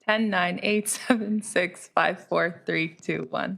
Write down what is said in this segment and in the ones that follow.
10-9-876-54321.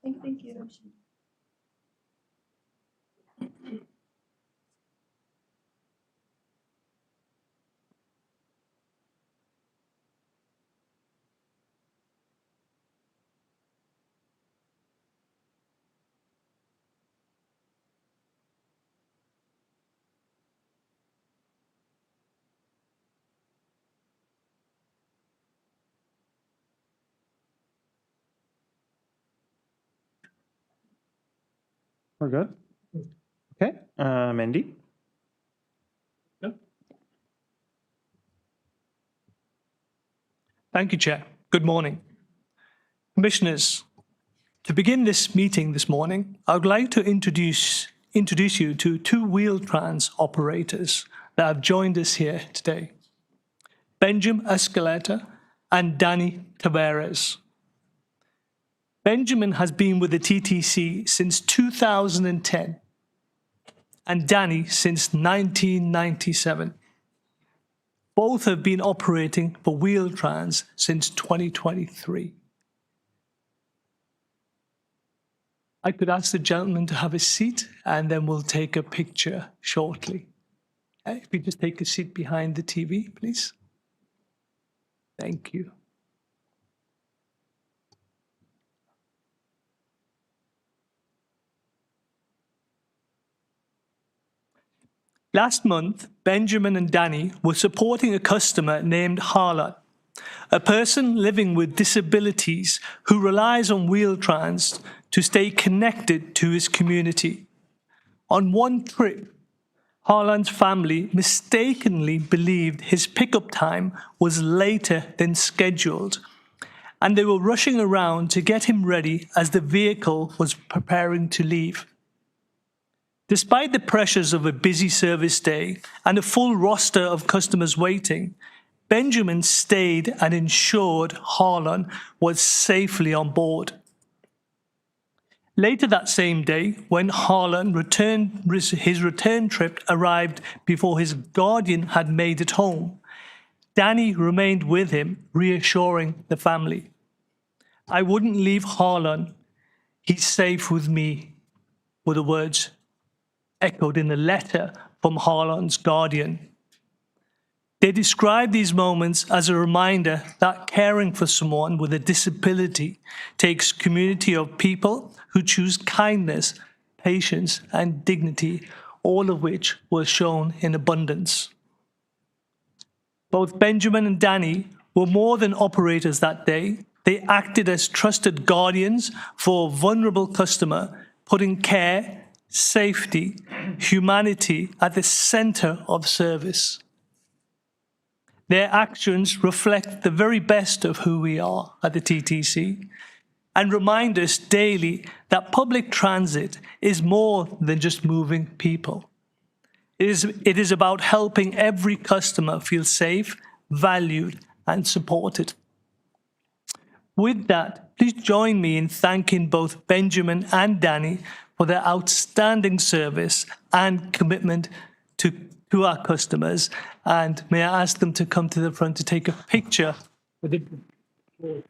Thank you. We're good. Okay, Mandy. Thank you, Chair. Good morning. Commissioners, to begin this meeting this morning, I would like to introduce you to two wheel-trans operators that have joined us here today. Benjamin Escaleta and Danny Tavares. Benjamin has been with the TTC since 2010 and Danny since 1997. Both have been operating for Wheel-Trans since 2023. I could ask the gentleman to have a seat and then we'll take a picture shortly. If you just take a seat behind the TV, please. Thank you. Last month, Benjamin and Danny were supporting a customer named Harlan, a person living with disabilities who relies on Wheel-Trans to stay connected to his community. On one trip, Haaland's family mistakenly believed his pickup time was later than scheduled, and they were rushing around to get him ready as the vehicle was preparing to leave. Despite the pressures of a busy service day and a full roster of customers waiting, Benjamin stayed and ensured Haaland was safely on board. Later that same day, when Haaland his return trip arrived before his guardian had made it home, Danny remained with him, reassuring the family. "I wouldn't leave Haaland. He's safe with me," were the words echoed in a letter from Haaland's guardian. They describe these moments as a reminder that caring for someone with a disability takes a community of people who choose kindness, patience, and dignity, all of which were shown in abundance. Both Benjamin and Danny were more than operators that day. They acted as trusted guardians for a vulnerable customer, putting care, safety, humanity at the center of service. Their actions reflect the very best of who we are at the TTC and remind us daily that public transit is more than just moving people. It is about helping every customer feel safe, valued, and supported. With that, please join me in thanking both Benjamin and Danny for their outstanding service and commitment to our customers. And may I ask them to come to the front to take a picture with the board.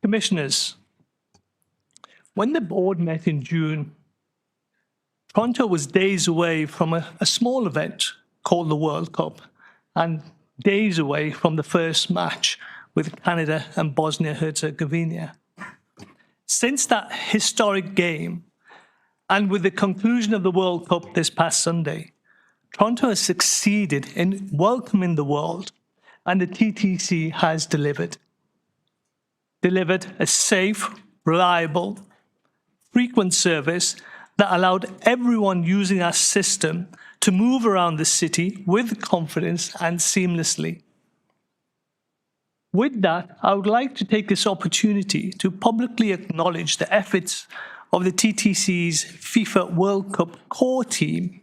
Commissioners, when the board met in June, Toronto was days away from a small event called the World Cup and days away from the first match with Canada and Bosnia-Herzegovina. Since that historic game, and with the conclusion of the World Cup this past Sunday, Toronto has succeeded in welcoming the world, and the TTC has delivered a safe, reliable, frequent service that allowed everyone using our system to move around the city with confidence and seamlessly. With that, I would like to take this opportunity to publicly acknowledge the efforts of the TTC's FIFA World Cup core team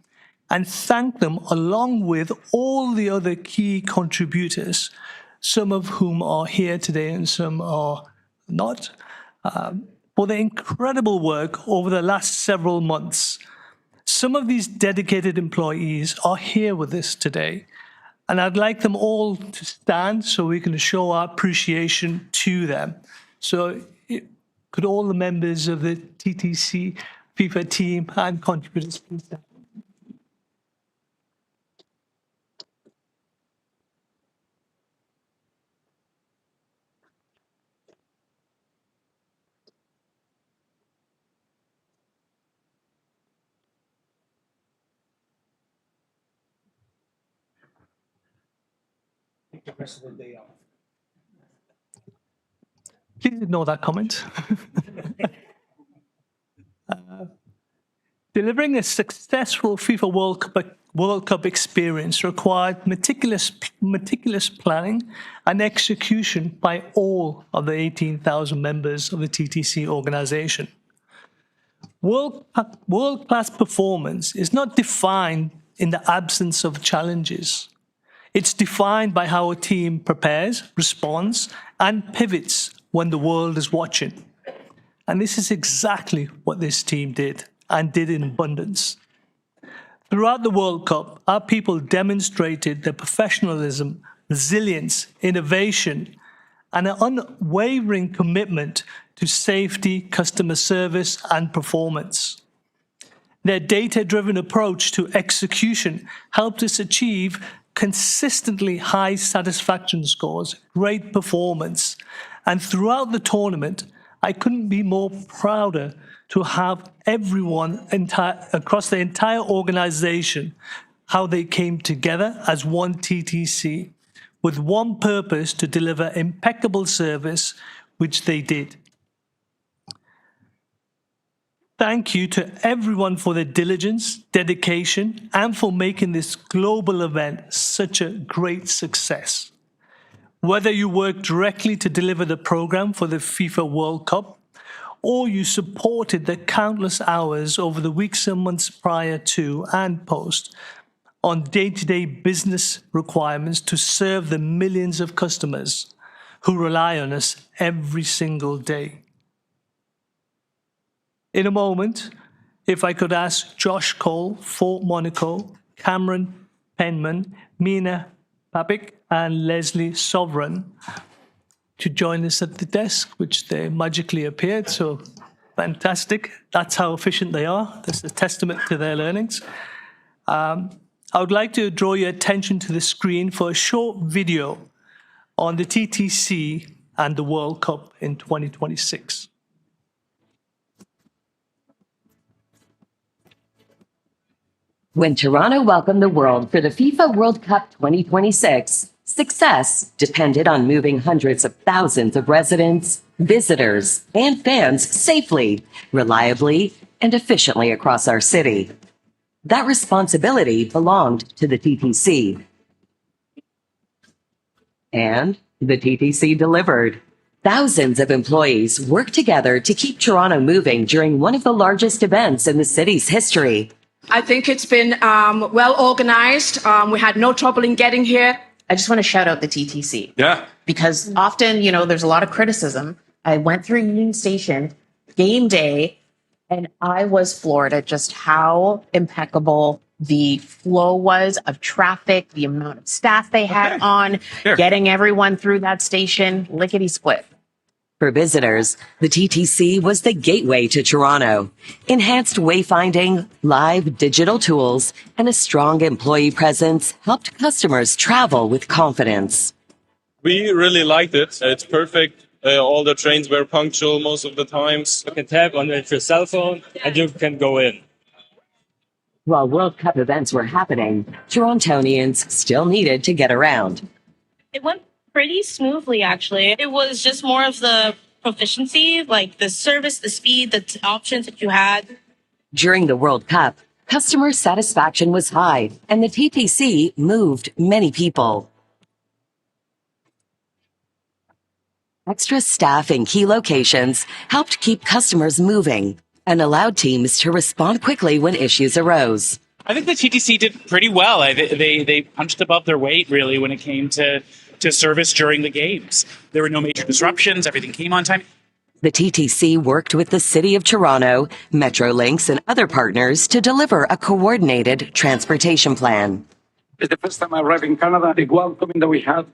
and thank them along with all the other key contributors, some of whom are here today and some are not, for their incredible work over the last several months. Some of these dedicated employees are here with us today, And I'd like them all to stand so we can show our appreciation to them. So could all the members of the TTC FIFA team and contributors please stand? Please ignore that comment. Delivering a successful FIFA World Cup experience required meticulous planning and execution by all of the 18,000 members of the TTC organization. World-class performance is not defined in the absence of challenges. It's defined by how a team prepares, responds, and pivots when the world is watching. And this is exactly what this team did, and did in abundance. Throughout the World Cup, our people demonstrated their professionalism, resilience, innovation, and an unwavering commitment to safety, customer service, and performance. Their data-driven approach to execution helped us achieve consistently high satisfaction scores, great performance, and throughout the tournament, I couldn't be more prouder to have everyone across the entire organization, how they came together as one TTC with one purpose to deliver impeccable service, which they did. Thank you to everyone for their diligence, dedication, and for making this global event such a great success. Whether you work directly to deliver the program for the FIFA World Cup, or you supported the countless hours over the weeks and months prior to and post on day-to-day business requirements to serve the millions of customers who rely on us every single day. In a moment, if I could ask Josh Cole, Fort Monaco, Cameron Penman, Mina Papik, and Leslie Sovereign to join us at the desk, which they magically appeared, so fantastic. That's how efficient they are. That's a testament to their learnings. I would like to draw your attention to the screen for a short video on the TTC and the World Cup in 2026. When Toronto welcomed the world for the FIFA World Cup 2026, success depended on moving hundreds of thousands of residents, visitors, and fans safely, reliably, and efficiently across our city. That responsibility belonged to the TTC. And the TTC delivered. Thousands of employees worked together to keep Toronto moving during one of the largest events in the city's history. I think it's been well organized. We had no trouble in getting here. I just want to shout out the TTC. Yeah. Because often, there's a lot of criticism. I went through Union Station, game day, and I was floored at just how impeccable the flow was of traffic, the amount of staff they had on, getting everyone through that station, lickety-split. For visitors, the TTC was the gateway to Toronto. Enhanced wayfinding, live digital tools, and a strong employee presence helped customers travel with confidence. We really liked it. It's perfect. All the trains were punctual most of the times. You can tap on your cell phone and you can go in. While World Cup events were happening, Torontonians still needed to get around. It went pretty smoothly, actually. It was just more of the proficiency, like the service, the speed, the options that you had. During the World Cup, customer satisfaction was high, and the TTC moved many people. Extra staff in key locations helped keep customers moving and allowed teams to respond quickly when issues arose. I think the TTC did pretty well. They punched above their weight, really, when it came to service during the games. There were no major disruptions. Everything came on time. The TTC worked with the City of Toronto, Metrolinx, and other partners to deliver a coordinated transportation plan. It's the first time I arrived in Canada. The welcoming that we had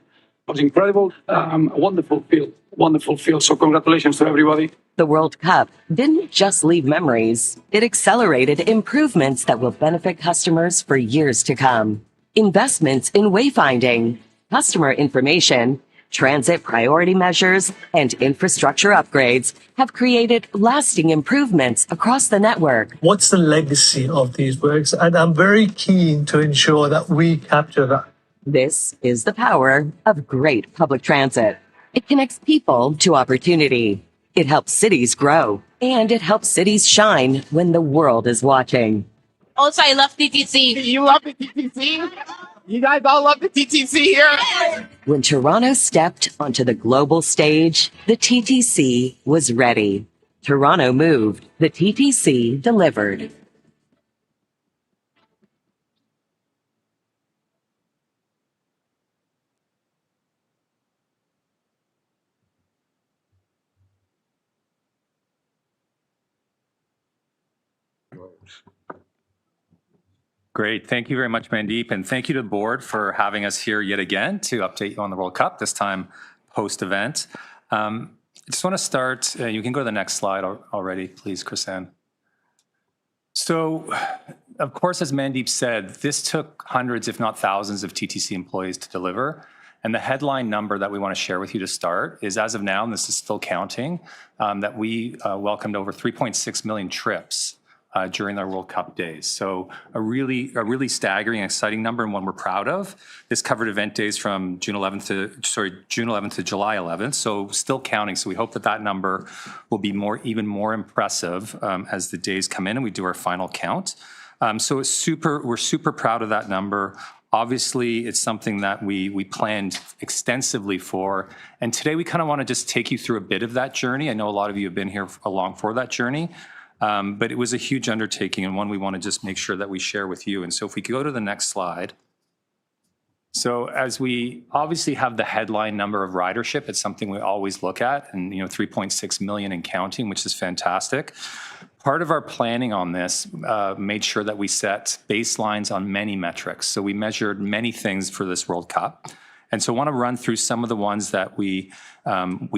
was incredible. Wonderful feel. So congratulations to everybody. The World Cup didn't just leave memories, it accelerated improvements that will benefit customers for years to come. Investments in wayfinding, customer information, transit priority measures, and infrastructure upgrades have created lasting improvements across the network. What's the legacy of these works? And I'm very keen to ensure that we capture that. This is the power of great public transit. It connects people to opportunity. It helps cities grow, and it helps cities shine when the world is watching. Also, I love TTC. You love the TTC? You guys all love the TTC here? When Toronto stepped onto the global stage, the TTC was ready. Toronto moved, the TTC delivered. Great. Thank you very much, Mandeep. And thank you to the board for having us here yet again to update you on the World Cup, this time post-event. I just want to start, you can go to the next slide already, please, Chrisanne. So, of course, as Mandeep said, this took hundreds, if not thousands, of TTC employees to deliver. And the headline number that we want to share with you to start is, as of now, and this is still counting, that we welcomed over 3.6 million trips during our World Cup days. So a really staggering, exciting number, and one we're proud of. This covered event days from June 11th to July 11th. So still counting. So we hope that number will be even more impressive as the days come in and we do our final count. So we're super proud of that number. Obviously, it's something that we planned extensively for. And today we kind of want to just take you through a bit of that journey. I know a lot of you have been here along for that journey. But it was a huge undertaking and one we want to just make sure that we share with you. And so if we could go to the next slide. So as we obviously have the headline number of ridership, it's something we always look at, and 3.6 million and counting, which is fantastic. Part of our planning on this made sure that we set baselines on many metrics. So we measured many things for this World Cup. And so I want to run through some of the ones that we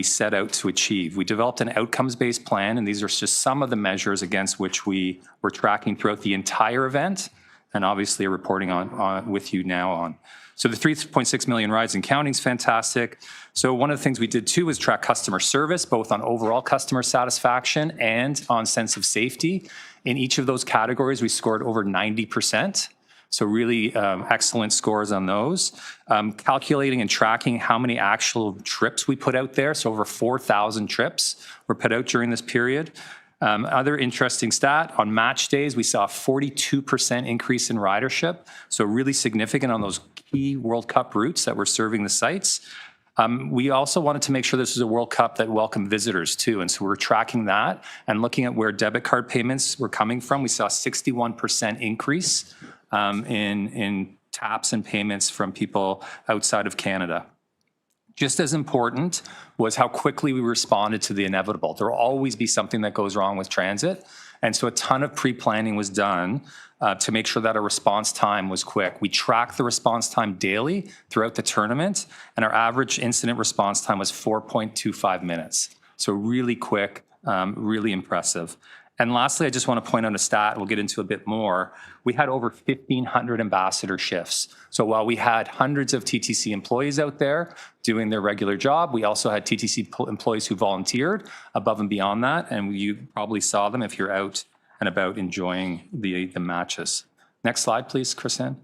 set out to achieve. We developed an outcomes-based plan, and these are just some of the measures against which we were tracking throughout the entire event, and obviously are reporting on with you now on. So the 3.6 million rides and counting is fantastic. So one of the things we did too was track customer service, both on overall customer satisfaction and on sense of safety. In each of those categories, we scored over 90%. So really excellent scores on those. Calculating and tracking how many actual trips we put out there. So over 4,000 trips were put out during this period. Other interesting stat, on match days, we saw a 42% increase in ridership. So really significant on those key World Cup routes that were serving the sites. We also wanted to make sure this was a World Cup that welcomed visitors too. And so we're tracking that and looking at where debit card payments were coming from. We saw a 61% increase in taps and payments from people outside of Canada. Just as important was how quickly we responded to the inevitable. There will always be something that goes wrong with transit. And so a ton of pre-planning was done to make sure that our response time was quick. We tracked the response time daily throughout the tournament, and our average incident response time was 4.25 minutes. So really quick, really impressive. And lastly, I just want to point out a stat, we'll get into a bit more. We had over 1,500 ambassador shifts. So while we had hundreds of TTC employees out there doing their regular job, we also had TTC employees who volunteered above and beyond that. And you probably saw them if you're out and about enjoying the matches. Next slide, please, Chrisanne.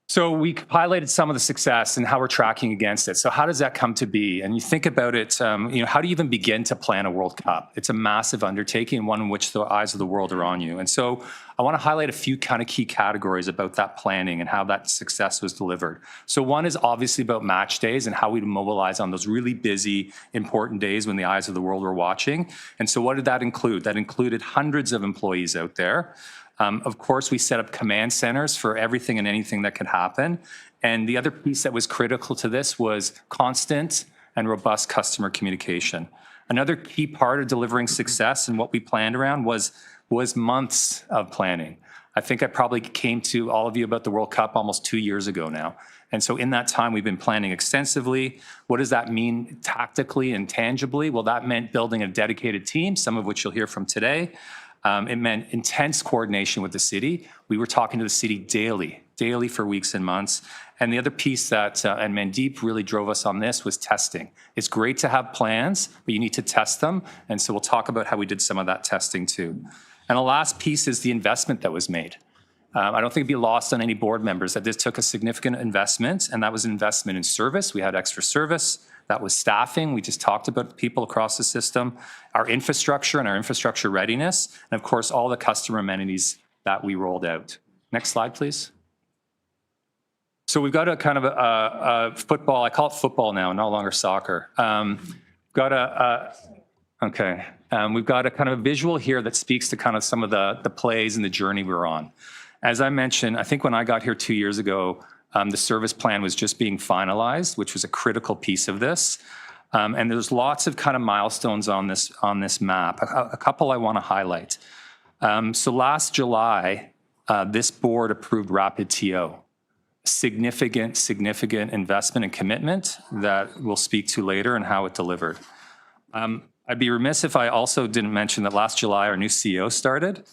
So we highlighted some of the success and how we're tracking against it. So how does that come to be? And you think about it, how do you even begin to plan a World Cup? It's a massive undertaking, one in which the eyes of the world are on you. And so I want to highlight a few kind of key categories about that planning and how that success was delivered. So one is obviously about match days and how we mobilize on those really busy, important days when the eyes of the world were watching. And so what did that include? That included hundreds of employees out there. Of course, we set up command centers for everything and anything that could happen. And the other piece that was critical to this was constant and robust customer communication. Another key part of delivering success and what we planned around was months of planning. I think I probably came to all of you about the World Cup almost 2 years ago now. And so in that time, we've been planning extensively. What does that mean tactically and tangibly? Well, that meant building a dedicated team, some of which you'll hear from today. It meant intense coordination with the city. We were talking to the city daily for weeks and months. And the other piece that, and Mandeep really drove us on this, was testing. It's great to have plans, but you need to test them. And so we'll talk about how we did some of that testing too. And the last piece is the investment that was made. I don't think it'd be lost on any board members that this took a significant investment, and that was investment in service. We had extra service. That was staffing. We just talked about people across the system, our infrastructure and our infrastructure readiness, and of course, all the customer amenities that we rolled out. Next slide, please. So we've got a kind of a football, I call it football now, no longer soccer. We've got a kind of a visual here that speaks to kind of some of the plays and the journey we're on. As I mentioned, I think when I got here 2 years ago, the service plan was just being finalized, which was a critical piece of this. And there's lots of kind of milestones on this map. A couple I want to highlight. So last July, this board approved Rapid TO. Significant investment and commitment that we'll speak to later and how it delivered. I'd be remiss if I also didn't mention that last July our new CEO started.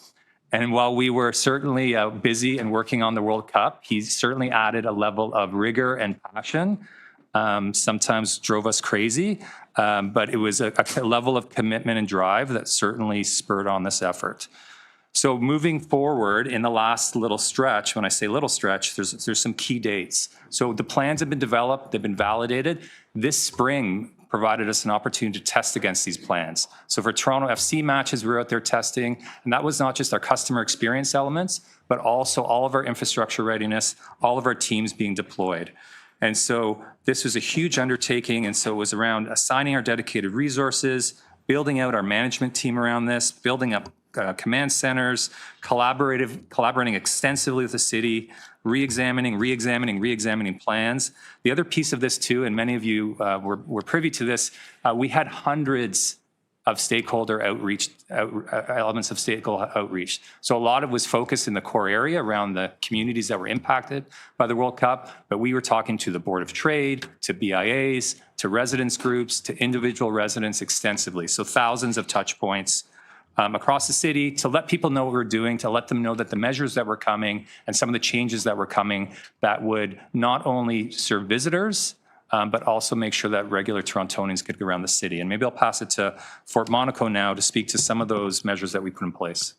And while we were certainly busy and working on the World Cup, he certainly added a level of rigor and passion. Sometimes drove us crazy, but it was a level of commitment and drive that certainly spurred on this effort. So moving forward in the last little stretch, when I say little stretch, there's some key dates. So the plans have been developed, they've been validated. This spring provided us an opportunity to test against these plans. So for Toronto FC matches, we were out there testing, and that was not just our customer experience elements, but also all of our infrastructure readiness, all of our teams being deployed. And so this was a huge undertaking, and so it was around assigning our dedicated resources, building out our management team around this, building up command centers, collaborating extensively with the city, re-examining plans. The other piece of this too, and many of you were privy to this, we had hundreds of stakeholder outreach, elements of stakeholder outreach. So a lot of it was focused in the core area around the communities that were impacted by the World Cup, but we were talking to the Board of Trade, to BIAs, to residents groups, to individual residents extensively. So thousands of touch points across the city to let people know what we're doing, to let them know that the measures that were coming and some of the changes that were coming that would not only serve visitors, but also make sure that regular Torontonians could go around the city. And maybe I'll pass it to Fort Monaco now to speak to some of those measures that we put in place.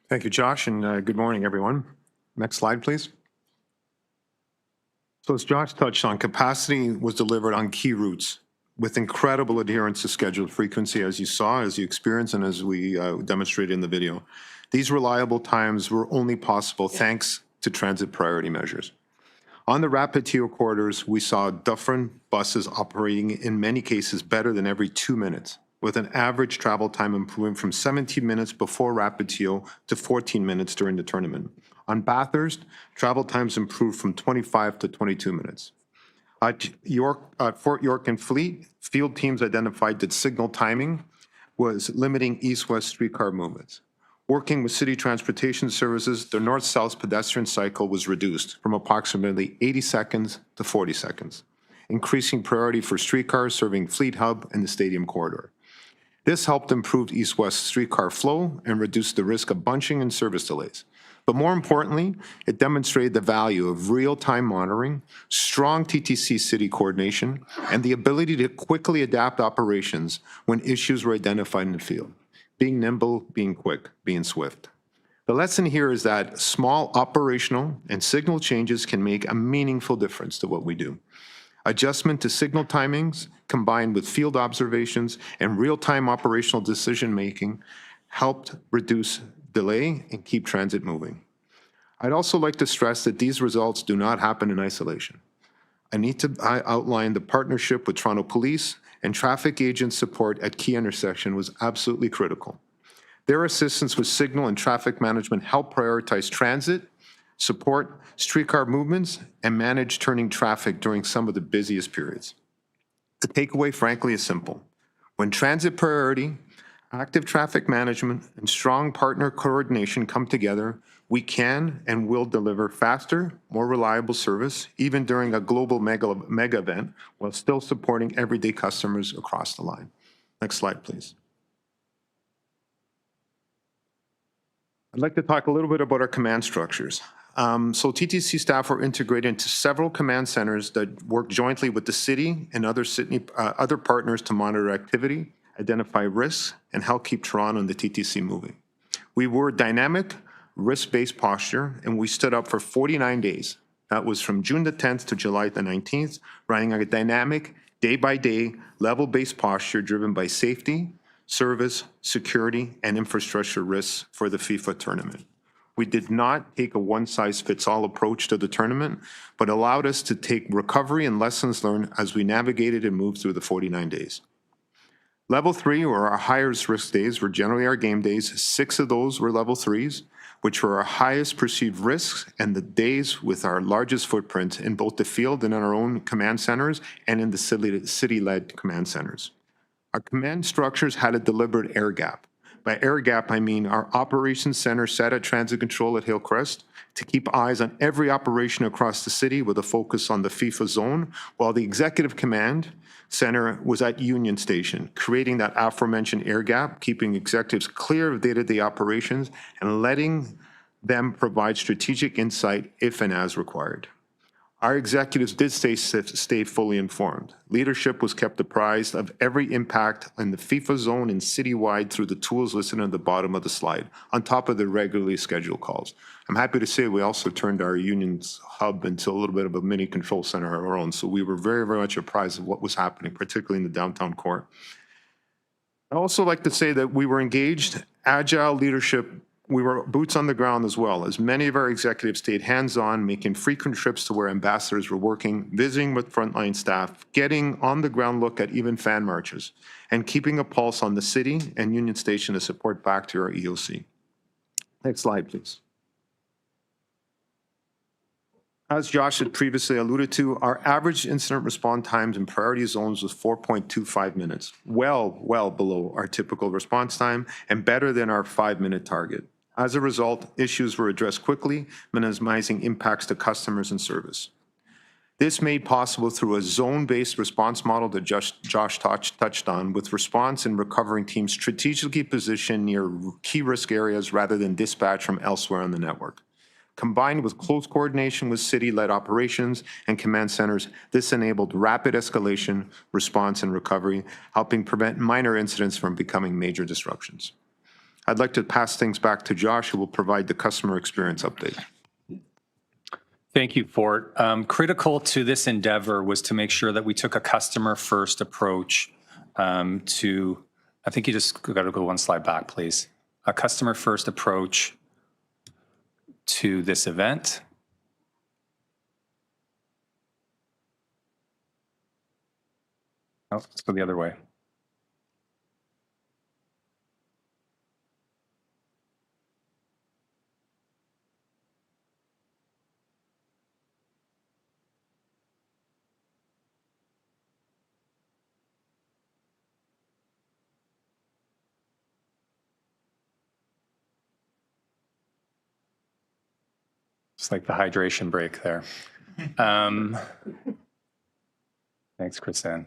Thank you, Josh, and good morning, everyone. Next slide, please. So as Josh touched on, capacity was delivered on key routes with incredible adherence to scheduled frequency, as you saw, as you experienced, and as we demonstrated in the video. These reliable times were only possible thanks to transit priority measures. On the rapid TO corridors, we saw Dufferin buses operating in many cases better than every 2 minutes, with an average travel time improving from 17 minutes before rapid TO to 14 minutes during the tournament. On Bathurst, travel times improved from 25 to 22 minutes. At Fort York and Fleet, field teams identified that signal timing was limiting east-west streetcar movements. Working with city transportation services, the north-south pedestrian cycle was reduced from approximately 80 seconds to 40 seconds, increasing priority for streetcars serving Fleet Hub and the Stadium Corridor. This helped improve east-west streetcar flow and reduce the risk of bunching and service delays. But more importantly, it demonstrated the value of real-time monitoring, strong TTC city coordination, and the ability to quickly adapt operations when issues were identified in the field. Being nimble, being quick, being swift. The lesson here is that small operational and signal changes can make a meaningful difference to what we do. Adjustment to signal timings combined with field observations and real-time operational decision-making helped reduce delay and keep transit moving. I'd also like to stress that these results do not happen in isolation. I need to outline the partnership with Toronto Police and traffic agent support at key intersection was absolutely critical. Their assistance with signal and traffic management helped prioritize transit, support streetcar movements, and manage turning traffic during some of the busiest periods. The takeaway, frankly, is simple. When transit priority, active traffic management, and strong partner coordination come together, we can and will deliver faster, more reliable service, even during a global mega event, while still supporting everyday customers across the line. Next slide, please. I'd like to talk a little bit about our command structures. So TTC staff are integrated into several command centers that work jointly with the city and other partners to monitor activity, identify risks, and help keep Toronto and the TTC moving. We were dynamic, risk-based posture, and we stood up for 49 days. That was from June the 10th to July the 19th, running a dynamic, day-by-day, level-based posture driven by safety, service, security, and infrastructure risks for the FIFA tournament. We did not take a one-size-fits-all approach to the tournament, but allowed us to take recovery and lessons learned as we navigated and moved through the 49 days. Level 3, or our highest risk days, were generally our game days. 6 of those were level 3s, which were our highest perceived risks and the days with our largest footprint in both the field and in our own command centers and in the city-led command centers. Our command structures had a deliberate air gap. By air gap, I mean our operations center sat at transit control at Hillcrest to keep eyes on every operation across the city with a focus on the FIFA zone, while the executive command center was at Union Station, creating that aforementioned air gap, keeping executives clear of day-to-day operations and letting them provide strategic insight if and as required. Our executives did stay fully informed. Leadership was kept apprised of every impact in the FIFA zone and citywide through the tools listed at the bottom of the slide, on top of the regularly scheduled calls. I'm happy to say we also turned our Union's hub into a little bit of a mini control center of our own, so we were very, very much apprised of what was happening, particularly in the downtown core. I also like to say that we were engaged, agile leadership. We were boots on the ground as well, as many of our executives stayed hands-on, making frequent trips to where ambassadors were working, visiting with frontline staff, getting on-the-ground look at even fan marches, and keeping a pulse on the city and Union Station to support back to our EOC. Next slide, please. As Josh had previously alluded to, our average incident response times in priority zones was 4.25 minutes, well below our typical response time and better than our 5-minute target. As a result, issues were addressed quickly, minimizing impacts to customers and service. This made possible through a zone-based response model that Josh touched on, with response and recovering teams strategically positioned near key risk areas rather than dispatched from elsewhere on the network. Combined with close coordination with city-led operations and command centers, this enabled rapid escalation, response, and recovery, helping prevent minor incidents from becoming major disruptions. I'd like to pass things back to Josh, who will provide the customer experience update. Thank you, Fort. Critical to this endeavor was to make sure that we took a customer-first approach to, I think you just got to go one slide back, please. A customer-first approach to this event. Oh, let's go the other way. It's like the hydration break there. Thanks, Chrisanne.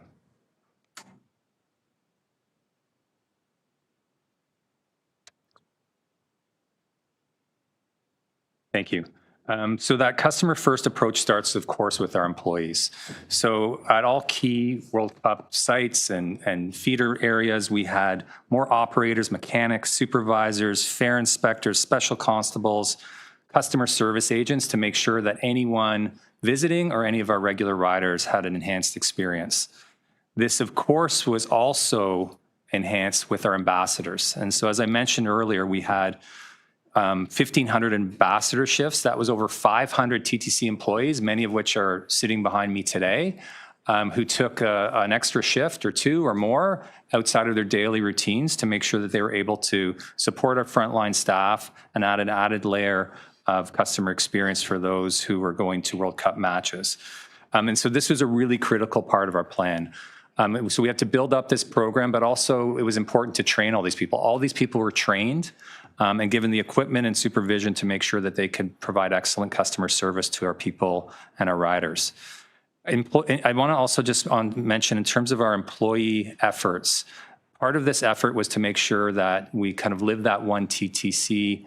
Thank you. So that customer-first approach starts, of course, with our employees. So at all key World Cup sites and feeder areas, we had more operators, mechanics, supervisors, fare inspectors, special constables, customer service agents to make sure that anyone visiting or any of our regular riders had an enhanced experience. This, of course, was also enhanced with our ambassadors. And so, as I mentioned earlier, we had 1,500 ambassador shifts. That was over 500 TTC employees, many of which are sitting behind me today, who took an extra shift or two or more outside of their daily routines to make sure that they were able to support our frontline staff and add an added layer of customer experience for those who were going to World Cup matches. And so this was a really critical part of our plan. So we had to build up this program, but also it was important to train all these people. All these people were trained and given the equipment and supervision to make sure that they could provide excellent customer service to our people and our riders. I want to also just mention in terms of our employee efforts, part of this effort was to make sure that we kind of lived that one TTC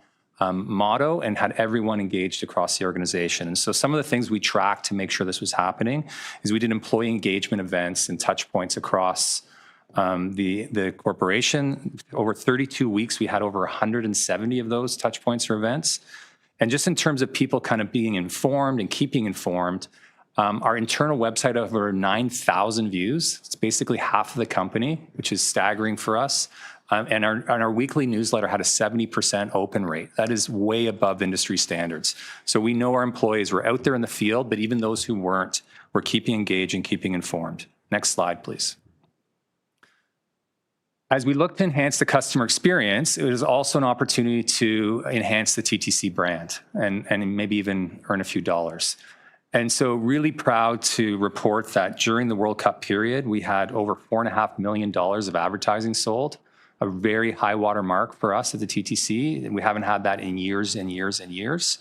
motto and had everyone engaged across the organization. And so some of the things we tracked to make sure this was happening is we did employee engagement events and touch points across the corporation. Over 32 weeks, we had over 170 of those touch points or events. And just in terms of people kind of being informed and keeping informed, our internal website has over 9,000 views. It's basically half of the company, which is staggering for us. And our weekly newsletter had a 70% open rate. That is way above industry standards. So we know our employees were out there in the field, but even those who weren't were keeping engaged and keeping informed. Next slide, please. As we look to enhance the customer experience, it was also an opportunity to enhance the TTC brand and maybe even earn a few dollars. And so really proud to report that during the World Cup period, we had over $4.5 million of advertising sold, a very high water mark for us at the TTC. We haven't had that in years and years and years.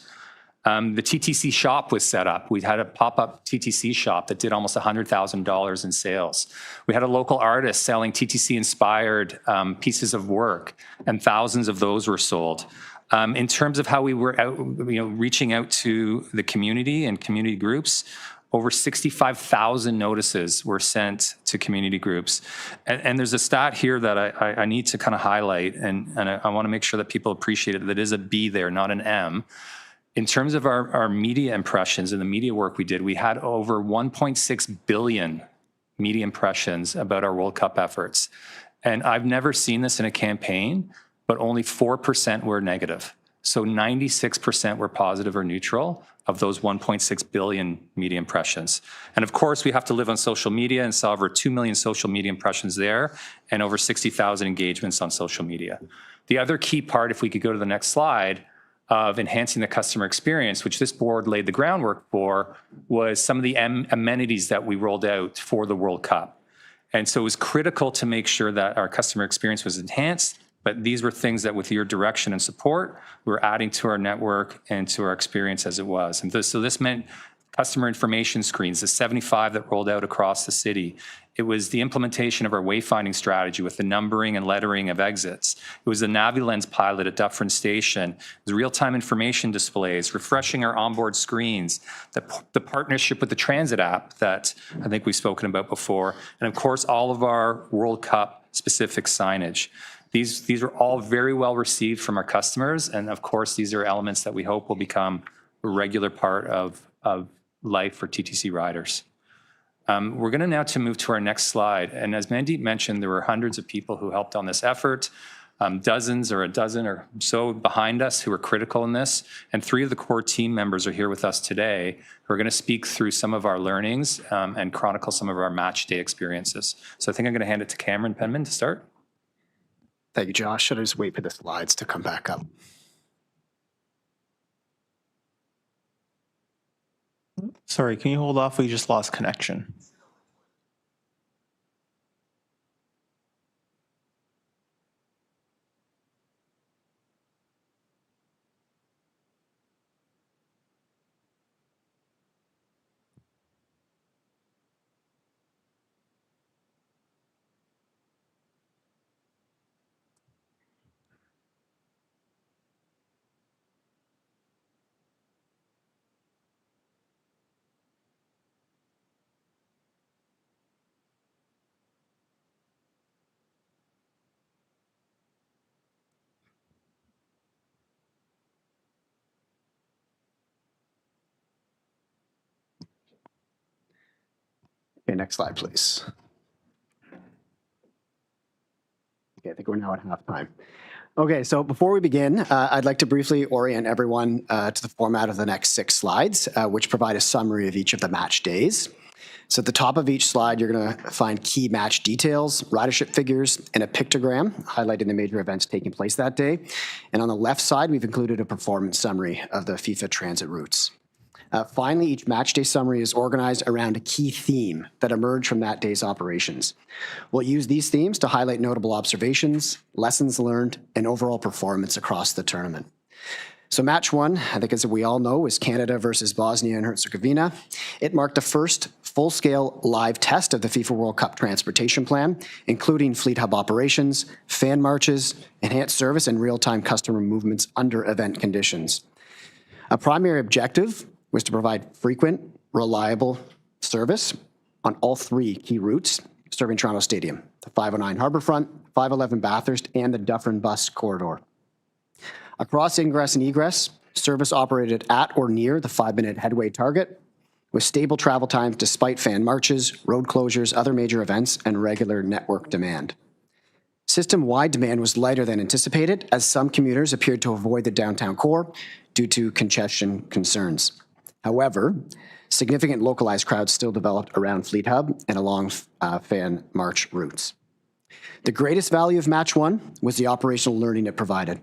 The TTC shop was set up. We had a pop-up TTC shop that did almost $100,000 in sales. We had a local artist selling TTC-inspired pieces of work, and thousands of those were sold. In terms of how we were out, reaching out to the community and community groups, over 65,000 notices were sent to community groups. And there's a stat here that I need to kind of highlight, and I want to make sure that people appreciate it. That is a B there, not an M. In terms of our media impressions and the media work we did, we had over 1.6 billion media impressions about our World Cup efforts. And I've never seen this in a campaign, but only 4% were negative. So 96% were positive or neutral of those 1.6 billion media impressions. And of course, we have to live on social media and saw over 2 million social media impressions there and over 60,000 engagements on social media. The other key part, if we could go to the next slide, of enhancing the customer experience, which this board laid the groundwork for, was some of the amenities that we rolled out for the World Cup. And so it was critical to make sure that our customer experience was enhanced, but these were things that with your direction and support, we were adding to our network and to our experience as it was. And so this meant customer information screens, the 75 that rolled out across the city. It was the implementation of our wayfinding strategy with the numbering and lettering of exits. It was the NaviLens pilot at Dufferin Station. It was real-time information displays, refreshing our onboard screens, the partnership with the transit app that I think we've spoken about before, and of course, all of our World Cup specific signage. These are all very well received from our customers, and of course, these are elements that we hope will become a regular part of life for TTC riders. We're going to now move to our next slide. And as Mandeep mentioned, there were hundreds of people who helped on this effort, dozens or a dozen or so behind us who were critical in this. And 3 of the core team members are here with us today who are going to speak through some of our learnings and chronicle some of our match day experiences. So I think I'm going to hand it to Cameron Penman to start. Thank you, Josh. Should I just wait for the slides to come back up? Sorry, can you hold off? We just lost connection. Okay, next slide, please. Okay, I think we're now at halftime. Okay, so before we begin, I'd like to briefly orient everyone to the format of the next 6 slides, which provide a summary of each of the match days. So at the top of each slide, you're going to find key match details, ridership figures, and a pictogram highlighting the major events taking place that day. And on the left side, we've included a performance summary of the FIFA transit routes. Finally, each match day summary is organized around a key theme that emerged from that day's operations. We'll use these themes to highlight notable observations, lessons learned, and overall performance across the tournament. So match one, I think as we all know, was Canada versus Bosnia and Herzegovina. It marked the first full-scale live test of the FIFA World Cup transportation plan, including fleet hub operations, fan marches, enhanced service, and real-time customer movements under event conditions. A primary objective was to provide frequent, reliable service on all three key routes serving Toronto Stadium, the 509 Harbourfront, 511 Bathurst, and the Dufferin Bus Corridor. Across ingress and egress, service operated at or near the 5-minute headway target, with stable travel times despite fan marches, road closures, other major events, and regular network demand. System-wide demand was lighter than anticipated, as some commuters appeared to avoid the downtown core due to congestion concerns. However, significant localized crowds still developed around Fleet Hub and along fan march routes. The greatest value of match one was the operational learning it provided.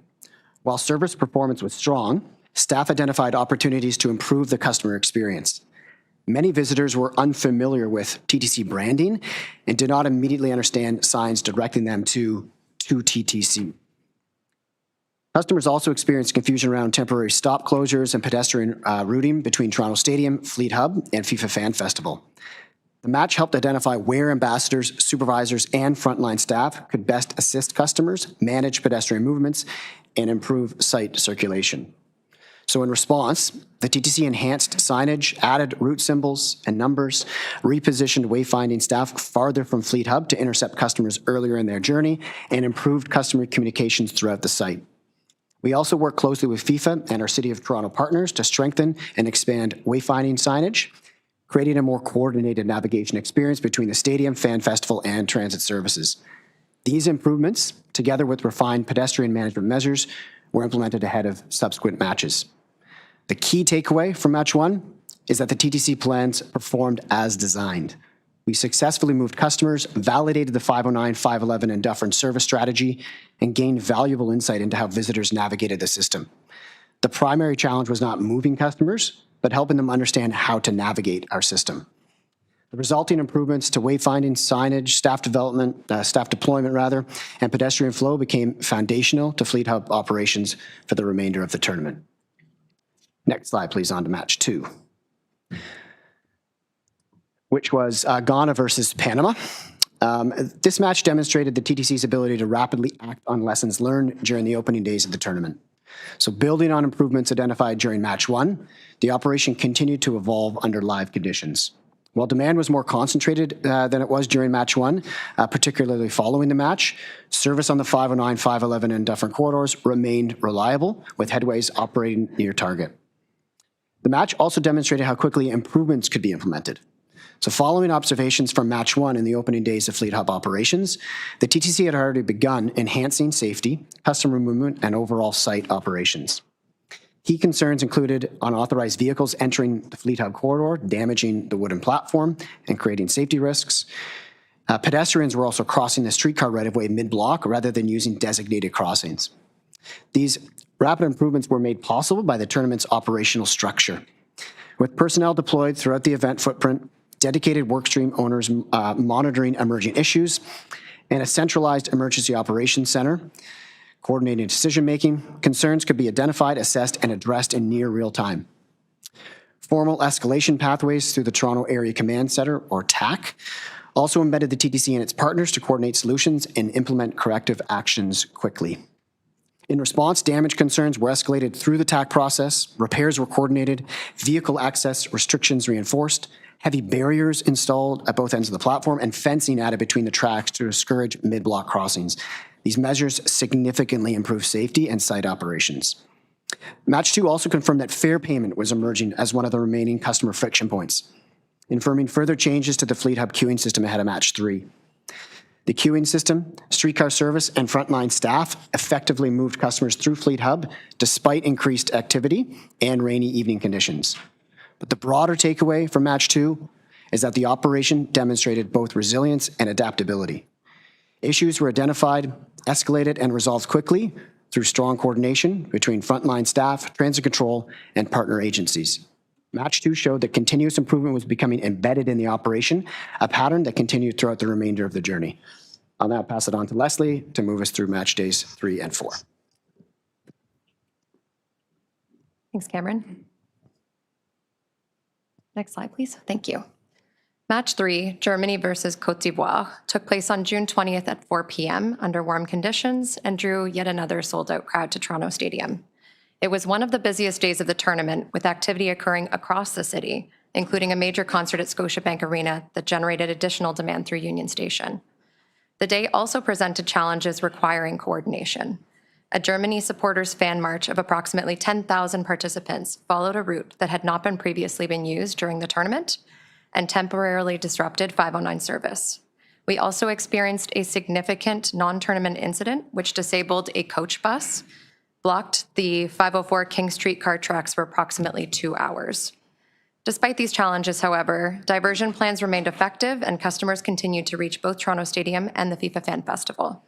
While service performance was strong, staff identified opportunities to improve the customer experience. Many visitors were unfamiliar with TTC branding and did not immediately understand signs directing them to TTC. Customers also experienced confusion around temporary stop closures and pedestrian routing between Toronto Stadium, Fleet Hub, and FIFA Fan Festival. The match helped identify where ambassadors, supervisors, and frontline staff could best assist customers, manage pedestrian movements, and improve site circulation. So in response, the TTC enhanced signage, added route symbols and numbers, repositioned wayfinding staff farther from Fleet Hub to intercept customers earlier in their journey, and improved customer communications throughout the site. We also worked closely with FIFA and our City of Toronto partners to strengthen and expand wayfinding signage, creating a more coordinated navigation experience between the stadium, fan festival, and transit services. These improvements, together with refined pedestrian management measures, were implemented ahead of subsequent matches. The key takeaway from match one is that the TTC plans performed as designed. We successfully moved customers, validated the 509, 511, and Dufferin service strategy, and gained valuable insight into how visitors navigated the system. The primary challenge was not moving customers, but helping them understand how to navigate our system. The resulting improvements to wayfinding, signage, staff deployment, and pedestrian flow became foundational to Fleet Hub operations for the remainder of the tournament. Next slide, please, on to match two, which was Ghana versus Panama. This match demonstrated the TTC's ability to rapidly act on lessons learned during the opening days of the tournament. So building on improvements identified during match one, the operation continued to evolve under live conditions. While demand was more concentrated than it was during match one, particularly following the match, service on the 509, 511, and Dufferin corridors remained reliable, with headways operating near target. The match also demonstrated how quickly improvements could be implemented. So following observations from match one in the opening days of Fleet Hub operations, the TTC had already begun enhancing safety, customer movement, and overall site operations. Key concerns included unauthorized vehicles entering the Fleet Hub corridor, damaging the wooden platform and creating safety risks. Pedestrians were also crossing the streetcar right-of-way mid-block rather than using designated crossings. These rapid improvements were made possible by the tournament's operational structure. With personnel deployed throughout the event footprint, dedicated workstream owners monitoring emerging issues, and a centralized emergency operations center coordinating decision-making, concerns could be identified, assessed, and addressed in near real time. Formal escalation pathways through the Toronto Area Command Center, or TAC, also embedded the TTC and its partners to coordinate solutions and implement corrective actions quickly. In response, damage concerns were escalated through the TAC process, repairs were coordinated, vehicle access restrictions reinforced, heavy barriers installed at both ends of the platform, and fencing added between the tracks to discourage mid-block crossings. These measures significantly improved safety and site operations. Match two also confirmed that fare payment was emerging as one of the remaining customer friction points, confirming further changes to the Fleet Hub queuing system ahead of match three. The queuing system, streetcar service, and frontline staff effectively moved customers through Fleet Hub despite increased activity and rainy evening conditions. But the broader takeaway from match two is that the operation demonstrated both resilience and adaptability. Issues were identified, escalated, and resolved quickly through strong coordination between frontline staff, transit control, and partner agencies. Match 2 showed that continuous improvement was becoming embedded in the operation, a pattern that continued throughout the remainder of the journey. I'll now pass it on to Leslie to move us through match days 3 and 4. Thanks, Cameron. Next slide, please. Thank you. Match 3, Germany versus Côte d'Ivoire, took place on June 20th at 4 p.m. under warm conditions and drew yet another sold-out crowd to Toronto Stadium. It was one of the busiest days of the tournament, with activity occurring across the city, including a major concert at Scotiabank Arena that generated additional demand through Union Station. The day also presented challenges requiring coordination. A Germany supporters fan march of approximately 10,000 participants followed a route that had not been previously been used during the tournament and temporarily disrupted 509 service. We also experienced a significant non-tournament incident which disabled a coach bus, blocked the 504 King Street car tracks for approximately 2 hours. Despite these challenges, however, diversion plans remained effective and customers continued to reach both Toronto Stadium and the FIFA Fan Festival.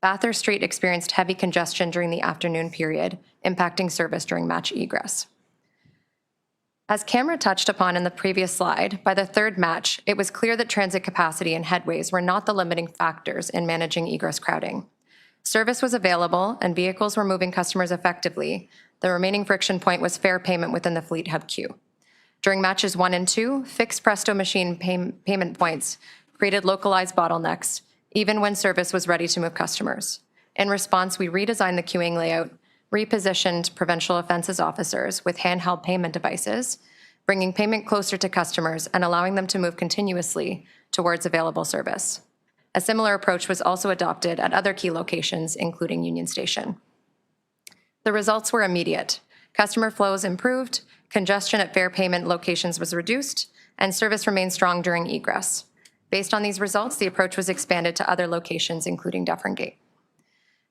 Bathurst Street experienced heavy congestion during the afternoon period, impacting service during match egress. As Cameron touched upon in the previous slide, by the third match, it was clear that transit capacity and headways were not the limiting factors in managing egress crowding. Service was available and vehicles were moving customers effectively. The remaining friction point was fare payment within the Fleet Hub queue. During matches 1 and 2, fixed Presto machine payment points created localized bottlenecks, even when service was ready to move customers. In response, we redesigned the queuing layout, repositioned provincial offences officers with handheld payment devices, bringing payment closer to customers and allowing them to move continuously towards available service. A similar approach was also adopted at other key locations, including Union Station. The results were immediate. Customer flows improved, congestion at fare payment locations was reduced, and service remained strong during egress. Based on these results, the approach was expanded to other locations, including Dufferin Gate.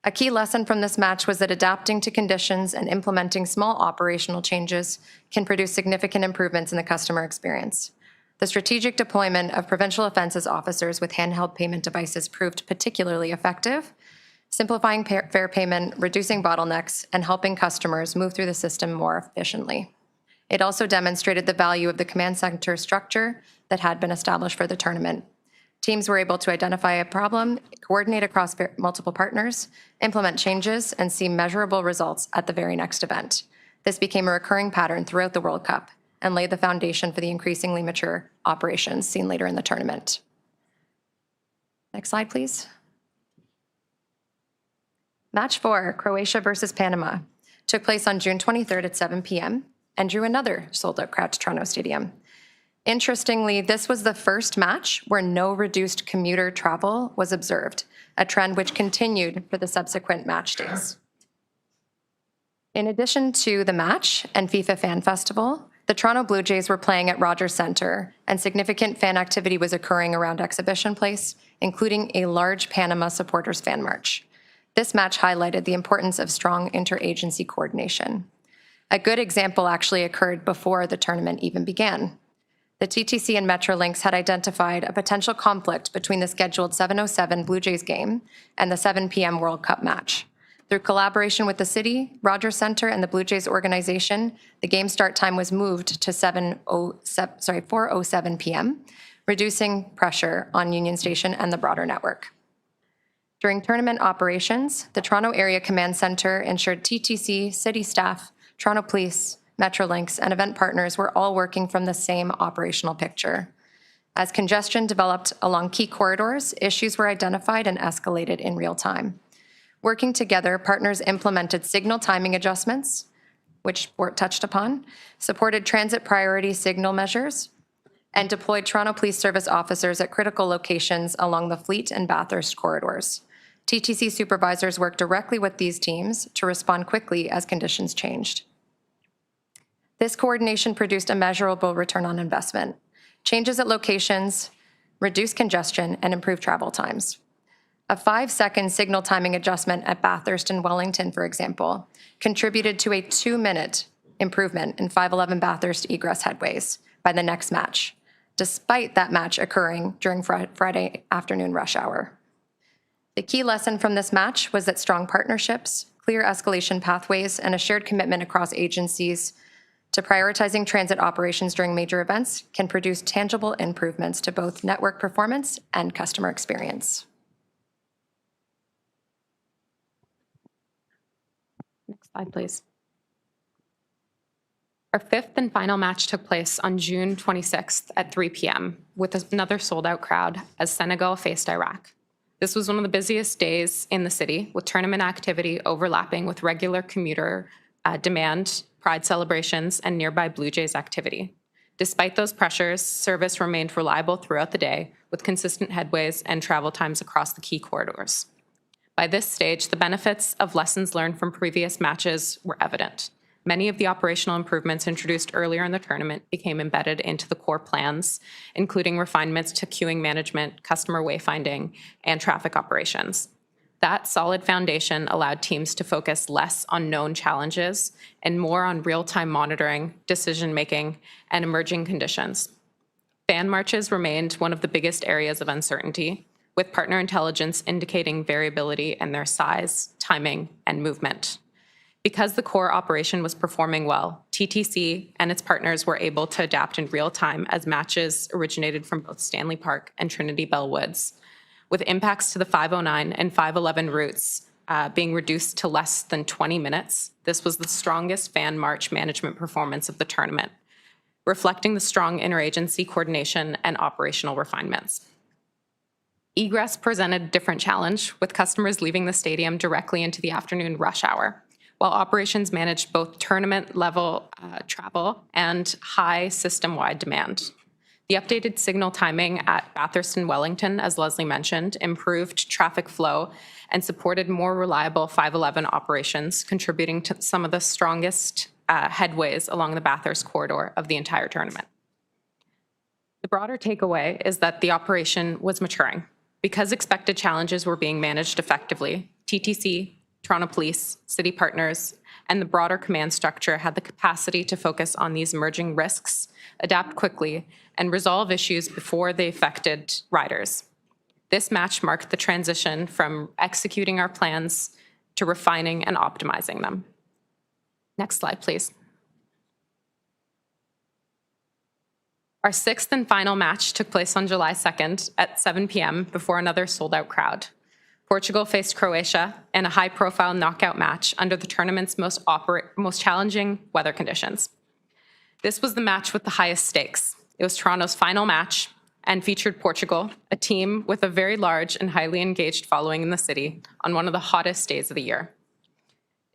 A key lesson from this match was that adapting to conditions and implementing small operational changes can produce significant improvements in the customer experience. The strategic deployment of provincial offences officers with handheld payment devices proved particularly effective, simplifying fare payment, reducing bottlenecks, and helping customers move through the system more efficiently. It also demonstrated the value of the command center structure that had been established for the tournament. Teams were able to identify a problem, coordinate across multiple partners, implement changes, and see measurable results at the very next event. This became a recurring pattern throughout the World Cup and laid the foundation for the increasingly mature operations seen later in the tournament. Next slide, please. Match 4, Croatia versus Panama, took place on June 23rd at 7 p.m. and drew another sold-out crowd to Toronto Stadium. Interestingly, this was the first match where no reduced commuter travel was observed, a trend which continued for the subsequent match days. In addition to the match and FIFA Fan Festival, the Toronto Blue Jays were playing at Rogers Centre, and significant fan activity was occurring around Exhibition Place, including a large Panama supporters fan march. This match highlighted the importance of strong interagency coordination. A good example actually occurred before the tournament even began. The TTC and Metrolinx had identified a potential conflict between the scheduled 7:07 Blue Jays game and the 7 p.m. World Cup match. Through collaboration with the city, Rogers Centre, and the Blue Jays organization, the game start time was moved to 4:07 p.m., reducing pressure on Union Station and the broader network. During tournament operations, the Toronto Area Command Centre ensured TTC, city staff, Toronto Police, Metrolinx, and event partners were all working from the same operational picture. As congestion developed along key corridors, issues were identified and escalated in real time. Working together, partners implemented signal timing adjustments, which Bort touched upon, supported transit priority signal measures, and deployed Toronto Police Service officers at critical locations along the Fleet and Bathurst corridors. TTC supervisors worked directly with these teams to respond quickly as conditions changed. This coordination produced a measurable return on investment. Changes at locations reduced congestion and improved travel times. A 5-second signal timing adjustment at Bathurst and Wellington, for example, contributed to a 2-minute improvement in 511 Bathurst egress headways by the next match, despite that match occurring during Friday afternoon rush hour. The key lesson from this match was that strong partnerships, clear escalation pathways, and a shared commitment across agencies to prioritizing transit operations during major events can produce tangible improvements to both network performance and customer experience. Next slide, please. Our fifth and final match took place on June 26th at 3 p.m. with another sold-out crowd as Senegal faced Iraq. This was one of the busiest days in the city, with tournament activity overlapping with regular commuter demand, Pride celebrations, and nearby Blue Jays activity. Despite those pressures, service remained reliable throughout the day, with consistent headways and travel times across the key corridors. By this stage, the benefits of lessons learned from previous matches were evident. Many of the operational improvements introduced earlier in the tournament became embedded into the core plans, including refinements to queuing management, customer wayfinding, and traffic operations. That solid foundation allowed teams to focus less on known challenges and more on real-time monitoring, decision-making, and emerging conditions. Fan marches remained one of the biggest areas of uncertainty, with partner intelligence indicating variability in their size, timing, and movement. Because the core operation was performing well, TTC and its partners were able to adapt in real time as matches originated from both Stanley Park and Trinity Bell Woods, with impacts to the 509 and 511 routes being reduced to less than 20 minutes. This was the strongest fan march management performance of the tournament, reflecting the strong interagency coordination and operational refinements. Egress presented a different challenge, with customers leaving the stadium directly into the afternoon rush hour, while operations managed both tournament-level travel and high system-wide demand. The updated signal timing at Bathurst and Wellington, as Leslie mentioned, improved traffic flow and supported more reliable 511 operations, contributing to some of the strongest headways along the Bathurst corridor of the entire tournament. The broader takeaway is that the operation was maturing. Because expected challenges were being managed effectively, TTC, Toronto Police, city partners, and the broader command structure had the capacity to focus on these emerging risks, adapt quickly, and resolve issues before they affected riders. This match marked the transition from executing our plans to refining and optimizing them. Next slide, please. Our sixth and final match took place on July 2nd at 7 p.m. before another sold-out crowd. Portugal faced Croatia in a high-profile knockout match under the tournament's most challenging weather conditions. This was the match with the highest stakes. It was Toronto's final match and featured Portugal, a team with a very large and highly engaged following in the city, on one of the hottest days of the year.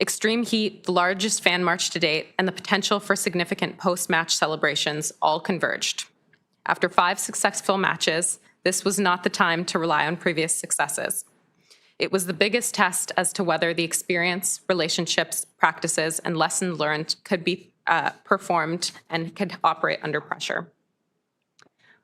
Extreme heat, the largest fan march to date, and the potential for significant post-match celebrations all converged. After 5 successful matches, this was not the time to rely on previous successes. It was the biggest test as to whether the experience, relationships, practices, and lessons learned could be performed and could operate under pressure.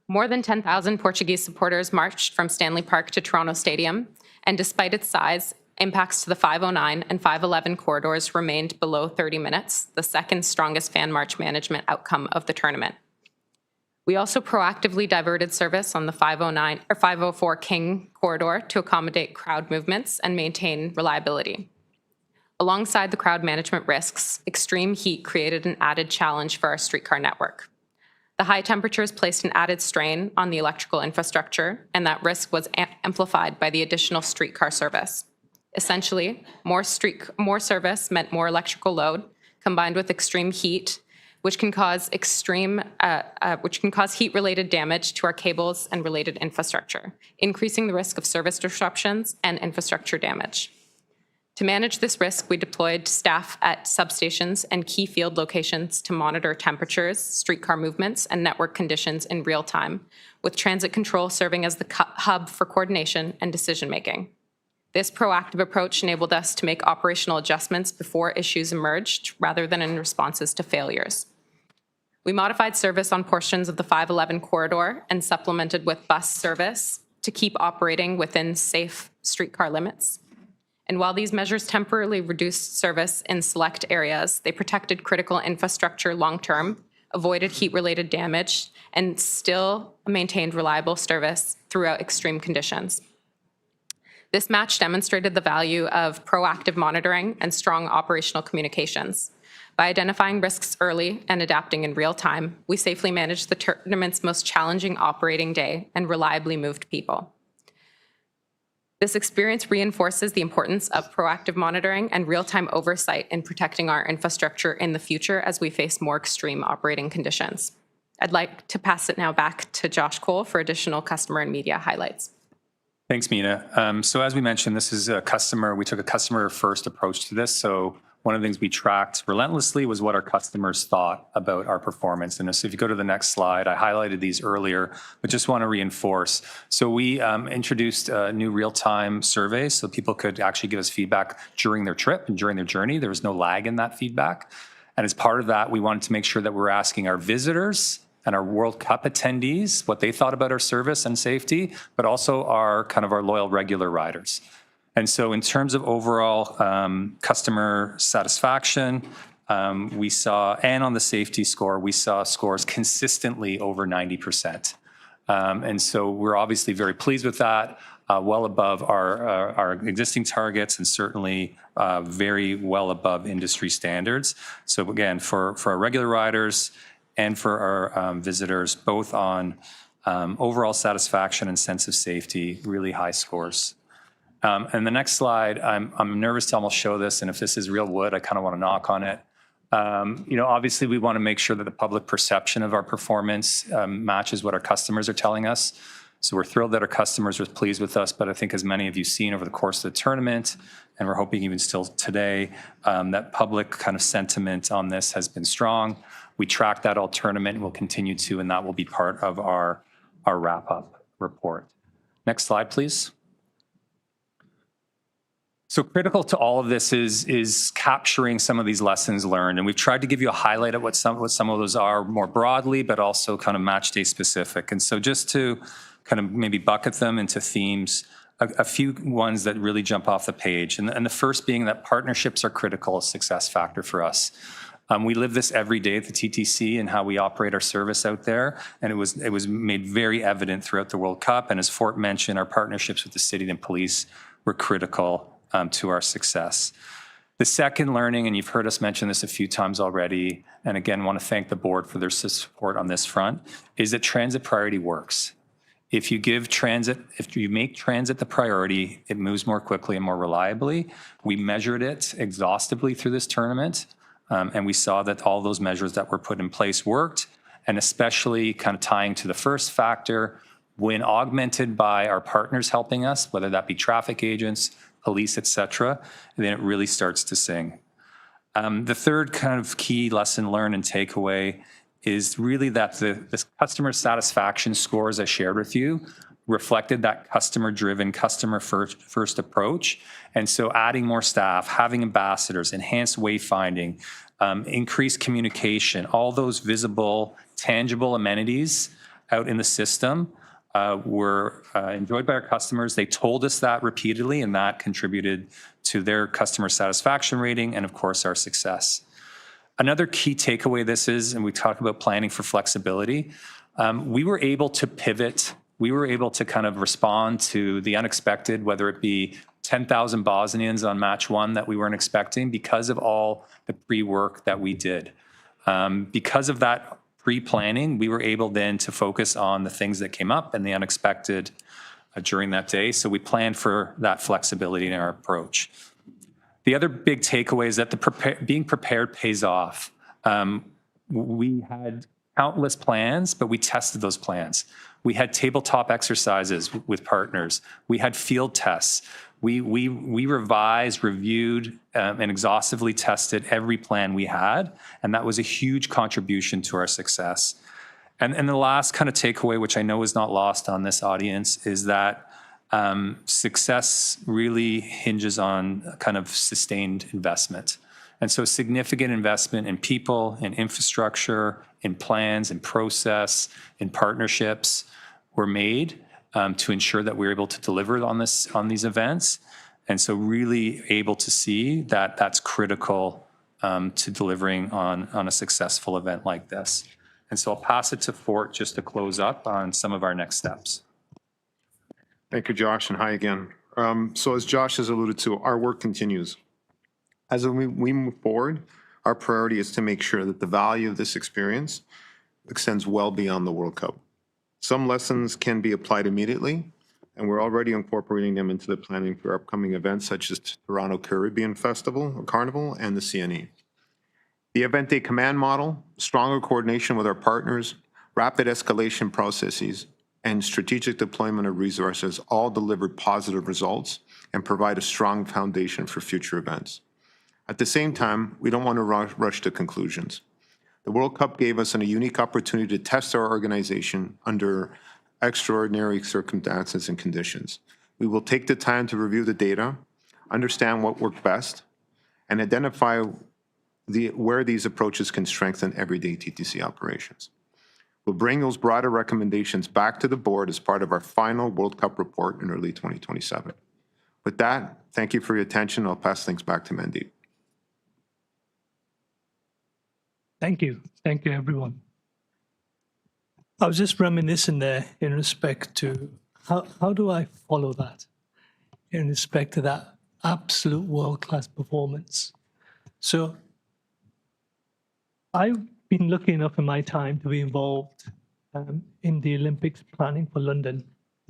More than 10,000 Portuguese supporters marched from Stanley Park to Toronto Stadium, and despite its size, impacts to the 509 and 511 corridors remained below 30 minutes, the second strongest fan march management outcome of the tournament. We also proactively diverted service on the 509 or 504 King corridor to accommodate crowd movements and maintain reliability. Alongside the crowd management risks, extreme heat created an added challenge for our streetcar network. The high temperatures placed an added strain on the electrical infrastructure, and that risk was amplified by the additional streetcar service. Essentially, more service meant more electrical load, combined with extreme heat, which can cause heat-related damage to our cables and related infrastructure, increasing the risk of service disruptions and infrastructure damage. To manage this risk, we deployed staff at substations and key field locations to monitor temperatures, streetcar movements, and network conditions in real time, with transit control serving as the hub for coordination and decision-making. This proactive approach enabled us to make operational adjustments before issues emerged, rather than in responses to failures. We modified service on portions of the 511 corridor and supplemented with bus service to keep operating within safe streetcar limits. And while these measures temporarily reduced service in select areas, they protected critical infrastructure long-term, avoided heat-related damage, and still maintained reliable service throughout extreme conditions. This match demonstrated the value of proactive monitoring and strong operational communications. By identifying risks early and adapting in real time, we safely managed the tournament's most challenging operating day and reliably moved people. This experience reinforces the importance of proactive monitoring and real-time oversight in protecting our infrastructure in the future as we face more extreme operating conditions. I'd like to pass it now back to Josh Cole for additional customer and media highlights. Thanks, Mina. So as we mentioned, this is we took a customer first approach to this. So one of the things we tracked relentlessly was what our customers thought about our performance. And so if you go to the next slide, I highlighted these earlier, but just want to reinforce. So we introduced a new real-time survey so people could actually give us feedback during their trip and during their journey. There was no lag in that feedback. And as part of that, we wanted to make sure that we're asking our visitors and our World Cup attendees what they thought about our service and safety, but also our loyal regular riders. And so in terms of overall customer satisfaction, we saw, and on the safety score, we saw scores consistently over 90%. And so we're obviously very pleased with that, well above our existing targets and certainly very well above industry standards. So again, for our regular riders and for our visitors, both on overall satisfaction and sense of safety, really high scores. And the next slide, I'm nervous to almost show this, and if this is real wood, I kind of want to knock on it. Obviously we want to make sure that the public perception of our performance matches what our customers are telling us. So we're thrilled that our customers are pleased with us, but I think as many of you seen over the course of the tournament, and we're hoping even still today, that public kind of sentiment on this has been strong. We track that all tournament and we'll continue to, and that will be part of our wrap-up report. Next slide, please. So critical to all of this is capturing some of these lessons learned. And we've tried to give you a highlight of what some of those are more broadly, but also kind of match day specific. And so just to kind of maybe bucket them into themes, a few ones that really jump off the page. And the first being that partnerships are critical, a success factor for us. We live this every day at the TTC and how we operate our service out there. And it was made very evident throughout the World Cup. And as Fort mentioned, our partnerships with the city and police were critical to our success. The second learning, and you've heard us mention this a few times already, and again, want to thank the board for their support on this front, is that transit priority works. If you make transit the priority, it moves more quickly and more reliably. We measured it exhaustively through this tournament, and we saw that all those measures that were put in place worked, and especially kind of tying to the first factor, when augmented by our partners helping us, whether that be traffic agents, police, et cetera, then it really starts to sing. The third kind of key lesson learned and takeaway is really that the customer satisfaction scores I shared with you reflected that customer-driven, customer-first approach. And so adding more staff, having ambassadors, enhanced wayfinding, increased communication, all those visible, tangible amenities out in the system were enjoyed by our customers. They told us that repeatedly, and that contributed to their customer satisfaction rating and, of course, our success. Another key takeaway this is, and we talk about planning for flexibility, we were able to pivot. We were able to kind of respond to the unexpected, whether it be 10,000 Bosnians on match one that we weren't expecting because of all the pre-work that we did. Because of that pre-planning, we were able then to focus on the things that came up and the unexpected during that day. So we planned for that flexibility in our approach. The other big takeaway is that being prepared pays off. We had countless plans, but we tested those plans. We had tabletop exercises with partners. We had field tests. We revised, reviewed, and exhaustively tested every plan we had, and that was a huge contribution to our success. And the last kind of takeaway, which I know is not lost on this audience, is that success really hinges on kind of sustained investment. And so significant investment in people, in infrastructure, in plans, in process, in partnerships were made to ensure that we're able to deliver on these events. And so really able to see that that's critical to delivering on a successful event like this. And so I'll pass it to Fort just to close up on some of our next steps. Thank you, Josh, and hi again. So as Josh has alluded to, our work continues. As we move forward, Our priority is to make sure that the value of this experience extends well beyond the World Cup. Some lessons can be applied immediately, and we're already incorporating them into the planning for upcoming events such as Toronto Caribbean Festival or Carnival and the CNE. The event day command model, stronger coordination with our partners, rapid escalation processes, and strategic deployment of resources all delivered positive results and provide a strong foundation for future events. At the same time, we don't want to rush to conclusions. The World Cup gave us a unique opportunity to test our organization under extraordinary circumstances and conditions. We will take the time to review the data, understand what worked best, and identify where these approaches can strengthen everyday TTC operations. We'll bring those broader recommendations back to the board as part of our final World Cup report in early 2027. With that, thank you for your attention. I'll pass things back to Mandeep. Thank you. Thank you, everyone. I was just reminiscing there in respect to how do I follow that in respect to that absolute world-class performance. So I've been lucky enough in my time to be involved in the Olympics planning for London.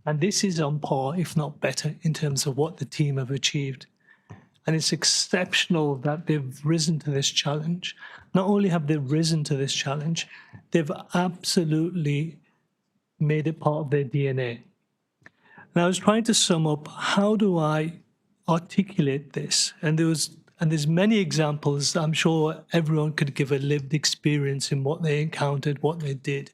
And this is on par, if not better, in terms of what the team have achieved. And it's exceptional that they've risen to this challenge. Not only have they risen to this challenge, they've absolutely made it part of their DNA. And I was trying to sum up, how do I articulate this? And there's many examples. I'm sure everyone could give a lived experience in what they encountered, what they did.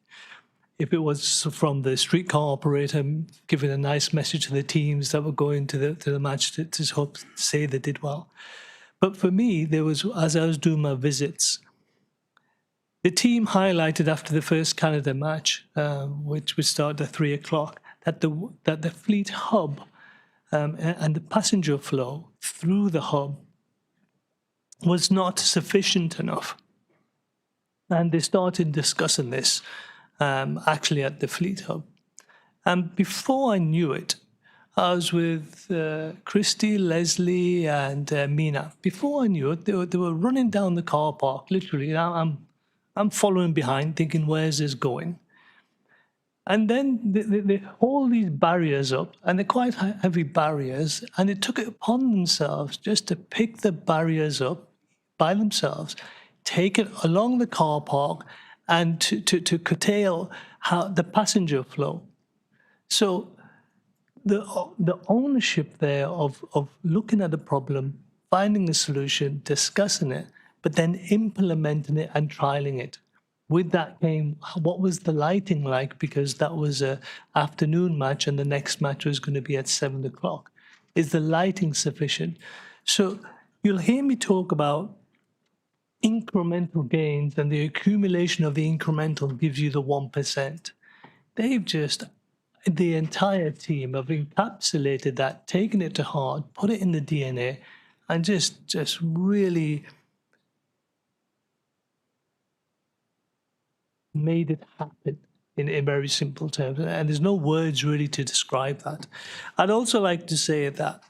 If it was from the streetcar operator giving a nice message to the teams that were going to the match to hope to say they did well. But for me, there was, as I was doing my visits, the team highlighted after the first Canada match, which would start at 3 o'clock, that the fleet hub and the passenger flow through the hub was not sufficient enough. And they started discussing this actually at the fleet hub. And before I knew it, I was with Christy, Leslie, and Mina. Before I knew it, they were running down the car park, literally. I'm following behind, thinking, where's this going? And then they hold these barriers up, and they're quite heavy barriers, and they took it upon themselves just to pick the barriers up by themselves, take it along the car park, and to curtail the passenger flow. So the ownership there of looking at the problem, finding a solution, discussing it, but then implementing it and trialing it. With that came, what was the lighting like? Because that was an afternoon match and the next match was going to be at 7 o'clock. Is the lighting sufficient? So you'll hear me talk about incremental gains, and the accumulation of the incremental gives you the 1%. The entire team have encapsulated that, taken it to heart, put it in the DNA, and just really made it happen in very simple terms. And there's no words really to describe that. I'd also like to say that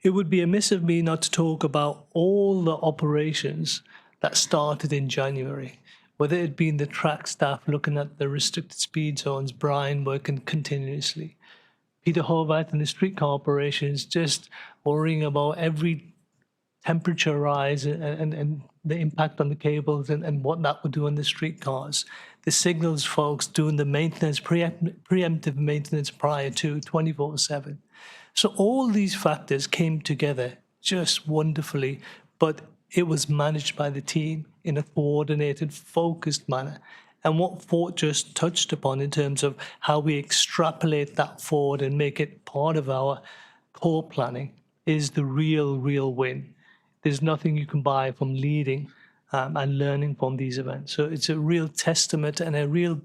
it would be amiss of me not to talk about all the operations that started in January, whether it be the track staff looking at the restricted speed zones, Brian working continuously, Peter Horvath and the streetcar operations just worrying about every temperature rise and the impact on the cables and what that would do on the streetcars. The signals folks doing the maintenance, preemptive maintenance prior to 24/7. So all these factors came together just wonderfully, but it was managed by the team in a coordinated, focused manner. And what Fort just touched upon in terms of how we extrapolate that forward and make it part of our core planning is the real win. There's nothing you can buy from leading and learning from these events. So it's a real testament and a real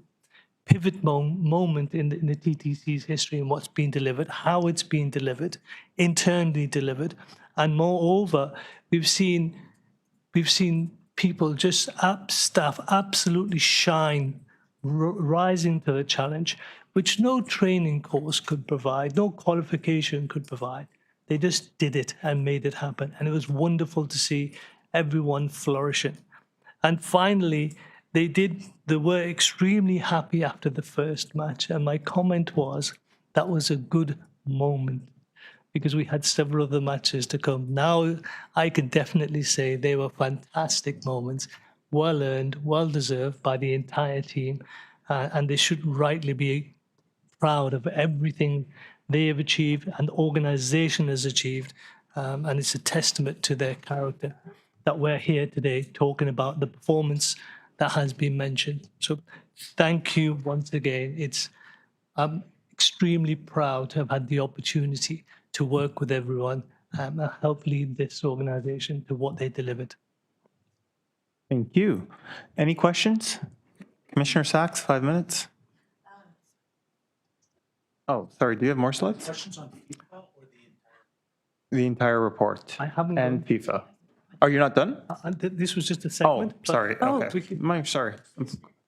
pivot moment in the TTC's history and what's been delivered, how it's been delivered, internally delivered. And moreover, we've seen people, just staff absolutely shine, rising to the challenge, which no training course could provide, no qualification could provide. They just did it and made it happen. And it was wonderful to see everyone flourishing. And finally, they were extremely happy after the first match. And my comment was, that was a good moment, because we had several other matches to come. Now, I can definitely say they were fantastic moments, well earned, well deserved by the entire team. And they should rightly be proud of everything they have achieved and the organization has achieved. And it's a testament to their character that we're here today talking about the performance that has been mentioned. So thank you once again. I'm extremely proud to have had the opportunity to work with everyone and help lead this organization to what they delivered. Thank you. Any questions? Commissioner Sachs, 5 minutes. Oh, sorry, do you have more slides? Questions on FIFA or The entire report. I haven't and FIFA. Are you not done? This was just a Oh, segment. but- sorry. Oh, Okay. I'm sorry.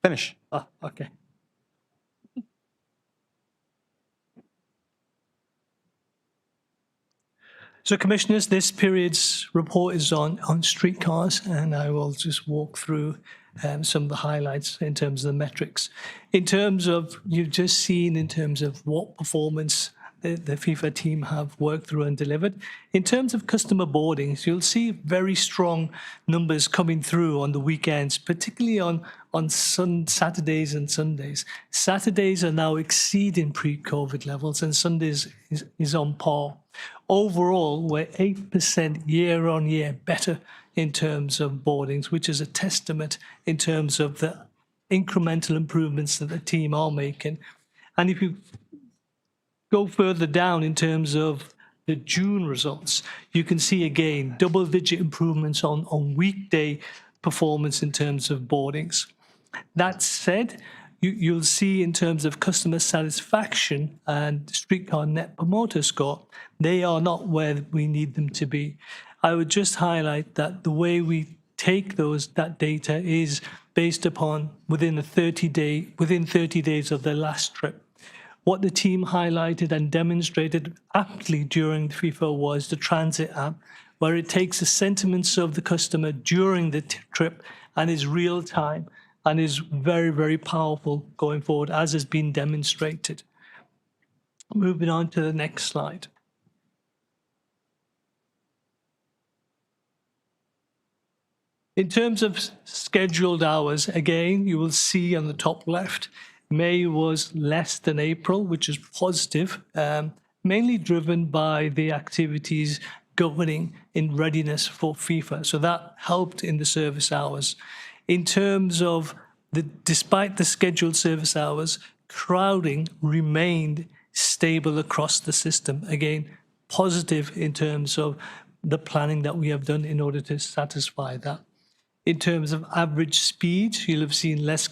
Finish. Okay. So, Commissioners, this period's report is on streetcars, and I will just walk through some of the highlights in terms of the metrics. In terms of, you've just seen in terms of what performance the FIFA team have worked through and delivered. In terms of customer boardings, you'll see very strong numbers coming through on the weekends, particularly on Saturdays and Sundays. Saturdays are now exceeding pre-COVID levels, and Sundays is on par. Overall, we're 8% year on year better in terms of boardings, which is a testament in terms of the incremental improvements that the team are making. And if you go further down in terms of the June results, you can see again double-digit improvements on weekday performance in terms of boardings. That said, you'll see in terms of customer satisfaction and streetcar net promoter score, they are not where we need them to be. I would just highlight that the way we take that data is based upon within 30 days of their last trip. What the team highlighted and demonstrated aptly during the FIFA was the transit app, where it takes the sentiments of the customer during the trip and is real time and is very, very powerful going forward, as has been demonstrated. Moving on to the next slide. In terms of scheduled hours, again, you will see on the top left, May was less than April, which is positive, mainly driven by the activities governing in readiness for FIFA. So that helped in the service hours. In terms of despite the scheduled service hours, crowding remained stable across the system. Again, positive in terms of the planning that we have done in order to satisfy that. In terms of average speed, you'll have seen less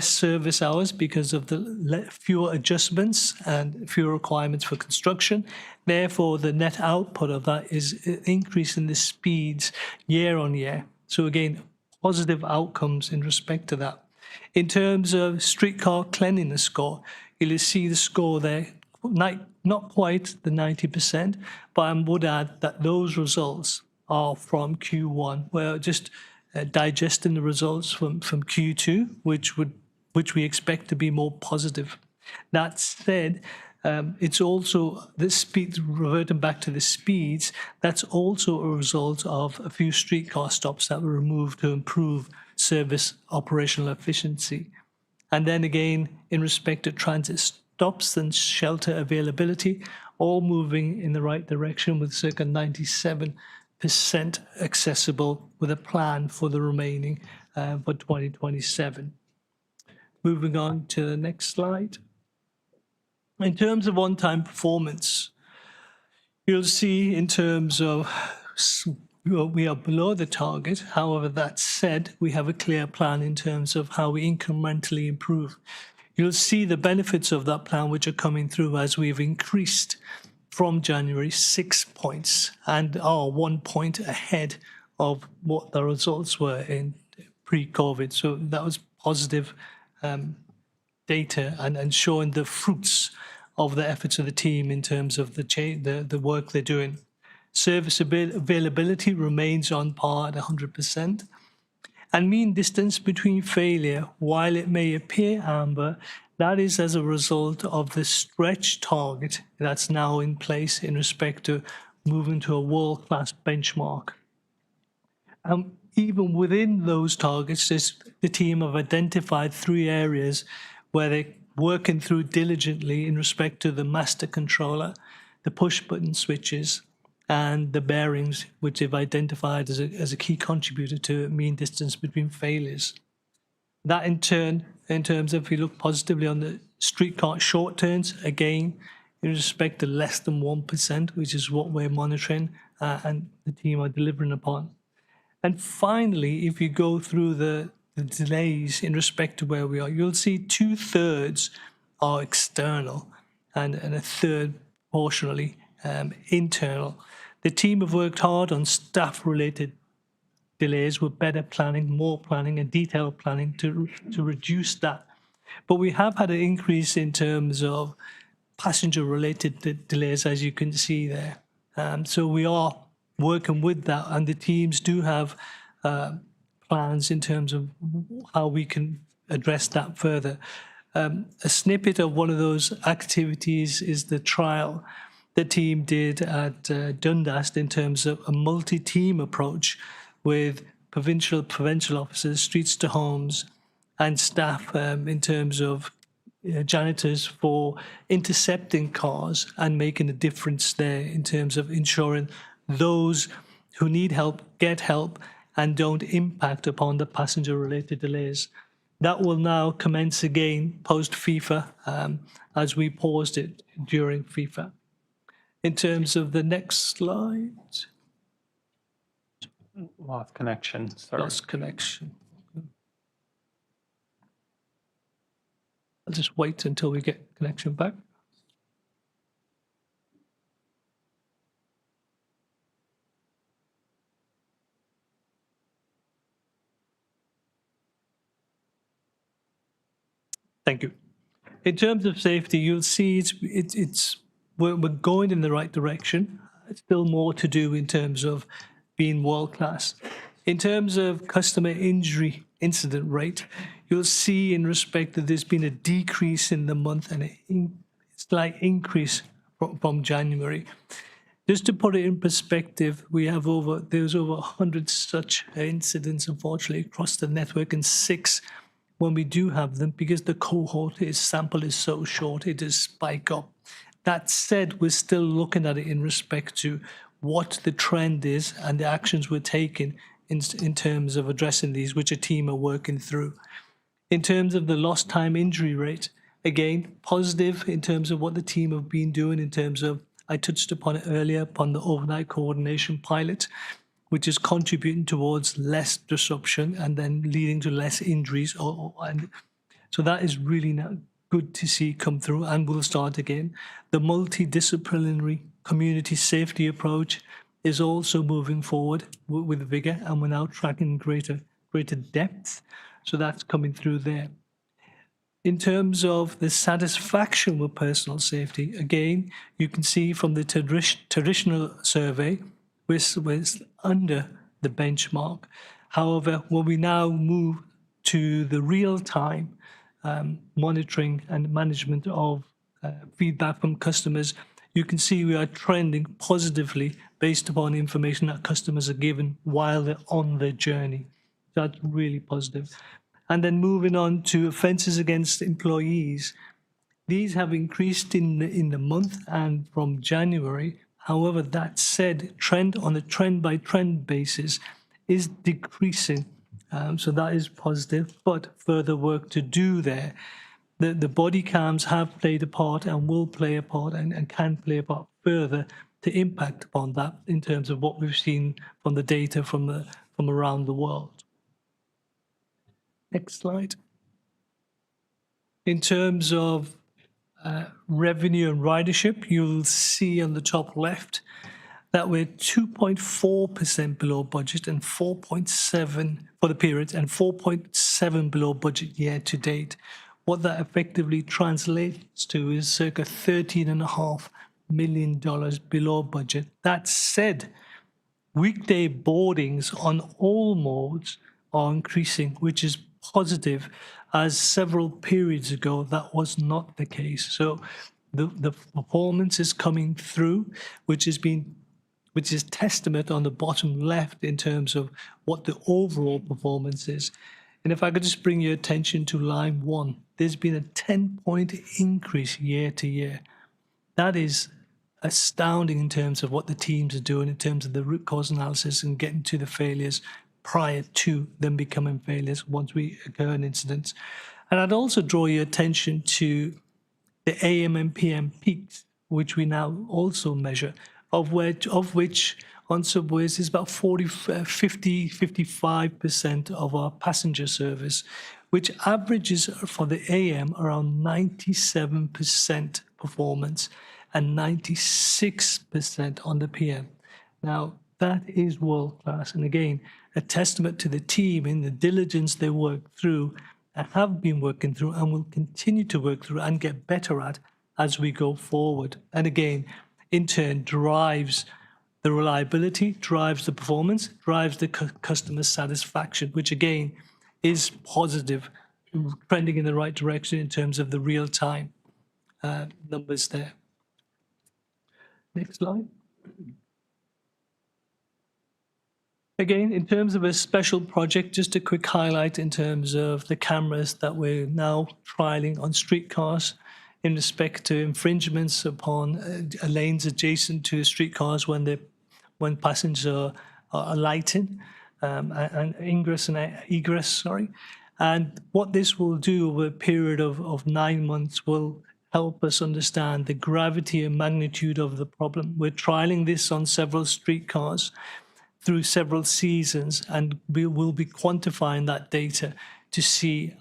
service hours because of the fewer adjustments and fewer requirements for construction. Therefore, the net output of that is an increase in the speeds year on year. So again, positive outcomes in respect to that. In terms of streetcar cleanliness score, you'll see the score there, not quite the 90%, but I would add that those results are from Q1. We're just digesting the results from Q2, which we expect to be more positive. That said, it's also the speed, reverting back to the speeds, that's also a result of a few streetcar stops that were removed to improve service operational efficiency. And then again, in respect to transit stops and shelter availability, all moving in the right direction with circa 97% accessible, with a plan for the remaining for 2027. Moving on to the next slide. In terms of on-time performance, you'll see in terms of we are below the target. However, that said, we have a clear plan in terms of how we incrementally improve. You'll see the benefits of that plan which are coming through as we've increased from January 6 points and are 1 point ahead of what the results were in pre-COVID. So that was positive data and showing the fruits of the efforts of the team in terms of the work they're doing. Service availability remains on par at 100%. And mean distance between failure, while it may appear amber, that is as a result of the stretch target that's now in place in respect to moving to a world-class benchmark. Even within those targets, the team have identified 3 areas where they're working through diligently in respect to the master controller, the push-button switches, and the bearings, which they've identified as a key contributor to mean distance between failures. That in turn, in terms of if you look positively on the streetcar short turns, again, in respect to less than 1%, which is what we're monitoring and the team are delivering upon. And finally, if you go through the delays in respect to where we are, you'll see 2/3 are external and a third proportionally internal. The team have worked hard on staff-related delays with better planning, more planning, and detailed planning to reduce that. But we have had an increase in terms of passenger-related delays, as you can see there. So we are working with that, and the teams do have plans in terms of how we can address that further. A snippet of one of those activities is the trial the team did at Dundas in terms of a multi-team approach with provincial officers, streets to homes, and staff in terms of janitors for intercepting cars and making a difference there in terms of ensuring those who need help get help and don't impact upon the passenger-related delays. That will now commence again post-FIFA as we paused it during FIFA. In terms of the next slide. Lost connection, sorry. Lost connection. I'll just wait until we get connection back. Thank you. In terms of safety, you'll see we're going in the right direction. Still more to do in terms of being world-class. In terms of customer injury incident rate, you'll see in respect that there's been a decrease in the month and a slight increase from January. Just to put it in perspective, there's over 100 such incidents, unfortunately, across the network, and 6 when we do have them, because the cohort sample is so short, it does spike up. That said, we're still looking at it in respect to what the trend is and the actions we're taking in terms of addressing these, which a team are working through. In terms of the lost time injury rate, again, positive in terms of what the team have been doing in terms of, I touched upon it earlier, upon the overnight coordination pilot, which is contributing towards less disruption and then leading to less injuries. And so that is really now good to see come through, and we'll start again. The multidisciplinary community safety approach is also moving forward with vigor, and we're now tracking greater depth. So that's coming through there. In terms of the satisfaction with personal safety, again, you can see from the traditional survey, we're under the benchmark. However, when we now move to the real-time monitoring and management of feedback from customers, you can see we are trending positively based upon information that customers are given while they're on their journey. That's really positive. And then moving on to offences against employees. These have increased in the month and from January. However, that said, trend on a trend-by-trend basis is decreasing. So that is positive, but further work to do there. The body cams have played a part and will play a part and can play a part further to impact upon that in terms of what we've seen from the data from around the world. Next slide. In terms of revenue and ridership, you'll see on the top left that we're 2.4% below budget and 4.7 for the period and 4.7 below budget year to date. What that effectively translates to is circa 13.5 million below budget. That said, weekday boardings on all modes are increasing, which is positive, as several periods ago that was not the case. So the performance is coming through, which is testament on the bottom left in terms of what the overall performance is. And if I could just bring your attention to line 1, there's been a 10-point increase year to year. That is astounding in terms of what the teams are doing in terms of the root cause analysis and getting to the failures prior to them becoming failures once we occur in incidents. And I'd also draw your attention to the AM and PM peaks, which we now also measure, of which on subways is about 55% of our passenger service, which averages for the AM around 97% performance and 96% on the PM. Now, that is world class. And again, a testament to the team in the diligence they work through and have been working through and will continue to work through and get better at as we go forward. And again, in turn, drives the reliability, drives the performance, drives the customer satisfaction, which again is positive, trending in the right direction in terms of the real-time numbers there. Next slide. Again, in terms of a special project, just a quick highlight in terms of the cameras that we're now trialing on streetcars in respect to infringements upon lanes adjacent to streetcars when passengers are alighting and ingress and egress, sorry. And what this will do over a period of 9 months will help us understand the gravity and magnitude of the problem. We're trialing this on several streetcars through several seasons, and we will be quantifying that data to see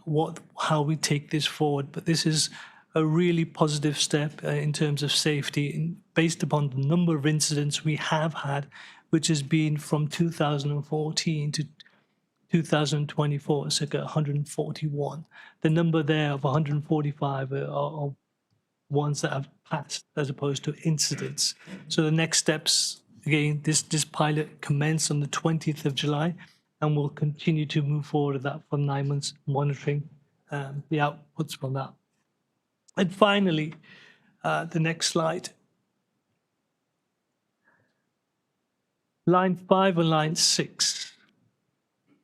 how we take this forward. But this is a really positive step in terms of safety based upon the number of incidents we have had, which has been from 2014 to 2024, circa 141. The number there of 145 are ones that have passed as opposed to incidents. So the next steps, again, this pilot commenced on the 20th of July, and we'll continue to move forward with that for 9 months, monitoring the outputs from that. And finally, the next slide. Line 5 and line 6.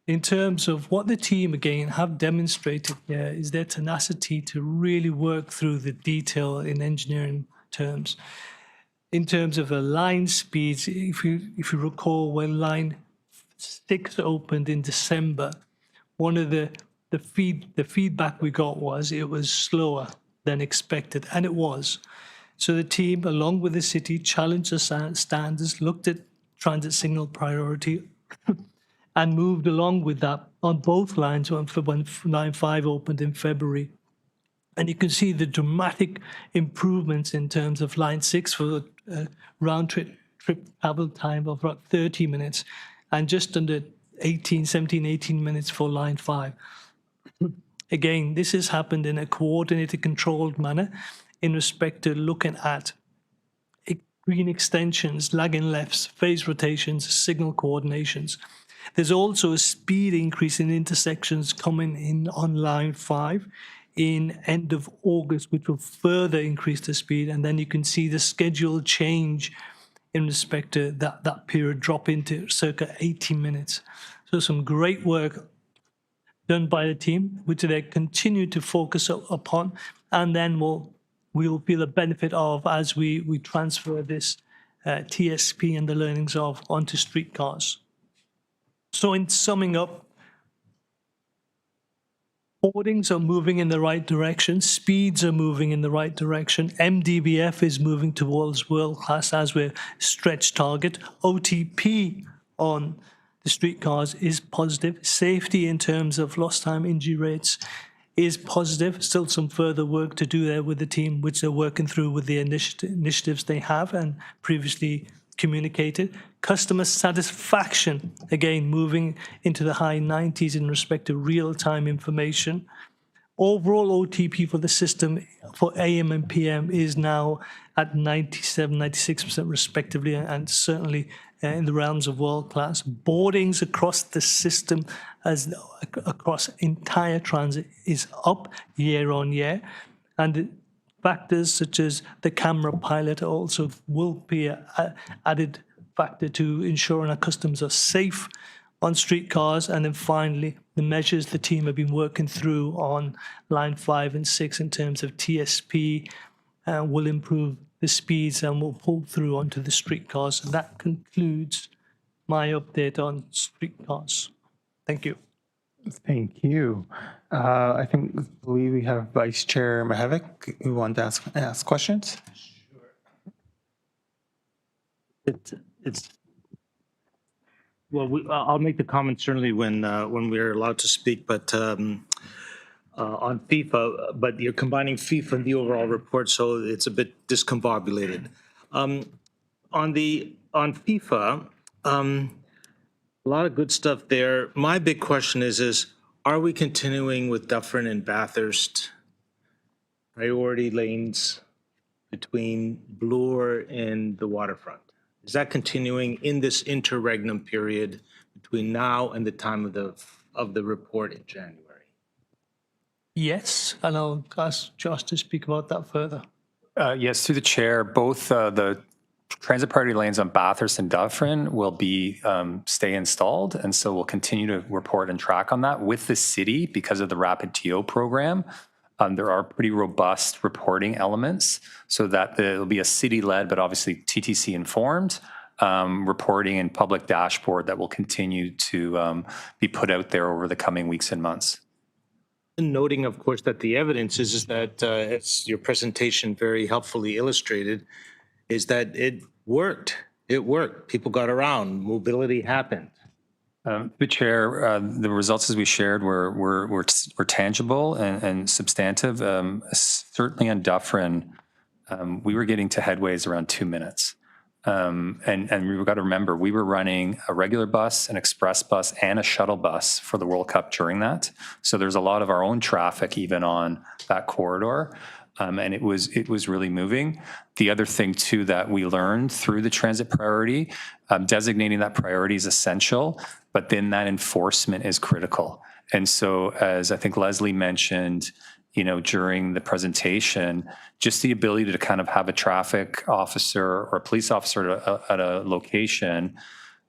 In terms of what the team, again, have demonstrated here is their tenacity to really work through the detail in engineering terms. In terms of the line speeds, if you recall, when line 6 opened in December, one of the feedback we got was it was slower than expected, and it was. So the team, along with the city, challenged the standards, looked at transit signal priority, and moved along with that on both lines when line 5 opened in February. And you can see the dramatic improvements in terms of line 6 for a round trip travel time of about 30 minutes and just under 17, 18 minutes for line 5. Again, this has happened in a coordinated, controlled manner in respect to looking at green extensions, lagging lefts, phase rotations, signal coordinations. There's also a speed increase in intersections coming in on line 5 in end of August, which will further increase the speed. And then you can see the schedule change in respect to that period drop into circa 18 minutes. So some great work done by the team, which they continue to focus upon, and then we'll feel the benefit of as we transfer this TSP and the learnings of onto streetcars. So in summing up, boardings are moving in the right direction, speeds are moving in the right direction, MDBF is moving towards world class as we're stretch target, OTP on the streetcars is positive, safety in terms of lost time injury rates is positive, still some further work to do there with the team, which they're working through with the initiatives they have and previously communicated. Customer satisfaction, again, moving into the high 90s in respect to real-time information. overall OTP for the system for AM and PM is now at 97, 96% respectively, and certainly in the realms of world class. Boardings across the system, as across entire transit, is up year on year, and factors such as the camera pilot also will be an added factor to ensuring our customers are safe on streetcars. And then finally, the measures the team have been working through on line 5 and 6 in terms of TSP will improve the speeds and will pull through onto the streetcars. And that concludes my update on streetcars. Thank you. Thank you. I believe we have Vice Chair Mahavik who wanted to ask questions. I'll make the comment certainly when we're allowed to speak, but on FIFA, but you're combining FIFA and the overall report, so it's a bit discombobulated. On FIFA, a lot of good stuff there. My big question is are we continuing with Dufferin and Bathurst priority lanes between Bloor and the waterfront? Is that continuing in this interregnum period between now and the time of the report in January? Yes, and I'll ask Josh to speak about that further. Yes, through the chair, both the transit priority lanes on Bathurst and Dufferin will be stay installed, and so we'll continue to report and track on that with the city because of the rapid TO program. There are pretty robust reporting elements so that it'll be a city-led, but obviously TTC informed reporting and public dashboard that will continue to be put out there over the coming weeks and months. Noting, of course, that the evidence is that, as your presentation very helpfully illustrated, is that it worked. It worked. People got around. Mobility happened. The chair, the results as we shared were tangible and substantive. Certainly on Dufferin, we were getting to headways around 2 minutes. And we've got to remember, we were running a regular bus, an express bus, and a shuttle bus for the World Cup during that. So there's a lot of our own traffic even on that corridor. And it was really moving. The other thing too that we learned through the transit priority, designating that priority is essential, but then that enforcement is critical. And so, as I think Leslie mentioned, during the presentation, just the ability to kind of have a traffic officer or a police officer at a location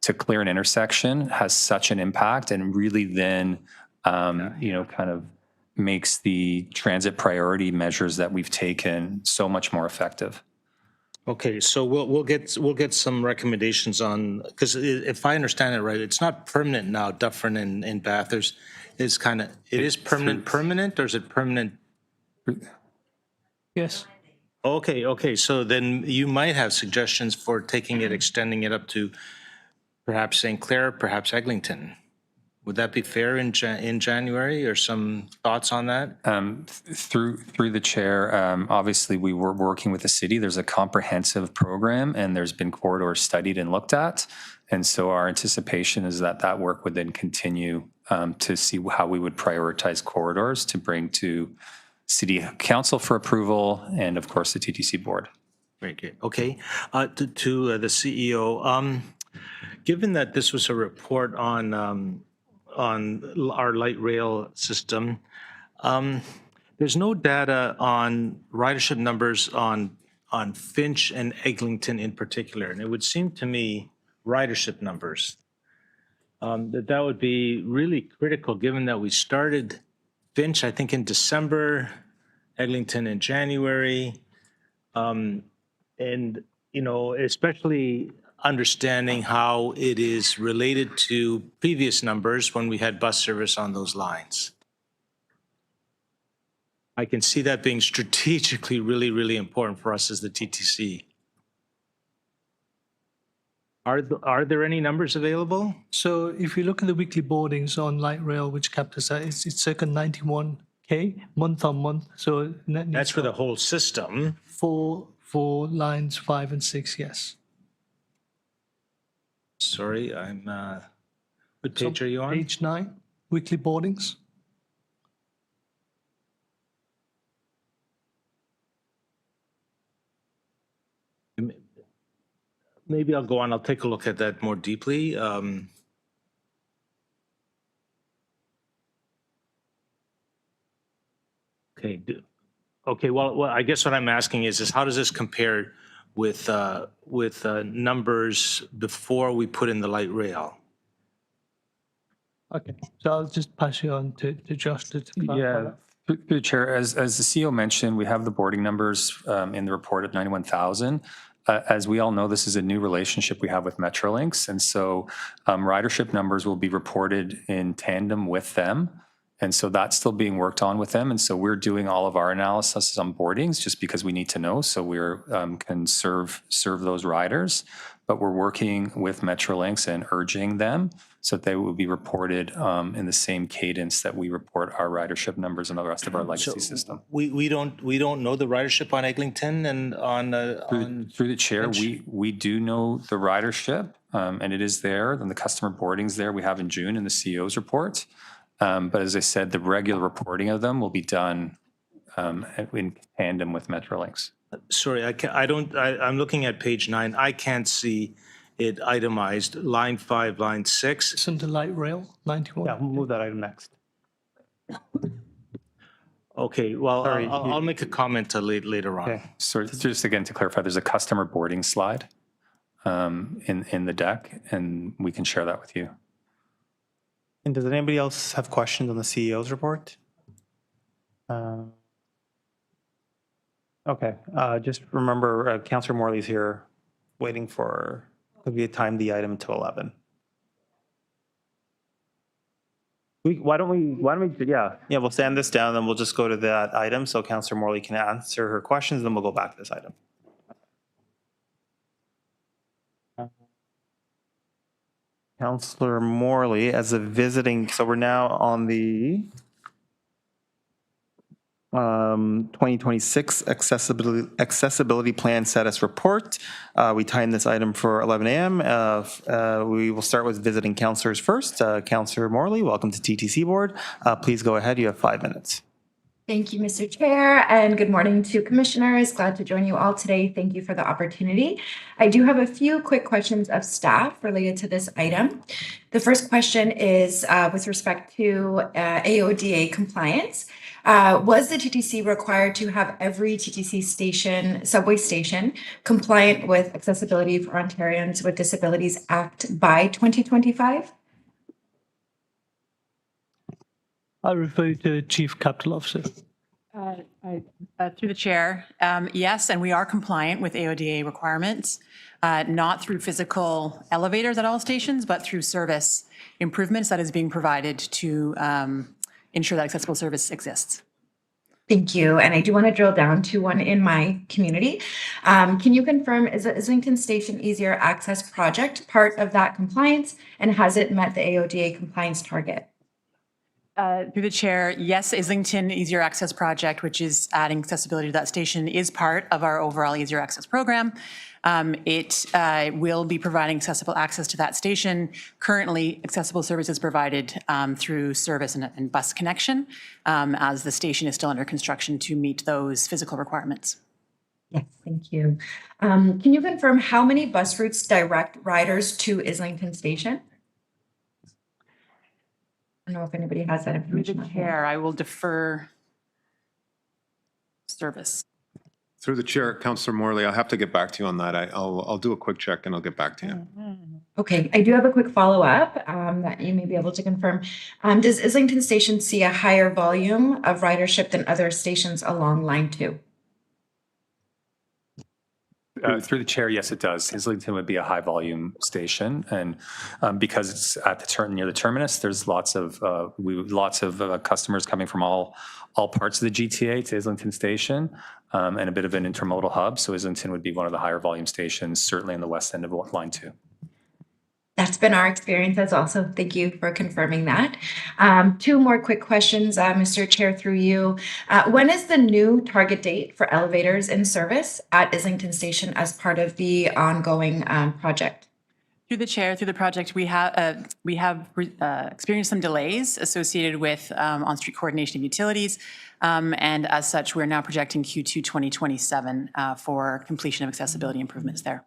to clear an intersection has such an impact, and really then, kind of makes the transit priority measures that we've taken so much more effective. Okay, so we'll get some recommendations on, because if I understand it right, it's not permanent now. Dufferin and Bathurst is permanent, or is it permanent? Yes. Okay. So then you might have suggestions for extending it up to perhaps St. Clair, perhaps Eglinton. Would that be fair in January, or some thoughts on that? Through the chair, obviously we were working with the city. There's a comprehensive program, and there's been corridors studied and looked at. And so our anticipation is that work would then continue to see how we would prioritize corridors to bring to City Council for approval, and of course the TTC Board. Very good. Okay, to the CEO, given that this was a report on our light rail system, there's no data on ridership numbers on Finch and Eglinton in particular, and it would seem to me ridership numbers that would be really critical, given that we started Finch, I think, in December, Eglinton in January, and especially understanding how it is related to previous numbers when we had bus service on those lines. I can see that being strategically really, really important for us as the TTC. Are there any numbers available? So if you look at the weekly boardings on light rail, which captures that, it's circa 91K month on month. So that's for the whole system. For lines 5 and 6, yes. Sorry, what page are you on? Page 9, weekly boardings. maybe I'll go on. I'll take a look at that more deeply. Okay. Okay. Well, I guess what I'm asking is how does this compare with numbers before we put in the light rail? Okay, so I'll just pass you on to Josh to clarify Yeah, that. through the chair, as the CEO mentioned, we have the boarding numbers in the report at 91,000. As we all know, this is a new relationship we have with Metrolinx, and so ridership numbers will be reported in tandem with them. And so that's still being worked on with them. And so we're doing all of our analysis on boardings just because we need to know. So we're can serve those riders, but we're working with Metrolinx and urging them so that they will be reported in the same cadence that we report our ridership numbers and the rest of our legacy system. We don't know the ridership on Eglinton and on through the chair. We do know the ridership and it is there. And the customer boardings there we have in June in the CEO's report. But as I said, the regular reporting of them will be done in tandem with Metrolinx. Sorry, I'm looking at page 9. I can't see it itemized. Line 5, line 6. It's under light rail, 91. Yeah, we'll move that item next. Okay, well, Sorry, I'll make a comment later on. Okay. So just again to clarify, there's a customer boarding slide in the deck, and we can share that with you. And does anybody else have questions on the CEO's report? Okay, just remember Councillor Morley's here waiting for, because we had timed the item to 11. Why don't we, we'll stand this down, then we'll just go to that item so Councillor Morley can answer her questions, then we'll go back to this item. Councillor Morley as a visiting, so we're now on the 2026 accessibility plan status report. We timed this item for 11 a.m. We will start with visiting councillors first. Councillor Morley, welcome to TTC Board. Please go ahead. You have 5 minutes. Thank you, Mr. Chair, and good morning to commissioners. Glad to join you all today. Thank you for the opportunity. I do have a few quick questions of staff related to this item. The first question is with respect to AODA compliance. Was the TTC required to have every TTC station, subway station, compliant with Accessibility for Ontarians with Disabilities Act by 2025? I'll refer you to the Chief Capital Officer. Through the chair, yes, and we are compliant with AODA requirements, not through physical elevators at all stations, but through service improvements that is being provided to ensure that accessible service exists. Thank you. And I do want to drill down to one in my community. Can you confirm, is the Islington Station Easier Access Project part of that compliance, and has it met the AODA compliance target? Through the chair, yes, Islington Easier Access Project, which is adding accessibility to that station, is part of our overall Easier Access program. It will be providing accessible access to that station. Currently, accessible service is provided through service and bus connection, as the station is still under construction to meet those physical requirements. Yes, thank you. Can you confirm how many bus routes direct riders to Islington Station? I don't know if anybody has that information. Through the chair, I will defer service. Through the chair, Councillor Morley, I'll have to get back to you on that. I'll do a quick check and I'll get back to you. Okay, I do have a quick follow-up that you may be able to confirm. Does Islington Station see a higher volume of ridership than other stations along Line 2? Through the chair, yes, it does. Islington would be a high volume station, and because it's at the near the terminus, there's lots of customers coming from all parts of the GTA to Islington Station, and a bit of an intermodal hub. So Islington would be one of the higher volume stations, certainly in the west end of Line 2. That's been our experience as well, so thank you for confirming that. 2 more quick questions, Mr. Chair, through you. When is the new target date for elevators in service at Islington Station as part of the ongoing project? Through the chair, through the project, we have experienced some delays associated with on-street coordination of utilities, and as such, we're now projecting Q2 2027 for completion of accessibility improvements there.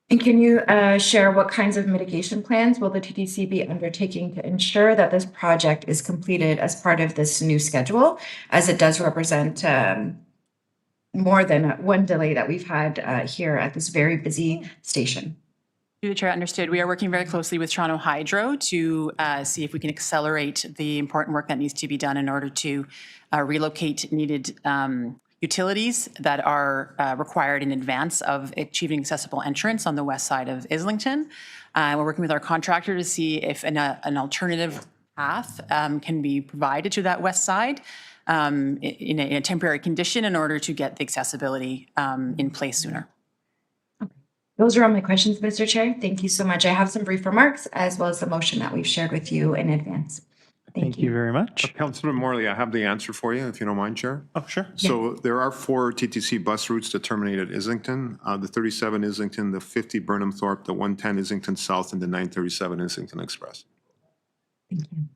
And can you share what kinds of mitigation plans will the TTC be undertaking to ensure that this project is completed as part of this new schedule, as it does represent more than one delay that we've had here at this very busy station? Through the chair, understood. We are working very closely with Toronto Hydro to see if we can accelerate the important work that needs to be done in order to relocate needed utilities that are required in advance of achieving accessible entrance on the west side of Islington. We're working with our contractor to see if an alternative path can be provided to that west side in a temporary condition in order to get the accessibility in place sooner. Those are all my questions, Mr. Chair. Thank you so much. I have some brief remarks as well as the motion that we've shared with you in advance. Thank you very much. Councillor Morley, I have the answer for you, if you don't mind, Chair. Oh, sure. So there are 4 TTC bus routes that terminate at Islington, the 37 Islington, the 50 Burnham Thorpe, the 110 Islington South, and the 937 Islington Express.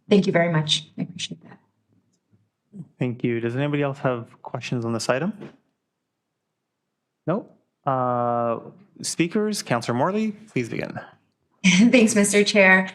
Thank you very much. I appreciate that. Thank you. Does anybody else have questions on this item? No? Speakers, Councillor Morley, please begin. Thanks, Mr. Chair.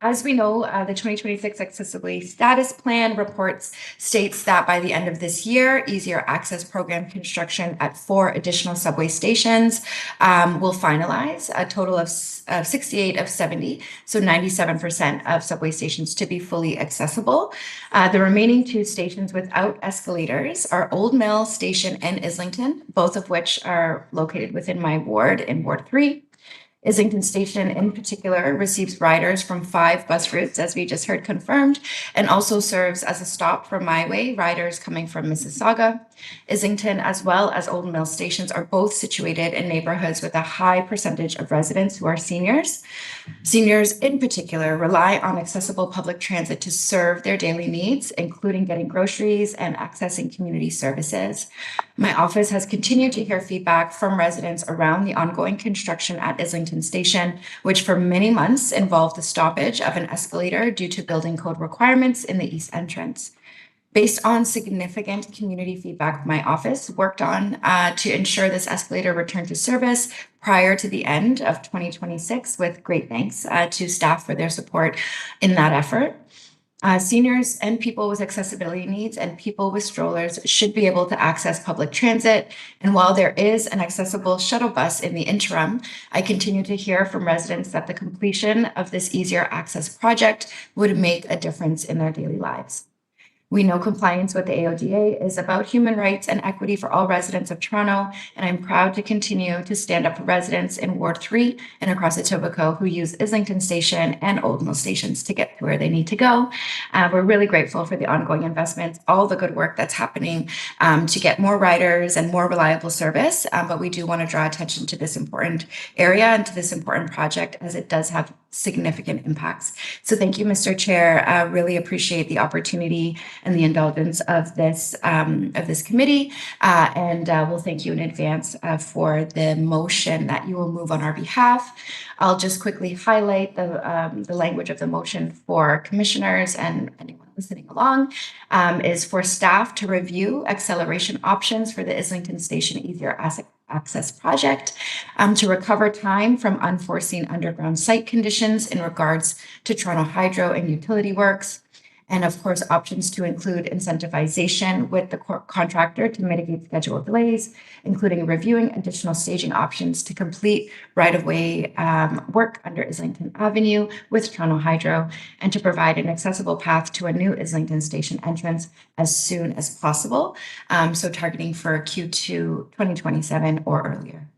As we know, the 2026 Accessibility Status Plan reports states that by the end of this year, Easier Access Program construction at 4 additional subway stations will finalize a total of 68 of 70, so 97% of subway stations to be fully accessible. The remaining 2 stations without escalators are Old Mill Station and Islington, both of which are located within my ward in Ward 3. Islington Station in particular receives riders from 5 bus routes, as we just heard confirmed, and also serves as a stop for My Way riders coming from Mississauga. Islington, as well as Old Mill stations, are both situated in neighborhoods with a high percentage of residents who are seniors. Seniors in particular rely on accessible public transit to serve their daily needs, including getting groceries and accessing community services. My office has continued to hear feedback from residents around the ongoing construction at Islington Station, which for many months involved the stoppage of an escalator due to building code requirements in the east entrance. Based on significant community feedback, my office worked on to ensure this escalator returned to service prior to the end of 2026, with great thanks to staff for their support in that effort. Seniors and people with accessibility needs and people with strollers should be able to access public transit. And while there is an accessible shuttle bus in the interim, I continue to hear from residents that the completion of this Easier Access project would make a difference in their daily lives. We know compliance with the AODA is about human rights and equity for all residents of Toronto, and I'm proud to continue to stand up for residents in Ward 3 and across Etobicoke who use Islington Station and Old Mill stations to get to where they need to go. We're really grateful for the ongoing investments, all the good work that's happening to get more riders and more reliable service, but we do want to draw attention to this important area and to this important project as it does have significant impacts. So thank you, Mr. Chair. Really appreciate the opportunity and the indulgence of this committee, and we'll thank you in advance for the motion that you will move on our behalf. I'll just quickly highlight the language of the motion for commissioners and anyone listening along. Is for staff to review acceleration options for the Islington Station Easier Access project, to recover time from unforeseen underground site conditions in regards to Toronto Hydro and utility works, and of course, options to include incentivization with the contractor to mitigate schedule delays, including reviewing additional staging options to complete right-of-way work under Islington Avenue with Toronto Hydro, and to provide an accessible path to a new Islington Station entrance as soon as possible, so targeting for Q2 2027 or earlier.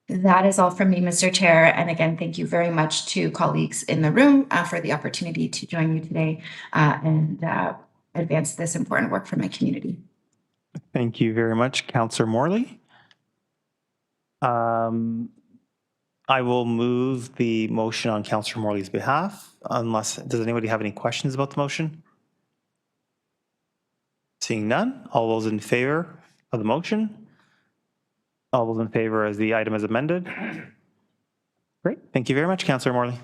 That is all from me, Mr. Chair. And again, thank you very much to colleagues in the room for the opportunity to join you today and advance this important work for my community. Thank you very much, Councillor Morley. I will move the motion on Councillor Morley's behalf, does anybody have any questions about the motion? Seeing none, all those in favor of the motion? All those in favor as the item is amended? Great. Thank you very much, Councillor Morley.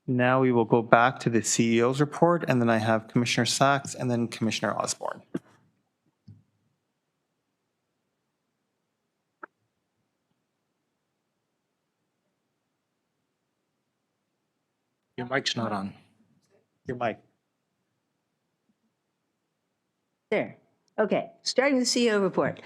Now we will go back to the CEO's report, and then I have Commissioner Sachs and then Commissioner Osborne. Your mic's not on. Your mic. There. Okay, starting with the CEO report.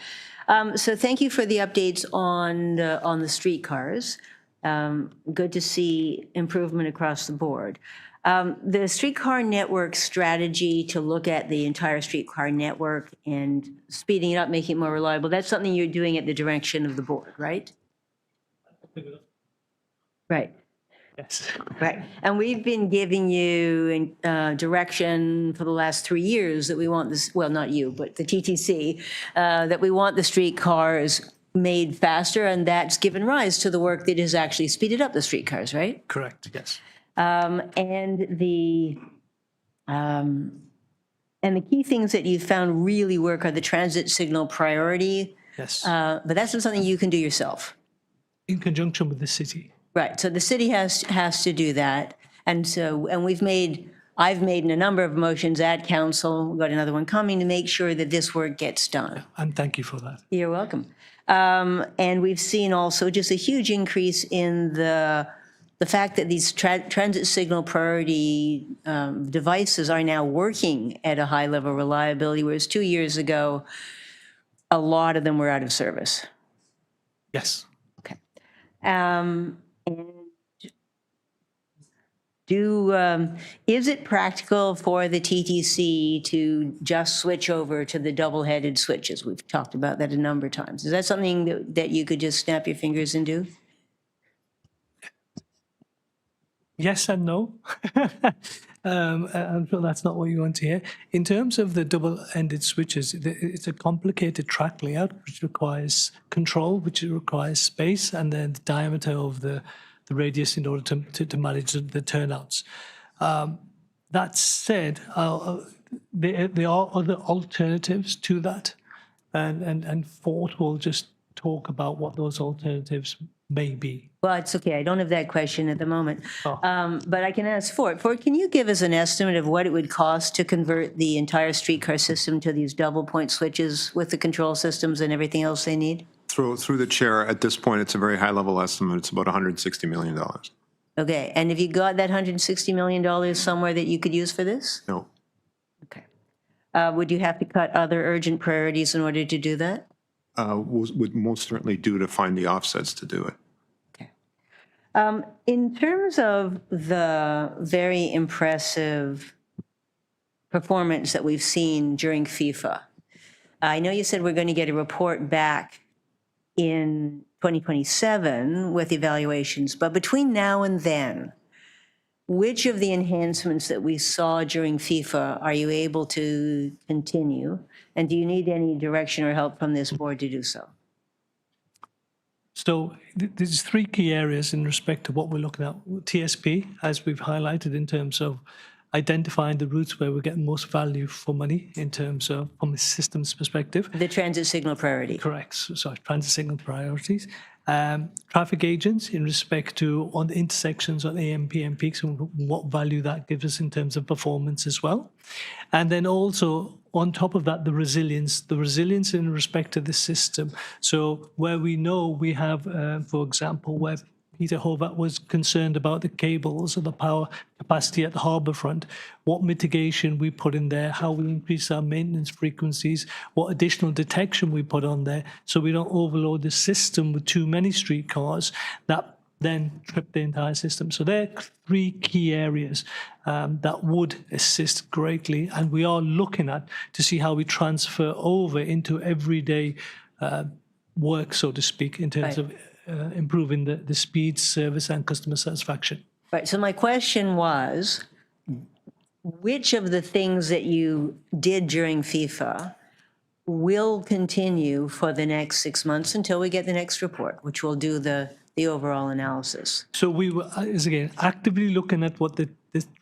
So thank you for the updates on the streetcars. Good to see improvement across the board. The streetcar network strategy to look at the entire streetcar network and speeding it up, making it more reliable, that's something you're doing at the direction of the board, right? Right. Yes. Right. And we've been giving you direction for the last 3 years that we want this, well, not you, but the TTC, that we want the streetcars made faster, and that's given rise to the work that has actually speeded up the streetcars, right? Correct, yes. And the key things that you've found really work are the transit signal priority. Yes. But that's not something you can do yourself. In conjunction with the city. Right, so the city has to do that, and I've made a number of motions at council, we've got another one coming, to make sure that this work gets done. And thank you for that. You're welcome. And we've seen also just a huge increase in the fact that these transit signal priority devices are now working at a high level of reliability, whereas 2 years ago, a lot of them were out of service. Yes. Okay. Is it practical for the TTC to just switch over to the double-headed switches? We've talked about that a number of times. Is that something that you could just snap your fingers and do? Yes and no. I'm sure that's not what you want to hear. In terms of the double-ended switches, it's a complicated track layout, which requires control, which requires space, and then the diameter of the radius in order to manage the turnouts. That said, there are other alternatives to that, and Fort will just talk about what those alternatives may be. Well, it's okay. I don't have that question at the moment. But I can ask Fort. Fort, can you give us an estimate of what it would cost to convert the entire streetcar system to these double point switches with the control systems and everything else they need? Through the chair, at this point, it's a very high level estimate. It's about $160 million. Okay. And have you got that $160 million somewhere that you could use for this? No. Okay. Would you have to cut other urgent priorities in order to do that? Would most certainly do to find the offsets to do it. In terms of the very impressive performance that we've seen during FIFA, I know you said we're going to get a report back in 2027 with evaluations, but between now and then, which of the enhancements that we saw during FIFA are you able to continue? And do you need any direction or help from this board to do so? So there's three key areas in respect to what we're looking at. TSP, as we've highlighted, in terms of identifying the routes where we're getting most value for money in terms of from a systems perspective. The transit signal priority. Correct. So transit signal priorities. Traffic agents in respect to on the intersections on AM, PM peaks and what value that gives us in terms of performance as well. And then also on top of that, the resilience in respect to the system. So where we know we have, for example, where Peter Horvath was concerned about the cables or the power capacity at the harbour front, what mitigation we put in there, how we increase our maintenance frequencies, what additional detection we put on there so we don't overload the system with too many streetcars that then trip the entire system. So there are three key areas that would assist greatly, and we are looking at to see how we transfer over into everyday work, so to speak, in terms of improving the speed, service, and customer satisfaction. Right. So my question was, which of the things that you did during FIFA will continue for the next 6 months until we get the next report, which will do the overall analysis? So we were, again, actively looking at what the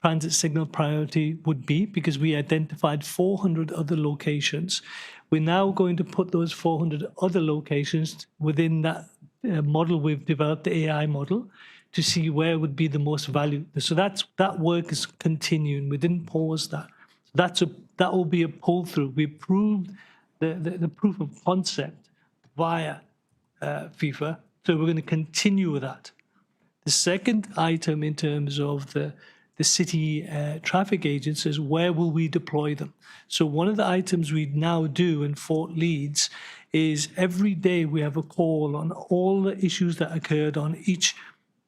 transit signal priority would be, because we identified 400 other locations. We're now going to put those 400 other locations within that model we've developed, the AI model, to see where would be the most value. So that work is continuing. We didn't pause that. That will be a pull through. We proved the proof of concept via FIFA. So we're going to continue with that. The second item in terms of the the city traffic agents is where will we deploy them? So one of the items we now do in Fort Leeds is every day we have a call on all the issues that occurred on each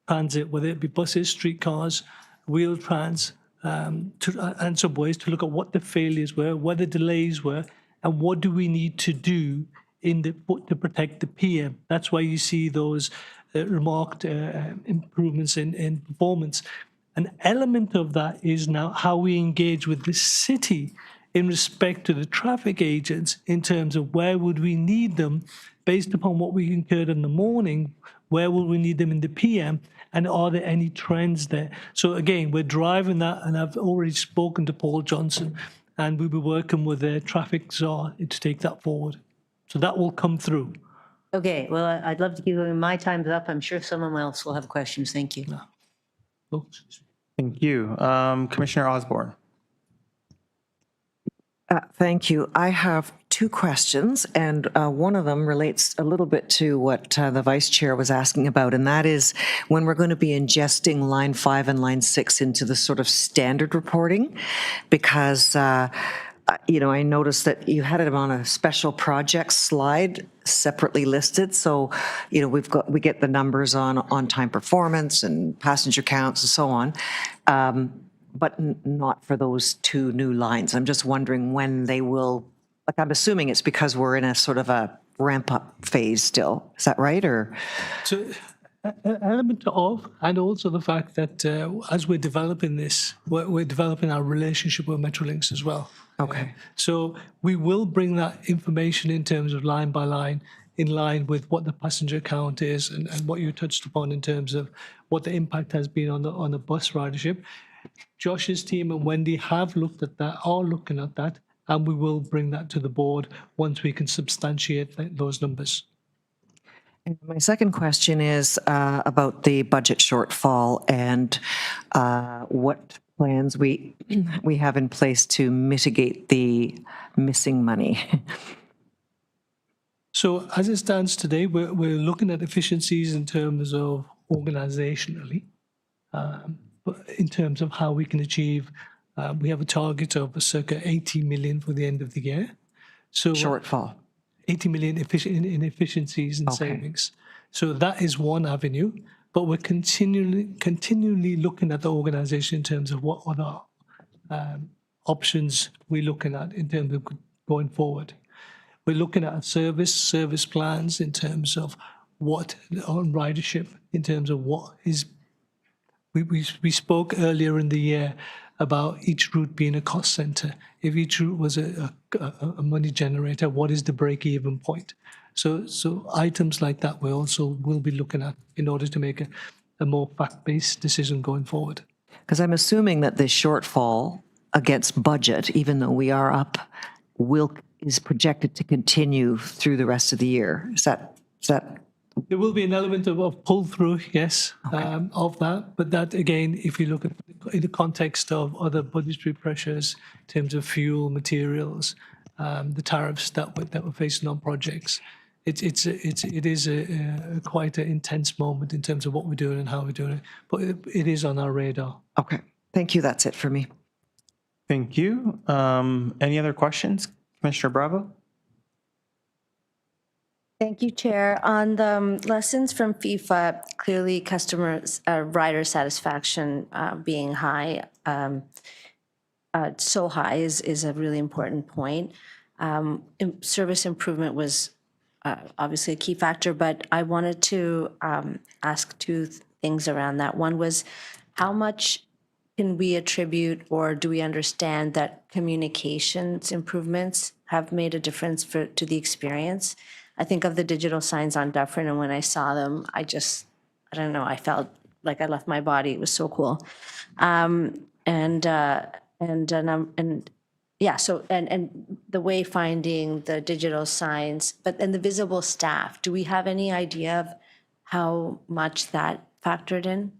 transit, whether it be buses, streetcars, wheel trans, and subways, to look at what the failures were, what the delays were, and what do we need to do to protect the PM. That's why you see those remarked improvements in performance. An element of that is now how we engage with the city in respect to the traffic agents in terms of where would we need them based upon what we incurred in the morning, where will we need them in the PM, and are there any trends there? So again, we're driving that, and I've already spoken to Paul Johnson, and we'll be working with the traffic czar to take that forward. So that will come through. Okay, well, I'd love to keep going. My time's up. I'm sure someone else will have questions. Thank you. Thank you. Commissioner Osborne. Thank you. I have two questions, and one of them relates a little bit to what the Vice Chair was asking about, and that is when we're going to be ingesting line 5 and line 6 into the sort of standard reporting, because I noticed that you had it on a special project slide separately listed. So, we get the numbers on on-time performance and passenger counts and so on. But not for those two new lines. I'm just wondering when they will, I'm assuming it's because we're in a sort of a ramp-up phase still. Is that right, or? So, an element of, and also the fact that as we're developing this, we're developing our relationship with Metrolinx as well. Okay. So we will bring that information in terms of line by line, in line with what the passenger count is and what you touched upon in terms of what the impact has been on the bus ridership. Josh's team and Wendy have looked at that, are looking at that, and we will bring that to the board once we can substantiate those numbers. And my second question is about the budget shortfall and what plans we have in place to mitigate the missing money. So as it stands today, we're looking at efficiencies in terms of organizationally. In terms of how we can achieve, we have a target of circa 80 million for the end of the year. So shortfall. 80 million in efficiencies and savings. So that is one avenue, but we're continually looking at the organization in terms of what other options we're looking at in terms of going forward. We're looking at service plans in terms of what on ridership, in terms of what is. We spoke earlier in the year about each route being a cost center. If each route was a money generator, what is the break-even point? So items like that we also will be looking at in order to make a more fact-based decision going forward. Because I'm assuming that this shortfall against budget, even though we are up, is projected to continue through the rest of the year. Is that? There will be an element of pull-through, yes, of that. But that, again, if you look at in the context of other budgetary pressures in terms of fuel, materials, the tariffs that we're facing on projects, it is quite an intense moment in terms of what we're doing and how we're doing it. But it is on our radar. Okay. Thank you. That's it for me. Thank you. Any other questions? Commissioner Bravo? Thank you, Chair. On the lessons from FIFA, clearly rider satisfaction being high, so high is a really important point. Service improvement was obviously a key factor, but I wanted to ask two things around that. One was, how much can we attribute, or do we understand that communications improvements have made a difference to the experience? I think of the digital signs on Dufferin, and when I saw them, I don't know, I felt like I left my body. It was so cool. And the wayfinding, the digital signs, and the visible staff. Do we have any idea of how much that factored in?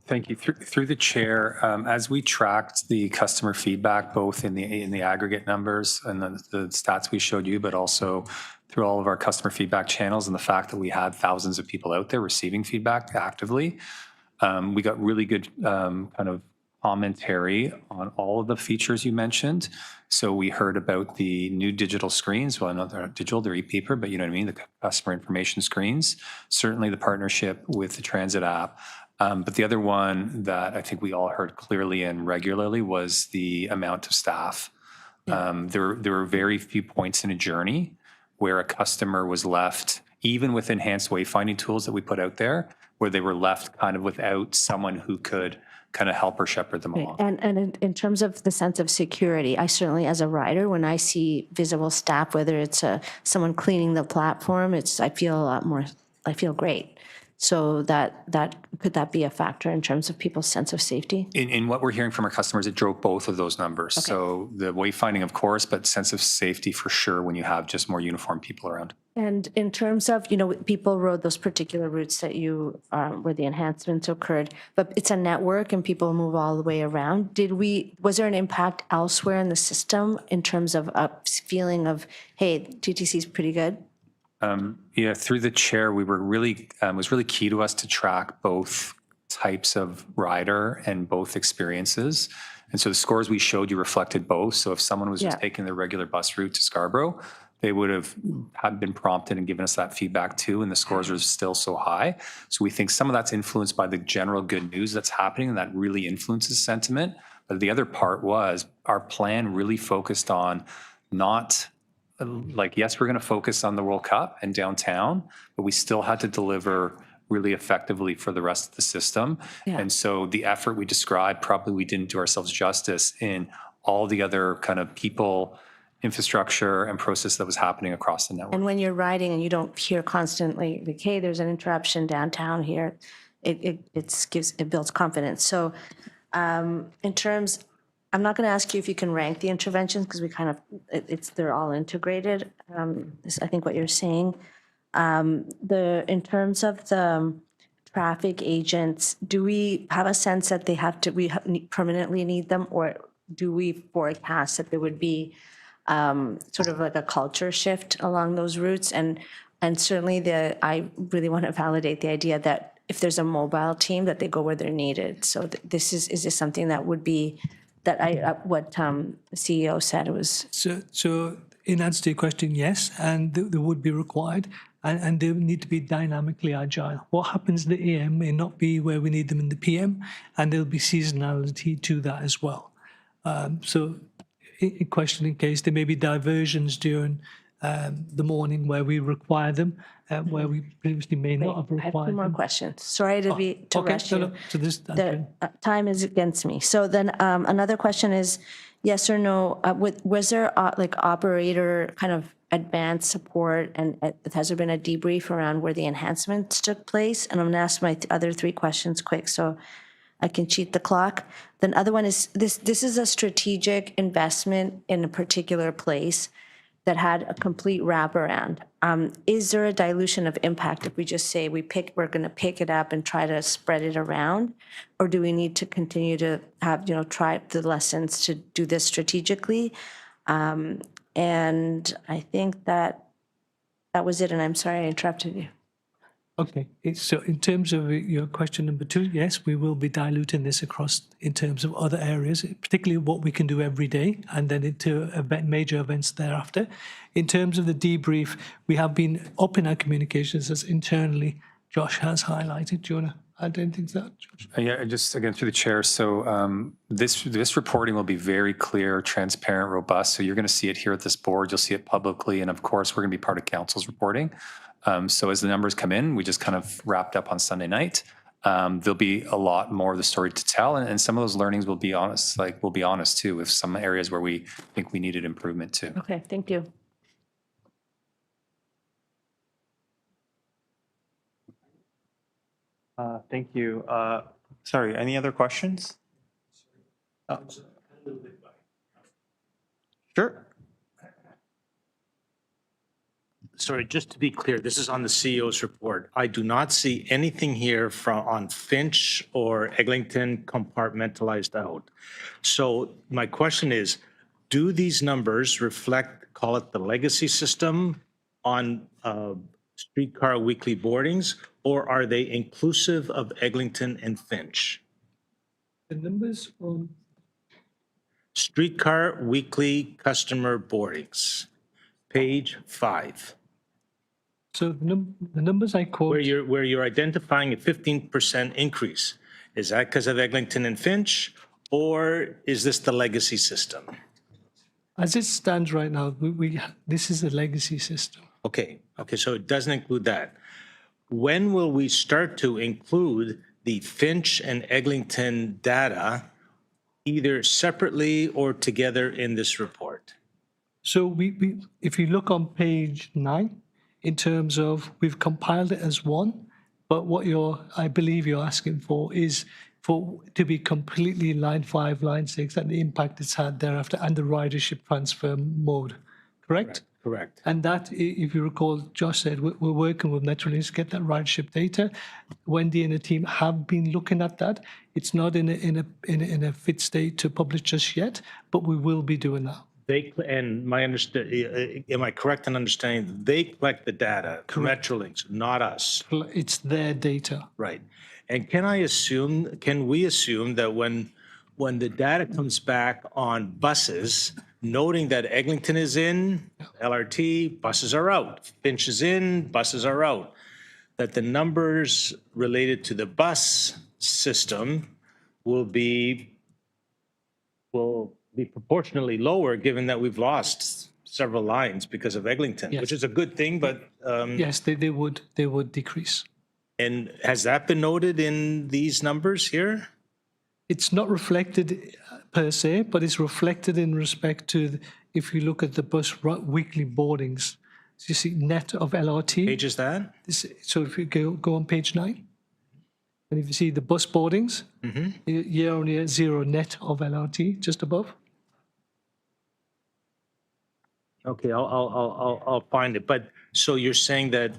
Thank you. Through the chair, as we tracked the customer feedback, both in the aggregate numbers and the stats we showed you, but also through all of our customer feedback channels, and the fact that we had thousands of people out there receiving feedback actively, We got really good kind of commentary on all of the features you mentioned. So we heard about the new digital screens. Well, not they're not digital, they're e-paper, but you know what I mean, the customer information screens. Certainly the partnership with the transit app. But the other one that I think we all heard clearly and regularly was the amount of staff. There were very few points in a journey where a customer was left, even with enhanced wayfinding tools that we put out there, where they were left kind of without someone who could kind of help or shepherd them along. And in terms of the sense of security, I certainly, as a rider, when I see visible staff, whether it's someone cleaning the platform, I feel great. So could that be a factor in terms of people's sense of safety? In what we're hearing from our customers, it drove both of those numbers. Okay. So the wayfinding, of course, but sense of safety for sure when you have just more uniformed people around. And in terms of, people rode those particular routes that where the enhancements occurred, but it's a network and people move all the way around. Was there an impact elsewhere in the system in terms of a feeling of, hey, TTC is pretty good? Through the chair, we were really, it was really key to us to track both types of rider and both experiences. And so the scores we showed you reflected both. So if someone was just taking the regular bus route to Scarborough, they would have had been prompted and given us that feedback too, and the scores are still so high. So we think some of that's influenced by the general good news that's happening, and that really influences sentiment. But the other part was our plan really focused on not yes, we're going to focus on the World Cup and downtown, but we still had to deliver really effectively for the rest of the system. Yeah. And so the effort we described, probably we didn't do ourselves justice in all the other kind of people, infrastructure, and process that was happening across the network. And when you're riding and you don't hear constantly, like, hey, there's an interruption downtown here, it builds confidence. So in terms, I'm not going to ask you if you can rank the interventions because they're all integrated. Is I think what you're saying. In terms of the traffic agents, do we have a sense that we permanently need them, or do we forecast that there would be sort of like a culture shift along those routes? And certainly I really want to validate the idea that if there's a mobile team, that they go where they're needed. So is this something that would be what the CEO said it was? So in answer to your question, yes, and they would be required, and they need to be dynamically agile. What happens in the AM may not be where we need them in the PM, and there'll be seasonality to that as well. So in question, in case there may be diversions during the morning where we require them, where we previously may not have I have required two more them. questions. Sorry to rush you. So this, The time is against me. So then another question is, yes or no, was there operator kind of advanced support, and has there been a debrief around where the enhancements took place? And I'm going to ask my other three questions quick so I can cheat the clock. Then other one is, this is a strategic investment in a particular place that had a complete wraparound. Is there a dilution of impact if we just say we're going to pick it up and try to spread it around? Or do we need to continue to have, try the lessons to do this strategically? And I think that was it, and I'm sorry I interrupted you. Okay, so in terms of your question number 2, yes, we will be diluting this across in terms of other areas, particularly what we can do every day, and then into major events thereafter. In terms of the debrief, we have been up in our communications as internally Josh has highlighted. Do you want to add anything to that, Josh? Yeah, just again through the chair. So this reporting will be very clear, transparent, robust. So you're going to see it here at this board. You'll see it publicly, and of course, we're going to be part of council's reporting. So as the numbers come in, we just kind of wrapped up on Sunday night. There'll be a lot more of the story to tell, and some of those learnings will be honest. We'll be honest too, with some areas where we think we needed improvement too. Okay, thank you. Thank you. Sorry, any other questions? Sure. Sorry, just to be clear, this is on the CEO's report. I do not see anything here on Finch or Eglinton compartmentalized out. So my question is, do these numbers reflect, call it the legacy system on streetcar weekly boardings, or are they inclusive of Eglinton and Finch? The numbers on Streetcar weekly customer boardings, page 5. So the numbers I quote. Where you're identifying a 15% increase. Is that because of Eglinton and Finch, or is this the legacy system? As it stands right now, this is a legacy system. Okay, so it doesn't include that. When will we start to include the Finch and Eglinton data either separately or together in this report? So if you look on page 9, in terms of we've compiled it as one, but what I believe you're asking for is for to be completely line 5, line 6, and the impact it's had thereafter, and the ridership transfer mode, correct? Correct. And that, if you recall, Josh said we're working with Metrolinx to get that ridership data. Wendy and the team have been looking at that. It's not in a fit state to publish just yet, but we will be doing that. And am I correct in understanding that they collect the data, Metrolinx, not us? It's their data. Right. And can we assume that when the data comes back on buses, noting that Eglinton is in, LRT, buses are out, Finch is in, buses are out, that the numbers related to the bus system will be proportionally lower, given that we've lost several lines because of Eglinton, Yes. which is a good thing, but. Yes, they would decrease. And has that been noted in these numbers here? It's not reflected per se, but it's reflected in respect to, if you look at the bus weekly boardings, so you see net of LRT. Page is that? So if you go on page 9, and if you see the bus boardings, year on year, 0 net of LRT, just above. Okay, I'll find it. But so you're saying that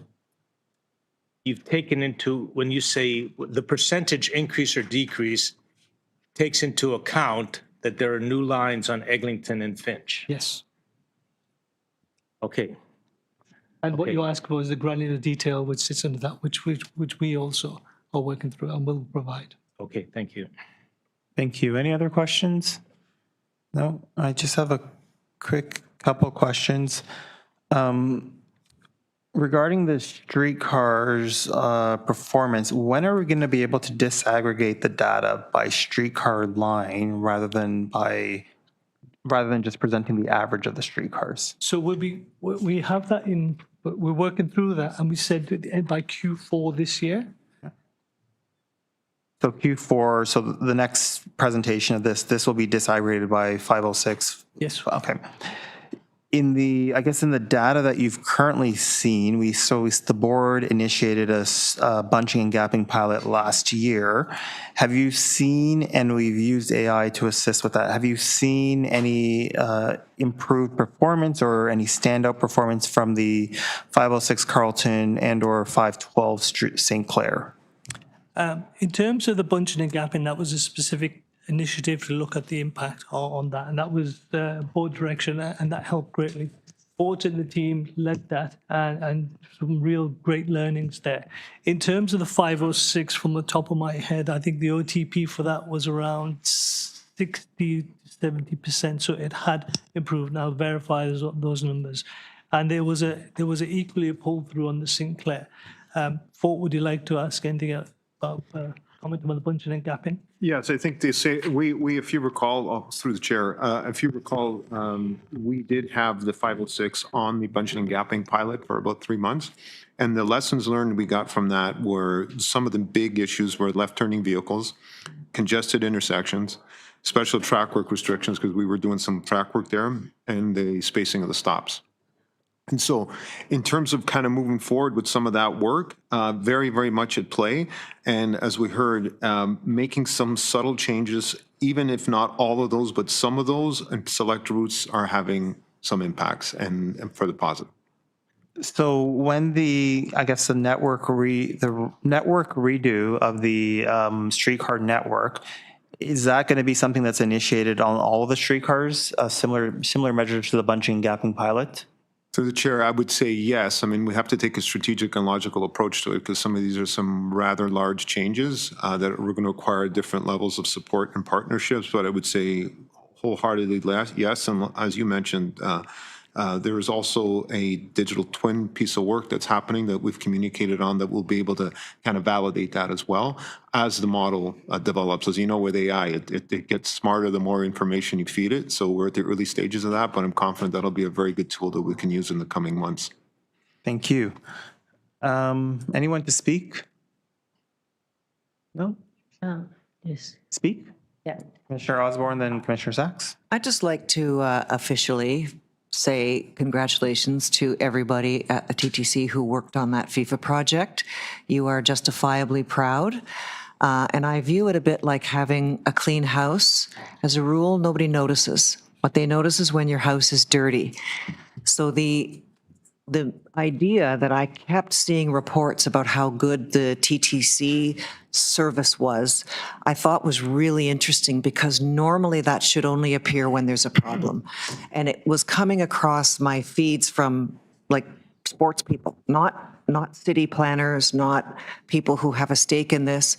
you've taken into, when you say the percentage increase or decrease takes into account that there are new lines on Eglinton and Finch? Yes. Okay. And what you ask for is the granular detail which sits under that, which we also are working through and will provide. Okay, thank you. Thank you. Any other questions? No, I just have a quick couple questions. Regarding the streetcars performance, when are we going to be able to disaggregate the data by streetcar line rather than just presenting the average of the streetcars? So we have that in, we're working through that, and we said by Q4 this year. So Q4, so the next presentation of this will be disaggregated by 506? Yes. Okay. In the data that you've currently seen, the board initiated a bunching and gapping pilot last year. Have you seen, and we've used AI to assist with that, have you seen any improved performance or any standout performance from the 506 Carlton and or 512 St. Clair? In terms of the bunching and gapping, that was a specific initiative to look at the impact on that, and that was the board direction, and that helped greatly. Board and the team led that, and some real great learnings there. In terms of the 506, from the top of my head, I think the OTP for that was around 60 to 70%, so it had improved. Now verify those numbers, and there was equally a pull through on the St. Clair. Fort, would you like to ask anything about comment on the bunching and gapping? Yes, I think they say, we, if you recall, through the chair, if you recall, we did have the 506 on the bunching and gapping pilot for about 3 months. And the lessons learned we got from that were some of the big issues were left turning vehicles, congested intersections, special track work restrictions, because we were doing some track work there, and the spacing of the stops. And so in terms of kind of moving forward with some of that work, very, very much at play. And as we heard, making some subtle changes, even if not all of those, but some of those and select routes are having some impacts and for the positive. So when the network redo of the streetcar network, is that going to be something that's initiated on all of the streetcars, similar measures to the bunching and gapping pilot? Through the chair, I would say yes. I mean, we have to take a strategic and logical approach to it because some of these are some rather large changes that are going to require different levels of support and partnerships. But I would say wholeheartedly yes. And as you mentioned, there is also a digital twin piece of work that's happening that we've communicated on that will be able to kind of validate that as well as the model develops. As you know, with AI, it gets smarter the more information you feed it. So we're at the early stages of that, but I'm confident that'll be a very good tool that we can use in the coming months. Thank you. Anyone to speak? No? Yes. Speak? Yeah. Commissioner Osborne, then Commissioner Sachs. I'd just like to officially say congratulations to everybody at the TTC who worked on that FIFA project. You are justifiably proud. And I view it a bit like having a clean house. As a rule, nobody notices. What they notice is when your house is dirty. So the idea that I kept seeing reports about how good the TTC service was, I thought was really interesting because normally that should only appear when there's a problem. And it was coming across my feeds from like sports people, not city planners, not people who have a stake in this.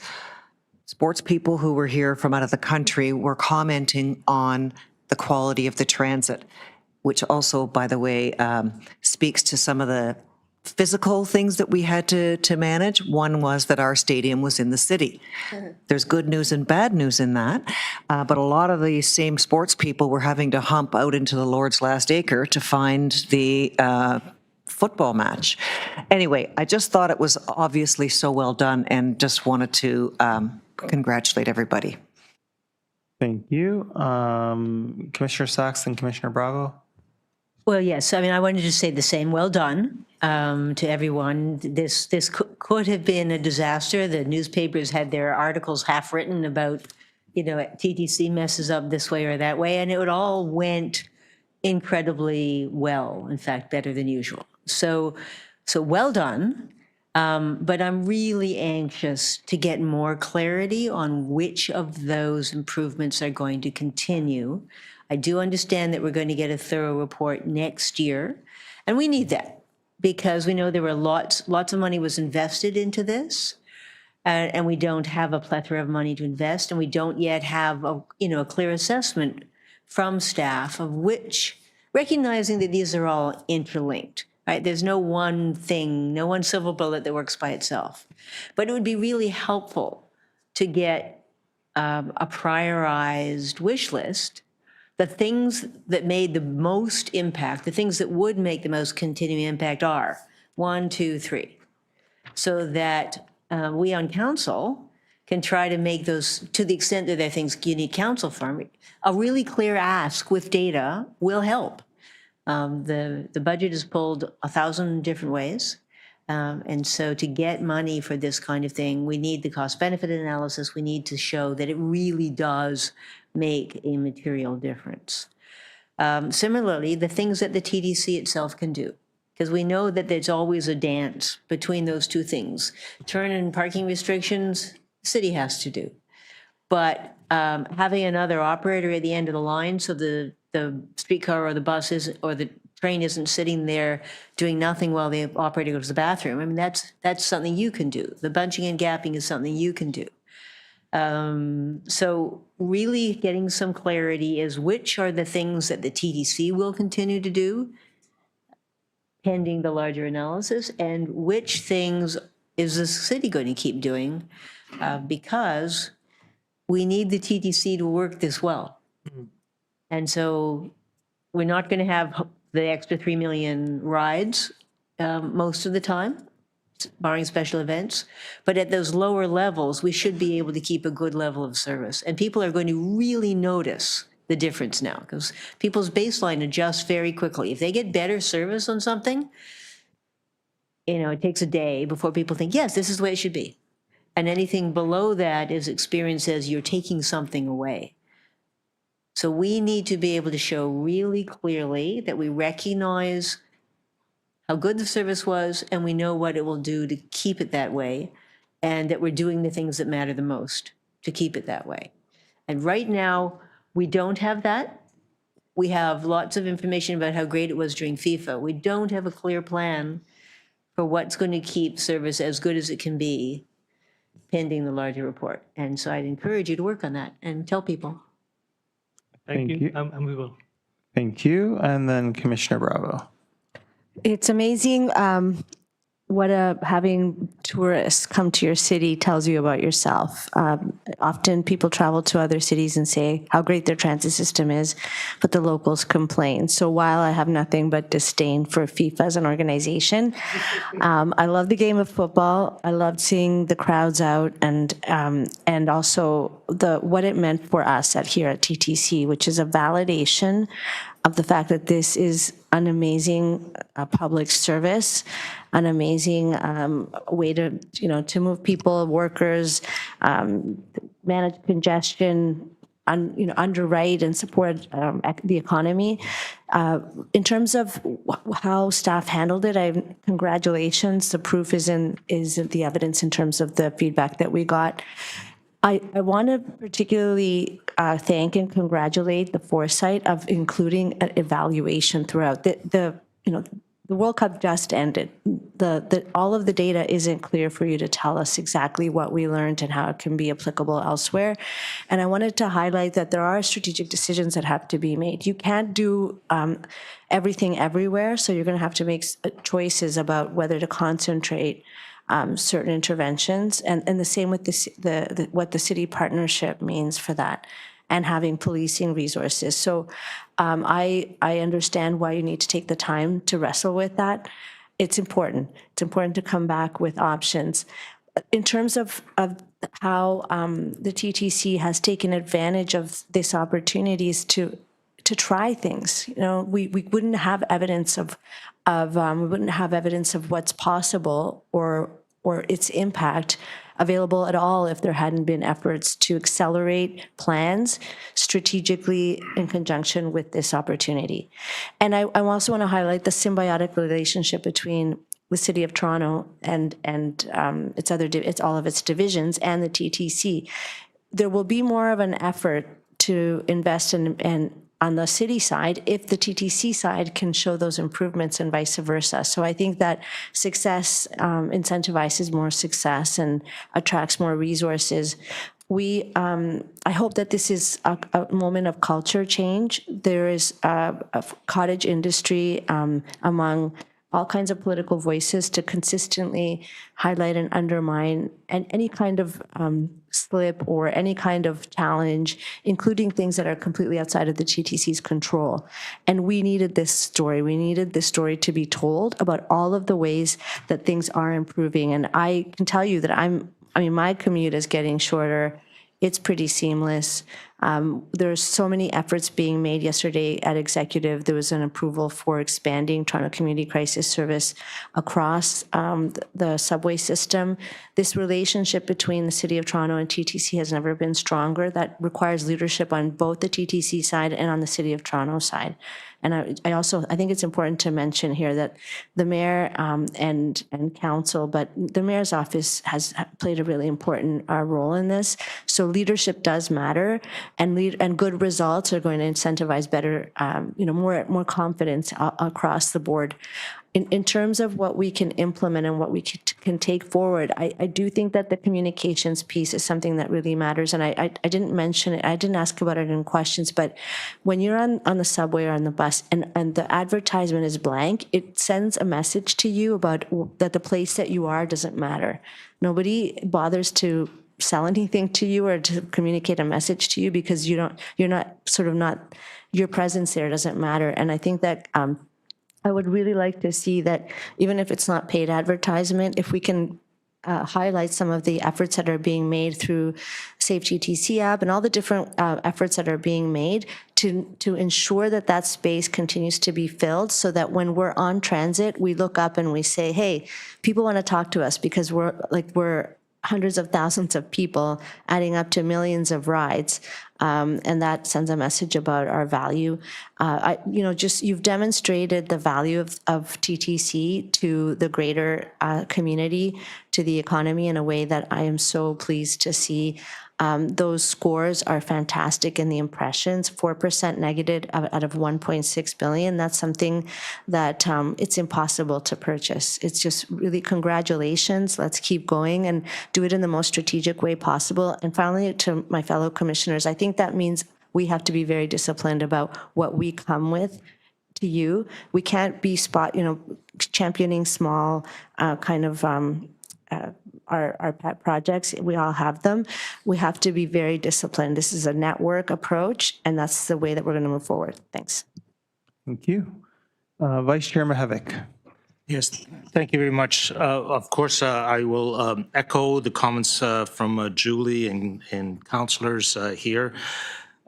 Sports people who were here from out of the country were commenting on the quality of the transit, which also, by the way, speaks to some of the physical things that we had to manage. One was that our stadium was in the city. There's good news and bad news in that, but a lot of the same sports people were having to hump out into the Lord's last acre to find the football match. Anyway, I just thought it was obviously so well done and just wanted to congratulate everybody. Thank you. Commissioner Sachs and Commissioner Bravo. Well, yes. I mean, I wanted to say the same. Well done to everyone. This could have been a disaster. The newspapers had their articles half written about, TTC messes up this way or that way, and it all went incredibly well. In fact, better than usual. So well done. But I'm really anxious to get more clarity on which of those improvements are going to continue. I do understand that we're going to get a thorough report next year, and we need that because we know there were lots of money was invested into this, and we don't have a plethora of money to invest, and we don't yet have a clear assessment from staff of which, recognizing that these are all interlinked. Right? There's no one thing, no one silver bullet that works by itself. But it would be really helpful to get a prioritized wish list. The things that made the most impact, the things that would make the most continuing impact are 1, 2, 3. So that we on council can try to make those, to the extent that there are things you need council for, a really clear ask with data will help. The budget is pulled 1,000 different ways. And so to get money for this kind of thing, we need the cost benefit analysis. We need to show that it really does make a material difference. Similarly, the things that the TTC itself can do, because we know that there's always a dance between those two things. Turn and parking restrictions, the city has to do. But having another operator at the end of the line so the streetcar or the bus isn't, or the train isn't sitting there doing nothing while the operator goes to the bathroom. I mean, that's something you can do. The bunching and gapping is something you can do. So really getting some clarity is which are the things that the TTC will continue to do, pending the larger analysis, and which things is the city going to keep doing, because we need the TTC to work this well. And so we're not going to have the extra 3 million rides most of the time, barring special events. But at those lower levels, we should be able to keep a good level of service. And people are going to really notice the difference now because people's baseline adjusts very quickly. If they get better service on something, it takes a day before people think, yes, this is the way it should be. And anything below that is experienced as you're taking something away. So we need to be able to show really clearly that we recognize how good the service was and we know what it will do to keep it that way and that we're doing the things that matter the most to keep it that way. And right now, we don't have that. we have lots of information about how great it was during FIFA. We don't have a clear plan for what's going to keep service as good as it can be pending the larger report. And so I'd encourage you to work on that and tell people. Thank Thank you. you. And we will. Thank you. And then Commissioner Bravo. It's amazing what having tourists come to your city tells you about yourself. Often people travel to other cities and say how great their transit system is, but the locals complain. So while I have nothing but disdain for FIFA as an organization, I love the game of football. I loved seeing the crowds out and also what it meant for us here at TTC, which is a validation of the fact that this is an amazing public service, an amazing way to move people, workers, manage congestion, underwrite and support the economy. In terms of how staff handled it, congratulations. The proof is in the evidence in terms of the feedback that we got. I want to particularly thank and congratulate the foresight of including an evaluation throughout. The World Cup just ended. All of the data isn't clear for you to tell us exactly what we learned and how it can be applicable elsewhere. And I wanted to highlight that there are strategic decisions that have to be made. You can't do everything everywhere, so you're going to have to make choices about whether to concentrate certain interventions, and the same with what the city partnership means for that, and having policing resources. So I understand why you need to take the time to wrestle with that. It's important. It's important to come back with options. In terms of how the TTC has taken advantage of this opportunities to try things, we wouldn't have evidence of what's possible or its impact available at all if there hadn't been efforts to accelerate plans strategically in conjunction with this opportunity. And I also want to highlight the symbiotic relationship between the City of Toronto and it's all of its divisions and the TTC. There will be more of an effort to invest in on the city side if the TTC side can show those improvements and vice versa. So I think that success incentivizes more success and attracts more resources. I hope that this is a moment of culture change. There is a cottage industry among all kinds of political voices to consistently highlight and undermine any kind of slip or any kind of challenge, including things that are completely outside of the TTC's control. And we needed this story. We needed this story to be told about all of the ways that things are improving. And I can tell you that my commute is getting shorter. It's pretty seamless. There's so many efforts being made. Yesterday at Executive, there was an approval for expanding Toronto Community Crisis Service across the subway system. This relationship between the City of Toronto and TTC has never been stronger. That requires leadership on both the TTC side and on the City of Toronto side. And I think it's important to mention here that the mayor and council, but the mayor's office has played a really important role in this. So leadership does matter, and good results are going to incentivize better, more confidence across the board. In terms of what we can implement and what we can take forward, I do think that the communications piece is something that really matters. And I didn't mention it, I didn't ask about it in questions, but when you're on the subway or on the bus and the advertisement is blank, it sends a message to you about that the place that you are doesn't matter. Nobody bothers to sell anything to you or to communicate a message to you because your presence there doesn't matter. And I think that I would really like to see that even if it's not paid advertisement, if we can highlight some of the efforts that are being made through Safe TTC app and all the different efforts that are being made to ensure that that space continues to be filled so that when we're on transit, we look up and we say, hey, people want to talk to us because we're hundreds of thousands of people adding up to millions of rides. And that sends a message about our value. You've demonstrated the value of TTC to the greater community, to the economy in a way that I am so pleased to see. Those scores are fantastic in the impressions, 4% negative out of 1.6 billion. That's something that it's impossible to purchase. It's just really congratulations. Let's keep going and do it in the most strategic way possible. And finally, to my fellow commissioners, I think that means we have to be very disciplined about what we come with to you. We can't be championing small our pet projects. We all have them. We have to be very disciplined. This is a network approach, and that's the way that we're going to move forward. Thanks. Thank you. Vice Chair Mahavik. Yes, thank you very much. Of course, I will echo the comments from Julie and councillors here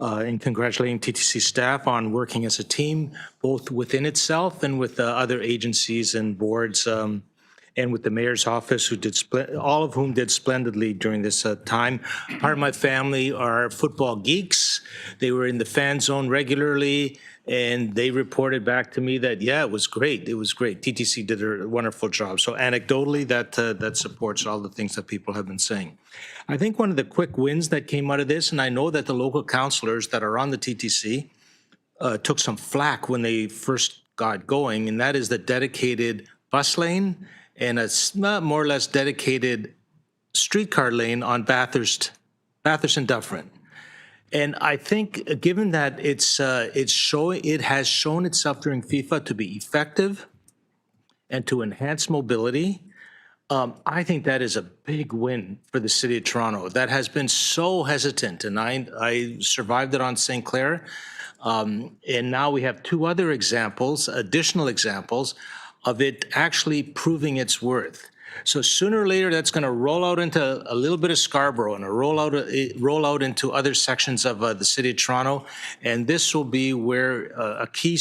in congratulating TTC staff on working as a team, both within itself and with other agencies and boards, and with the mayor's office, all of whom did splendidly during this time. Part of my family are football geeks. They were in the fan zone regularly, and they reported back to me that, yeah, it was great. It was great. TTC did a wonderful job. So anecdotally, that supports all the things that people have been saying. I think one of the quick wins that came out of this, and I know that the local councillors that are on the TTC took some flack when they first got going, and that is the dedicated bus lane and a more or less dedicated streetcar lane on Bathurst and Dufferin. And I think, given that it has shown itself during FIFA to be effective and to enhance mobility, I think that is a big win for the City of Toronto. That has been so hesitant, and I survived it on St. Clair, and now we have two other additional examples of it actually proving its worth. So sooner or later, that's going to roll out into a little bit of Scarborough and roll out into other sections of the City of Toronto. And this will be where a key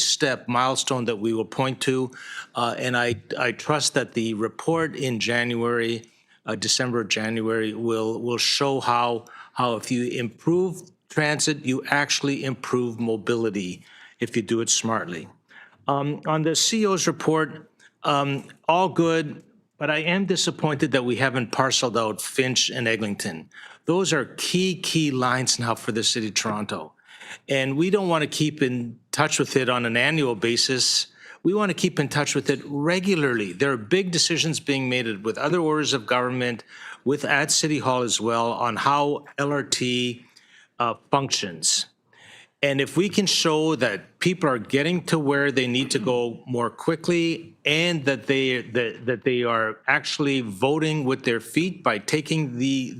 milestone that we will point to. And I trust that the report in December or January, will show how if you improve transit, you actually improve mobility if you do it smartly. On the CEO's report, all good, but I am disappointed that we haven't parceled out Finch and Eglinton. Those are key lines now for the City of Toronto. And we don't want to keep in touch with it on an annual basis. We want to keep in touch with it regularly. There are big decisions being made with other orders of government, at City Hall as well, on how LRT functions. And if we can show that people are getting to where they need to go more quickly, and that they are actually voting with their feet by taking the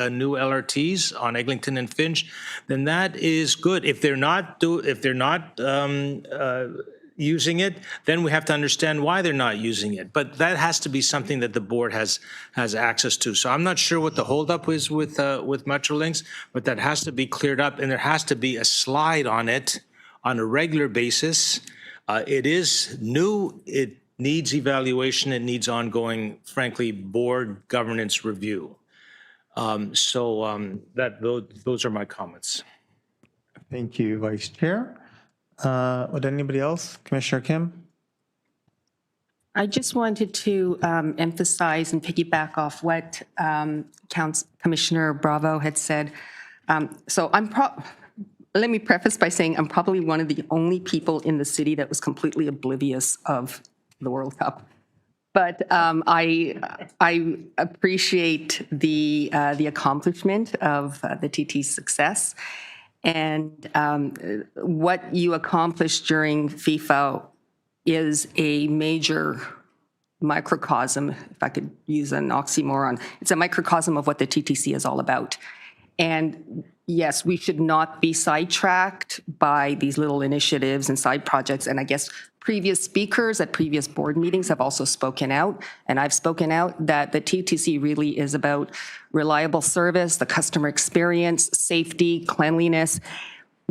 new LRTs on Eglinton and Finch, then that is good. If they're not using it, then we have to understand why they're not using it. But that has to be something that the board has access to. So I'm not sure what the holdup is with Metrolinx, but that has to be cleared up, and there has to be a slide on it on a regular basis. It is new. It needs evaluation. It needs ongoing, frankly, board governance review. Those are my comments. Thank you, Vice Chair. Would anybody else? Commissioner Kim? I just wanted to emphasize and piggyback off what Commissioner Bravo had said. Let me preface by saying I'm probably one of the only people in the city that was completely oblivious of the World Cup. But I appreciate the accomplishment of the TT's success. And what you accomplished during FIFA is a major microcosm, if I could use an oxymoron. It's a microcosm of what the TTC is all about. And yes, we should not be sidetracked by these little initiatives and side projects. And I guess previous speakers at previous board meetings have also spoken out, and I've spoken out, that the TTC really is about reliable service, the customer experience, safety, cleanliness,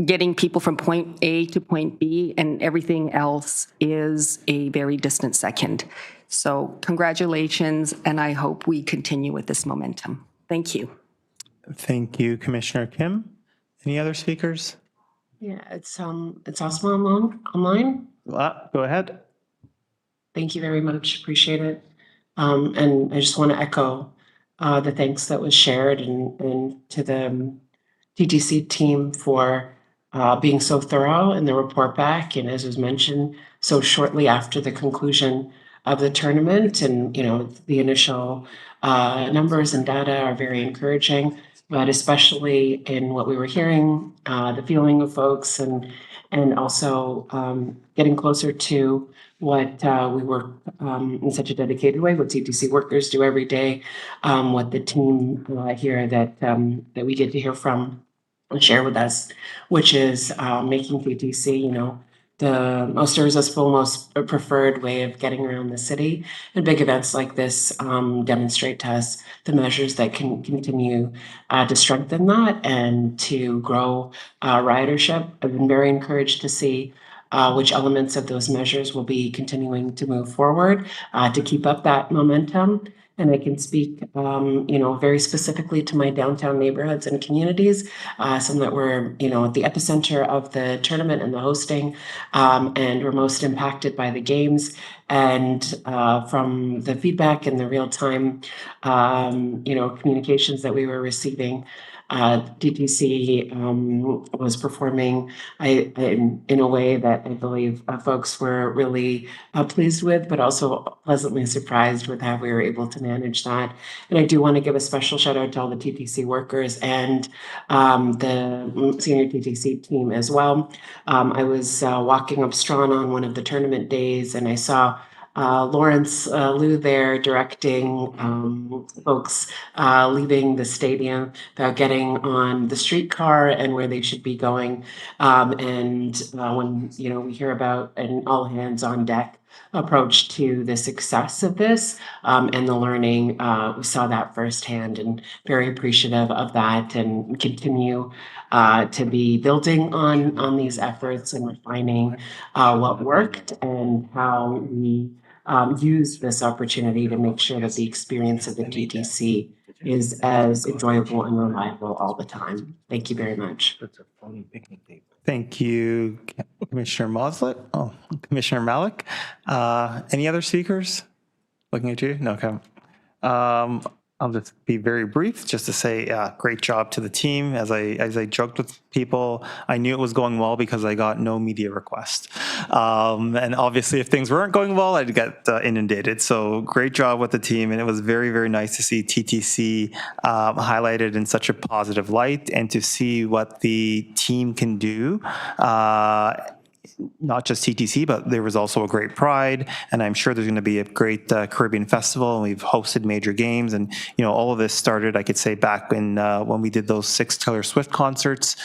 getting people from point A to point B, and everything else is a very distant second. So congratulations, and I hope we continue with this momentum. Thank you. Thank you, Commissioner Kim. Any other speakers? Yeah, it's Asma online. Go ahead. Thank you very much. Appreciate it. And I just want to echo the thanks that was shared and to the TTC team for being so thorough in the report back. And as was mentioned, so shortly after the conclusion of the tournament, and the initial numbers and data are very encouraging, but especially in what we were hearing, the feeling of folks, and also getting closer to what we work in such a dedicated way, what TTC workers do every day, what the team here that we get to hear from and share with us, which is making TTC, the most irresistible, most preferred way of getting around the city. And big events like this demonstrate to us the measures that can continue to strengthen that and to grow ridership. I've been very encouraged to see which elements of those measures will be continuing to move forward to keep up that momentum. And I can speak, very specifically to my downtown neighborhoods and communities, some that were, at the epicenter of the tournament and the hosting, and were most impacted by the games. And from the feedback and the real-time, communications that we were receiving, TTC was performing in a way that I believe folks were really pleased with, but also pleasantly surprised with how we were able to manage that. And I do want to give a special shout out to all the TTC workers and the senior TTC team as well. I was walking up Strawn on one of the tournament days, and I saw Lawrence Liu there directing folks leaving the stadium about getting on the streetcar and where they should be going. And when we hear about an all hands on deck approach to the success of this and the learning, we saw that firsthand, and very appreciative of that, and continue to be building on these efforts and refining what worked and how we use this opportunity to make sure that the experience of the TTC is as enjoyable and reliable all the time. Thank you very much. Thank you, Commissioner Moslett. Oh, Commissioner Malik. Any other speakers? Looking at you? No, okay. I'll just be very brief, just to say great job to the team. As I joked with people, I knew it was going well because I got no media request. And obviously, if things weren't going well, I'd get inundated. So great job with the team. And it was very, very nice to see TTC highlighted in such a positive light, and to see what the team can do. Not just TTC, but there was also a great Pride, and I'm sure there's going to be a great Caribbean Festival, and we've hosted major games, and all of this started, I could say, back when we did those 6 Taylor Swift concerts,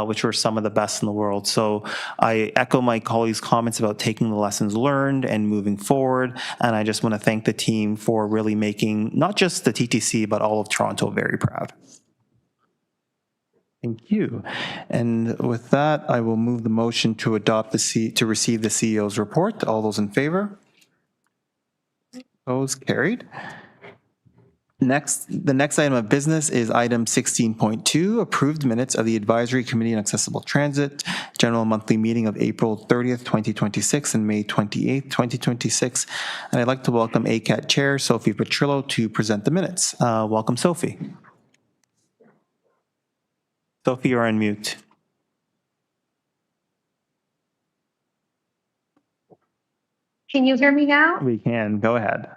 which were some of the best in the world. So I echo my colleagues' comments about taking the lessons learned and moving forward, and I just want to thank the team for really making not just the TTC, but all of Toronto very proud. Thank you. And with that, I will move the motion to adopt to receive the CEO's report. All those in favor? Opposed? Carried. The next item of business is item 16.2, approved minutes of the Advisory Committee on Accessible Transit, General Monthly Meeting of April 30th, 2026 and May 28th, 2026. And I'd like to welcome ACAT Chair Sophie Petrillo to present the minutes. Welcome, Sophie. Sophie, you're on mute. Can you hear me now? We can. Go ahead.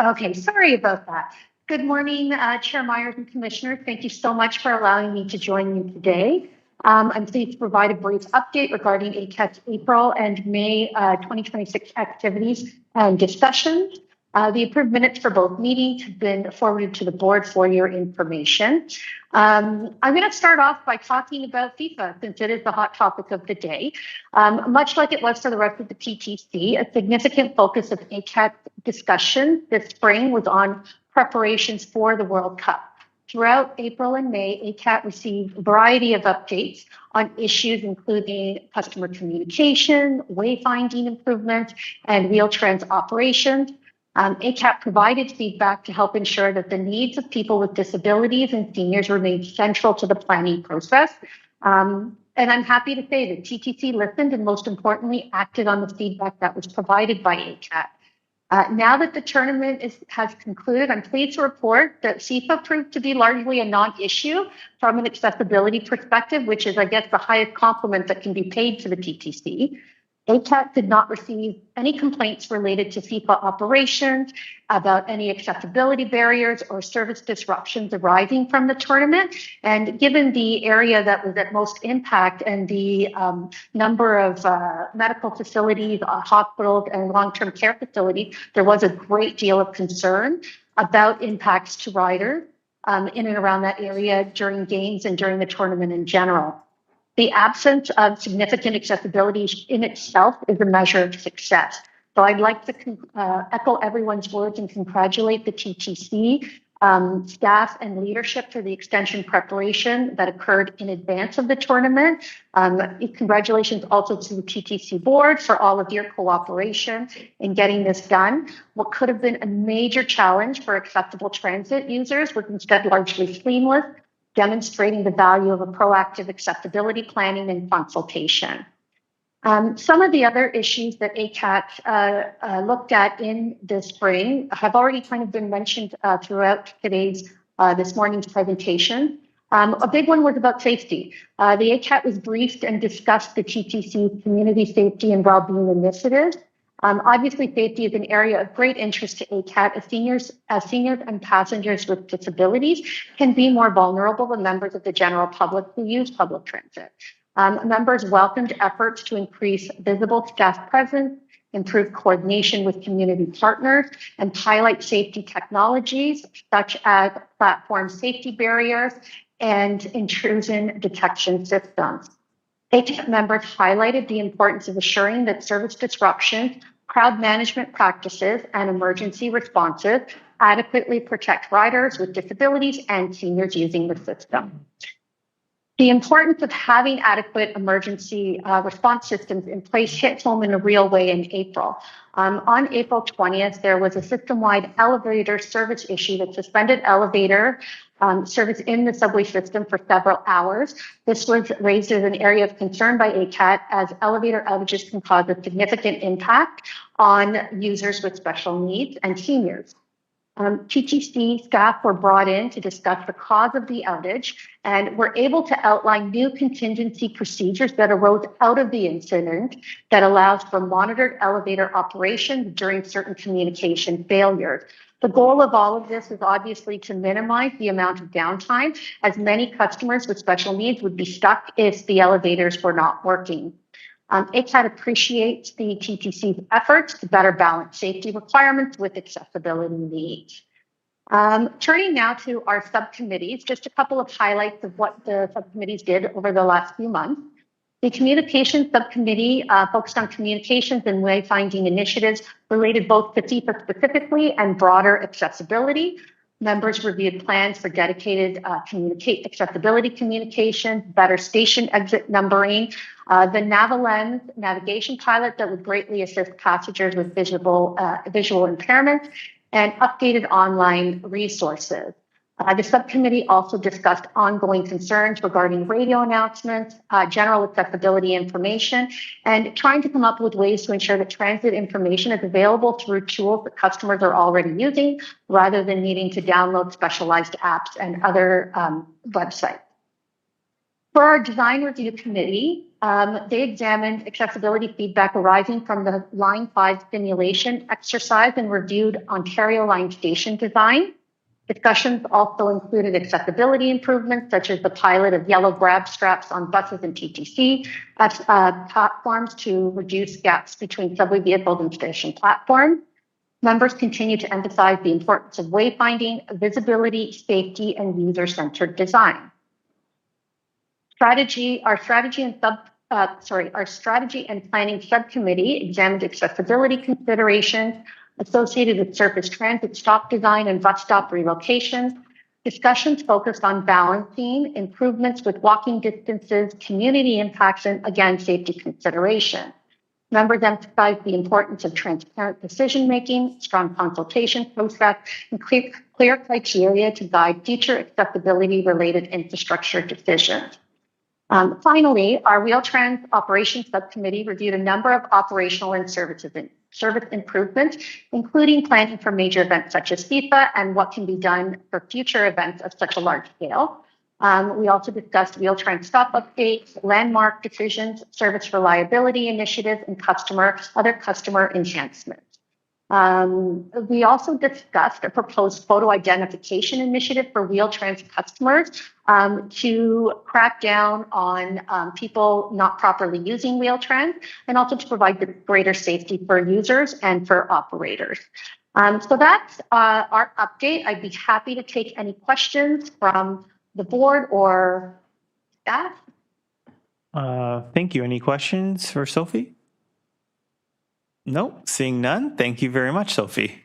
Okay, sorry about that. Good morning, Chair Myers and Commissioners. Thank you so much for allowing me to join you today. I'm pleased to provide a brief update regarding ACAT's April and May 2026 activities and discussions. The approved minutes for both meetings have been forwarded to the board for your information. I'm going to start off by talking about FIFA, since it is the hot topic of the day. Much like it was for the rest of the TTC, a significant focus of ACAT discussion this spring was on preparations for the World Cup. Throughout April and May, ACAT received a variety of updates on issues including customer communication, wayfinding improvement, and Wheel-Trans operations. ACAT provided feedback to help ensure that the needs of people with disabilities and seniors remain central to the planning process. And I'm happy to say that TTC listened and most importantly acted on the feedback that was provided by ACAT. Now that the tournament has concluded, I'm pleased to report that FIFA proved to be largely a non-issue from an accessibility perspective, which is, I guess, the highest compliment that can be paid to the TTC. ACAT did not receive any complaints related to FIFA operations, about any accessibility barriers or service disruptions arising from the tournament. And given the area that was at most impact and the number of medical facilities, hospitals, and long-term care facilities, there was a great deal of concern about impacts to riders in and around that area during games and during the tournament in general. The absence of significant accessibility in itself is a measure of success. So I'd like to echo everyone's words and congratulate the TTC staff and leadership for the extension preparation that occurred in advance of the tournament. Congratulations also to the TTC Board for all of your cooperation in getting this done. What could have been a major challenge for accessible transit users was instead largely seamless, demonstrating the value of a proactive accessibility planning and consultation. Some of the other issues that ACAT looked at in the spring have already kind of been mentioned throughout this morning's presentation. A big one was about safety. The ACAT was briefed and discussed the TTC community safety and well-being initiatives. Obviously, safety is an area of great interest to ACAT as seniors and passengers with disabilities can be more vulnerable than members of the general public who use public transit. Members welcomed efforts to increase visible staff presence, improve coordination with community partners, and highlight safety technologies such as platform safety barriers and intrusion detection systems. ACAT members highlighted the importance of assuring that service disruptions, crowd management practices, and emergency responses adequately protect riders with disabilities and seniors using the system. The importance of having adequate emergency response systems in place hit home in a real way in April. On April 20th, there was a system-wide elevator service issue that suspended elevator service in the subway system for several hours. This was raised as an area of concern by ACAT as elevator outages can cause a significant impact on users with special needs and seniors. TTC staff were brought in to discuss the cause of the outage and were able to outline new contingency procedures that arose out of the incident that allows for monitored elevator operations during certain communication failures. The goal of all of this is obviously to minimize the amount of downtime, as many customers with special needs would be stuck if the elevators were not working. ACAT appreciates the TTC's efforts to better balance safety requirements with accessibility needs. Turning now to our subcommittees, just a couple of highlights of what the subcommittees did over the last few months. The Communications Subcommittee focused on communications and wayfinding initiatives related both to FIFA specifically and broader accessibility. Members reviewed plans for dedicated accessibility communications, better station exit numbering, the Navalens navigation pilot that would greatly assist passengers with visual impairments, and updated online resources. The subcommittee also discussed ongoing concerns regarding radio announcements, general accessibility information, and trying to come up with ways to ensure that transit information is available through tools that customers are already using, rather than needing to download specialized apps and other websites. For our design review committee, they examined accessibility feedback arising from the Line 5 simulation exercise and reviewed Ontario Line station design. Discussions also included accessibility improvements, such as the pilot of yellow grab straps on buses and TTC platforms to reduce gaps between subway vehicles and station platforms. Members continue to emphasize the importance of wayfinding, visibility, safety, and user-centered design. Our strategy and planning subcommittee examined accessibility considerations associated with surface transit stop design and bus stop relocations. Discussions focused on balancing improvements with walking distances, community impacts, and again, safety consideration. Members emphasized the importance of transparent decision-making, strong consultation process, and clear criteria to guide future accessibility-related infrastructure decisions. Finally, our Wheel-Trans Operations Subcommittee reviewed a number of operational and service improvements, including planning for major events such as FIFA and what can be done for future events of such a large scale. We also discussed Wheel-Trans stop updates, landmark decisions, service reliability initiatives, and other customer enhancements. We also discussed a proposed photo identification initiative for Wheel-Trans customers to crack down on people not properly using Wheel-Trans, and also to provide greater safety for users and for operators. So that's our update. I'd be happy to take any questions from the board or staff. Thank you. Any questions for Sophie? No, seeing none. Thank you very much, Sophie.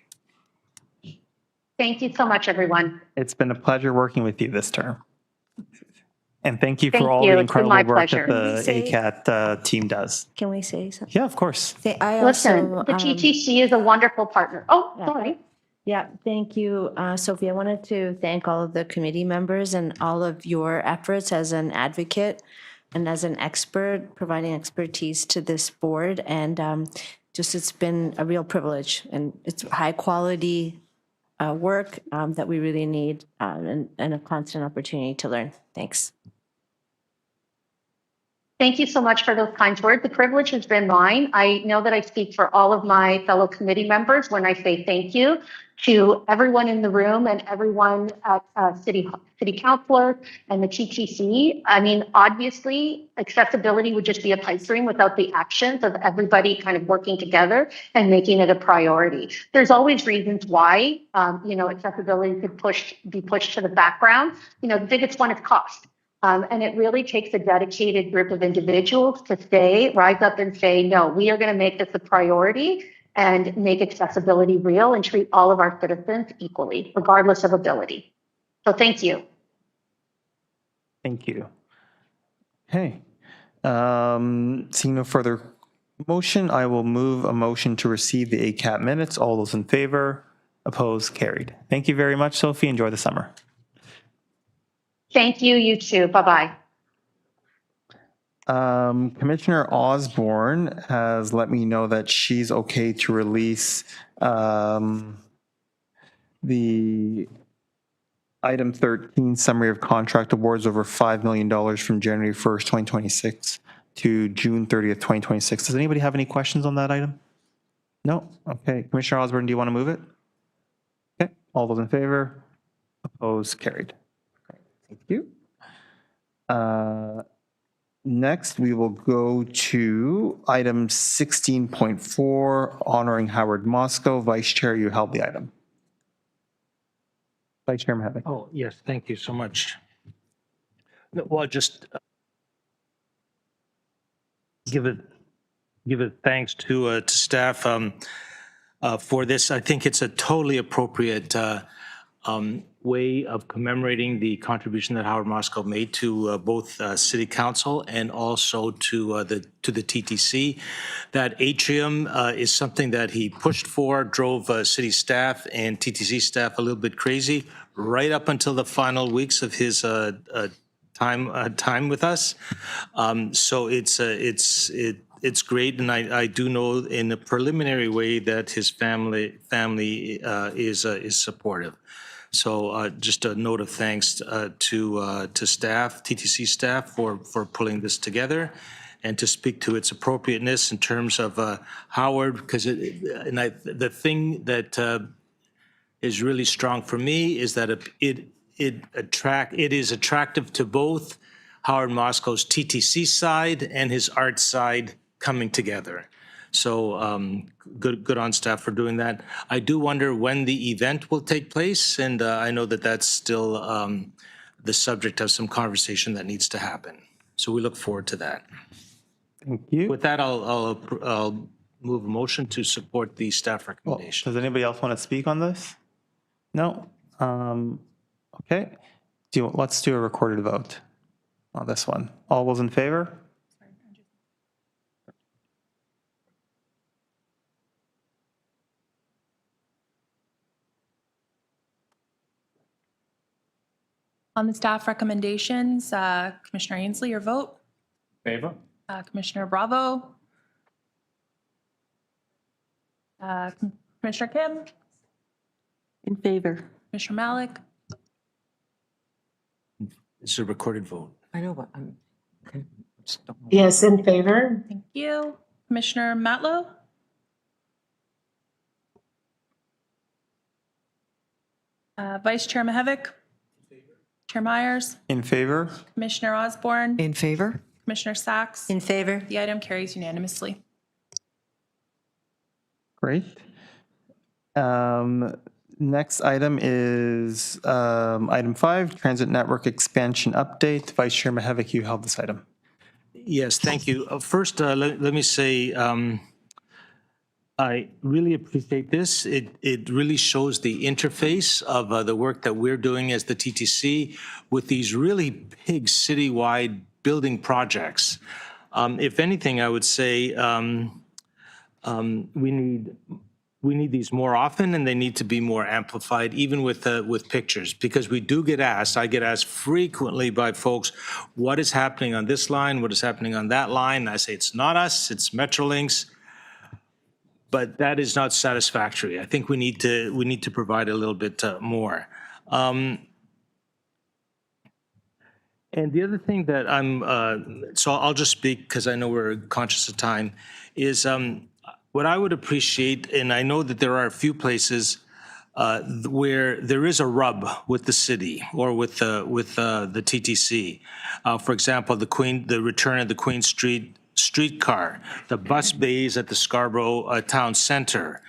Thank you so much, everyone. It's been a pleasure working with you this term. And thank you Thank for all you. the It's been incredible my work pleasure. that the ACAT team does. Can we say something? Yeah, of course. I Listen, also, the TTC is a wonderful partner. Oh, sorry. Yeah, thank you, Sophie. I wanted to thank all of the committee members and all of your efforts as an advocate and as an expert, providing expertise to this board. And it's been a real privilege, and it's high quality work that we really need, and a constant opportunity to learn. Thanks. Thank you so much for those kind words. The privilege has been mine. I know that I speak for all of my fellow committee members when I say thank you to everyone in the room and everyone at city councilor and the TTC. I mean, obviously, accessibility would just be a pipe dream without the actions of everybody kind of working together and making it a priority. There's always reasons why, accessibility could be pushed to the background. The biggest one is cost. And it really takes a dedicated group of individuals to rise up and say, no, we are going to make this a priority and make accessibility real and treat all of our citizens equally, regardless of ability. So thank you. Thank you. Okay. Seeing no further motion, I will move a motion to receive the ACAT minutes. All those in favor, opposed, carried. Thank you very much, Sophie. Enjoy the summer. Thank you. You too. Bye-bye. Commissioner Osborne has let me know that she's okay to release the item 13, summary of contract awards over $5 million from January 1st, 2026 to June 30th, 2026. Does anybody have any questions on that item? No? Okay. Commissioner Osborne, do you want to move it? Okay. All those in favor? Opposed? Carried. Thank you. Next, we will go to item 16.4, honoring Howard Moscow. Vice Chair, you held the item. Vice Chairman Havoc. Oh, yes, thank you so much. Well, just give it thanks to staff for this. I think it's a totally appropriate way of commemorating the contribution that Howard Moscow made to both City Council and also to the TTC. That atrium is something that he pushed for, drove city staff and TTC staff a little bit crazy right up until the final weeks of his time with us. So it's great, and I do know in a preliminary way that his family is supportive. So just a note of thanks to staff, TTC staff, for pulling this together, and to speak to its appropriateness in terms of Howard, because the thing that is really strong for me is that it is attractive to both Howard Moscow's TTC side and his art side coming together. So good on staff for doing that. I do wonder when the event will take place, and I know that that's still the subject of some conversation that needs to happen. So we look forward to that. Thank you. With that, I'll move a motion to support the staff recommendation. Does anybody else want to speak on this? No? Okay. Let's do a recorded vote on this one. All those in favor? On the staff recommendations, Commissioner Ainsley, your vote. Favor? Commissioner Bravo. Commissioner Kim. In favor. Commissioner Malik. It's a recorded vote. I know, but I'm, okay. Yes, in favor. Thank you. Commissioner Matlow. Vice Chair Mahevic. Chair Myers. In favor? Commissioner Osborne. In favor? Commissioner Sachs. In favor. The item carries unanimously. Great. Next item is item 5, Transit Network Expansion Update. Vice Chair Mahevic, you held this item. Yes, thank you. First, let me say I really appreciate this. It really shows the interface of the work that we're doing as the TTC with these really big citywide building projects. If anything, I would say we need these more often, and they need to be more amplified, even with pictures, because we do get asked. I get asked frequently by folks, what is happening on this line? What is happening on that line? And I say, it's not us, it's Metrolinx. But that is not satisfactory. I think we need to provide a little bit more. And the other thing that so I'll just speak because I know we're conscious of time, is what I would appreciate, and I know that there are a few places where there is a rub with the city or with the TTC. For example, the return of the Queen Street streetcar, the bus bays at the Scarborough Town Center.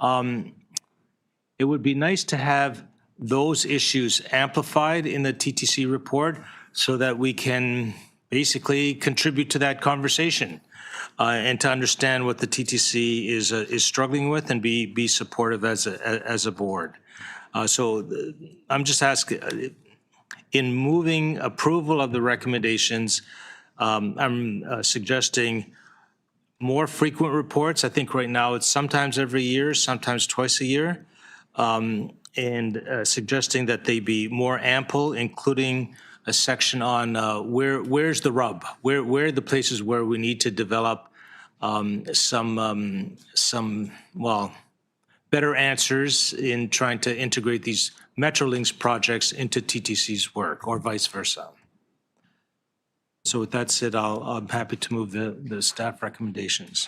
It would be nice to have those issues amplified in the TTC report so that we can basically contribute to that conversation and to understand what the TTC is struggling with and be supportive as a board. So I'm just asking, in moving approval of the recommendations, I'm suggesting more frequent reports. I think right now it's sometimes every year, sometimes twice a year, and suggesting that they be more ample, including a section on where's the rub, where are the places where we need to develop some better answers in trying to integrate these Metrolinx projects into TTC's work, or vice versa. So with that said, I'm happy to move the staff recommendations.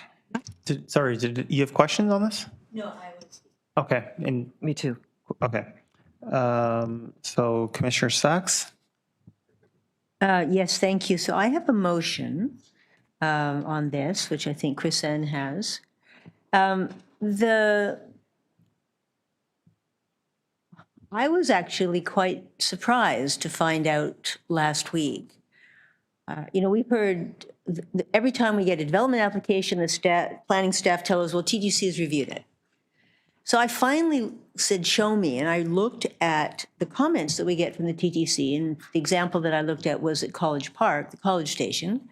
Sorry, did you have questions on this? No, I was. Okay, and Me too. okay. So Commissioner Sachs? Yes, thank you. So I have a motion on this, which I think Chris N has. I was actually quite surprised to find out last week. We've heard every time we get a development application, the planning staff tell us, well, TTC has reviewed it. So I finally said, show me, and I looked at the comments that we get from the TTC, and the example that I looked at was at College Park, the College Station,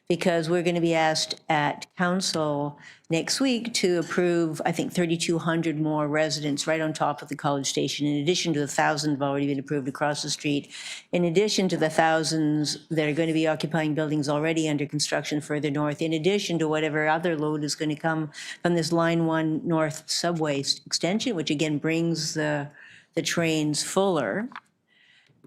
because we're going to be asked at council next week to approve, I think, 3,200 more residents right on top of the College Station, in addition to the 1,000 that have already been approved across the street, in addition to the thousands that are going to be occupying buildings already under construction further north, in addition to whatever other load is going to come from this Line 1 North subway extension, which again brings the trains fuller.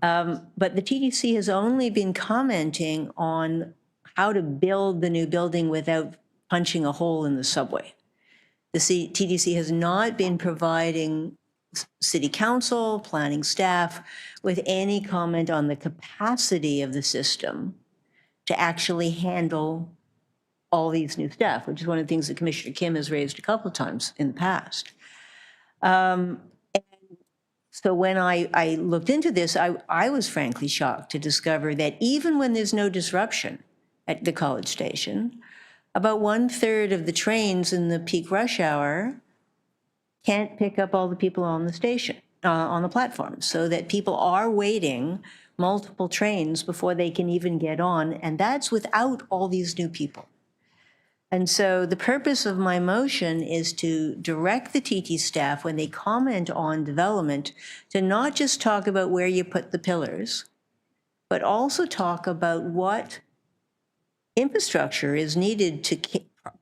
But the TTC has only been commenting on how to build the new building without punching a hole in the subway. The TTC has not been providing city council, planning staff with any comment on the capacity of the system to actually handle all these new staff, which is one of the things that Commissioner Kim has raised a couple of times in the past. And so when I looked into this, I was frankly shocked to discover that even when there's no disruption at the College Station, about 1/3 of the trains in the peak rush hour can't pick up all the people on the station, on the platform, so that people are waiting multiple trains before they can even get on, and that's without all these new people. And so the purpose of my motion is to direct the TT staff when they comment on development to not just talk about where you put the pillars, but also talk about what infrastructure is needed to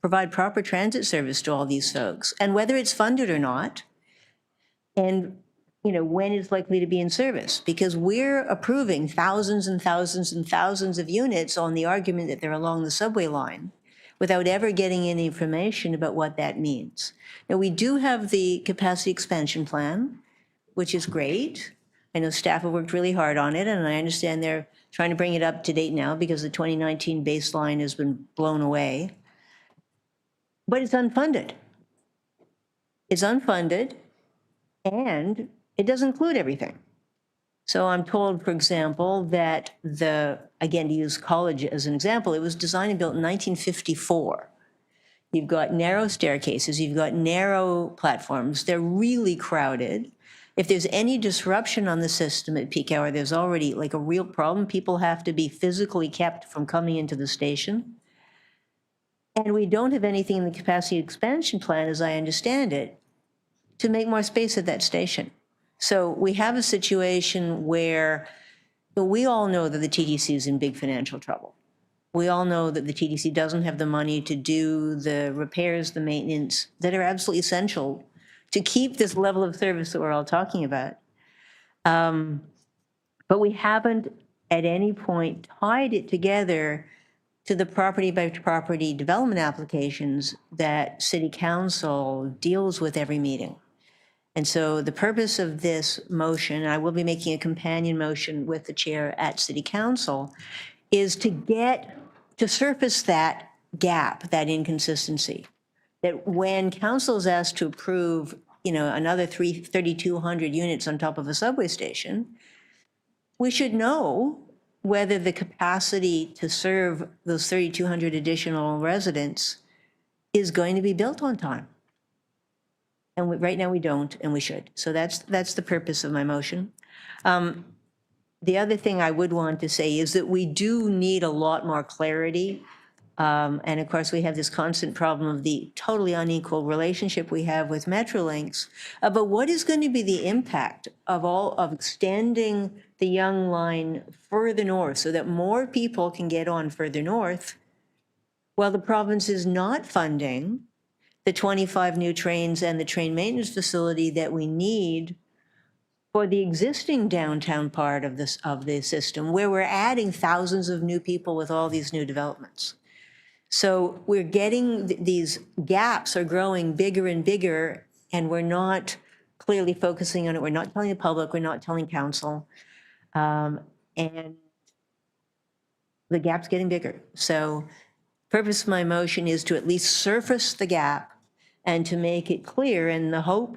provide proper transit service to all these folks, and whether it's funded or not, and when it's likely to be in service, because we're approving thousands and thousands and thousands of units on the argument that they're along the subway line without ever getting any information about what that means. Now, we do have the capacity expansion plan, which is great. I know staff have worked really hard on it, and I understand they're trying to bring it up to date now because the 2019 baseline has been blown away. But it's unfunded. It's unfunded, and it doesn't include everything. So I'm told, for example, that again, to use college as an example, it was designed and built in 1954. You've got narrow staircases, you've got narrow platforms, they're really crowded. If there's any disruption on the system at peak hour, there's already like a real problem. People have to be physically kept from coming into the station. And we don't have anything in the capacity expansion plan, as I understand it, to make more space at that station. So we have a situation where we all know that the TTC is in big financial trouble. We all know that the TTC doesn't have the money to do the repairs, the maintenance that are absolutely essential to keep this level of service that we're all talking about. But we haven't at any point tied it together to the property by property development applications that City Council deals with every meeting. And so the purpose of this motion, I will be making a companion motion with the chair at City Council, is to surface that gap, that inconsistency. That when council is asked to approve, another 3,200 units on top of a subway station, we should know whether the capacity to serve those 3,200 additional residents is going to be built on time. And right now we don't, and we should. So that's the purpose of my motion. The other thing I would want to say is that we do need a lot more clarity. And of course, we have this constant problem of the totally unequal relationship we have with Metrolinx. But what is going to be the impact of extending the Yonge line further north so that more people can get on further north while the province is not funding the 25 new trains and the train maintenance facility that we need for the existing downtown part of the system, where we're adding thousands of new people with all these new developments. So we're getting these gaps are growing bigger and bigger, and we're not clearly focusing on it. We're not telling the public, we're not telling council, and the gap's getting bigger. So purpose of my motion is to at least surface the gap and to make it clear, in the hope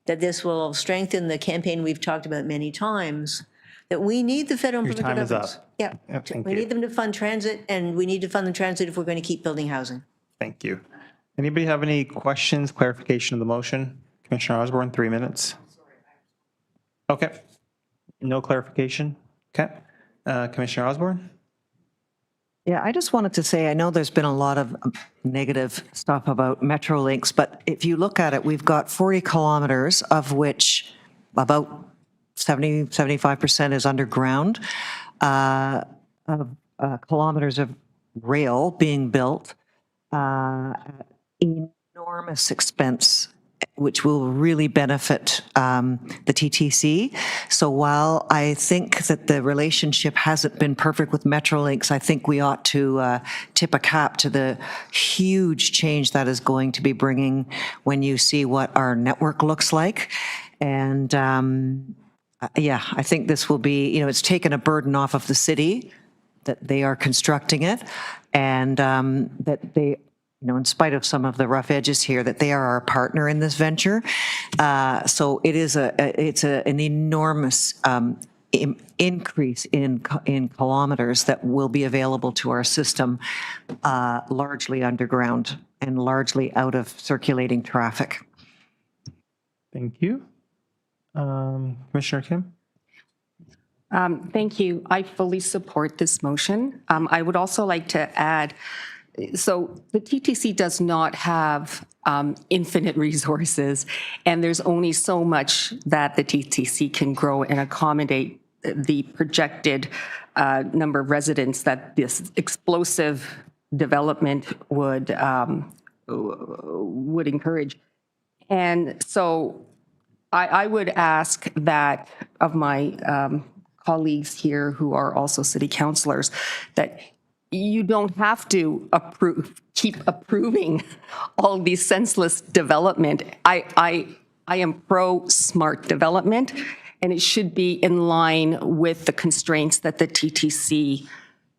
that this will strengthen the campaign we've talked about many times, that we need the federal Your time is up. Yeah, Thank we you. need them to fund transit, and we need to fund the transit if we're going to keep building housing. Thank you. Anybody have any questions, clarification of the motion? Commissioner Osborne, 3 minutes. Okay. No clarification? Okay. Commissioner Osborne? Yeah, I just wanted to say, I know there's been a lot of negative stuff about Metrolinx, but if you look at it, we've got 40 kilometers, of which about 75% is underground, kilometers of rail being built, enormous expense, which will really benefit the TTC. So while I think that the relationship hasn't been perfect with Metrolinx, I think we ought to tip a cap to the huge change that is going to be bringing when you see what our network looks like. And yeah, I think this will be, it's taken a burden off of the city that they are constructing it, and that they, in spite of some of the rough edges here, that they are our partner in this venture. So it is an enormous increase in kilometers that will be available to our system, largely underground and largely out of circulating traffic. Thank you. Commissioner Kim? Thank you. I fully support this motion. I would also like to add, so the TTC does not have infinite resources, and there's only so much that the TTC can grow and accommodate the projected number of residents that this explosive development would encourage. And so I would ask that of my colleagues here who are also city councilors, that you don't have to keep approving all these senseless development. I am pro smart development, and it should be in line with the constraints that the TTC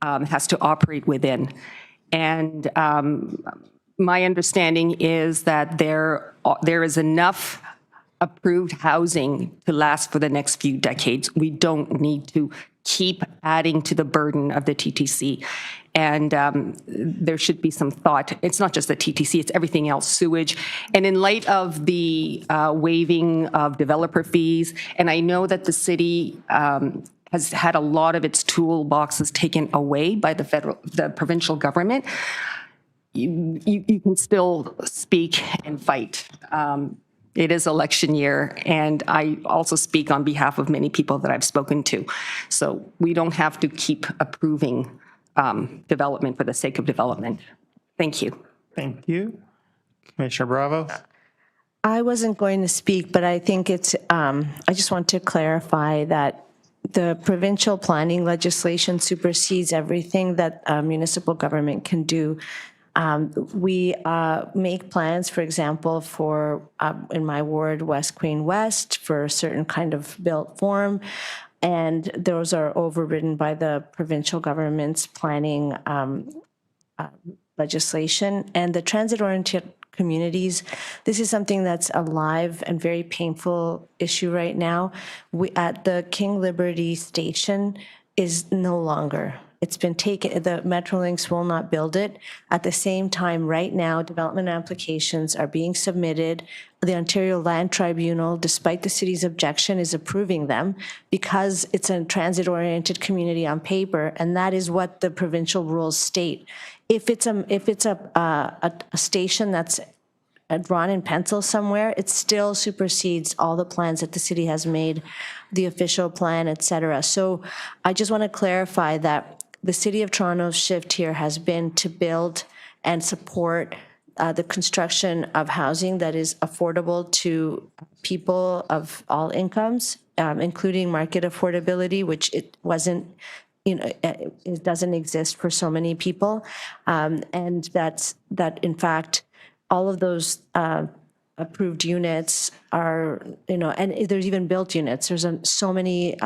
has to operate within. And my understanding is that there is enough approved housing to last for the next few decades. We don't need to keep adding to the burden of the TTC. And there should be some thought. It's not just the TTC, it's everything else, sewage. And in light of the waiving of developer fees, and I know that the city has had a lot of its toolboxes taken away by the provincial government, you can still speak and fight. It is election year, and I also speak on behalf of many people that I've spoken to. So we don't have to keep approving development for the sake of development. Thank you. Thank you. Commissioner Bravo. I wasn't going to speak, but I think it's, I just want to clarify that the provincial planning legislation supersedes everything that municipal government can do. We make plans, for example, for, in my ward, West Queen West, for a certain kind of built form, and those are overridden by the provincial government's planning legislation. And the transit-oriented communities, this is something that's a live and very painful issue right now. We, at the King Liberty station is no longer. It's been taken, the Metrolinx will not build it. At the same time, right now, development applications are being submitted. The Ontario Land Tribunal, despite the city's objection, is approving them because it's a transit-oriented community on paper, and that is what the provincial rules state. If it's a station that's drawn in pencil somewhere, it still supersedes all the plans that the city has made, the official plan, et cetera. So I just want to clarify that the City of Toronto's shift here has been to build and support the construction of housing that is affordable to people of all incomes, including market affordability, which it wasn't, you know, it doesn't exist for so many people. And that in fact, all of those approved units are, you know, and there's even built units. There's so many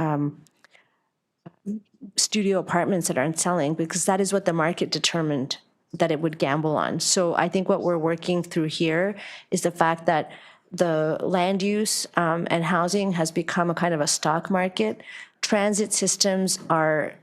studio apartments that aren't selling because that is what the market determined that it would gamble on. So I think what we're working through here is the fact that the land use and housing has become a kind of a stock market. Transit systems are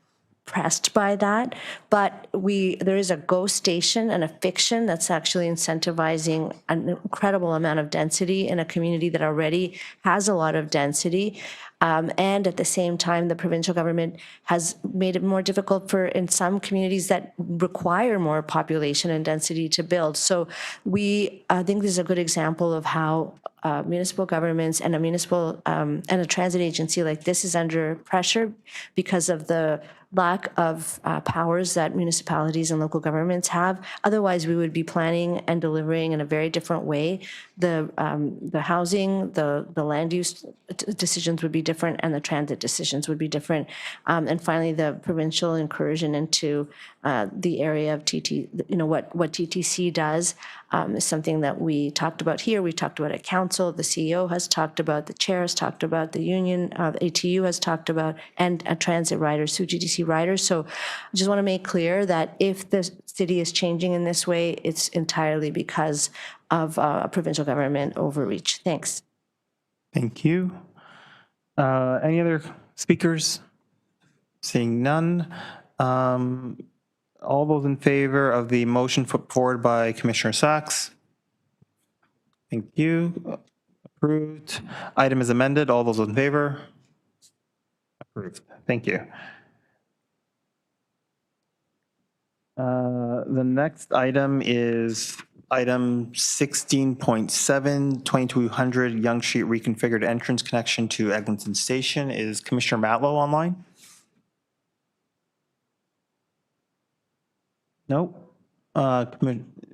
pressed by that, but there is a go station and a fiction that's actually incentivizing an incredible amount of density in a community that already has a lot of density. And at the same time, the provincial government has made it more difficult in some communities that require more population and density to build. So I think this is a good example of how municipal governments and a transit agency like this is under pressure because of the lack of powers that municipalities and local governments have. Otherwise, we would be planning and delivering in a very different way. The housing, the land use decisions would be different, and the transit decisions would be different. And finally, the provincial incursion into the area of what TTC does is something that we talked about here. We talked about at council. The CEO has talked about. The chair has talked about. The union, the ATU has talked about, and transit riders, TTC riders. So I just want to make clear that if the city is changing in this way, it's entirely because of provincial government overreach. Thanks. Thank you. Any other speakers? Seeing none. All those in favor of the motion put forward by Commissioner Sachs? Thank you. Approved. Item is amended. All those in favor? Approved. Thank you. The next item is Item 16.7, 2200 Yonge Street reconfigured entrance connection to Eglinton Station. Is Commissioner Matlow online? No.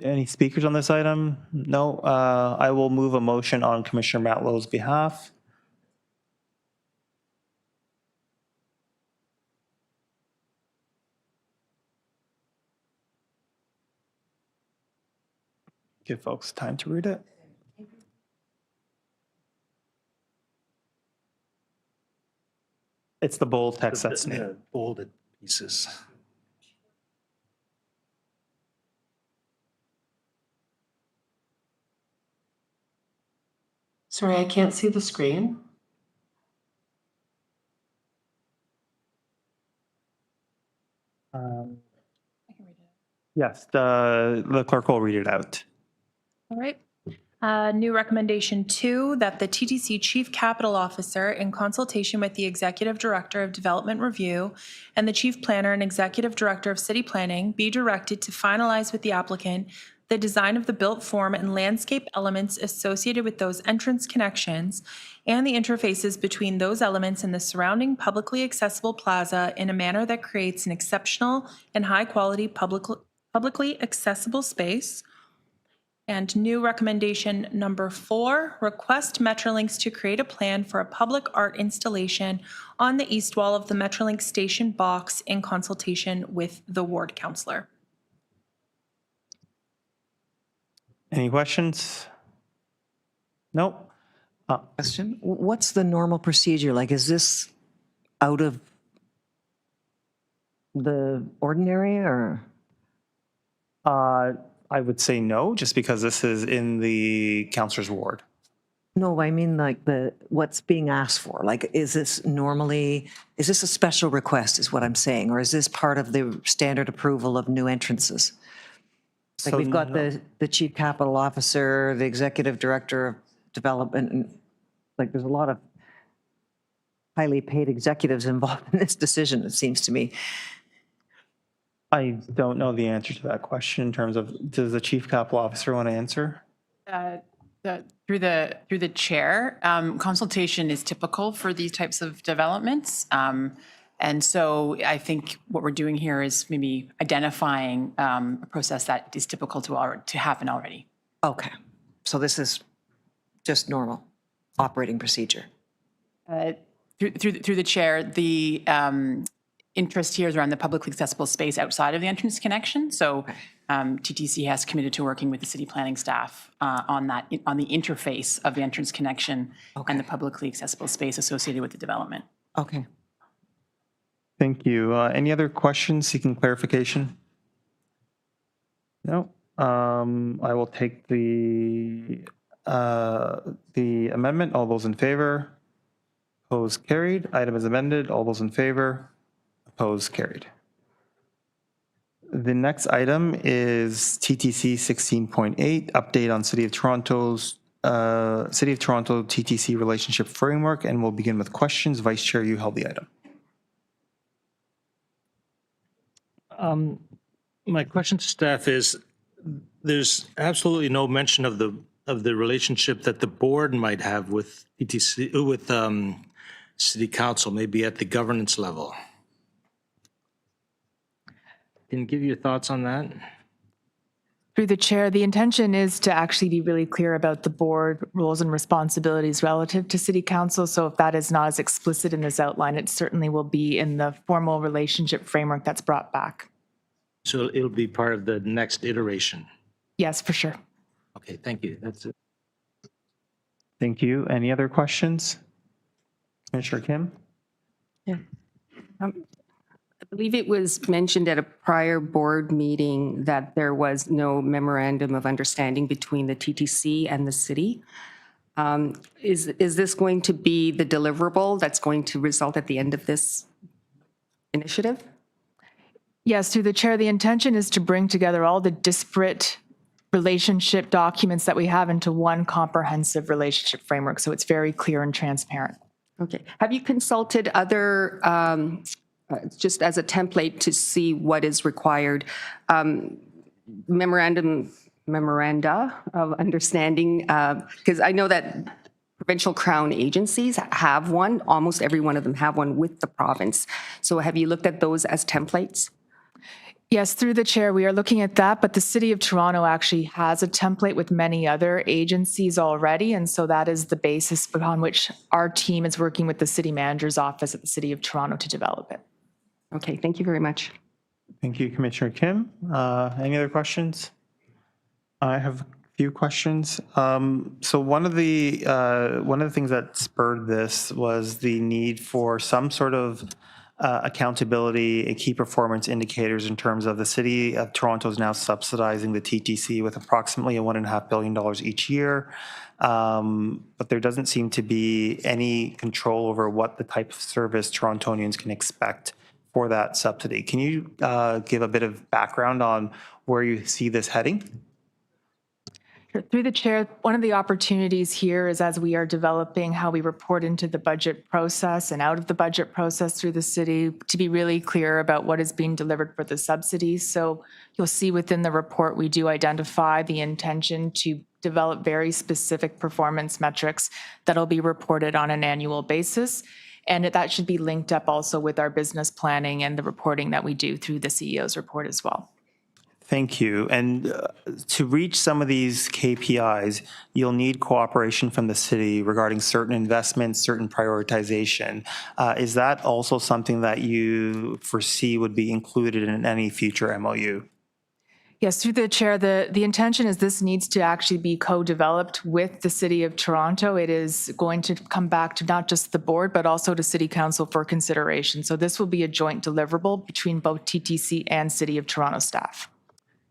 Any speakers on this item? No. I will move a motion on Commissioner Matlow's behalf. Give folks time to read it. It's the bold text that's new. Bolded pieces. Sorry, I can't see the screen. Yes, the clerk will read it out. All right. New recommendation 2, that the TTC Chief Capital Officer, in consultation with the Executive Director of Development Review and the Chief Planner and Executive Director of City Planning, be directed to finalize with the applicant the design of the built form and landscape elements associated with those entrance connections and the interfaces between those elements and the surrounding publicly accessible plaza in a manner that creates an exceptional and high-quality publicly accessible space. And new recommendation number 4, request Metrolinx to create a plan for a public art installation on the east wall of the Metrolinx station box in consultation with the ward councillor. Any questions? Nope. Question, what's the normal procedure? Like, is this out of the ordinary or? I would say no, just because this is in the counselor's ward. No, I mean like what's being asked for. Like, is this a special request is what I'm saying? Or is this part of the standard approval of new entrances? Like So we've got no. the chief capital officer, the executive director of development, and like there's a lot of highly paid executives involved in this decision, it seems to me. I don't know the answer to that question in terms of, does the chief capital officer want to answer? Through the chair, consultation is typical for these types of developments. And so I think what we're doing here is maybe identifying a process that is typical to happen already. Okay, so this is just normal operating procedure. Through the chair, the interest here is around the publicly accessible space outside of the entrance connection. So TTC has committed to working with the city planning staff on the interface of the entrance connection and the publicly accessible space associated with the development. Okay. Thank you. Any other questions seeking clarification? No. I will take the amendment. All those in favor? Opposed? Carried. Item is amended. All those in favor? Opposed? Carried. The next item is TTC 16.8, update on City of Toronto TTC relationship framework, and we'll begin with questions. Vice Chair, you held the item. My question to staff is, there's absolutely no mention of the relationship that the board might have with TTC, with City Council, maybe at the governance level. Can you give your thoughts on that? Through the chair, the intention is to actually be really clear about the board roles and responsibilities relative to City Council. So if that is not as explicit in this outline, it certainly will be in the formal relationship framework that's brought back. So it'll be part of the next iteration. Yes, for sure. Okay, thank you. That's it. Thank you. Any other questions? Commissioner Kim? Yeah. I believe it was mentioned at a prior board meeting that there was no memorandum of understanding between the TTC and the city. Is this going to be the deliverable that's going to result at the end of this initiative? Yes, through the chair, the intention is to bring together all the disparate relationship documents that we have into one comprehensive relationship framework. So it's very clear and transparent. Okay. Have you consulted other, just as a template to see what is required, memorandum memoranda of understanding, because I know that provincial crown agencies have one, almost every one of them have one with the province. So have you looked at those as templates? Yes, through the chair, we are looking at that, but the City of Toronto actually has a template with many other agencies already, and so that is the basis upon which our team is working with the City Manager's Office at the City of Toronto to develop it. Okay, thank you very much. Thank you, Commissioner Kim. Any other questions? I have a few questions. So one of the things that spurred this was the need for some sort of accountability and key performance indicators in terms of the City of Toronto is now subsidizing the TTC with approximately $1.5 billion each year. But there doesn't seem to be any control over what the type of service Torontonians can expect for that subsidy. Can you give a bit of background on where you see this heading? Through the chair, one of the opportunities here is as we are developing how we report into the budget process and out of the budget process through the city to be really clear about what is being delivered for the subsidies. So you'll see within the report, we do identify the intention to develop very specific performance metrics that'll be reported on an annual basis. And that should be linked up also with our business planning and the reporting that we do through the CEO's report as well. Thank you. And to reach some of these KPIs, you'll need cooperation from the city regarding certain investments, certain prioritization. Is that also something that you foresee would be included in any future MOU? Yes, through the chair, the intention is this needs to actually be co-developed with the City of Toronto. It is going to come back to not just the board, but also to City Council for consideration. So this will be a joint deliverable between both TTC and City of Toronto staff.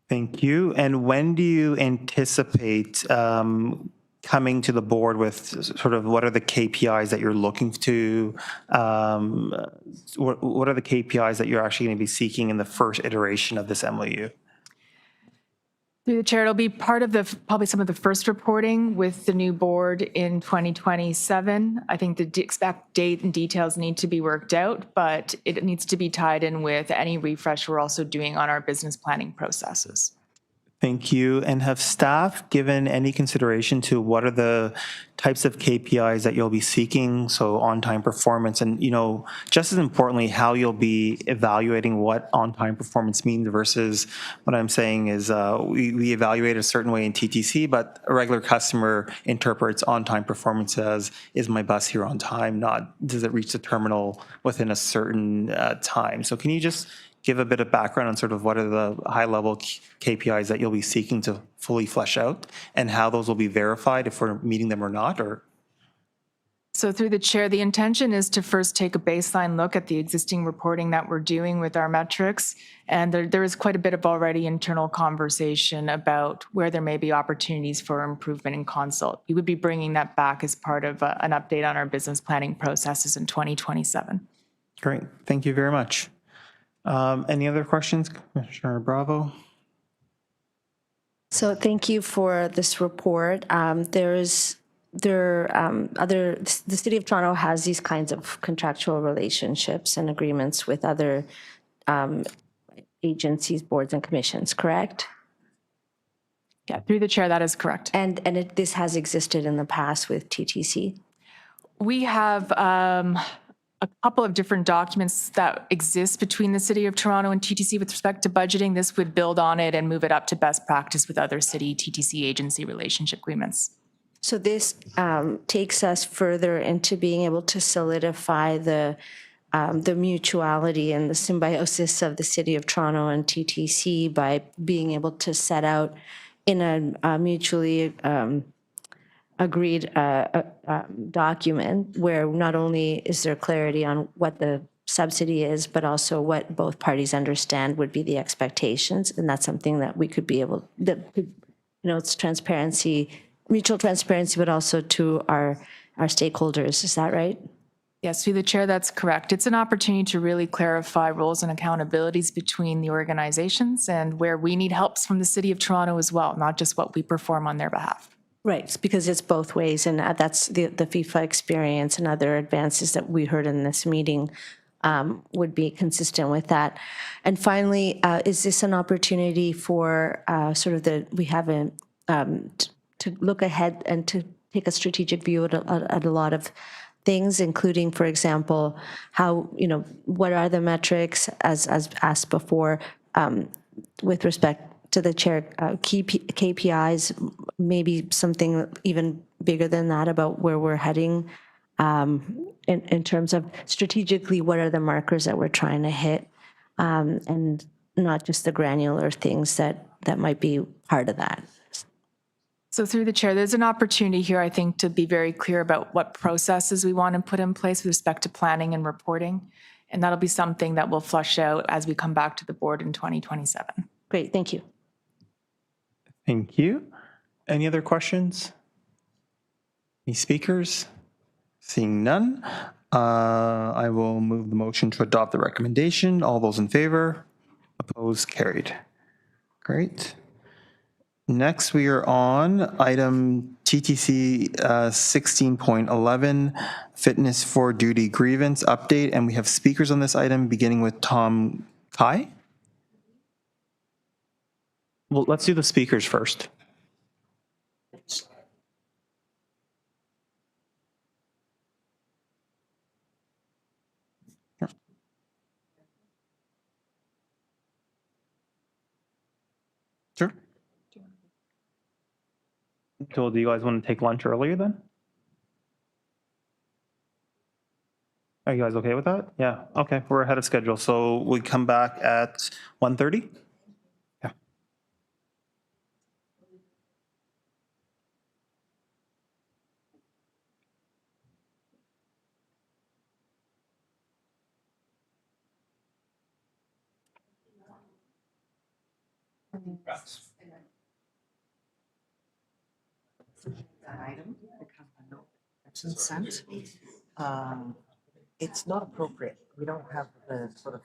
Thank you. And when do you anticipate coming to the board with sort of what are the KPIs that you're looking to, what are the KPIs that you're actually going to be seeking in the first iteration of this MOU? Through the chair, it'll be part of probably some of the first reporting with the new board in 2027. I think the exact date and details need to be worked out, but it needs to be tied in with any refresh we're also doing on our business planning processes. Thank you. And have staff given any consideration to what are the types of KPIs that you'll be seeking? So on-time performance and, just as importantly, how you'll be evaluating what on-time performance means versus what I'm saying is we evaluate a certain way in TTC, but a regular customer interprets on-time performance as, is my bus here on time? Not, does it reach the terminal within a certain time? So can you just give a bit of background on sort of what are the high-level KPIs that you'll be seeking to fully flesh out and how those will be verified if we're meeting them or not? Or So through the chair, the intention is to first take a baseline look at the existing reporting that we're doing with our metrics. And there is quite a bit of already internal conversation about where there may be opportunities for improvement in consult. We would be bringing that back as part of an update on our business planning processes in 2027. Great. Thank you very much. Any other questions, Commissioner Bravo? So thank you for this report. The City of Toronto has these kinds of contractual relationships and agreements with other agencies, boards, and commissions, correct? Yeah, through the chair, that is correct. And this has existed in the past with TTC? We have a couple of different documents that exist between the City of Toronto and TTC with respect to budgeting. This would build on it and move it up to best practice with other city TTC agency relationship agreements. So this takes us further into being able to solidify the mutuality and the symbiosis of the City of Toronto and TTC by being able to set out in a mutually agreed document where not only is there clarity on what the subsidy is, but also what both parties understand would be the expectations. And that's something that we could be able, it's transparency, mutual transparency, but also to our stakeholders. Is that right? Yes, through the chair, that's correct. It's an opportunity to really clarify roles and accountabilities between the organizations and where we need help from the City of Toronto as well, not just what we perform on their behalf. Right, because it's both ways, and that's the FIFA experience and other advances that we heard in this meeting would be consistent with that. And finally, is this an opportunity for we haven't to look ahead and to take a strategic view at a lot of things, including, for example, how, what are the metrics, as asked before, with respect to the chair, key KPIs, maybe something even bigger than that about where we're heading in terms of strategically, what are the markers that we're trying to hit, and not just the granular things that might be part of that. So through the chair, there's an opportunity here, I think, to be very clear about what processes we want to put in place with respect to planning and reporting. And that'll be something that we'll flush out as we come back to the board in 2027. Great, thank you. Thank you. Any other questions? Any speakers? Seeing none, I will move the motion to adopt the recommendation. All those in favor? Opposed? Carried. Great. Next, we are on item TTC 16.11, fitness for duty grievance update, and we have speakers on this item, beginning with Tom Kai. Well, let's do the speakers first. Sure. So do you guys want to take lunch earlier then? Are you guys okay with that? Yeah, okay, we're ahead of schedule. So we come back at 1:30? Yeah. That item, consent, it's not appropriate. We don't have the sort of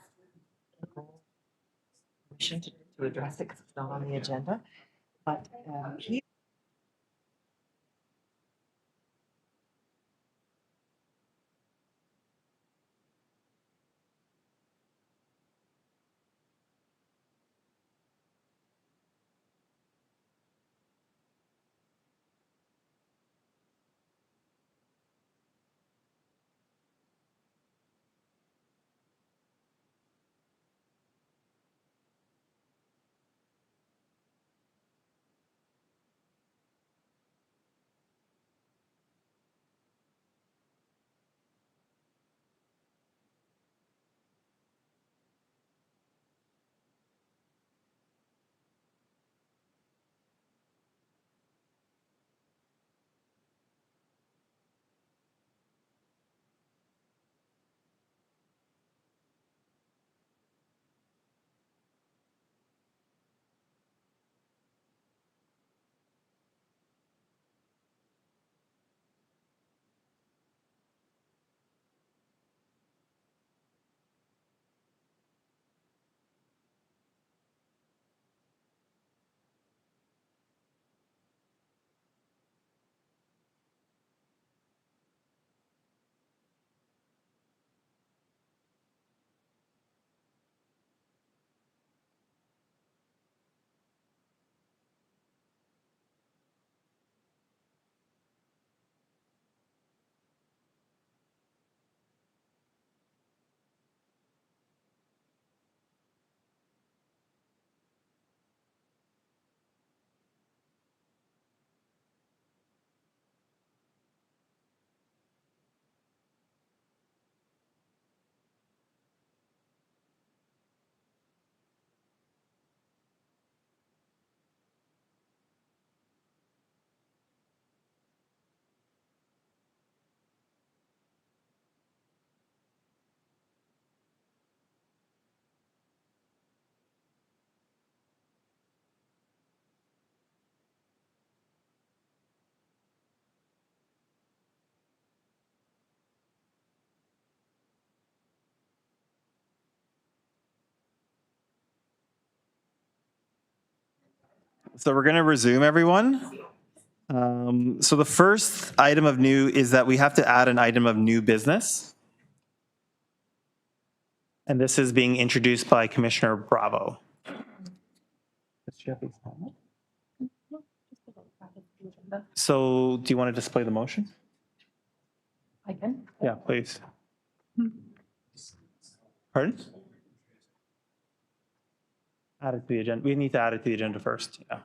permission to address it because it's not on the agenda. But So we're going to resume, everyone. So the first item of new is that we have to add an item of new business. And this is being introduced by Commissioner Bravo. So do you want to display the motion? I can. Yeah, please. Pardon? Add it to the agenda. We need to add it to the agenda first. Yeah.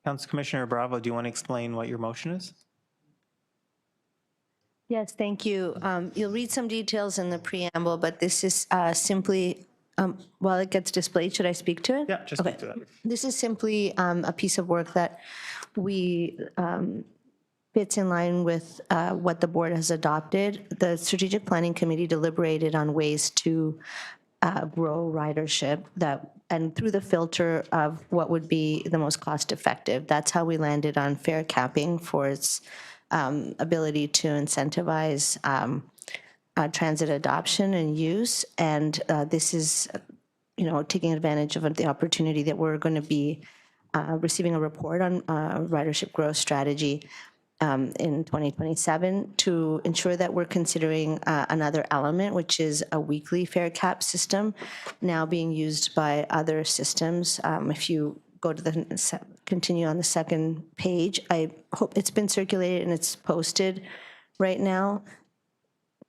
Council Commissioner Bravo, do you want to explain what your motion is? Yes, thank you. You'll read some details in the preamble, but this is simply, while it gets displayed, should I speak to it? Yeah, just speak to that. This is simply a piece of work that we fits in line with what the board has adopted. The Strategic Planning Committee deliberated on ways to grow ridership and through the filter of what would be the most cost effective. That's how we landed on fare capping for its ability to incentivize transit adoption and use. And this is, taking advantage of the opportunity that we're going to be receiving a report on ridership growth strategy in 2027 to ensure that we're considering another element, which is a weekly fare cap system now being used by other systems. If you go to continue on the second page, I hope it's been circulated and it's posted right now.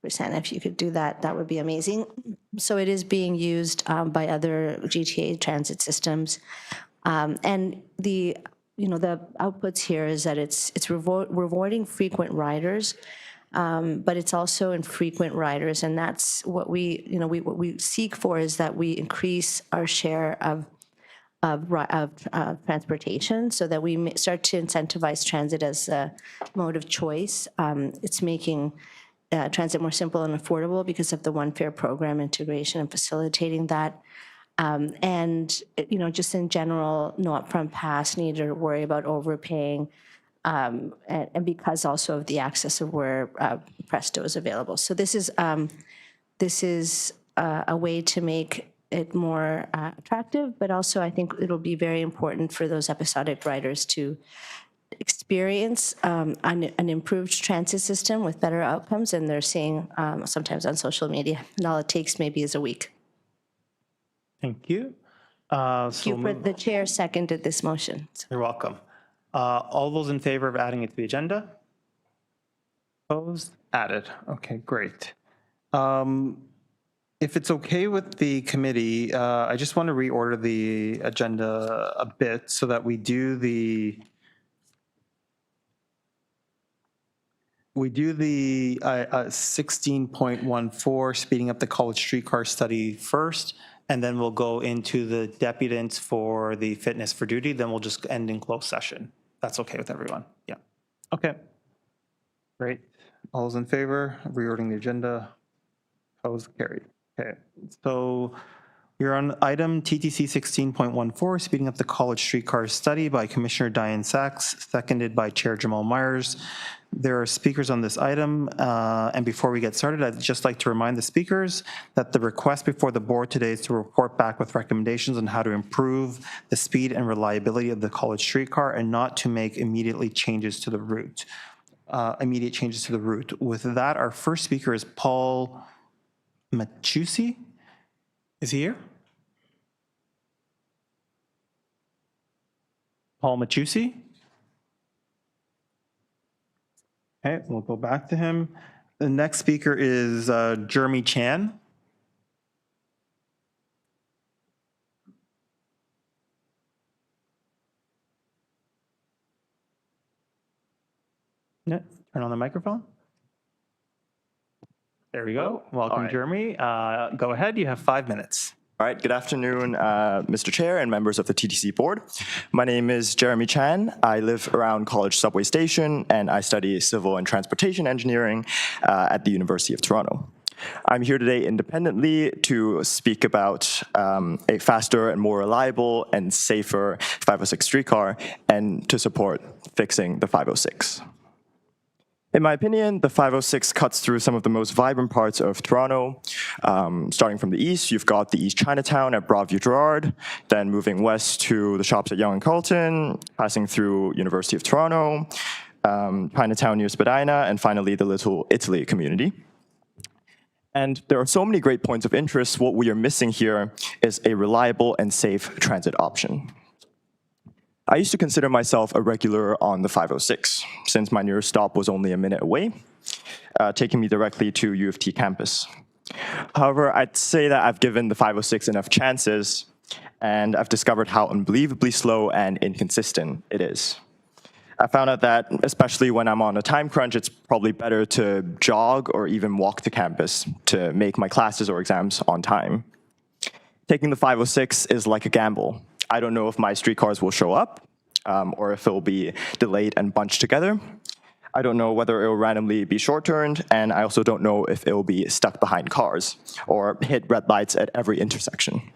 Rosanna, if you could do that, that would be amazing. So it is being used by other GTA transit systems. And the outputs here is that it's rewarding frequent riders, but it's also infrequent riders, and that's what what we seek for is that we increase our share of transportation, so that we start to incentivize transit as a mode of choice. It's making transit more simple and affordable because of the One Fare program integration and facilitating that. And, just in general, no upfront pass, need to worry about overpaying, and because also of the access of where Presto is available. So this is a way to make it more attractive, but also I think it'll be very important for those episodic riders to experience an improved transit system with better outcomes, and they're seeing sometimes on social media, and all it takes maybe is a week. Thank you. The chair seconded this motion. You're welcome. All those in favor of adding it to the agenda? Opposed? Added. Okay, great. If it's okay with the committee, I just want to reorder the agenda a bit so that we do the 16.14, speeding up the college streetcar study first, and then we'll go into the deputants for the fitness for duty. Then we'll just end in closed session. That's okay with everyone? Yeah. Okay. Great. All those in favor of reordering the agenda? Opposed? Carried. Okay. So we're on item TTC 16.14, speeding up the college streetcar study by Commissioner Diane Sachs, seconded by Chair Jamal Myers. There are speakers on this item, and before we get started, I'd just like to remind the speakers that the request before the board today is to report back with recommendations on how to improve the speed and reliability of the college streetcar and not to make immediate changes to the route. With that, our first speaker is Paul Machusi. Is he here? Paul Machusi? Okay, we'll go back to him. The next speaker is Jeremy Chan. Yeah, turn on the microphone. There we go. Welcome, right. Jeremy. Go ahead, you have 5 minutes. All right, good afternoon, Mr. Chair and members of the TTC Board. My name is Jeremy Chan. I live around College Subway Station, and I study civil and transportation engineering at the University of Toronto. I'm here today independently to speak about a faster and more reliable and safer 506 streetcar and to support fixing the 506. In my opinion, the 506 cuts through some of the most vibrant parts of Toronto. Starting from the east, you've got the East Chinatown at Broadview Gerrard, then moving west to the shops at Yonge and Carlton, passing through University of Toronto, Chinatown near Spadina, and finally the Little Italy community. And there are so many great points of interest. What we are missing here is a reliable and safe transit option. I used to consider myself a regular on the 506, since my nearest stop was only a minute away, taking me directly to U of T campus. However, I'd say that I've given the 506 enough chances, and I've discovered how unbelievably slow and inconsistent it is. I found out that, especially when I'm on a time crunch, it's probably better to jog or even walk to campus to make my classes or exams on time. Taking the 506 is like a gamble. I don't know if my streetcars will show up or if it'll be delayed and bunched together. I don't know whether it will randomly be short-turned, and I also don't know if it will be stuck behind cars or hit red lights at every intersection.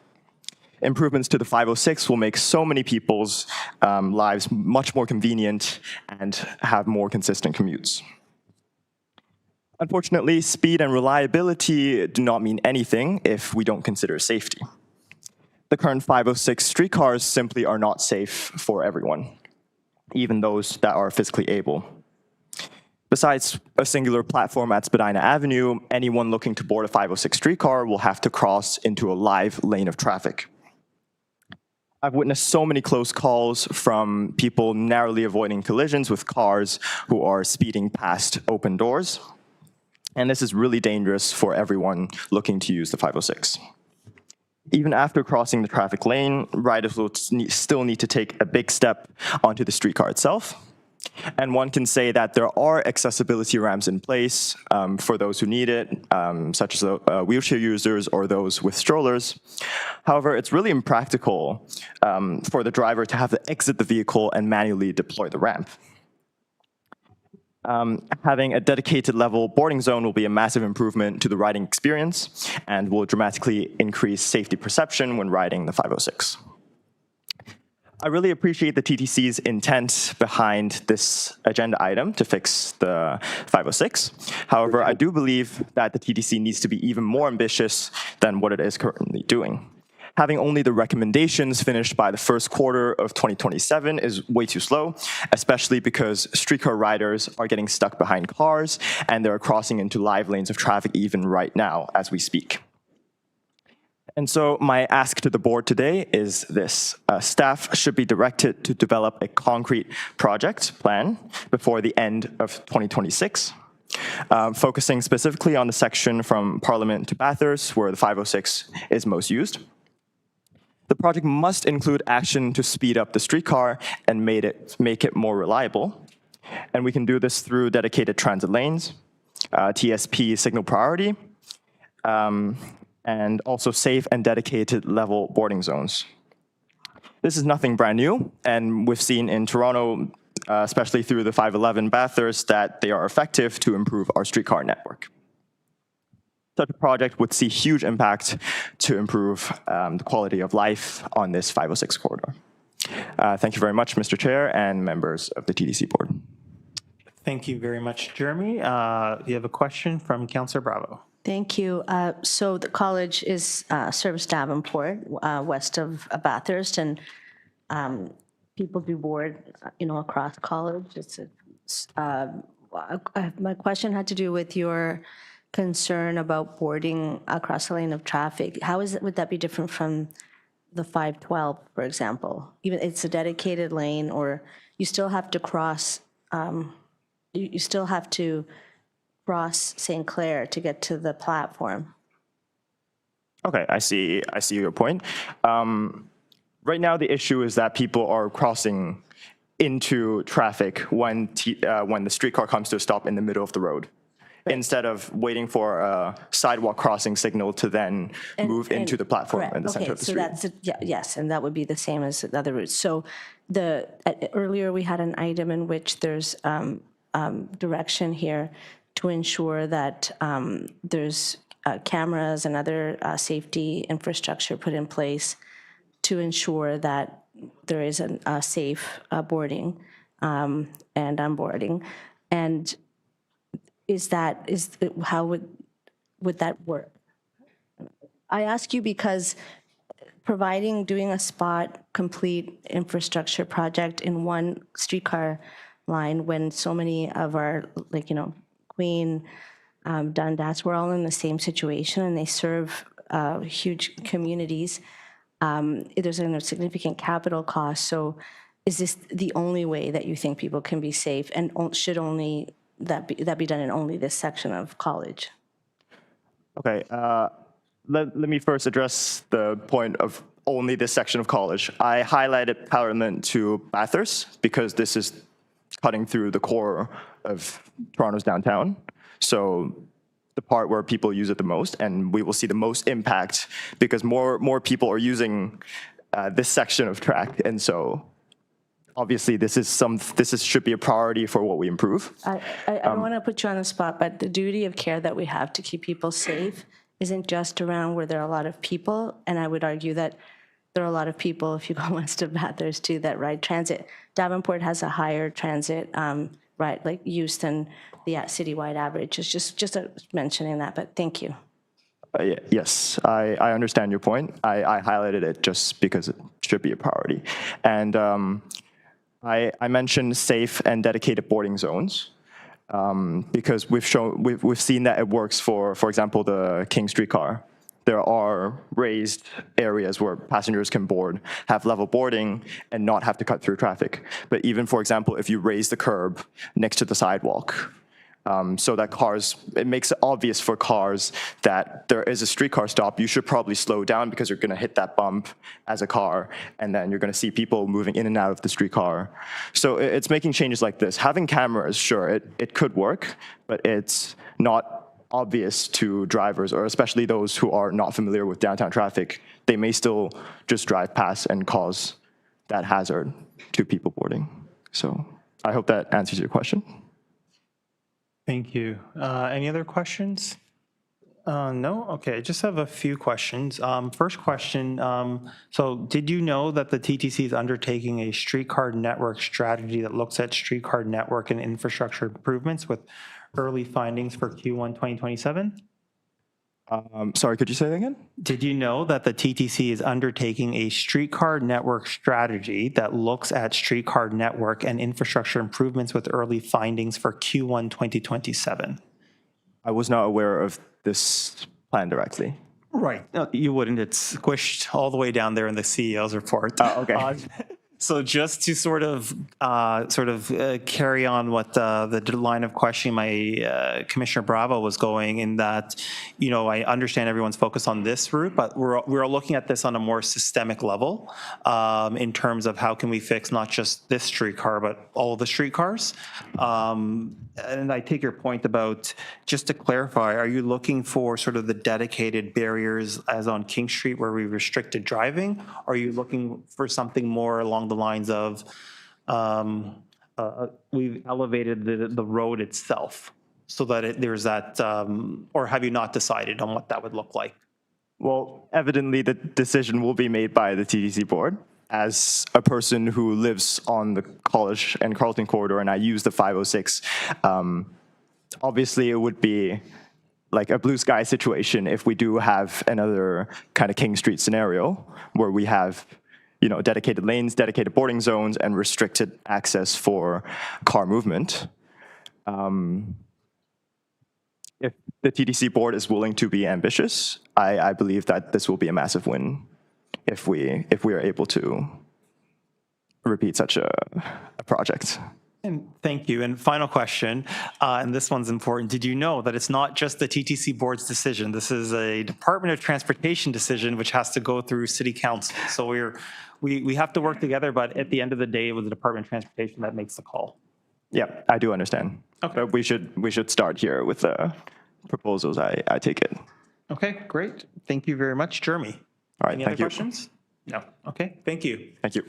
Improvements to the 506 will make so many people's lives much more convenient and have more consistent commutes. Unfortunately, speed and reliability do not mean anything if we don't consider safety. The current 506 streetcars simply are not safe for everyone, even those that are physically able. Besides a singular platform at Spadina Avenue, anyone looking to board a 506 streetcar will have to cross into a live lane of traffic. I've witnessed so many close calls from people narrowly avoiding collisions with cars who are speeding past open doors. And this is really dangerous for everyone looking to use the 506. Even after crossing the traffic lane, riders will still need to take a big step onto the streetcar itself. And one can say that there are accessibility ramps in place for those who need it, such as wheelchair users or those with strollers. However, it's really impractical for the driver to have to exit the vehicle and manually deploy the ramp. Having a dedicated level boarding zone will be a massive improvement to the riding experience and will dramatically increase safety perception when riding the 506. I really appreciate the TTC's intent behind this agenda item to fix the 506. However, I do believe that the TTC needs to be even more ambitious than what it is currently doing. Having only the recommendations finished by the first quarter of 2027 is way too slow, especially because streetcar riders are getting stuck behind cars and they're crossing into live lanes of traffic even right now as we speak. And so my ask to the board today is this. Staff should be directed to develop a concrete project plan before the end of 2026, focusing specifically on the section from Parliament to Bathurst where the 506 is most used. The project must include action to speed up the streetcar and make it more reliable. And we can do this through dedicated transit lanes, TSP signal priority, and also safe and dedicated level boarding zones. This is nothing brand new, and we've seen in Toronto, especially through the 511 Bathurst, that they are effective to improve our streetcar network. Such a project would see huge impact to improve the quality of life on this 506 corridor. Thank you very much, Mr. Chair and members of the TTC Board. Thank you very much, Jeremy. You have a question from Councillor Bravo. Thank you. So the college is Service Davenport, west of Bathurst, and people do board, across college. My question had to do with your concern about boarding across the lane of traffic. Would that be different from the 512, for example? Even it's a dedicated lane, or you still have to cross. You still have to cross St. Clair to get to the platform. Okay, I see your point. Right now, the issue is that people are crossing into traffic when the streetcar comes to a stop in the middle of the road, instead of waiting for a sidewalk crossing signal to then move into the platform in the center of the street. So yes, and that would be the same as the other routes. So earlier we had an item in which there's direction here to ensure that there's cameras and other safety infrastructure put in place to ensure that there is a safe boarding and onboarding? And how would that work? I ask you because doing a spot complete infrastructure project in one streetcar line when so many of our, Queen, Dundas, we're all in the same situation and they serve huge communities. There's a significant capital cost. So is this the only way that you think people can be safe, and should only that be done in only this section of College? Okay, let me first address the point of only this section of College. I highlighted Parliament to Bathurst because this is cutting through the core of Toronto's downtown. So the part where people use it the most, and we will see the most impact because more people are using this section of track, and so obviously this should be a priority for what we improve. I don't want to put you on the spot, but the duty of care that we have to keep people safe isn't just around where there are a lot of people, and I would argue that there are a lot of people, if you go west of Bathurst too, that ride transit. Davenport has a higher transit use than the citywide average. It's just mentioning that, but thank you. Yes, I understand your point. I highlighted it just because it should be a priority. And I mentioned safe and dedicated boarding zones because we've seen that it works for example, the King streetcar. There are raised areas where passengers can board, have level boarding, and not have to cut through traffic. But even, for example, if you raise the curb next to the sidewalk, so that it makes it obvious for cars that there is a streetcar stop, you should probably slow down because you're going to hit that bump as a car, and then you're going to see people moving in and out of the streetcar. So it's making changes like this. Having cameras, sure, it could work, but it's not obvious to drivers, or especially those who are not familiar with downtown traffic. They may still just drive past and cause that hazard to people boarding. So I hope that answers your question. Thank you. Any other questions? No? Okay, I just have a few questions. First question, so did you know that the TTC is undertaking a streetcar network strategy that looks at streetcar network and infrastructure improvements with early findings for Q1 2027? Sorry, could you say that again? Did you know that the TTC is undertaking a streetcar network strategy that looks at streetcar network and infrastructure improvements with early findings for Q1 2027? I was not aware of this plan directly. Right. No, you wouldn't. It's squished all the way down there in the CEO's report. Okay. So just to sort of carry on what the line of questioning my Commissioner Bravo was going, in that, I understand everyone's focused on this route, but we're looking at this on a more systemic level in terms of how can we fix not just this streetcar, but all of the streetcars. And I take your point about, just to clarify, are you looking for sort of the dedicated barriers as on King Street where we restricted driving? Or are you looking for something more along the lines of we've elevated the road itself so that there's that, or have you not decided on what that would look like? Well, evidently the decision will be made by the TTC board. As a person who lives on the College and Carleton corridor and I use the 506, obviously it would be like a blue sky situation if we do have another kind of King Street scenario where we have, dedicated lanes, dedicated boarding zones, and restricted access for car movement. If the TTC board is willing to be ambitious, I believe that this will be a massive win if we are able to repeat such a project. And thank you. And final question, and this one's important. Did you know that it's not just the TTC board's decision? This is a Department of Transportation decision which has to go through City Council. So we have to work together, but at the end of the day, it was the Department of Transportation that makes the call. Yeah, I do understand. Okay. But we should start here with the proposals. I take it. Okay, great. Thank you very much, Jeremy. All right, Any thank other you. questions? No. Okay, thank you. Thank you.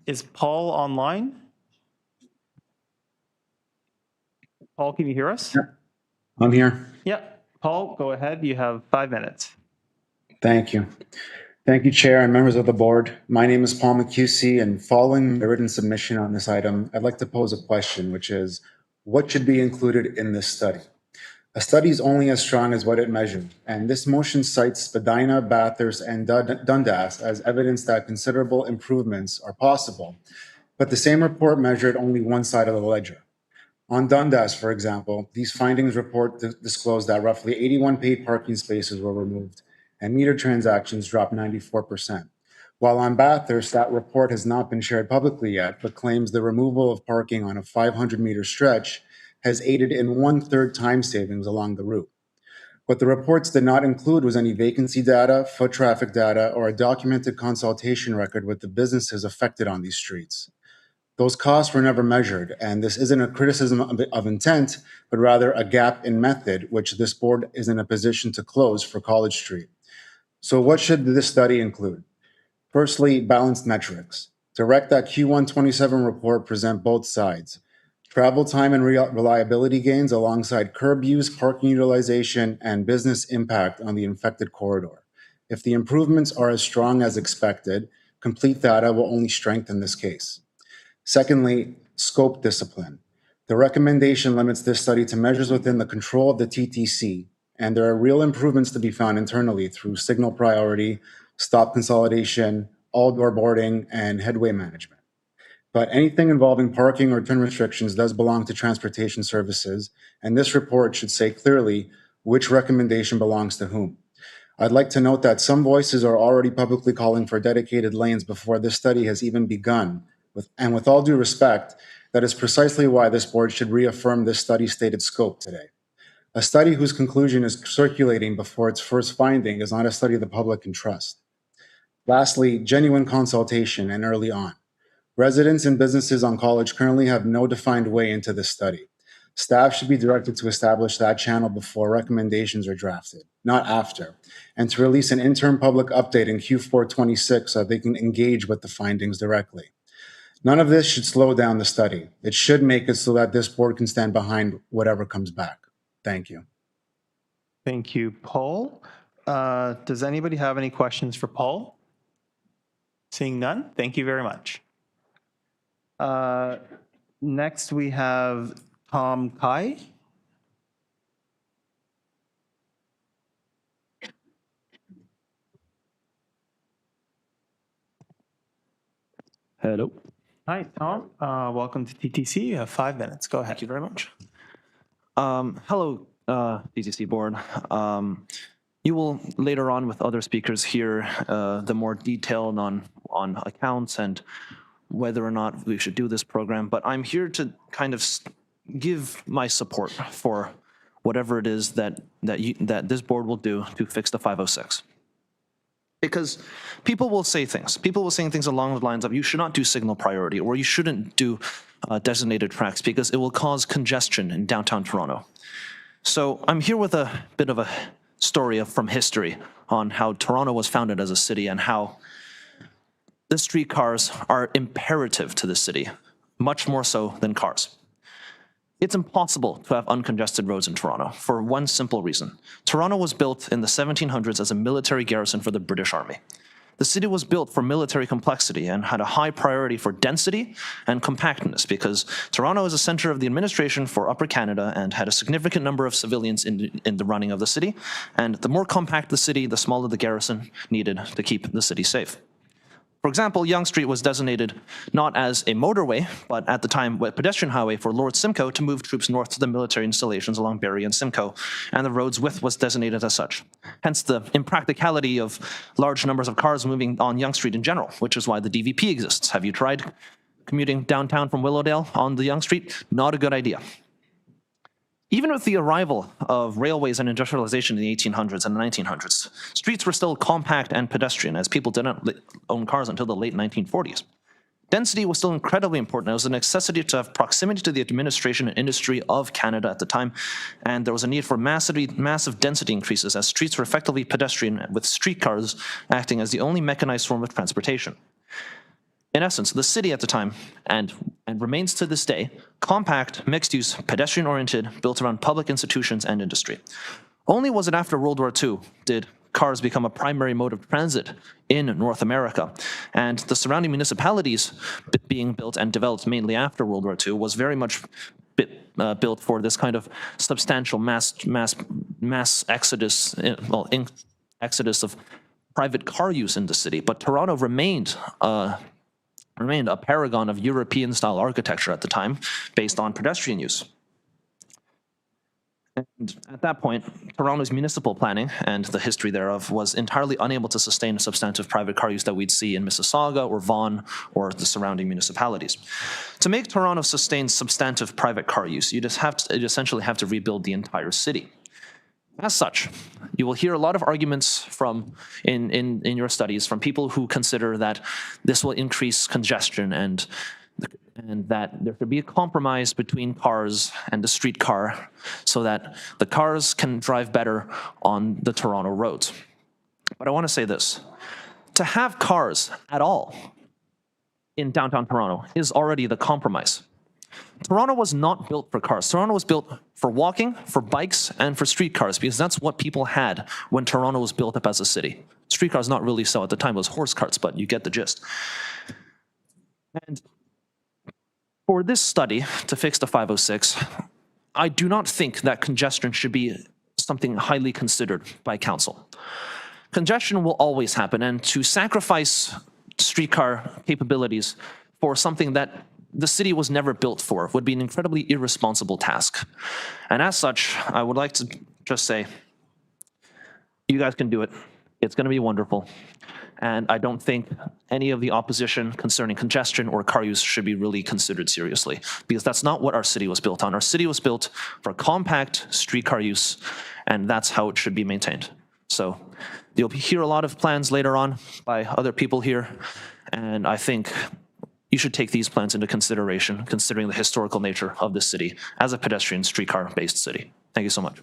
Is Paul online? Paul, can you hear us? I'm here. Yeah. Paul, go ahead. You have 5 minutes. Thank you. Thank you, Chair and members of the board. My name is Paul McCusey, and following the written submission on this item, I'd like to pose a question, which is, what should be included in this study? A study is only as strong as what it measured, and this motion cites Spadina, Bathurst, and Dundas as evidence that considerable improvements are possible, but the same report measured only one side of the ledger. On Dundas, for example, these findings report disclose that roughly 81 paid parking spaces were removed, and meter transactions dropped 94%. While on Bathurst, that report has not been shared publicly yet, but claims the removal of parking on a 500-meter stretch has aided in 1/3 time savings along the route. What the reports did not include was any vacancy data, foot traffic data, or a documented consultation record with the businesses affected on these streets. Those costs were never measured, and this isn't a criticism of intent, but rather a gap in method, which this board is in a position to close for College Street. So what should this study include? Firstly, balanced metrics. Direct that Q1 27 report present both sides. Travel time and reliability gains alongside curb use, parking utilization, and business impact on the infected corridor. If the improvements are as strong as expected, complete data will only strengthen this case. Secondly, scope discipline. The recommendation limits this study to measures within the control of the TTC, and there are real improvements to be found internally through signal priority, stop consolidation, all-door boarding, and headway management. But anything involving parking or turn restrictions does belong to transportation services, and this report should say clearly which recommendation belongs to whom. I'd like to note that some voices are already publicly calling for dedicated lanes before this study has even begun, and with all due respect, that is precisely why this board should reaffirm this study's stated scope today. A study whose conclusion is circulating before its first finding is not a study the public can trust. Lastly, genuine consultation and early on. Residents and businesses on College currently have no defined way into this study. Staff should be directed to establish that channel before recommendations are drafted, not after, and to release an interim public update in Q4 26 so they can engage with the findings directly. None of this should slow down the study. It should make it so that this board can stand behind whatever comes back. Thank you. Thank you, Paul. Does anybody have any questions for Paul? Seeing none, thank you very much. Next, we have Tom Kai. Hello. Hi, Tom. Welcome to TTC. You have 5 minutes. Go ahead. Thank you very much. Hello, TTC Board. You will later on with other speakers hear the more detailed on accounts and whether or not we should do this program, but I'm here to kind of give my support for whatever it is that this board will do to fix the 506. Because people will say things. People will say things along the lines of you should not do signal priority or you shouldn't do designated tracks because it will cause congestion in downtown Toronto. So I'm here with a bit of a story from history on how Toronto was founded as a city and how the streetcars are imperative to the city, much more so than cars. It's impossible to have uncongested roads in Toronto for one simple reason. Toronto was built in the 1700s as a military garrison for the British Army. The city was built for military complexity and had a high priority for density and compactness because Toronto is a center of the administration for Upper Canada and had a significant number of civilians in the running of the city. And the more compact the city, the smaller the garrison needed to keep the city safe. For example, Yonge Street was designated not as a motorway, but at the time a pedestrian highway for Lord Simcoe to move troops north to the military installations along Barrie and Simcoe, and the road's width was designated as such. Hence the impracticality of large numbers of cars moving on Yonge Street in general, which is why the DVP exists. Have you tried commuting downtown from Willowdale on the Yonge Street? Not a good idea. Even with the arrival of railways and industrialization in the 1800s and the 1900s, streets were still compact and pedestrian as people didn't own cars until the late 1940s. Density was still incredibly important. It was a necessity to have proximity to the administration and industry of Canada at the time, and there was a need for massive density increases as streets were effectively pedestrian with streetcars acting as the only mechanized form of transportation. In essence, the city at the time, and remains to this day, compact, mixed-use, pedestrian-oriented, built around public institutions and industry. Only was it after World War II did cars become a primary mode of transit in North America. And the surrounding municipalities being built and developed mainly after World War II was very much built for this kind of substantial mass exodus, exodus of private car use in the city. But Toronto remained a paragon of European-style architecture at the time, based on pedestrian use. And at that point, Toronto's municipal planning and the history thereof was entirely unable to sustain substantive private car use that we'd see in Mississauga or Vaughan or the surrounding municipalities. To make Toronto sustain substantive private car use, you essentially have to rebuild the entire city. As such, you will hear a lot of arguments in your studies from people who consider that this will increase congestion and that there should be a compromise between cars and the streetcar so that the cars can drive better on the Toronto roads. But I want to say this. To have cars at all in downtown Toronto is already the compromise. Toronto was not built for cars. Toronto was built for walking, for bikes, and for streetcars, because that's what people had when Toronto was built up as a city. Streetcars not really so at the time, it was horse carts, but you get the gist. And for this study to fix the 506, I do not think that congestion should be something highly considered by council. Congestion will always happen, and to sacrifice streetcar capabilities for something that the city was never built for would be an incredibly irresponsible task. And as such, I would like to just say, you guys can do it. It's going to be wonderful. And I don't think any of the opposition concerning congestion or car use should be really considered seriously, because that's not what our city was built on. Our city was built for compact streetcar use, and that's how it should be maintained. So you'll hear a lot of plans later on by other people here, and I think you should take these plans into consideration, considering the historical nature of this city as a pedestrian streetcar-based city. Thank you so much.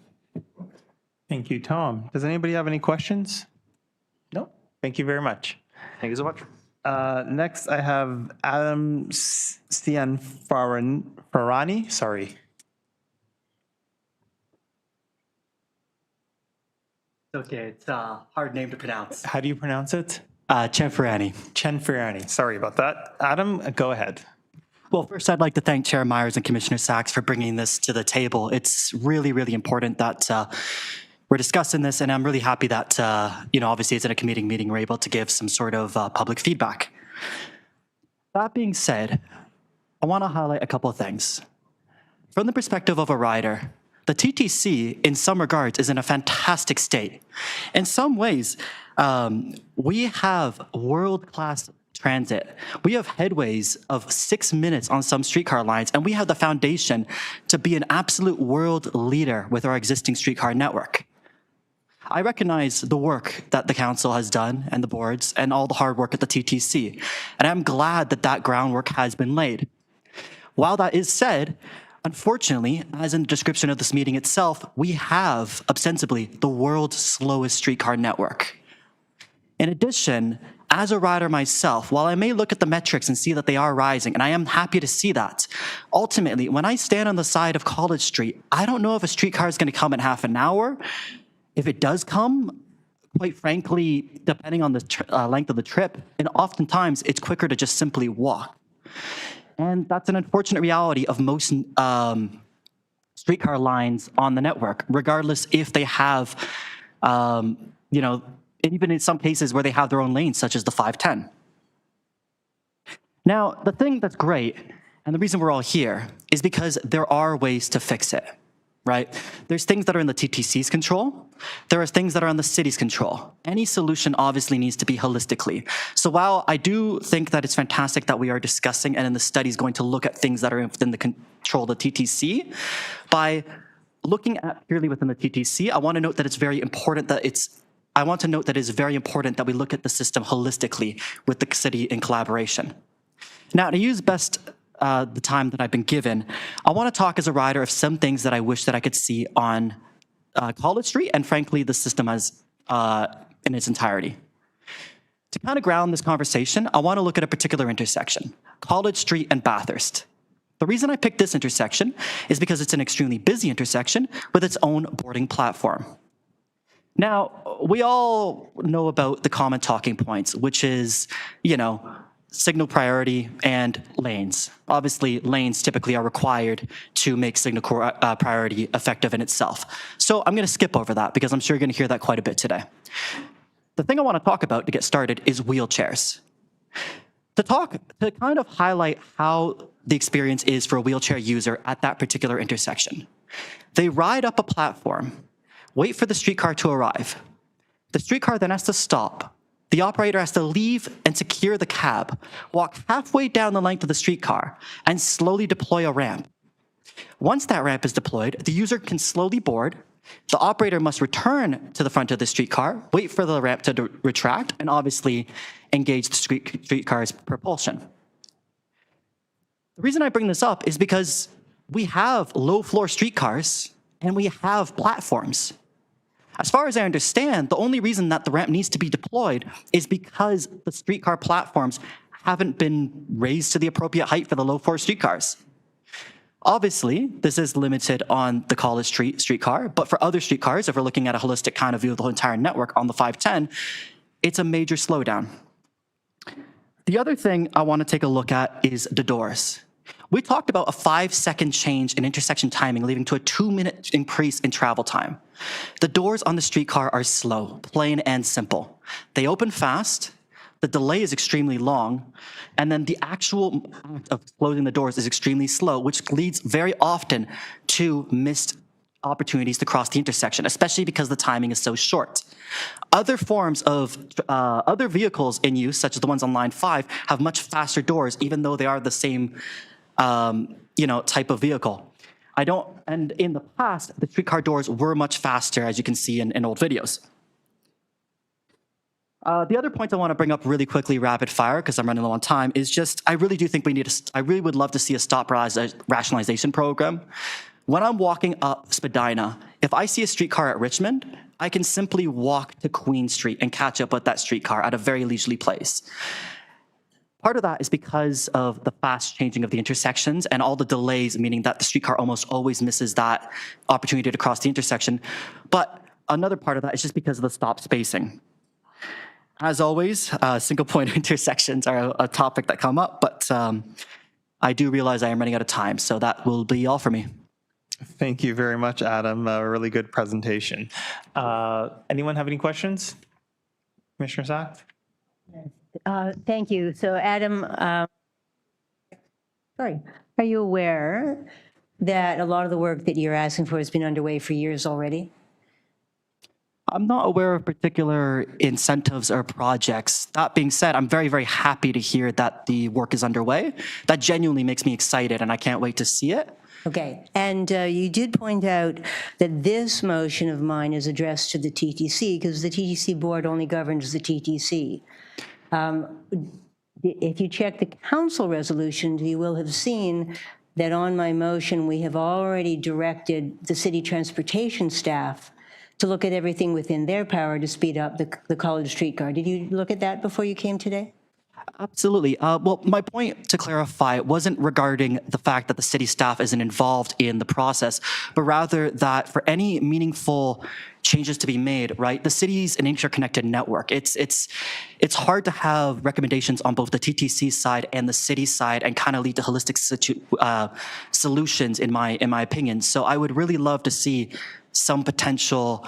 Thank you, Tom. Does anybody have any questions? No? Thank you very much. Thank you so much. Next, I have Adam Cianfarani. Sorry. Okay, it's a hard name to pronounce. How do you pronounce it? Cianfarani. Cianfarani. Sorry about that. Adam, go ahead. Well, first, I'd like to thank Chair Myers and Commissioner Sachs for bringing this to the table. It's really, really important that we're discussing this, and I'm really happy that, obviously it's in a committee meeting, we're able to give some sort of public feedback. That being said, I want to highlight a couple of things. From the perspective of a rider, the TTC, in some regards, is in a fantastic state. In some ways, we have world-class transit. We have headways of 6 minutes on some streetcar lines, and we have the foundation to be an absolute world leader with our existing streetcar network. I recognize the work that the council has done and the boards and all the hard work at the TTC, and I'm glad that that groundwork has been laid. While that is said, unfortunately, as in the description of this meeting itself, we have ostensibly the world's slowest streetcar network. In addition, as a rider myself, while I may look at the metrics and see that they are rising, and I am happy to see that, ultimately, when I stand on the side of College Street, I don't know if a streetcar is going to come in half an hour. If it does come, quite frankly, depending on the length of the trip, and oftentimes it's quicker to just simply walk. And that's an unfortunate reality of most streetcar lines on the network, regardless if they have, and even in some cases where they have their own lanes, such as the 510. Now, the thing that's great, and the reason we're all here, is because there are ways to fix it, right? There's things that are in the TTC's control. There are things that are in the city's control. Any solution obviously needs to be holistically. So while I do think that it's fantastic that we are discussing and in the study is going to look at things that are within the control of the TTC, by looking at purely within the TTC, I want to note that it's very important that it's we look at the system holistically with the city in collaboration. Now, to use best the time that I've been given, I want to talk as a rider of some things that I wish that I could see on College Street and frankly the system as in its entirety. To kind of ground this conversation, I want to look at a particular intersection, College Street and Bathurst. The reason I picked this intersection is because it's an extremely busy intersection with its own boarding platform. Now, we all know about the common talking points, which is, signal priority and lanes. Obviously, lanes typically are required to make signal priority effective in itself. So I'm going to skip over that because I'm sure you're going to hear that quite a bit today. The thing I want to talk about to get started is wheelchairs. To kind of highlight how the experience is for a wheelchair user at that particular intersection. They ride up a platform, wait for the streetcar to arrive. The streetcar then has to stop. The operator has to leave and secure the cab, walk halfway down the length of the streetcar, and slowly deploy a ramp. Once that ramp is deployed, the user can slowly board. The operator must return to the front of the streetcar, wait for the ramp to retract, and obviously engage the streetcar's propulsion. The reason I bring this up is because we have low-floor streetcars and we have platforms. As far as I understand, the only reason that the ramp needs to be deployed is because the streetcar platforms haven't been raised to the appropriate height for the low-floor streetcars. Obviously, this is limited on the College Street streetcar, but for other streetcars, if we're looking at a holistic kind of view of the whole entire network on the 510, it's a major slowdown. The other thing I want to take a look at is the doors. We talked about a 5-second change in intersection timing leading to a 2-minute increase in travel time. The doors on the streetcar are slow, plain and simple. They open fast, the delay is extremely long, and then the actual act of closing the doors is extremely slow, which leads very often to missed opportunities to cross the intersection, especially because the timing is so short. Other forms of other vehicles in use, such as the ones on line 5, have much faster doors, even though they are the same type of vehicle. And in the past, the streetcar doors were much faster, as you can see in old videos. The other point I want to bring up really quickly, rapid fire, because I'm running low on time, is just I really do think I really would love to see a stop rationalization program. When I'm walking up Spadina, if I see a streetcar at Richmond, I can simply walk to Queen Street and catch up with that streetcar at a very leisurely pace. Part of that is because of the fast changing of the intersections and all the delays, meaning that the streetcar almost always misses that opportunity to cross the intersection. But another part of that is just because of the stop spacing. As always, single point intersections are a topic that come up, but I do realize I am running out of time, so that will be all for me. Thank you very much, Adam. A really good presentation. Anyone have any questions? Commissioner Sachs? Thank you. So Adam, are you aware that a lot of the work that you're asking for has been underway for years already? I'm not aware of particular incentives or projects. That being said, I'm very, very happy to hear that the work is underway. That genuinely makes me excited, and I can't wait to see it. Okay, and you did point out that this motion of mine is addressed to the TTC because the TTC Board only governs the TTC. If you check the council resolutions, you will have seen that on my motion, we have already directed the city transportation staff to look at everything within their power to speed up the College streetcar. Did you look at that before you came today? Absolutely. Well, my point to clarify wasn't regarding the fact that the city staff isn't involved in the process, but rather that for any meaningful changes to be made, right, the city's an interconnected network. It's hard to have recommendations on both the TTC side and the city side and kind of lead to holistic solutions, in my opinion. So I would really love to see some potential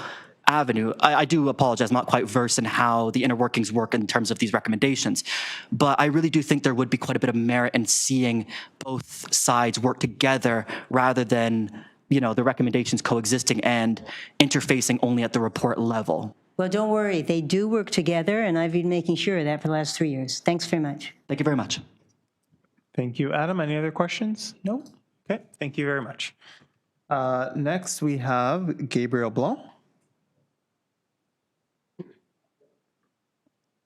avenue. I do apologize, I'm not quite versed in how the inner workings work in terms of these recommendations, but I really do think there would be quite a bit of merit in seeing both sides work together rather than, the recommendations coexisting and interfacing only at the report level. Well, don't worry, they do work together, and I've been making sure of that for the last 3 years. Thanks very much. Thank you very much. Thank you, Adam. Any other questions? No? Okay, thank you very much. Next, we have Gabriel Blanc.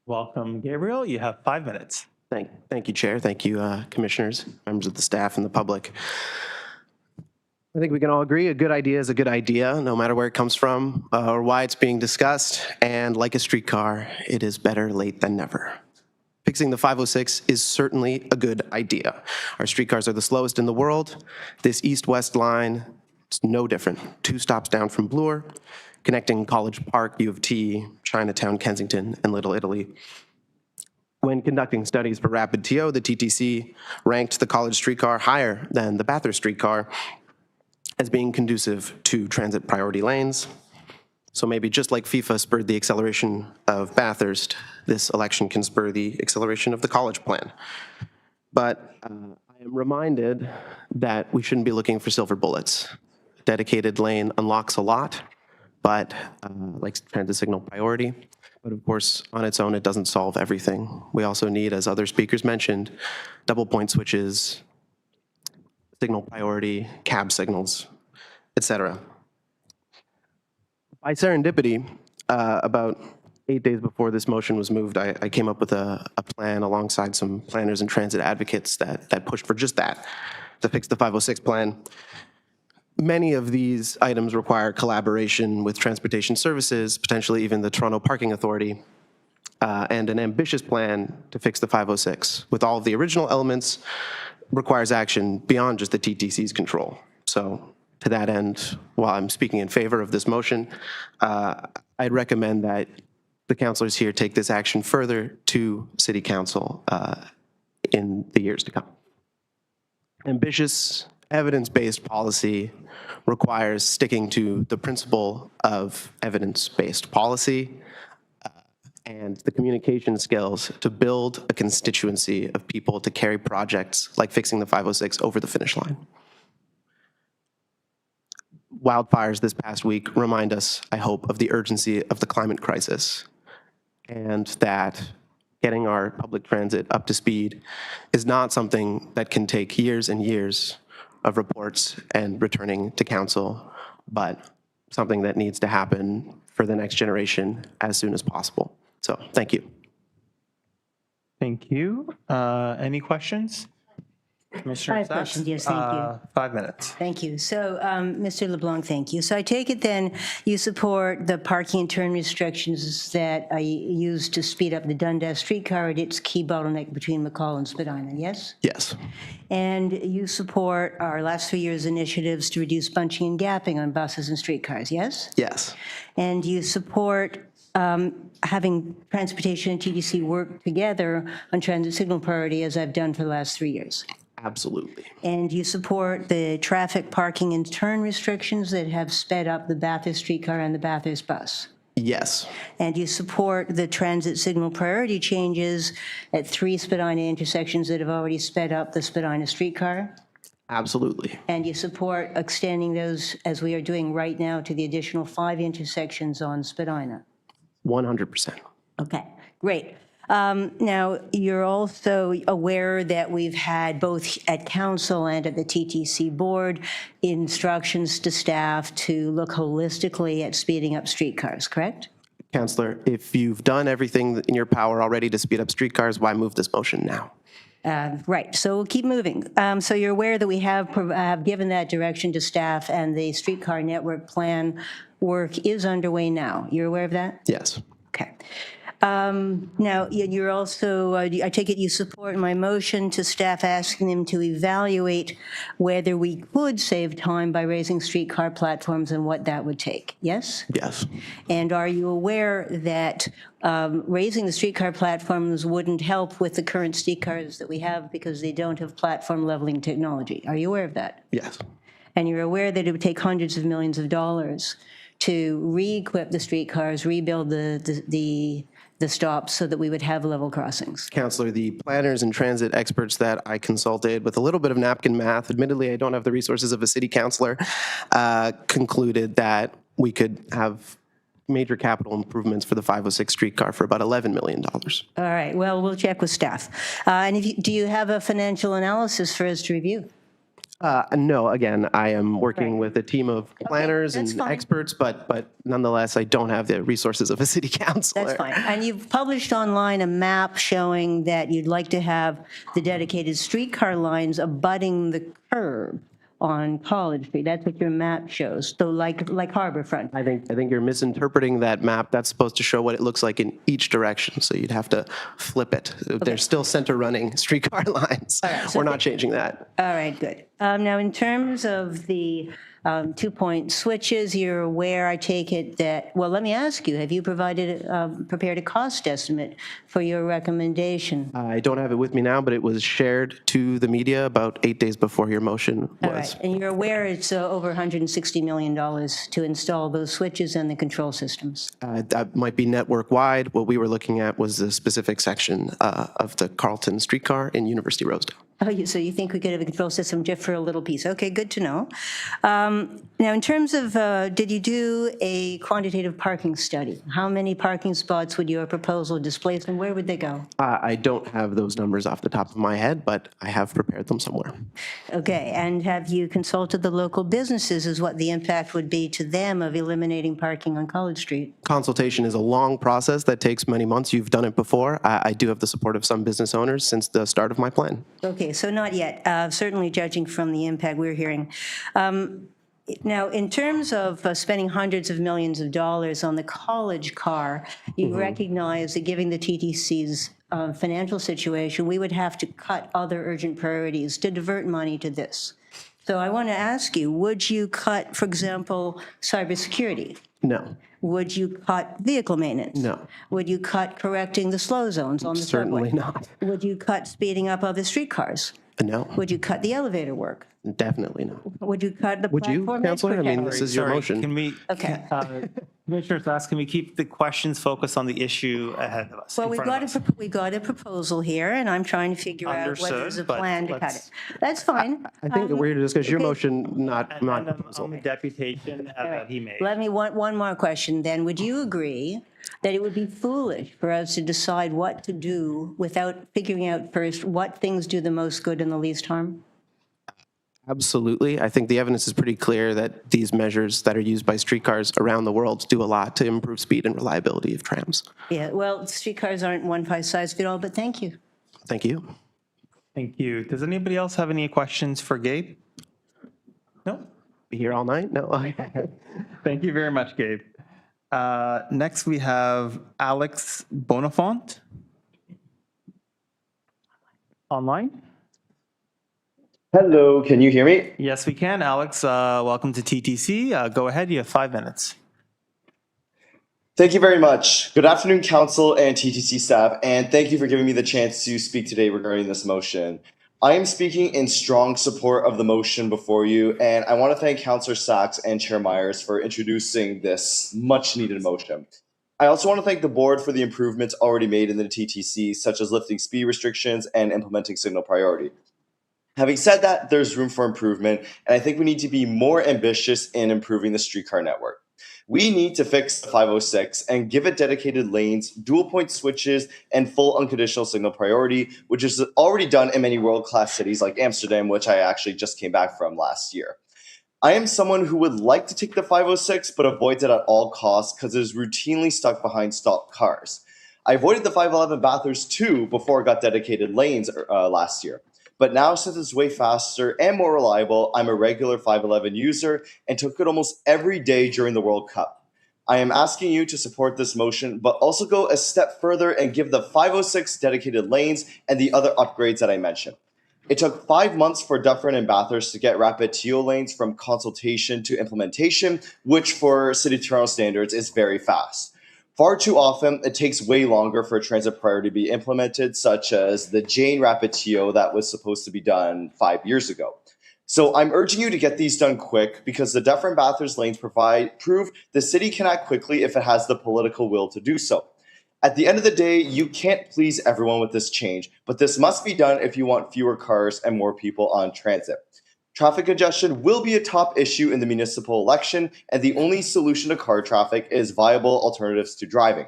Welcome, Gabriel. You have 5 minutes. Thank you, Chair. Thank you, Commissioners, members of the staff, and the public. I think we can all agree a good idea is a good idea, no matter where it comes from or why it's being discussed. And like a streetcar, it is better late than never. Fixing the 506 is certainly a good idea. Our streetcars are the slowest in the world. This east-west line is no different. 2 stops down from Bloor. connecting College Park, U of T, Chinatown, Kensington, and Little Italy. When conducting studies for Rapid TO, the TTC ranked the College streetcar higher than the Bathurst streetcar as being conducive to transit priority lanes. So maybe just like FIFA spurred the acceleration of Bathurst, this election can spur the acceleration of the College plan. But I am reminded that we shouldn't be looking for silver bullets. Dedicated lane unlocks a lot, but like transit signal priority. But of course, on its own, it doesn't solve everything. We also need, as other speakers mentioned, double point switches, signal priority, cab signals, etc. By serendipity, about 8 days before this motion was moved, I came up with a plan alongside some planners and transit advocates that pushed for just that, to fix the 506 plan. Many of these items require collaboration with transportation services, potentially even the Toronto Parking Authority, and an ambitious plan to fix the 506. With all of the original elements, requires action beyond just the TTC's control. So to that end, while I'm speaking in favor of this motion, I'd recommend that the councilors here take this action further to City Council in the years to come. Ambitious, evidence-based policy requires sticking to the principle of evidence-based policy and the communication skills to build a constituency of people to carry projects like fixing the 506 over the finish line. Wildfires this past week remind us, I hope, of the urgency of the climate crisis, and that getting our public transit up to speed is not something that can take years and years of reports and returning to council, but something that needs to happen for the next generation as soon as possible. So, thank you. Thank you. Any questions? Commissioner Five Sachs? questions, yes, thank you. 5 minutes. Thank you. So, Mr. LeBlanc, thank you. So I take it then you support the parking and turn restrictions that I used to speed up the Dundas streetcar at its key bottleneck between McCall and Spadina, yes? Yes. And you support our last 3 years' initiatives to reduce bunching and gapping on buses and streetcars, yes? Yes. And you support having transportation and TTC work together on transit signal priority, as I've done for the last 3 years. Absolutely. And you support the traffic parking and turn restrictions that have sped up the Bathurst streetcar and the Bathurst bus. Yes. And you support the transit signal priority changes at 3 Spadina intersections that have already sped up the Spadina streetcar. Absolutely. And you support extending those, as we are doing right now, to the additional 5 intersections on Spadina. 100%. Okay, great. Now, you're also aware that we've had both at council and at the TTC board instructions to staff to look holistically at speeding up streetcars, correct? Councillor, if you've done everything in your power already to speed up streetcars, why move this motion now? Right, so we'll keep moving. So you're aware that we have given that direction to staff, and the streetcar network plan work is underway now. You're aware of that? Yes. Okay. Now, you're also, I take it you support my motion to staff asking them to evaluate whether we could save time by raising streetcar platforms and what that would take, yes? Yes. And are you aware that raising the streetcar platforms wouldn't help with the current streetcars that we have because they don't have platform leveling technology? Are you aware of that? Yes. And you're aware that it would take hundreds of millions of dollars to re-equip the streetcars, rebuild the stops so that we would have level crossings? Councillor, the planners and transit experts that I consulted with a little bit of napkin math, admittedly I don't have the resources of a city councillor, concluded that we could have major capital improvements for the 506 streetcar for about $11 million. All right, well, we'll check with staff. And do you have a financial analysis for us to review? No, again, I am working with a team of planners and fine. experts, but nonetheless, I don't have the resources of a city councillor. That's fine. And you've published online a map showing that you'd like to have the dedicated streetcar lines abutting the curb on College Street. That's what your map shows, so like Harborfront. I think you're misinterpreting that map. That's supposed to show what it looks like in each direction, so you'd have to flip it. There's still center running streetcar lines. All right, so we're not changing that. All right, good. Now, in terms of the 2-point switches, you're aware, I take it that, well, let me ask you, have you prepared a cost estimate for your recommendation? I don't have it with me now, but it was shared to the media about 8 days before your motion was. All right, and you're aware it's over $160 million to install those switches and the control systems? That might be network-wide. What we were looking at was the specific section of the Carlton streetcar in University Rosedale. Oh, so you think we could have a control system just for a little piece? Okay, good to know. Now, in terms of, did you do a quantitative parking study? How many parking spots would your proposal displace, and where would they go? I don't have those numbers off the top of my head, but I have prepared them somewhere. Okay, and have you consulted the local businesses as what the impact would be to them of eliminating parking on College Street? Consultation is a long process that takes many months. You've done it before. I do have the support of some business owners since the start of my plan. Okay, so not yet, certainly judging from the impact we're hearing. Now, in terms of spending hundreds of millions of dollars on the college car, you recognize that given the TTC's financial situation, we would have to cut other urgent priorities to divert money to this. So I want to ask you, would you cut, for example, cybersecurity? No. Would you cut vehicle maintenance? No. Would you cut correcting the slow zones on the subway? Certainly not. Would you cut speeding up other streetcars? No. Would you cut the elevator work? Definitely not. Would you cut the Would you, platform Councillor? I mean, this is your Sorry, motion. Can we, Okay. Commissioners, can we keep the questions focused on the issue ahead of us? Well, in we front of us? got a proposal here, and I'm trying to figure out whether there's a Understood, but plan to cut let's- it. That's fine. I think that we're here to discuss your okay. motion, not And my on proposal. the deputation that he made. Let me, one more question then. Would you agree that it would be foolish for us to decide what to do without figuring out first what things do the most good and the least harm? Absolutely. I think the evidence is pretty clear that these measures that are used by streetcars around the world do a lot to improve speed and reliability of trams. Yeah, well, streetcars aren't one size fits all, but thank you. Thank you. Thank you. Does anybody else have any questions for Gabe? No? Be here all night? No. Thank you very much, Gabe. Next, we have Alex Bonifant. Online? Hello, can you hear me? Yes, we can. Alex, welcome to TTC. Go ahead, you have 5 minutes. Thank you very much. Good afternoon, Council and TTC staff, and thank you for giving me the chance to speak today regarding this motion. I am speaking in strong support of the motion before you, and I want to thank Councillor Sachs and Chair Myers for introducing this much-needed motion. I also want to thank the board for the improvements already made in the TTC, such as lifting speed restrictions and implementing signal priority. Having said that, there's room for improvement, and I think we need to be more ambitious in improving the streetcar network. We need to fix the 506 and give it dedicated lanes, dual point switches, and full unconditional signal priority, which is already done in many world-class cities like Amsterdam, which I actually just came back from last year. I am someone who would like to take the 506, but avoids it at all costs because it is routinely stuck behind stopped cars. I avoided the 511 Bathurst too before it got dedicated lanes last year. But now, since it's way faster and more reliable, I'm a regular 511 user and took it almost every day during the World Cup. I am asking you to support this motion, but also go a step further and give the 506 dedicated lanes and the other upgrades that I mentioned. It took 5 months for Dufferin and Bathurst to get rapid TO lanes from consultation to implementation, which for City of Toronto standards is very fast. Far too often, it takes way longer for a transit priority to be implemented, such as the Jane Rapid TO that was supposed to be done 5 years ago. So I'm urging you to get these done quick because the Dufferin Bathurst lanes prove the city can act quickly if it has the political will to do so. At the end of the day, you can't please everyone with this change, but this must be done if you want fewer cars and more people on transit. Traffic congestion will be a top issue in the municipal election, and the only solution to car traffic is viable alternatives to driving.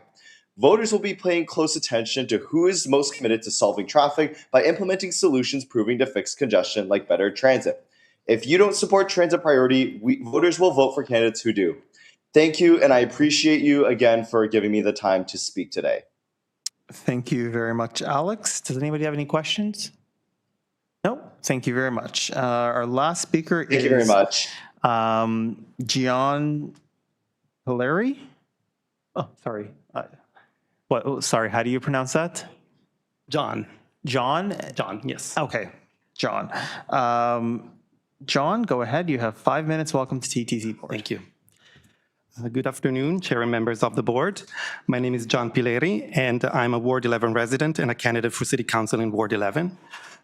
Voters will be paying close attention to who is most committed to solving traffic by implementing solutions proving to fix congestion like better transit. If you don't support transit priority, voters will vote for candidates who do. Thank you, and I appreciate you again for giving me the time to speak today. Thank you very much, Alex. Does anybody have any questions? No, thank you very much. Our last speaker is... Thank you very much. Gian Hilaire? Oh, sorry. Sorry, how do you pronounce that? John. John? John, yes. Okay, John. John, go ahead. You have 5 minutes. Welcome to TTC Board. Thank you. Good afternoon, Chair and members of the board. My name is John Pileri, and I'm a Ward 11 resident and a candidate for City Council in Ward 11.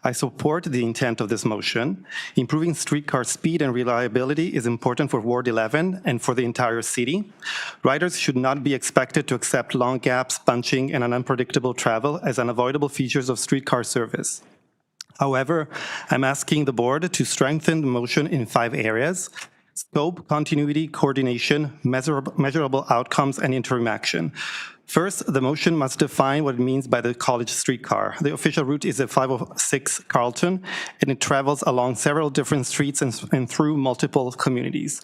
I support the intent of this motion. Improving streetcar speed and reliability is important for Ward 11 and for the entire city. Riders should not be expected to accept long gaps, bunching, and unpredictable travel as unavoidable features of streetcar service. However, I'm asking the board to strengthen the motion in 5 areas: scope, continuity, coordination, measurable outcomes, and interim action. First, the motion must define what it means by the college streetcar. The official route is a 506 Carlton, and it travels along several different streets and through multiple communities.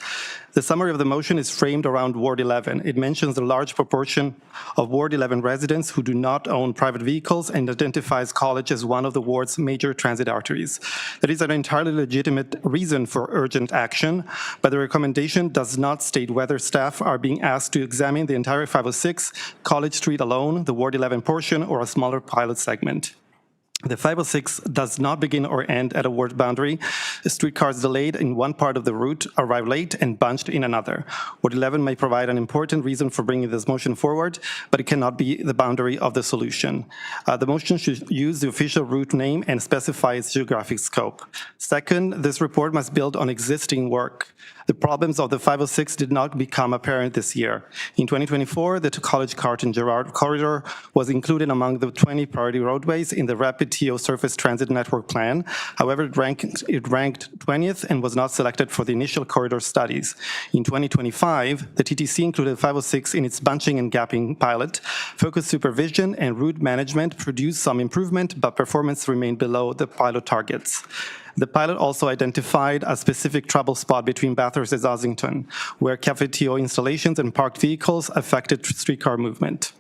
The summary of the motion is framed around Ward 11. It mentions the large proportion of Ward 11 residents who do not own private vehicles and identifies college as one of the ward's major transit arteries. That is an entirely legitimate reason for urgent action, but the recommendation does not state whether staff are being asked to examine the entire 506, College Street alone, the Ward 11 portion, or a smaller pilot segment. The 506 does not begin or end at a ward boundary. Streetcars delayed in one part of the route arrive late and bunched in another. Ward 11 may provide an important reason for bringing this motion forward, but it cannot be the boundary of the solution. The motion should use the official route name and specify its geographic scope. Second, this report must build on existing work. The problems of the 506 did not become apparent this year. In 2024, the College Carlton Girard corridor was included among the 20 priority roadways in the Rapid TO Surface Transit Network Plan. However, it ranked 20th and was not selected for the initial corridor studies. In 2025, the TTC included 506 in its bunching and gapping pilot. Focused supervision and route management produced some improvement, but performance remained below the pilot targets. The pilot also identified a specific trouble spot between Bathurst and Ossington, where Cafe TO installations and parked vehicles affected streetcar movement.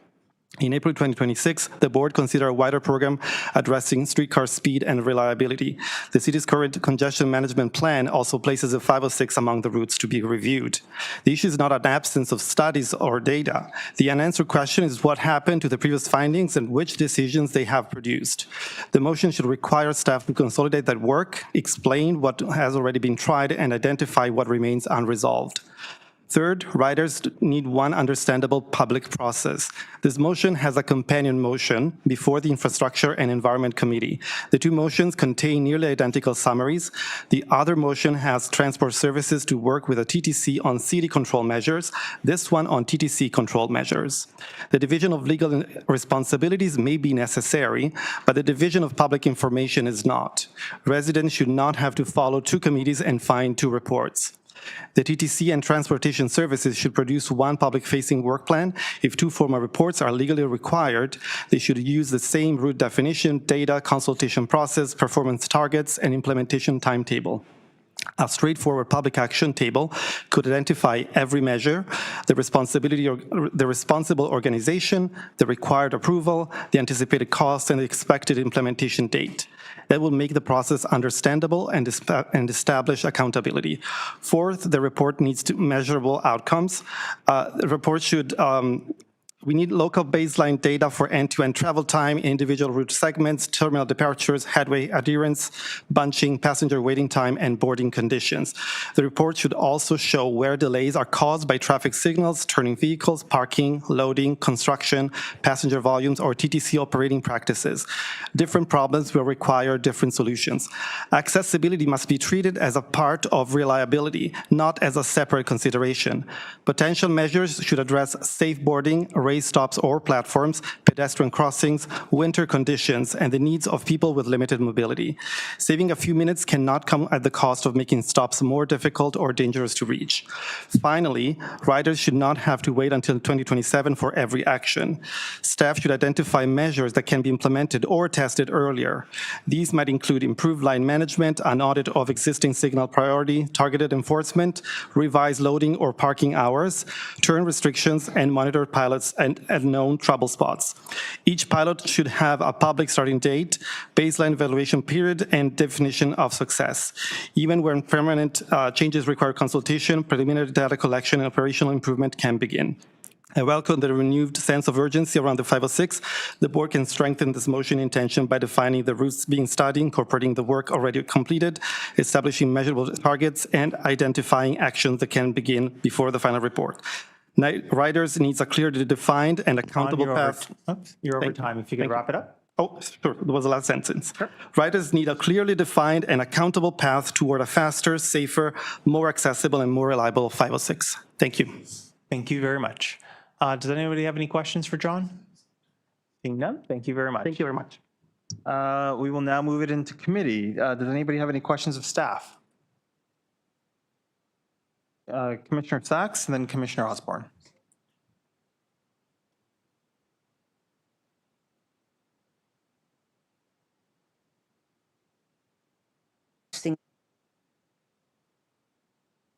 In April 2026, the board considered a wider program addressing streetcar speed and reliability. The city's current congestion management plan also places the 506 among the routes to be reviewed. The issue is not an absence of studies or data. The unanswered question is what happened to the previous findings and which decisions they have produced. The motion should require staff to consolidate that work, explain what has already been tried, and identify what remains unresolved. Third, riders need one understandable public process. This motion has a companion motion before the Infrastructure and Environment Committee. The 2 motions contain nearly identical summaries. The other motion has transport services to work with a TTC on city control measures, this one on TTC control measures. The division of legal responsibilities may be necessary, but the division of public information is not. Residents should not have to follow 2 committees and find 2 reports. The TTC and Transportation Services should produce one public-facing work plan. If 2 formal reports are legally required, they should use the same route definition, data, consultation process, performance targets, and implementation timetable. A straightforward public action table could identify every measure, the responsible organization, the required approval, the anticipated cost, and the expected implementation date. That will make the process understandable and establish accountability. Fourth, the report needs measurable outcomes. The report should We need local baseline data for end-to-end travel time, individual route segments, terminal departures, headway adherence, bunching, passenger waiting time, and boarding conditions. The report should also show where delays are caused by traffic signals, turning vehicles, parking, loading, construction, passenger volumes, or TTC operating practices. Different problems will require different solutions. Accessibility must be treated as a part of reliability, not as a separate consideration. Potential measures should address safe boarding, raised stops or platforms, pedestrian crossings, winter conditions, and the needs of people with limited mobility. Saving a few minutes cannot come at the cost of making stops more difficult or dangerous to reach. Finally, riders should not have to wait until 2027 for every action. Staff should identify measures that can be implemented or tested earlier. These might include improved line management, an audit of existing signal priority, targeted enforcement, revised loading or parking hours, turn restrictions, and monitored pilots and known trouble spots. Each pilot should have a public starting date, baseline evaluation period, and definition of success. Even when permanent changes require consultation, preliminary data collection and operational improvement can begin. I welcome the renewed sense of urgency around the 506. The board can strengthen this motion intention by defining the routes being studied, incorporating the work already completed, establishing measurable targets, and identifying actions that can begin before the final report. Night riders needs a clearly defined and accountable path. You're over time. If you could wrap it up. Oh, sure. That was the last sentence. Sure. Riders need a clearly defined and accountable path toward a faster, safer, more accessible, and more reliable 506. Thank you. Thank you very much. Does anybody have any questions for John? Seeing none, thank you very much. Thank you very much. We will now move it into committee. Does anybody have any questions of staff? Commissioner Sachs and then Commissioner Osborne.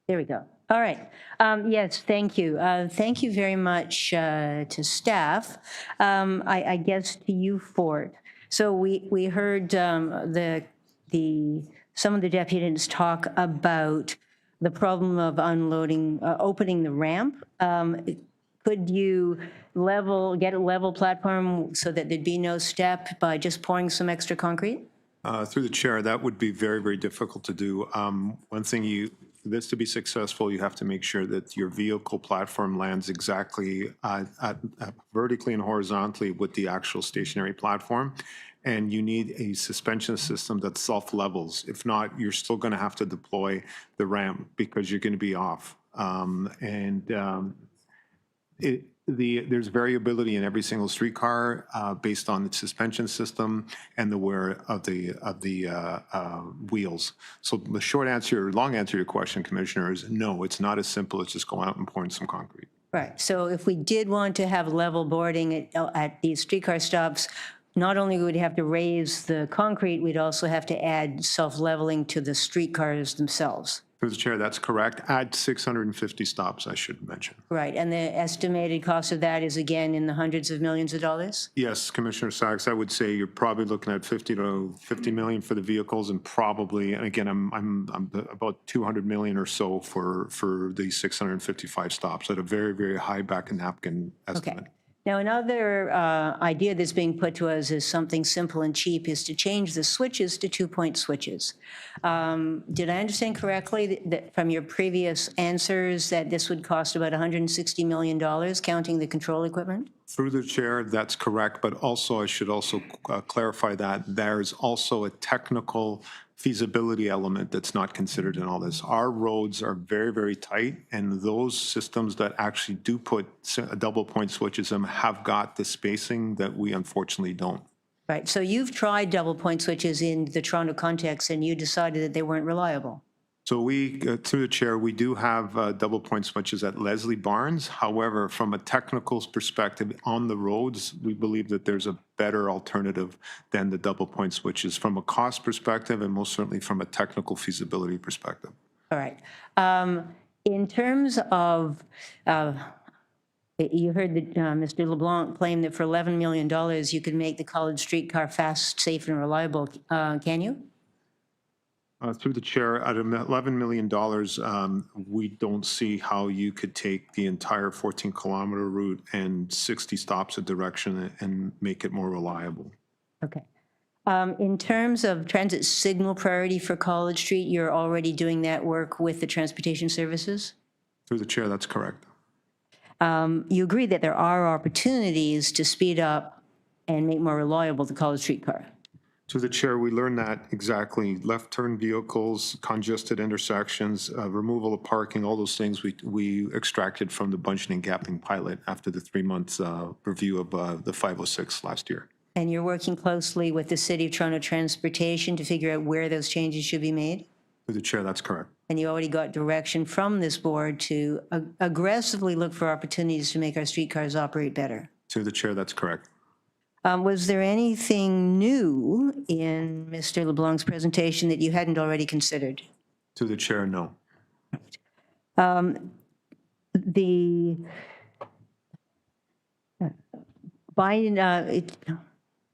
There we go. All right. Yes, thank you. Thank you very much to staff. I guess to you, Fort. So we heard some of the deputies talk about the problem of unloading, opening the ramp. Could you get a level platform so that there'd be no step by just pouring some extra concrete? Through the chair, that would be very, very difficult to do. One thing for this to be successful, you have to make sure that your vehicle platform lands exactly vertically and horizontally with the actual stationary platform. And you need a suspension system that self-levels. If not, you're still going to have to deploy the ramp because you're going to be off. There's variability in every single streetcar based on the suspension system and the wear of the wheels. So the long answer to your question, Commissioner, is no, it's not as simple as just going out and pouring some concrete. Right. So if we did want to have level boarding at these streetcar stops, not only would we have to raise the concrete, we'd also have to add self-leveling to the streetcars themselves. Through the chair, that's correct. Add 650 stops, I should mention. Right, and the estimated cost of that is again in the hundreds of millions of dollars? Yes, Commissioner Sachs, I would say you're probably looking at 50 million for the vehicles, and probably, and again, I'm about 200 million or so for the 655 stops at a very, very high back and napkin estimate. Okay. Now, another idea that's being put to us is something simple and cheap, is to change the switches to two-point switches. Did I understand correctly that from your previous answers that this would cost about $160 million, counting the control equipment? Through the chair, that's correct, but also I should also clarify that there's also a technical feasibility element that's not considered in all this. Our roads are very, very tight, and those systems that actually do put double point switches in have got the spacing that we unfortunately don't. Right, so you've tried double point switches in the Toronto context and you decided that they weren't reliable. So we, through the chair, we do have double point switches at Leslie Barnes. However, from a technical perspective on the roads, we believe that there's a better alternative than the double point switches from a cost perspective and most certainly from a technical feasibility perspective. All right. In terms of, you heard that Mr. LeBlanc claim that for $11 million you could make the college streetcar fast, safe, and reliable. Can you? Through the chair, at $11 million, we don't see how you could take the entire 14-kilometer route and 60 stops a direction and make it more reliable. Okay. In terms of transit signal priority for College Street, you're already doing that work with the transportation services? Through the chair, that's correct. You agree that there are opportunities to speed up and make more reliable the College Streetcar? To the chair, we learned that exactly. Left turn vehicles, congested intersections, removal of parking, all those things we extracted from the bunching and gapping pilot after the 3-month review of the 506 last year. And you're working closely with the City of Toronto Transportation to figure out where those changes should be made? To the chair, that's correct. And you already got direction from this board to aggressively look for opportunities to make our streetcars operate better? To the chair, that's correct. Was there anything new in Mr. LeBlanc's presentation that you hadn't already considered? To the chair, no.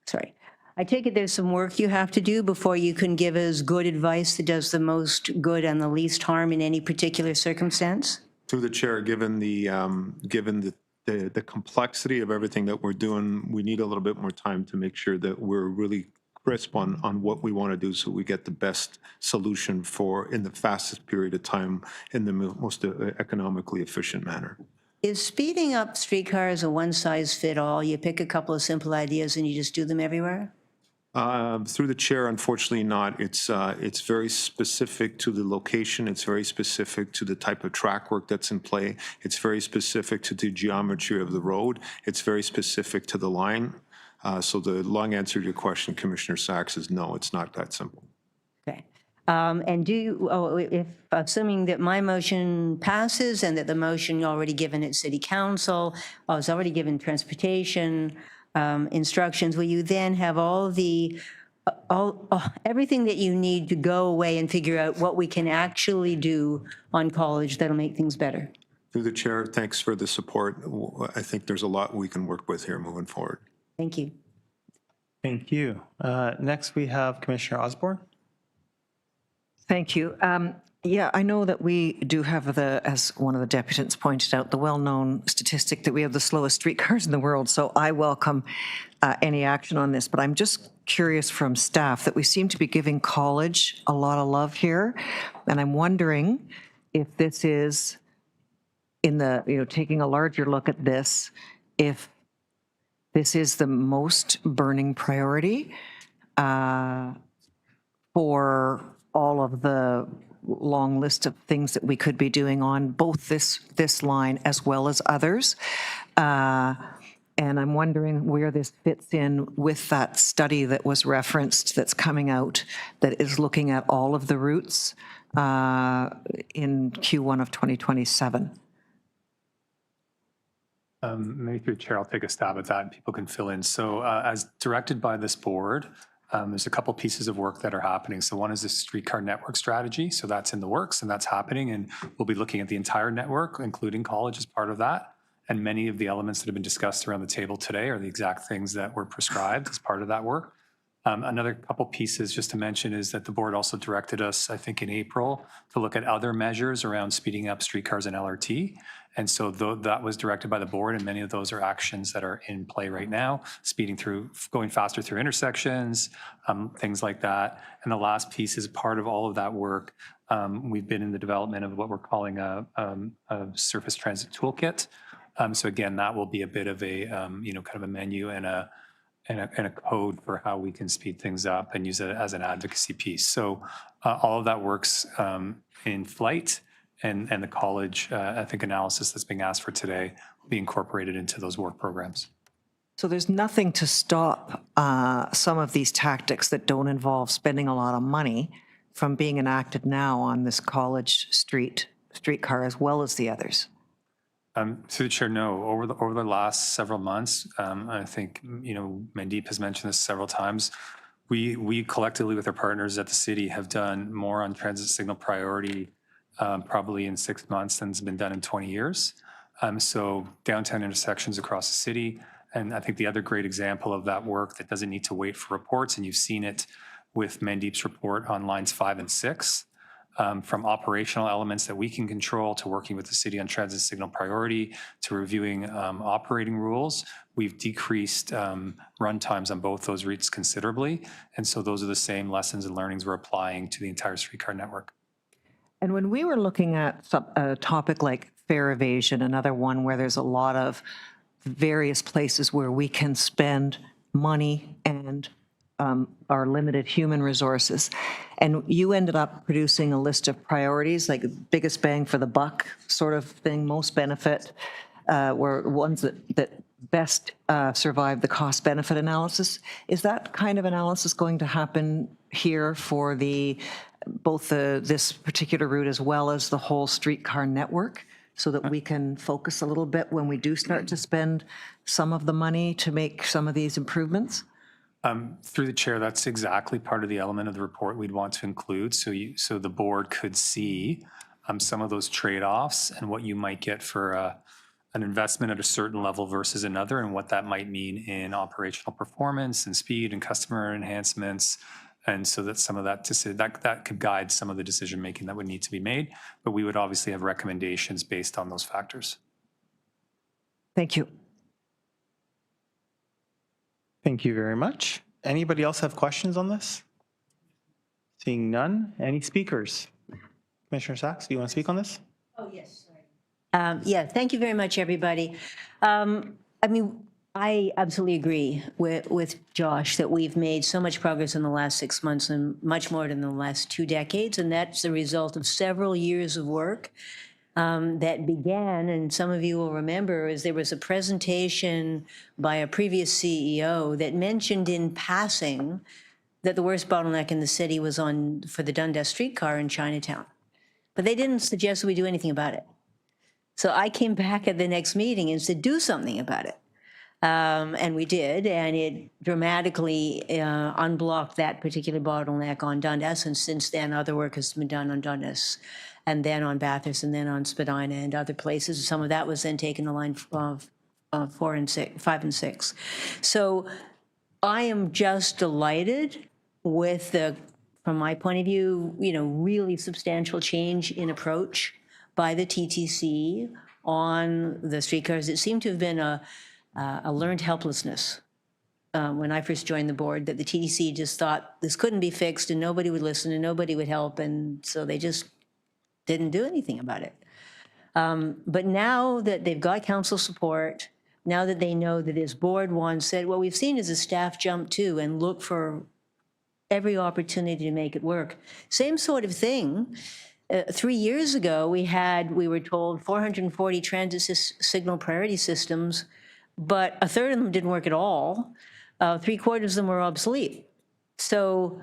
Sorry. I take it there's some work you have to do before you can give us good advice that does the most good and the least harm in any particular circumstance? To the chair, given the the complexity of everything that we're doing, we need a little bit more time to make sure that we're really crisp on what we want to do so we get the best solution for in the fastest period of time in the most economically efficient manner. Is speeding up streetcars a one-size-fit-all? You pick a couple of simple ideas and you just do them everywhere? Through the chair, unfortunately not. It's very specific to the location. It's very specific to the type of track work that's in play. It's very specific to the geometry of the road. It's very specific to the line. So the long answer to your question, Commissioner Sachs, is no, it's not that simple. Okay. And if assuming that my motion passes and that the motion already given at City Council, was already given transportation instructions, will you then have everything that you need to go away and figure out what we can actually do on College that'll make things better? Through the chair, thanks for the support. I think there's a lot we can work with here moving forward. Thank you. Thank you. Next, we have Commissioner Osborne. Thank you. Yeah, I know that we do have as one of the deputants pointed out, the well-known statistic that we have the slowest streetcars in the world. So I welcome any action on this, but I'm just curious from staff that we seem to be giving College a lot of love here. And I'm wondering if this is taking a larger look at this, if this is the most burning priority for all of the long list of things that we could be doing on both this line as well as others. And I'm wondering where this fits in with that study that was referenced that's coming out that is looking at all of the routes in Q1 of 2027. Maybe through the chair, I'll take a stab at that and people can fill in. So as directed by this board, there's a couple pieces of work that are happening. So one is the streetcar network strategy. So that's in the works and that's happening. And we'll be looking at the entire network, including College as part of that. And many of the elements that have been discussed around the table today are the exact things that were prescribed as part of that work. Another couple pieces just to mention is that the board also directed us, I think in April, to look at other measures around speeding up streetcars and LRT. And so that was directed by the board, and many of those are actions that are in play right now, going faster through intersections, things like that. And the last piece is part of all of that work. We've been in the development of what we're calling a surface transit toolkit. So again, that will be a bit of a, kind of a menu and a code for how we can speed things up and use it as an advocacy piece. So all of that works in flight. And the College, I think, analysis that's being asked for today will be incorporated into those work programs. So there's nothing to stop some of these tactics that don't involve spending a lot of money from being enacted now on this College streetcar as well as the others? Through the chair, no. Over the last several months, I think, Mandeep has mentioned this several times, we collectively with our partners at the city have done more on transit signal priority probably in 6 months than has been done in 20 years. So downtown intersections across the city. And I think the other great example of that work that doesn't need to wait for reports, and you've seen it with Mandeep's report on lines 5 and 6, from operational elements that we can control to working with the city on transit signal priority to reviewing operating rules. We've decreased run times on both those routes considerably. And so those are the same lessons and learnings we're applying to the entire streetcar network. And when we were looking at a topic like fare evasion, another one where there's a lot of various places where we can spend money and our limited human resources, and you ended up producing a list of priorities, like biggest bang for the buck sort of thing, most benefit, were ones that best survive the cost-benefit analysis. Is that kind of analysis going to happen here for both this particular route as well as the whole streetcar network, so that we can focus a little bit when we do start to spend some of the money to make some of these improvements? Through the chair, that's exactly part of the element of the report we'd want to include. So the board could see some of those trade-offs and what you might get for an investment at a certain level versus another, and what that might mean in operational performance and speed and customer enhancements. And so that some of that that could guide some of the decision making that would need to be made, but we would obviously have recommendations based on those factors. Thank you. Thank you very much. Anybody else have questions on this? Seeing none. Any speakers? Commissioner Sachs, do you want to speak on this? Oh, yes. Yeah, thank you very much, everybody. I mean, I absolutely agree with Josh that we've made so much progress in the last 6 months and much more than the last 2 decades, and that's the result of several years of work that began, and some of you will remember, as there was a presentation by a previous CEO that mentioned in passing that the worst bottleneck in the city was for the Dundas streetcar in Chinatown. But they didn't suggest we do anything about it. So I came back at the next meeting and said, do something about it. And we did, and it dramatically unblocked that particular bottleneck on Dundas, and since then other work has been done on Dundas, and then on Bathurst, and then on Spadina and other places. Some of that was then taken to line 5 and 6. So I am just delighted with from my point of view, really substantial change in approach by the TTC on the streetcars. It seemed to have been a learned helplessness when I first joined the board, that the TTC just thought this couldn't be fixed and nobody would listen and nobody would help, and so they just didn't do anything about it. But now that they've got council support, now that they know that this board once said, what we've seen is a staff jump too and look for every opportunity to make it work. Same sort of thing. 3 years ago, we were told 440 transit signal priority systems, but a third of them didn't work at all. 3/4 of them were obsolete. So,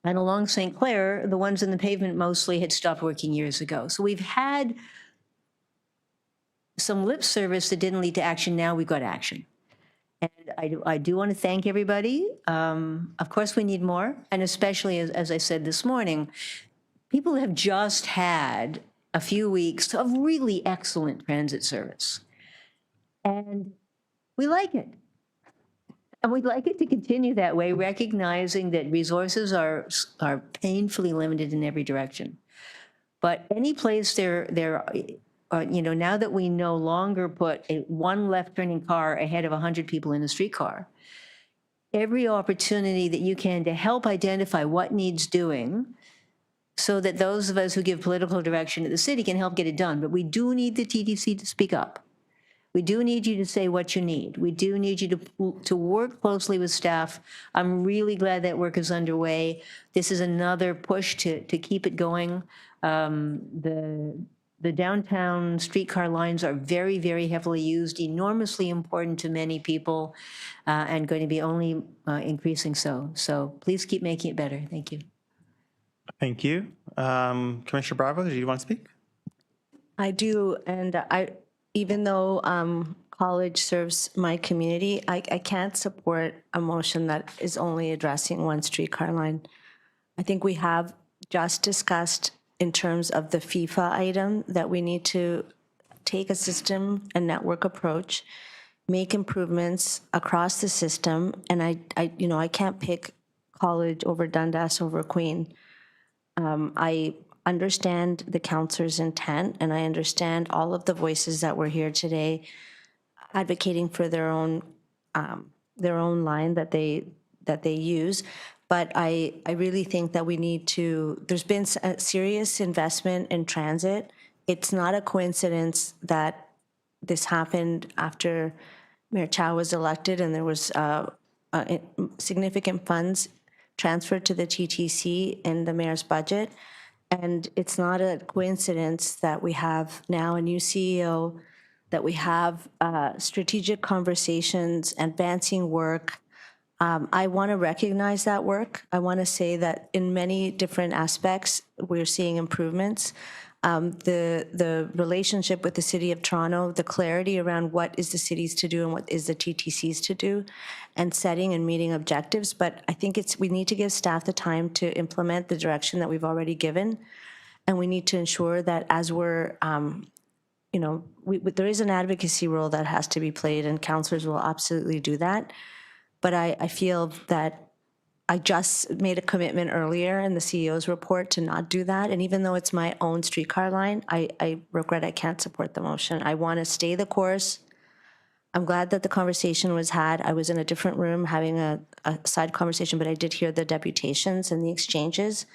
and along St. Clair, the ones in the pavement mostly had stopped working years ago. So we've had some lip service that didn't lead to action. Now we've got action. And I do want to thank everybody. Of course, we need more. And especially, as I said this morning, people have just had a few weeks of really excellent transit service. And we like it. And we'd like it to continue that way, recognizing that resources are painfully limited in every direction. But any place now that we no longer put one left-turning car ahead of 100 people in a streetcar, every opportunity that you can to help identify what needs doing so that those of us who give political direction to the city can help get it done. But we do need the TTC to speak up. We do need you to say what you need. We do need you to work closely with staff. I'm really glad that work is underway. This is another push to keep it going. The downtown streetcar lines are very, very heavily used, enormously important to many people, and going to be only increasing so. So please keep making it better. Thank you. Thank you. Commissioner Bravo, do you want to speak? I do, and even though college serves my community, I can't support a motion that is only addressing one streetcar line. I think we have just discussed in terms of the FIFA item that we need to take a system and network approach, make improvements across the system, and I can't pick college over Dundas over Queen. I understand the councillor's intent, and I understand all of the voices that were here today advocating for their own line that they use. But I really think that we need to, there's been a serious investment in transit. It's not a coincidence that this happened after Mayor Chow was elected and there was significant funds transferred to the TTC in the mayor's budget. And it's not a coincidence that we have now a new CEO, that we have strategic conversations, advancing work. I want to recognize that work. I want to say that in many different aspects, we're seeing improvements. The relationship with the City of Toronto, the clarity around what is the city's to do and what is the TTC's to do, and setting and meeting objectives. But I think we need to give staff the time to implement the direction that we've already given. And we need to ensure that as we're, there is an advocacy role that has to be played, and councillors will absolutely do that. But I feel that I just made a commitment earlier in the CEO's report to not do that. And even though it's my own streetcar line, I regret I can't support the motion. I want to stay the course. I'm glad that the conversation was had. I was in a different room having a side conversation, but I did hear the deputations and the exchanges.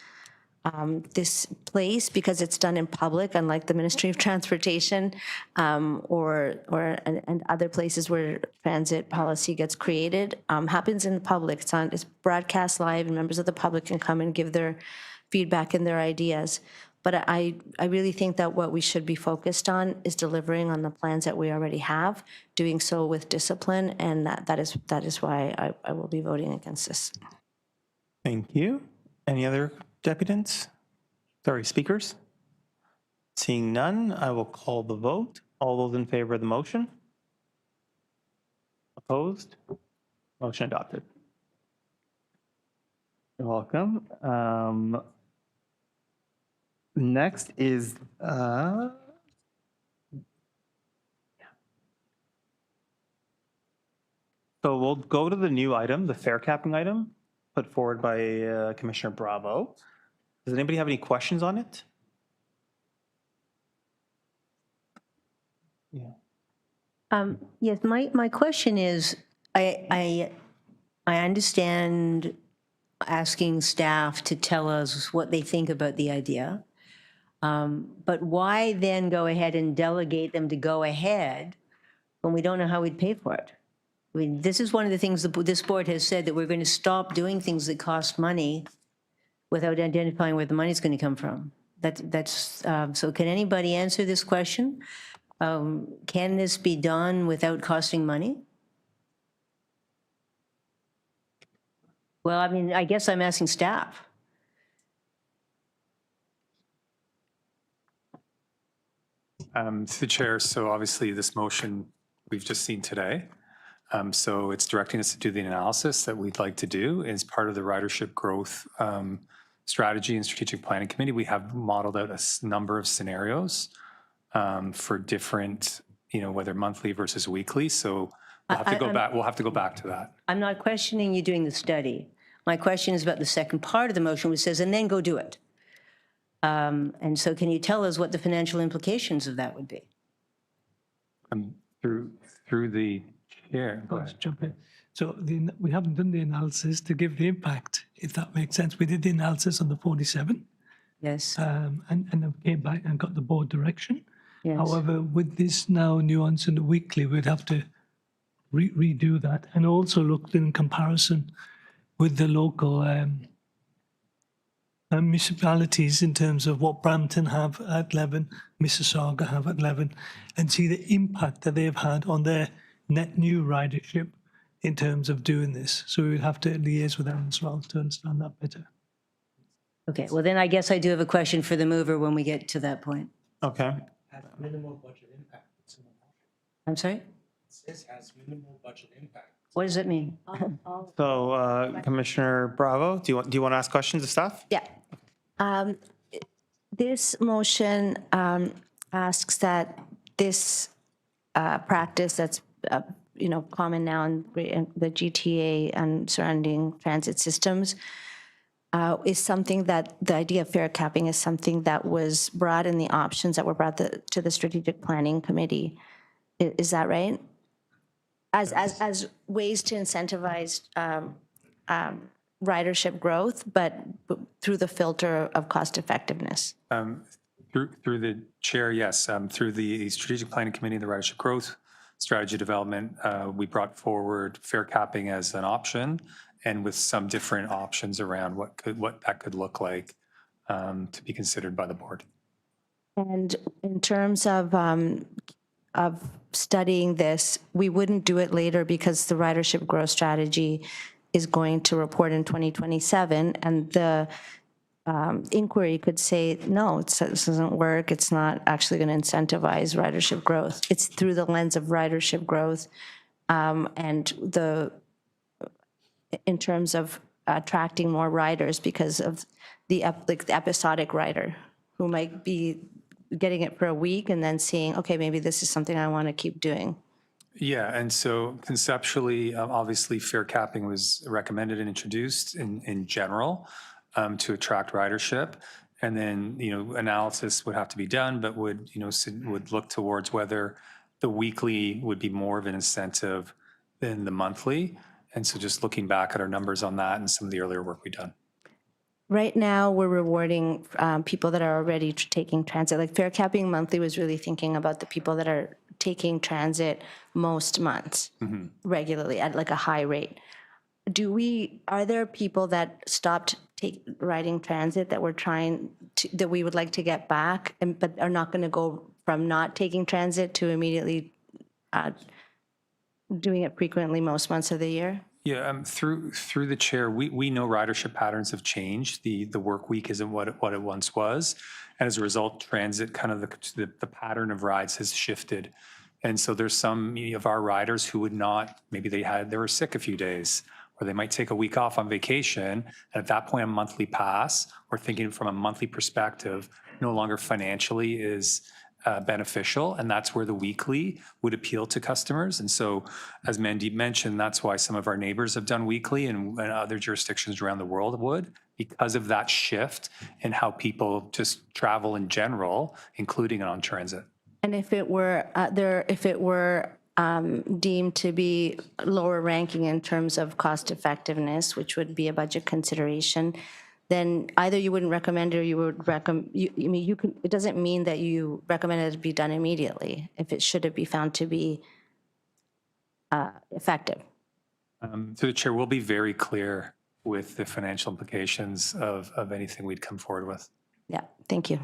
This place, because it's done in public, unlike the Ministry of Transportation and other places where transit policy gets created, happens in the public. It's broadcast live, and members of the public can come and give their feedback and their ideas. But I really think that what we should be focused on is delivering on the plans that we already have, doing so with discipline, and that is why I will be voting against this. Thank you. Any other deputants? Sorry, speakers? Seeing none, I will call the vote. All those in favor of the motion? Opposed? Motion adopted. You're welcome. Next is so we'll go to the new item, the fare capping item, put forward by Commissioner Bravo. Does anybody have any questions on it? Yeah. Yes, my question is, I understand asking staff to tell us what they think about the idea, but why then go ahead and delegate them to go ahead when we don't know how we'd pay for it? I mean, this is one of the things this board has said, that we're going to stop doing things that cost money without identifying where the money's going to come from. So can anybody answer this question? Can this be done without costing money? Well, I mean, I guess I'm asking staff. To the chair, so obviously this motion we've just seen today. So it's directing us to do the analysis that we'd like to do as part of the ridership growth strategy and strategic planning committee. We have modeled out a number of scenarios for different, whether monthly versus weekly. So we'll have to go back. We'll have to go back to that. I'm not questioning you doing the study. My question is about the second part of the motion, which says, and then go do it. And so can you tell us what the financial implications of that would be? Through the chair. Go ahead. Jump in. So we haven't done the analysis to give the impact, if that makes sense. We did the analysis on the 47. Yes. And then came back and got the board direction. Yes. However, with this now nuance in the weekly, we'd have to redo that, and also look in comparison with the local municipalities in terms of what Brampton have at Leven, Mississauga have at Leven, and see the impact that they've had on their net new ridership in terms of doing this. So we would have to liaise with them as well to understand that better. Okay, well then I guess I do have a question for the mover when we get to that point. Okay. Minimal budget impact. I'm sorry? This has minimal budget impact. What does it mean? So Commissioner Bravo, do you want to ask questions of staff? Yeah. This motion asks that this practice that's common now in the GTA and surrounding transit systems is something that the idea of fare capping is something that was brought in the options that were brought to the strategic planning committee. Is that right? As ways to incentivize ridership growth, but through the filter of cost effectiveness. Through the chair, yes. Through the strategic planning committee, the ridership growth strategy development, we brought forward fare capping as an option, and with some different options around what that could look like to be considered by the board. And in terms of studying this, we wouldn't do it later because the ridership growth strategy is going to report in 2027, and the inquiry could say, no, this doesn't work. It's not actually going to incentivize ridership growth. It's through the lens of ridership growth and in terms of attracting more riders because of the episodic rider who might be getting it for a week and then seeing, okay, maybe this is something I want to keep doing. Yeah, and so conceptually, obviously, fare capping was recommended and introduced in general to attract ridership, and then analysis would have to be done, but would look towards whether the weekly would be more of an incentive than the monthly. And so just looking back at our numbers on that and some of the earlier work we've done. Right now, we're rewarding people that are already taking transit. Like fare capping monthly was really thinking about the people that are taking transit most months regularly at like a high rate. Are there people that stopped riding transit that we're trying to, that we would like to get back, but are not going to go from not taking transit to immediately doing it frequently most months of the year? Yeah, through the chair, we know ridership patterns have changed. The work week isn't what it once was. And as a result, transit, kind of the pattern of rides has shifted. And so there's some of our riders who would not, maybe they were sick a few days, or they might take a week off on vacation. And at that point, a monthly pass, or thinking from a monthly perspective, no longer financially is beneficial, and that's where the weekly would appeal to customers. And so, as Mandeep mentioned, that's why some of our neighbors have done weekly, and other jurisdictions around the world would, because of that shift in how people just travel in general, including on transit. And if it were deemed to be lower ranking in terms of cost effectiveness, which would be a budget consideration, then either you wouldn't recommend or you would recommend, you can, it doesn't mean that you recommend it to be done immediately if it should be found to be effective. Through the chair, we'll be very clear with the financial implications of anything we'd come forward with. Yeah, thank you.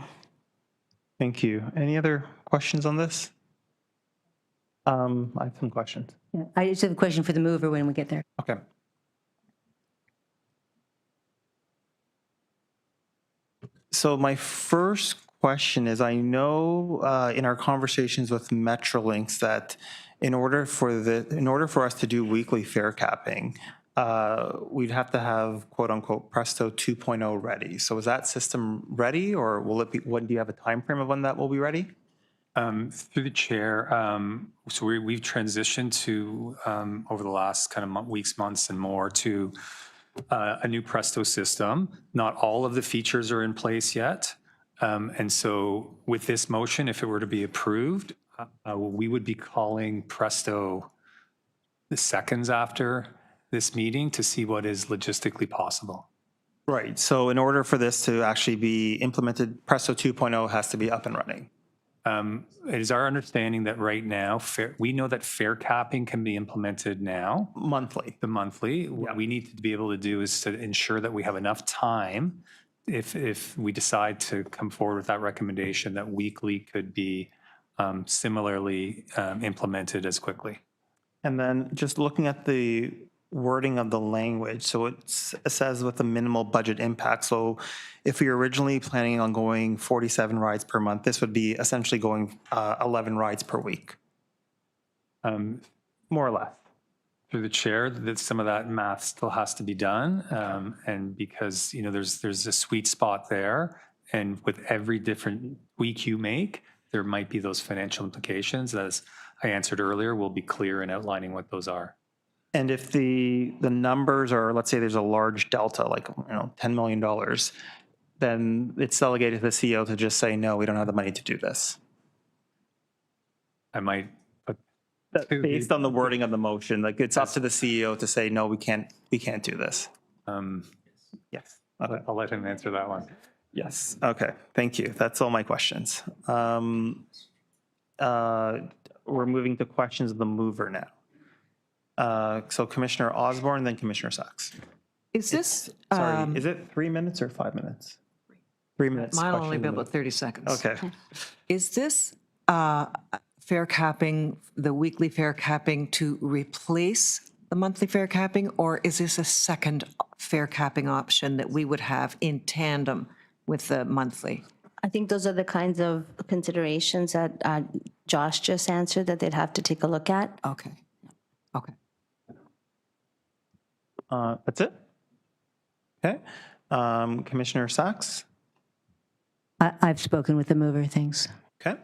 Thank you. Any other questions on this? I have some questions. Yeah, I just have a question for the mover when we get there. Okay. So my first question is, I know in our conversations with Metrolinx that in order for us to do weekly fare capping, we'd have to have quote unquote Presto 2.0 ready. So is that system ready, or will it be? When do you have a time frame of when that will be ready? Through the chair, so we've transitioned to over the last kind of weeks, months, and more to a new Presto system. Not all of the features are in place yet. And so with this motion, if it were to be approved, we would be calling Presto the seconds after this meeting to see what is logistically possible. Right. So in order for this to actually be implemented, Presto 2.0 has to be up and running. It is our understanding that right now, we know that fare capping can be implemented now. Monthly. The monthly. Yeah. What we need to be able to do is to ensure that we have enough time, if we decide to come forward with that recommendation, that weekly could be similarly implemented as quickly. And then just looking at the wording of the language, so it says with a minimal budget impact. So if we were originally planning on going 47 rides per month, this would be essentially going 11 rides per week. More or less. Through the chair, that some of that math still has to be done, and because there's a sweet spot there, and with every different week you make, there might be those financial implications. As I answered earlier, we'll be clear in outlining what those are. And if the numbers are, let's say there's a large delta, like $10 million, then it's delegated to the CEO to just say, no, we don't have the money to do this. I might. Based on the wording of the motion, like it's up to the CEO to say, no, we can't do this. Yes. Okay. I'll let him answer that one. Yes. Okay. Thank you. That's all my questions. We're moving to questions of the mover now. So Commissioner Osborne, then Commissioner Sachs. Is this? Sorry, is it 3 minutes or 5 minutes? 3 minutes. Mine will only be about 30 seconds. Okay. Is this fare capping, the weekly fare capping, to replace the monthly fare capping, or is this a second fare capping option that we would have in tandem with the monthly? I think those are the kinds of considerations that Josh just answered that they'd have to take a look at. Okay. Okay. That's it? Okay. Commissioner Sachs? I've spoken with the mover, thanks. Okay.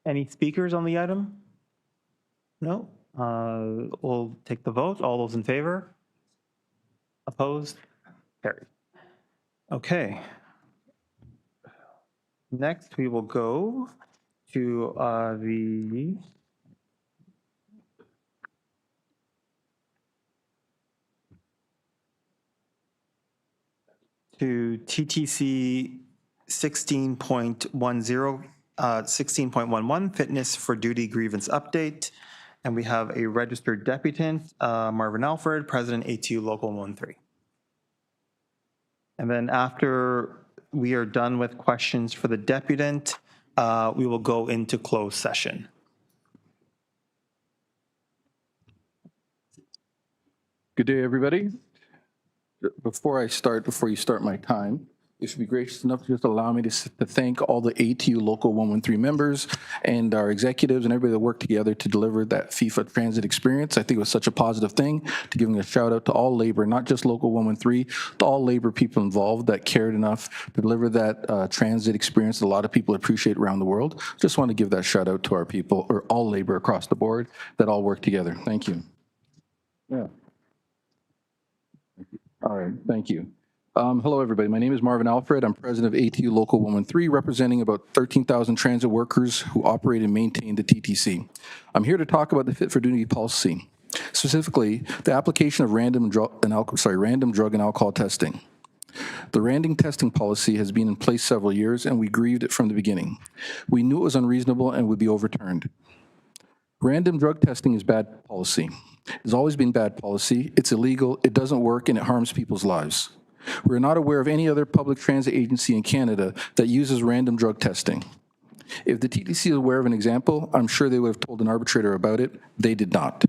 Any speakers on the item? No? We'll take the vote. All those in favor? Opposed? Carried. Okay. Next, we will go to TTC 16.11, fitness for duty grievance update. And we have a registered deputant, Marvin Alfred, President ATU Local 13. And then after we are done with questions for the deputant, we will go into closed session. Good day, everybody. Before you start my time, if you'd be gracious enough to just allow me to thank all the ATU Local 113 members and our executives and everybody that worked together to deliver that FIFA transit experience. I think it was such a positive thing, to giving a shout out to all labor, not just Local 113, to all labor people involved that cared enough to deliver that transit experience that a lot of people appreciate around the world. Just want to give that shout out to our people, or all labor across the board that all work together. Thank you. Yeah. All right, thank you. Hello, everybody. My name is Marvin Alfred. I'm president of ATU Local 113, representing about 13,000 transit workers who operate and maintain the TTC. I'm here to talk about the Fit for Duty policy, specifically the application of random drug and alcohol testing. The random testing policy has been in place several years, and we grieved it from the beginning. We knew it was unreasonable and would be overturned. Random drug testing is bad policy. It's always been bad policy. It's illegal, it doesn't work, and it harms people's lives. We're not aware of any other public transit agency in Canada that uses random drug testing. If the TTC is aware of an example, I'm sure they would have told an arbitrator about it. They did not.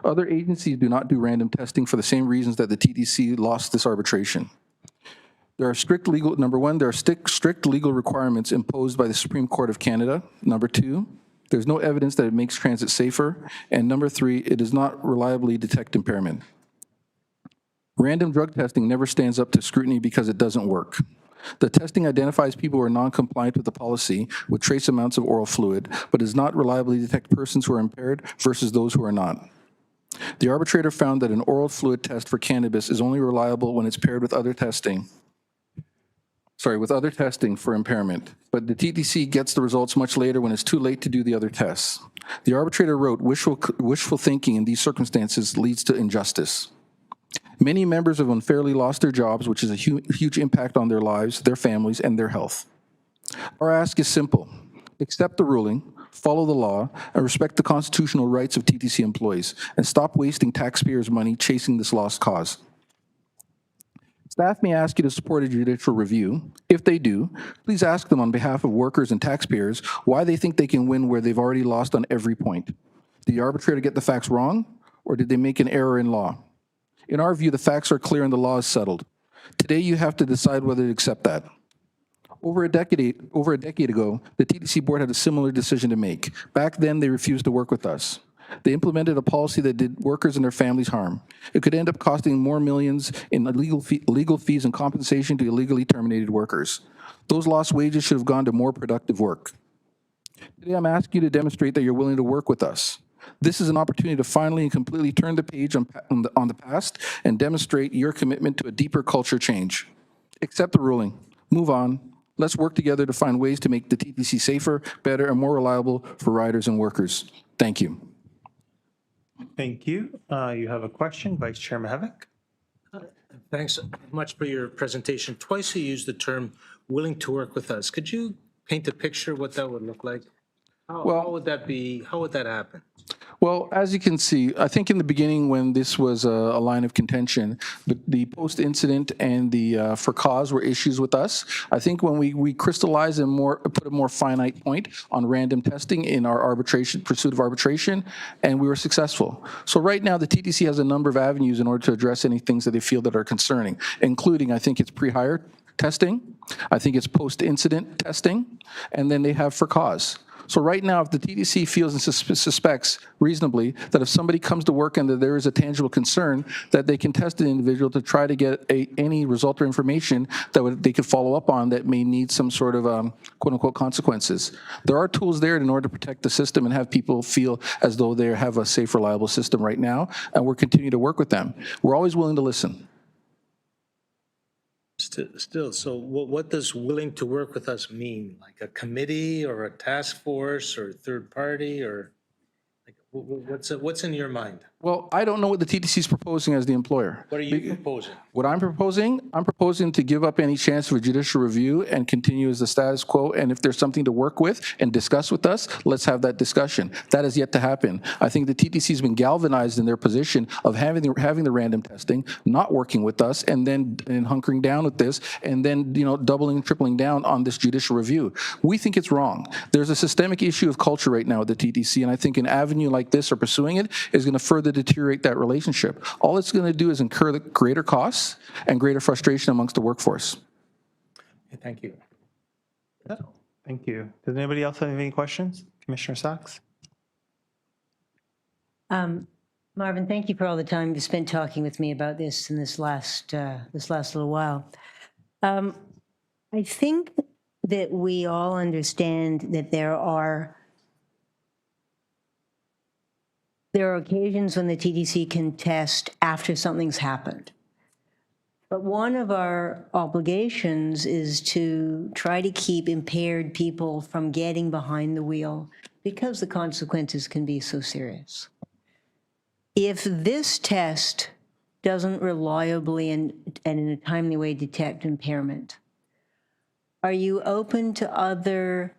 Other agencies do not do random testing for the same reasons that the TTC lost this arbitration. There are strict legal, number one, there are strict legal requirements imposed by the Supreme Court of Canada. Number two, there's no evidence that it makes transit safer. And number three, it does not reliably detect impairment. Random drug testing never stands up to scrutiny because it doesn't work. The testing identifies people who are non-compliant with the policy with trace amounts of oral fluid, but does not reliably detect persons who are impaired versus those who are not. The arbitrator found that an oral fluid test for cannabis is only reliable when it's paired with other testing. With other testing for impairment, but the TTC gets the results much later when it's too late to do the other tests. The arbitrator wrote, wishful thinking in these circumstances leads to injustice. Many members have unfairly lost their jobs, which is a huge impact on their lives, their families, and their health. Our ask is simple. Accept the ruling, follow the law, and respect the constitutional rights of TTC employees, and stop wasting taxpayers' money chasing this lost cause. Staff may ask you to support a judicial review. If they do, please ask them on behalf of workers and taxpayers why they think they can win where they've already lost on every point. Did the arbitrator get the facts wrong, or did they make an error in law? In our view, the facts are clear and the law is settled. Today, you have to decide whether to accept that. Over a decade ago, the TTC board had a similar decision to make. Back then, they refused to work with us. They implemented a policy that did workers and their families harm. It could end up costing more millions in legal fees and compensation to illegally terminated workers. Those lost wages should have gone to more productive work. Today, I'm asking you to demonstrate that you're willing to work with us. This is an opportunity to finally and completely turn the page on the past and demonstrate your commitment to a deeper culture change. Accept the ruling. Move on. Let's work together to find ways to make the TTC safer, better, and more reliable for riders and workers. Thank you. Thank you. You have a question, Vice Chair Mahavik. Thanks much for your presentation. Twice you used the term willing to work with us. Could you paint a picture what that would look like? How would that be? How would that happen? Well, as you can see, I think in the beginning when this was a line of contention, the post-incident and the for cause were issues with us. I think when we crystallized and put a more finite point on random testing in our pursuit of arbitration, and we were successful. So right now the TTC has a number of avenues in order to address any things that they feel that are concerning, including I think it's pre-hire testing, I think it's post-incident testing, and then they have for cause. So right now, if the TTC feels and suspects reasonably that if somebody comes to work and that there is a tangible concern, that they can test an individual to try to get any result or information that they could follow up on that may need some sort of quote-unquote consequences. There are tools there in order to protect the system and have people feel as though they have a safe, reliable system right now, and we're continuing to work with them. We're always willing to listen. Still, so what does willing to work with us mean? Like a committee or a task force or a third party, or like what's in your mind? Well, I don't know what the TTC is proposing as the employer. What are you proposing? What I'm proposing to give up any chance for judicial review and continue as the status quo. And if there's something to work with and discuss with us, let's have that discussion. That has yet to happen. I think the TTC has been galvanized in their position of having the random testing, not working with us, and then hunkering down with this, and then doubling and tripling down on this judicial review. We think it's wrong. There's a systemic issue of culture right now at the TTC, and I think an avenue like this or pursuing it is going to further deteriorate that relationship. All it's going to do is incur the greater costs and greater frustration amongst the workforce. Thank you. Thank you. Does anybody else have any questions? Commissioner Sachs? Marvin, thank you for all the time you spent talking with me about this in this last little while. I think that we all understand that there are occasions when the TTC can test after something's happened. But one of our obligations is to try to keep impaired people from getting behind the wheel because the consequences can be so serious. If this test doesn't reliably and in a timely way detect impairment, are you open to other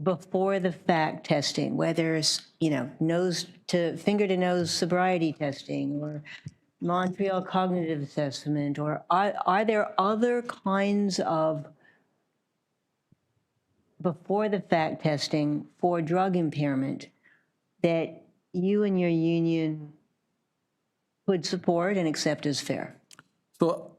before the fact testing, whether it's, finger to nose sobriety testing or Montreal Cognitive Assessment, or are there other kinds of before the fact testing for drug impairment that you and your union would support and accept as fair? So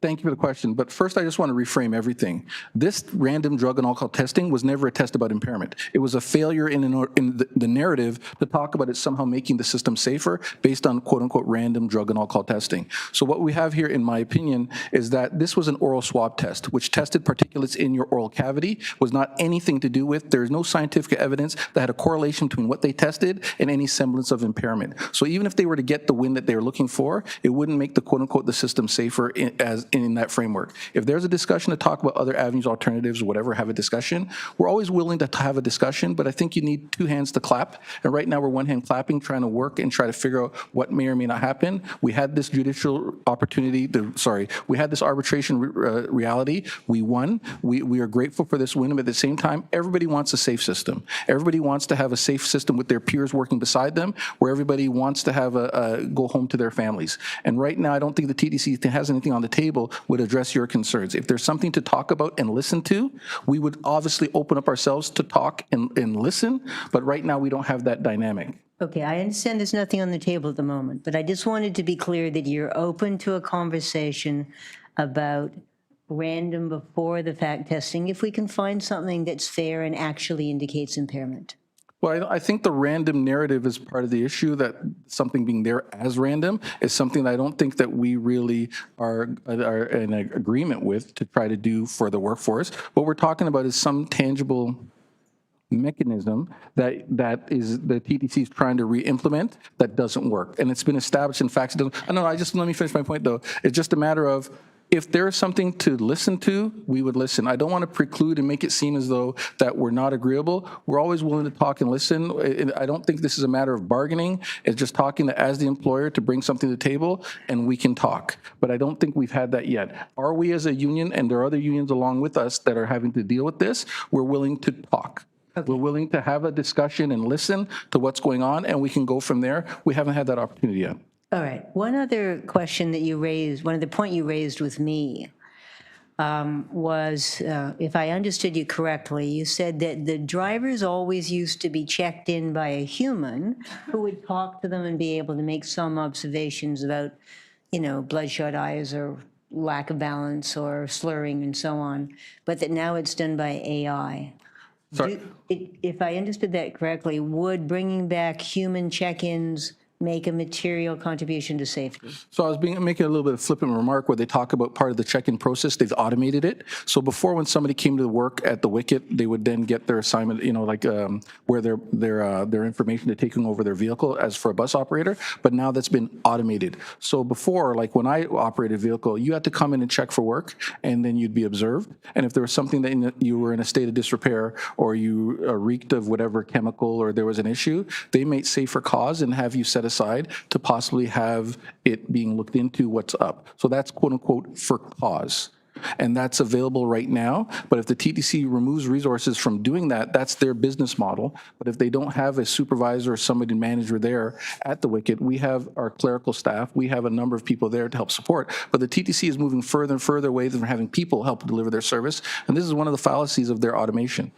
thank you for the question. But first, I just want to reframe everything. This random drug and alcohol testing was never a test about impairment. It was a failure in the narrative to talk about it somehow making the system safer based on quote unquote random drug and alcohol testing. So what we have here, in my opinion, is that this was an oral swab test, which tested particulates in your oral cavity, was not anything to do with, there's no scientific evidence that had a correlation between what they tested and any semblance of impairment. So even if they were to get the win that they were looking for, it wouldn't make the quote unquote the system safer in that framework. If there's a discussion to talk about other avenues, alternatives, whatever, have a discussion. We're always willing to have a discussion, but I think you need two hands to clap. And right now we're one hand clapping, trying to work and try to figure out what may or may not happen. We had this judicial opportunity, we had this arbitration reality. We won. We are grateful for this win, but at the same time, everybody wants a safe system. Everybody wants to have a safe system with their peers working beside them, where everybody wants to have go home to their families. And right now, I don't think the TTC has anything on the table would address your concerns. If there's something to talk about and listen to, we would obviously open up ourselves to talk and listen, but right now we don't have that dynamic. Okay, I understand there's nothing on the table at the moment, but I just wanted to be clear that you're open to a conversation about random before the fact testing if we can find something that's fair and actually indicates impairment. Well, I think the random narrative is part of the issue, that something being there as random is something that I don't think that we really are in agreement with to try to do for the workforce. What we're talking about is some tangible mechanism that is the TTC is trying to re-implement that doesn't work. And it's been established in facts. Let me finish my point though. It's just a matter of, if there's something to listen to, we would listen. I don't want to preclude and make it seem as though that we're not agreeable. We're always willing to talk and listen. I don't think this is a matter of bargaining. It's just talking as the employer to bring something to the table, and we can talk. But I don't think we've had that yet. Are we as a union, and there are other unions along with us that are having to deal with this, we're willing to talk. Okay. We're willing to have a discussion and listen to what's going on, and we can go from there. We haven't had that opportunity yet. All right. One other question that you raised, one of the point you raised with me was, if I understood you correctly, you said that the drivers always used to be checked in by a human who would talk to them and be able to make some observations about, bloodshot eyes or lack of balance or slurring and so on, but that now it's done by AI. Sorry. If I understood that correctly, would bringing back human check-ins make a material contribution to safety. So I was making a little bit of flippant remark where they talk about part of the check-in process, they've automated it. So before, when somebody came to work at the wicket, they would then get their assignment, where their information to taking over their vehicle as for a bus operator, but now that's been automated. So before, like when I operated a vehicle, you had to come in and check for work, and then you'd be observed. And if there was something that you were in a state of disrepair, or you reeked of whatever chemical, or there was an issue, they may say for cause and have you set aside to possibly have it being looked into what's up. So that's quote unquote for cause. And that's available right now. But if the TTC removes resources from doing that, that's their business model. But if they don't have a supervisor or somebody manager there at the wicket, we have our clerical staff. We have a number of people there to help support. But the TTC is moving further and further away from having people help deliver their service. And this is one of the fallacies of their automation.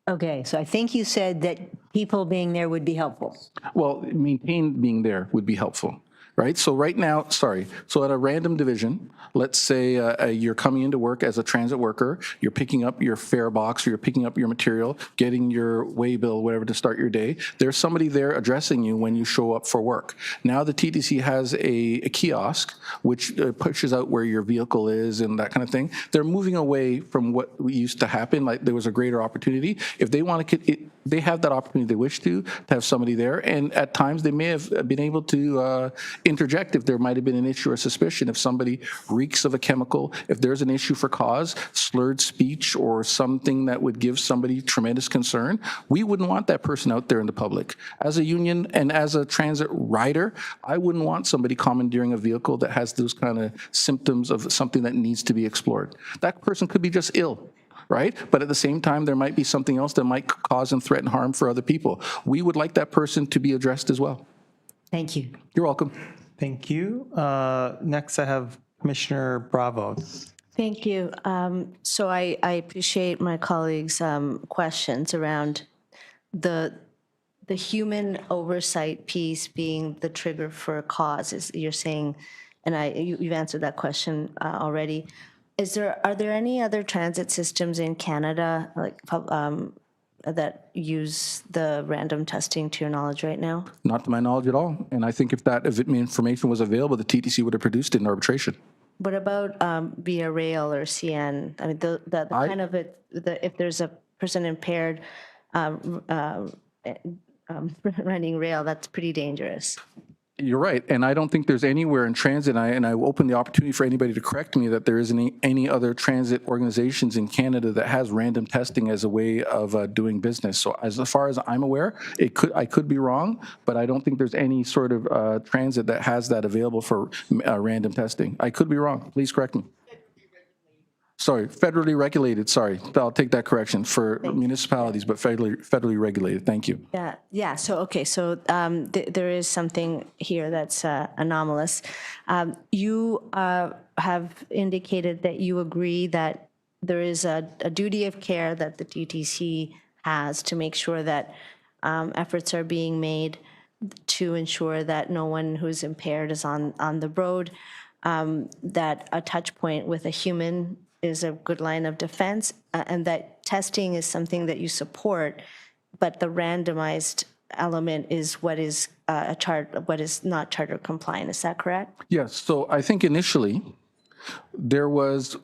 Okay, so I think you said that people being there would be helpful. Well, maintain being there would be helpful, right? So right now, so at a random division, let's say you're coming into work as a transit worker, you're picking up your fare box, or you're picking up your material, getting your way bill, whatever, to start your day. There's somebody there addressing you when you show up for work. Now the TTC has a kiosk, which pushes out where your vehicle is and that kind of thing. They're moving away from what used to happen, like there was a greater opportunity. If they want to, they have that opportunity they wish to have somebody there, and at times they may have been able to interject if there might have been an issue or suspicion. If somebody reeks of a chemical, if there's an issue for cause, slurred speech, or something that would give somebody tremendous concern, we wouldn't want that person out there in the public. As a union and as a transit rider, I wouldn't want somebody commandeering a vehicle that has those kind of symptoms of something that needs to be explored. That person could be just ill, right? But at the same time, there might be something else that might cause and threaten harm for other people. We would like that person to be addressed as well. Thank you. You're welcome. Thank you. Next, I have Commissioner Bravo. Thank you. So I appreciate my colleagues' questions around the human oversight piece being the trigger for a cause, as you're saying, and you've answered that question already. Are there any other transit systems in Canada that use the random testing, to your knowledge, right now? Not to my knowledge at all. And I think if information was available, the TTC would have produced it in arbitration. What about via rail or CN? I mean, the kind of if there's a person impaired running rail, that's pretty dangerous. You're right, and I don't think there's anywhere in transit, and I open the opportunity for anybody to correct me, that there isn't any other transit organizations in Canada that has random testing as a way of doing business. So as far as I'm aware, I could be wrong, but I don't think there's any sort of transit that has that available for random testing. I could be wrong. Please correct me. Sorry, federally regulated. Sorry, I'll take that correction for municipalities, but federally regulated. Thank you. Yeah. So okay. So there is something here that's anomalous. You have indicated that you agree that there is a duty of care that the TTC has to make sure that efforts are being made to ensure that no one who's impaired is on the road. That a touch point with a human is a good line of defense, and that testing is something that you support, but the randomized element is what is what is not charter compliant. Is that correct? Yes. So I think initially there was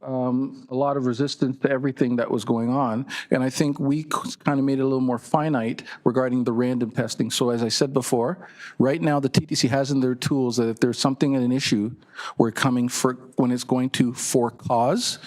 a lot of resistance to everything that was going on, and I think we kind of made it a little more finite regarding the random testing. So as I said before, right now the TTC has in their tools that if there's something, an issue, we're coming for when it's going to for cause,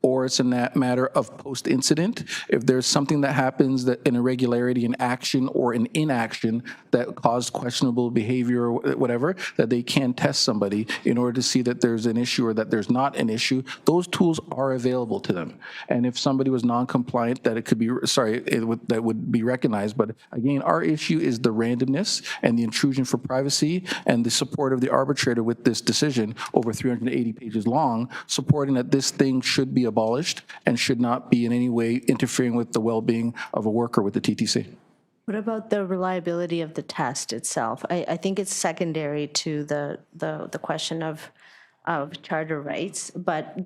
or it's a matter of post-incident. If there's something that happens, that an irregularity in action or an inaction that caused questionable behavior or whatever, that they can test somebody in order to see that there's an issue or that there's not an issue. Those tools are available to them. And if somebody was non-compliant, that it could be, that would be recognized. But again, our issue is the randomness and the intrusion for privacy and the support of the arbitrator with this decision over 380 pages long, supporting that this thing should be abolished and should not be in any way interfering with the well-being of a worker with the TTC. What about the reliability of the test itself? I think it's secondary to the question of charter rights, but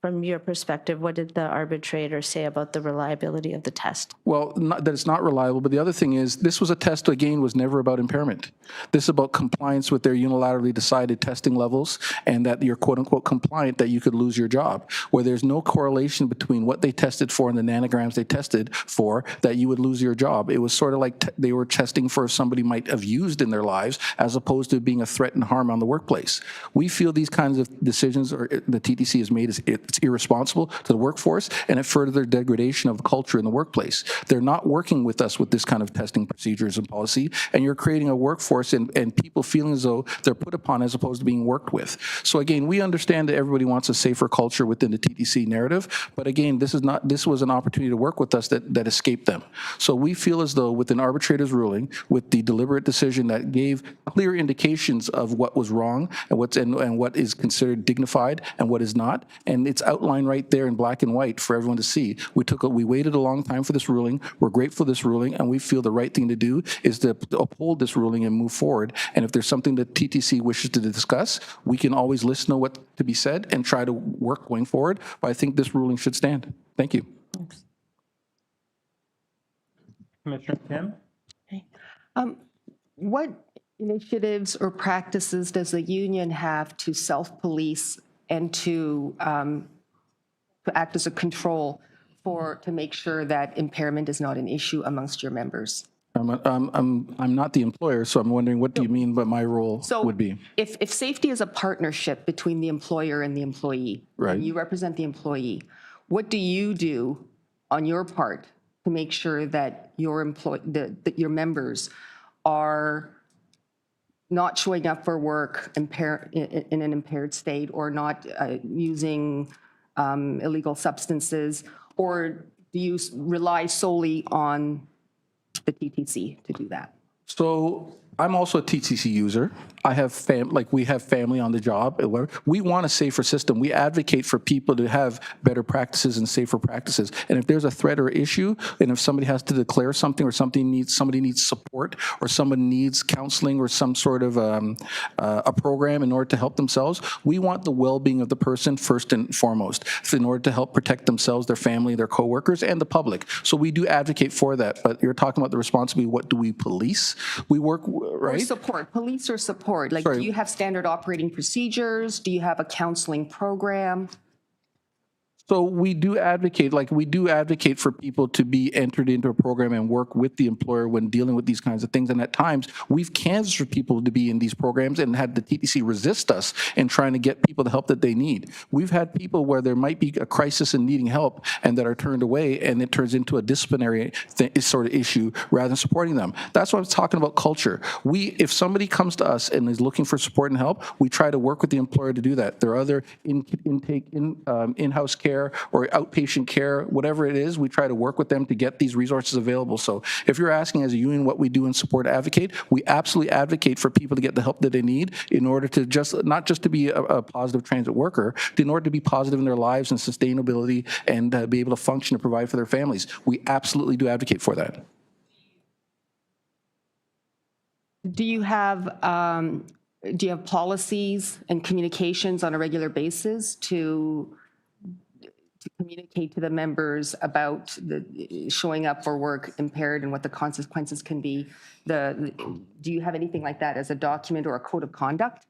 from your perspective, what did the arbitrator say about the reliability of the test? Well, not, that it's not reliable, but the other thing is, this was a test, again, was never about impairment. This is about compliance with their unilaterally decided testing levels, and that you're quote-unquote compliant, that you could lose your job, where there's no correlation between what they tested for and the nanograms they tested for, that you would lose your job. It was sort of like they were testing for if somebody might have used in their lives, as opposed to being a threat and harm on the workplace. We feel these kinds of decisions the TTC has made, it's irresponsible to the workforce, and it further degradation of culture in the workplace. They're not working with us with this kind of testing procedures and policy, and you're creating a workforce and people feeling as though they're put upon as opposed to being worked with. So again, we understand that everybody wants a safer culture within the TTC narrative, but again, this was an opportunity to work with us that escaped them. So we feel as though with an arbitrator's ruling, with the deliberate decision that gave clear indications of what was wrong and what is considered dignified and what is not, and it's outlined right there in black and white for everyone to see. We waited a long time for this ruling. We're grateful for this ruling, and we feel the right thing to do is to uphold this ruling and move forward. And if there's something that TTC wishes to discuss, we can always listen to what to be said and try to work going forward. But I think this ruling should stand. Thank you. Commissioner Kim? What initiatives or practices does the union have to self-police and to act as a control to make sure that impairment is not an issue amongst your members? I'm not the employer, so I'm wondering, what do you mean what my role would be? If safety is a partnership between the employer and the employee, Right. and you represent the employee, what do you do on your part to make sure that that your members are not showing up for work in an impaired state, or not using illegal substances, or do you rely solely on the TTC to do that? So I'm also a TTC user. I have we have family on the job. We want a safer system. We advocate for people to have better practices and safer practices. And if there's a threat or issue, and if somebody has to declare something, or somebody needs support, or someone needs counseling or some sort of a program in order to help themselves, we want the well-being of the person first and foremost, in order to help protect themselves, their family, their coworkers, and the public. So we do advocate for that. But you're talking about the responsibility. What do we police? We work, right? Or support, police or support. Like, do you have standard operating procedures? Do you have a counseling program? So we do advocate, for people to be entered into a program and work with the employer when dealing with these kinds of things. And at times, we've canvassed for people to be in these programs and had the TTC resist us in trying to get people the help that they need. We've had people where there might be a crisis and needing help and that are turned away, and it turns into a disciplinary sort of issue rather than supporting them. That's why I was talking about culture. If somebody comes to us and is looking for support and help, we try to work with the employer to do that. There are other in-house care or outpatient care, whatever it is, we try to work with them to get these resources available. So if you're asking as a union what we do in support advocate, we absolutely advocate for people to get the help that they need in order to not just to be a positive transit worker, but in order to be positive in their lives and sustainability and be able to function and provide for their families. We absolutely do advocate for that. Do you have policies and communications on a regular basis to communicate to the members about the showing up for work impaired and what the consequences can be? Do you have anything like that as a document or a code of conduct?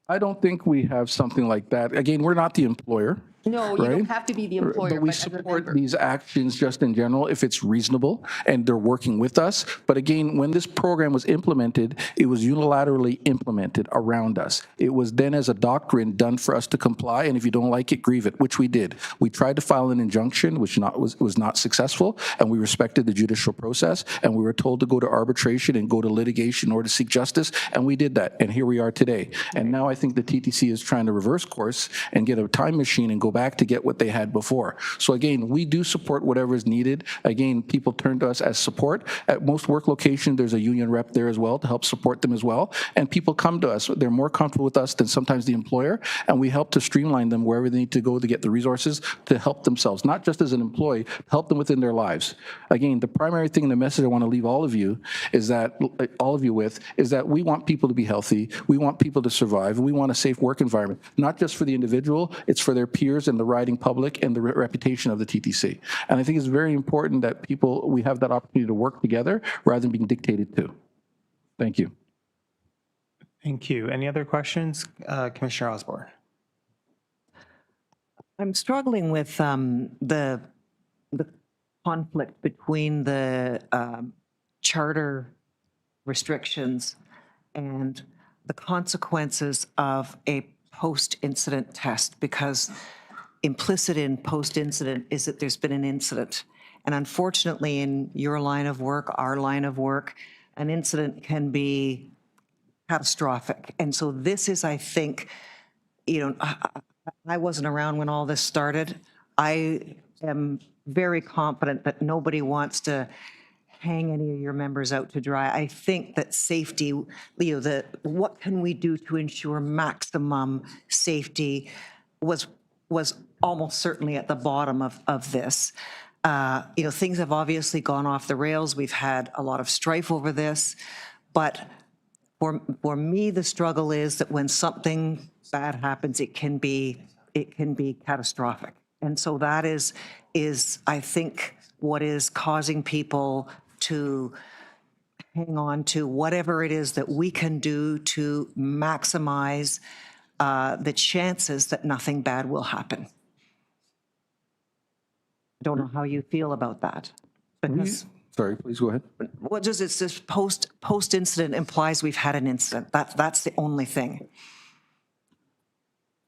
I don't think we have something like that. Again, we're not the employer. No, you don't have to be the employer. But we support these actions just in general if it's reasonable and they're working with us. But again, when this program was implemented, it was unilaterally implemented around us. It was then as a doctrine done for us to comply, and if you don't like it, grieve it, which we did. We tried to file an injunction, which was not successful, and we respected the judicial process, and we were told to go to arbitration and go to litigation in order to seek justice, and we did that, and here we are today. And now I think the TTC is trying to reverse course and get a time machine and go back to get what they had before. So again, we do support whatever is needed. Again, people turn to us as support. At most work locations, there's a union rep there as well to help support them as well. And people come to us. They're more comfortable with us than sometimes the employer, and we help to streamline them wherever they need to go to get the resources to help themselves, not just as an employee, help them within their lives. Again, the primary thing, the message I want to leave all of you is that we want people to be healthy, we want people to survive, and we want a safe work environment, not just for the individual, it's for their peers employers and the riding public and the reputation of the TTC. And I think it's very important that we have that opportunity to work together rather than being dictated to. Thank you. Thank you. Any other questions? Commissioner Osborne. I'm struggling with the conflict between the charter restrictions and the consequences of a post-incident test, because implicit in post-incident is that there's been an incident. And unfortunately, in your line of work, our line of work, an incident can be catastrophic. And so this is, I think, I wasn't around when all this started. I am very confident that nobody wants to hang any of your members out to dry. I think that safety, what can we do to ensure maximum safety was almost certainly at the bottom of this. Things have obviously gone off the rails. We've had a lot of strife over this, but for me, the struggle is that when something bad happens, it can be catastrophic. And so that is I think what is causing people to hang on to whatever it is that we can do to maximize the chances that nothing bad will happen. I don't know how you feel about that. Because Sorry, please go ahead. well, it's this post-incident implies we've had an incident. That's the only thing.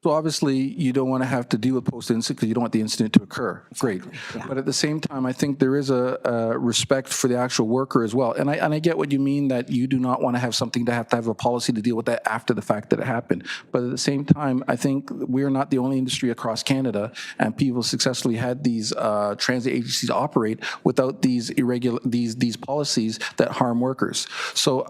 So obviously, you don't want to have to deal with post-incident because you don't want the incident to occur. Great. Yeah. But at the same time, I think there is a respect for the actual worker as well. And I get what you mean, that you do not want to have something to have a policy to deal with that after the fact that it happened. But at the same time, I think we're not the only industry across Canada, and people successfully had these transit agencies operate without these these policies that harm workers. So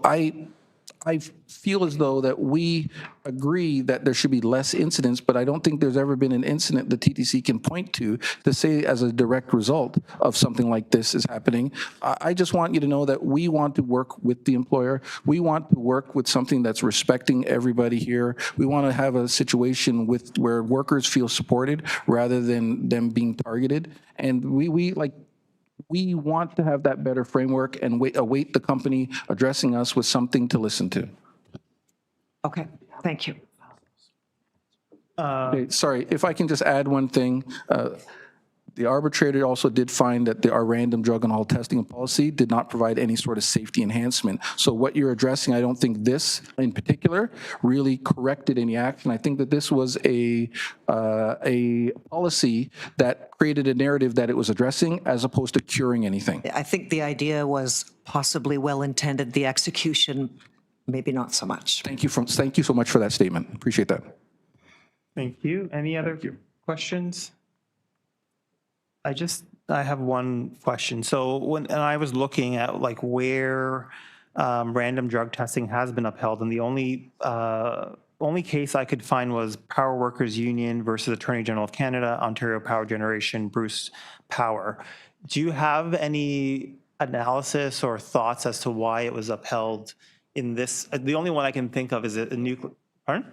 I feel as though that we agree that there should be less incidents, but I don't think there's ever been an incident the TTC can point to say as a direct result of something like this is happening. I just want you to know that we want to work with the employer. We want to work with something that's respecting everybody here. We want to have a situation where workers feel supported rather than them being targeted. And we want to have that better framework and await the company addressing us with something to listen to. Okay, thank you. Okay, sorry, if I can just add one thing. The arbitrator also did find that our random drug and alcohol testing policy did not provide any sort of safety enhancement. So what you're addressing, I don't think this in particular really corrected any action. I think that this was a policy that created a narrative that it was addressing as opposed to curing anything. I think the idea was possibly well-intended. The execution, maybe not so much. Thank you so much for that statement. Appreciate that. Thank you. Any other questions? I have one question. So when I was looking at where random drug testing has been upheld, and the only case I could find was Power Workers Union versus Attorney General of Canada, Ontario Power Generation, Bruce Power. Do you have any analysis or thoughts as to why it was upheld in this? The only one I can think of is a nuclear. Pardon?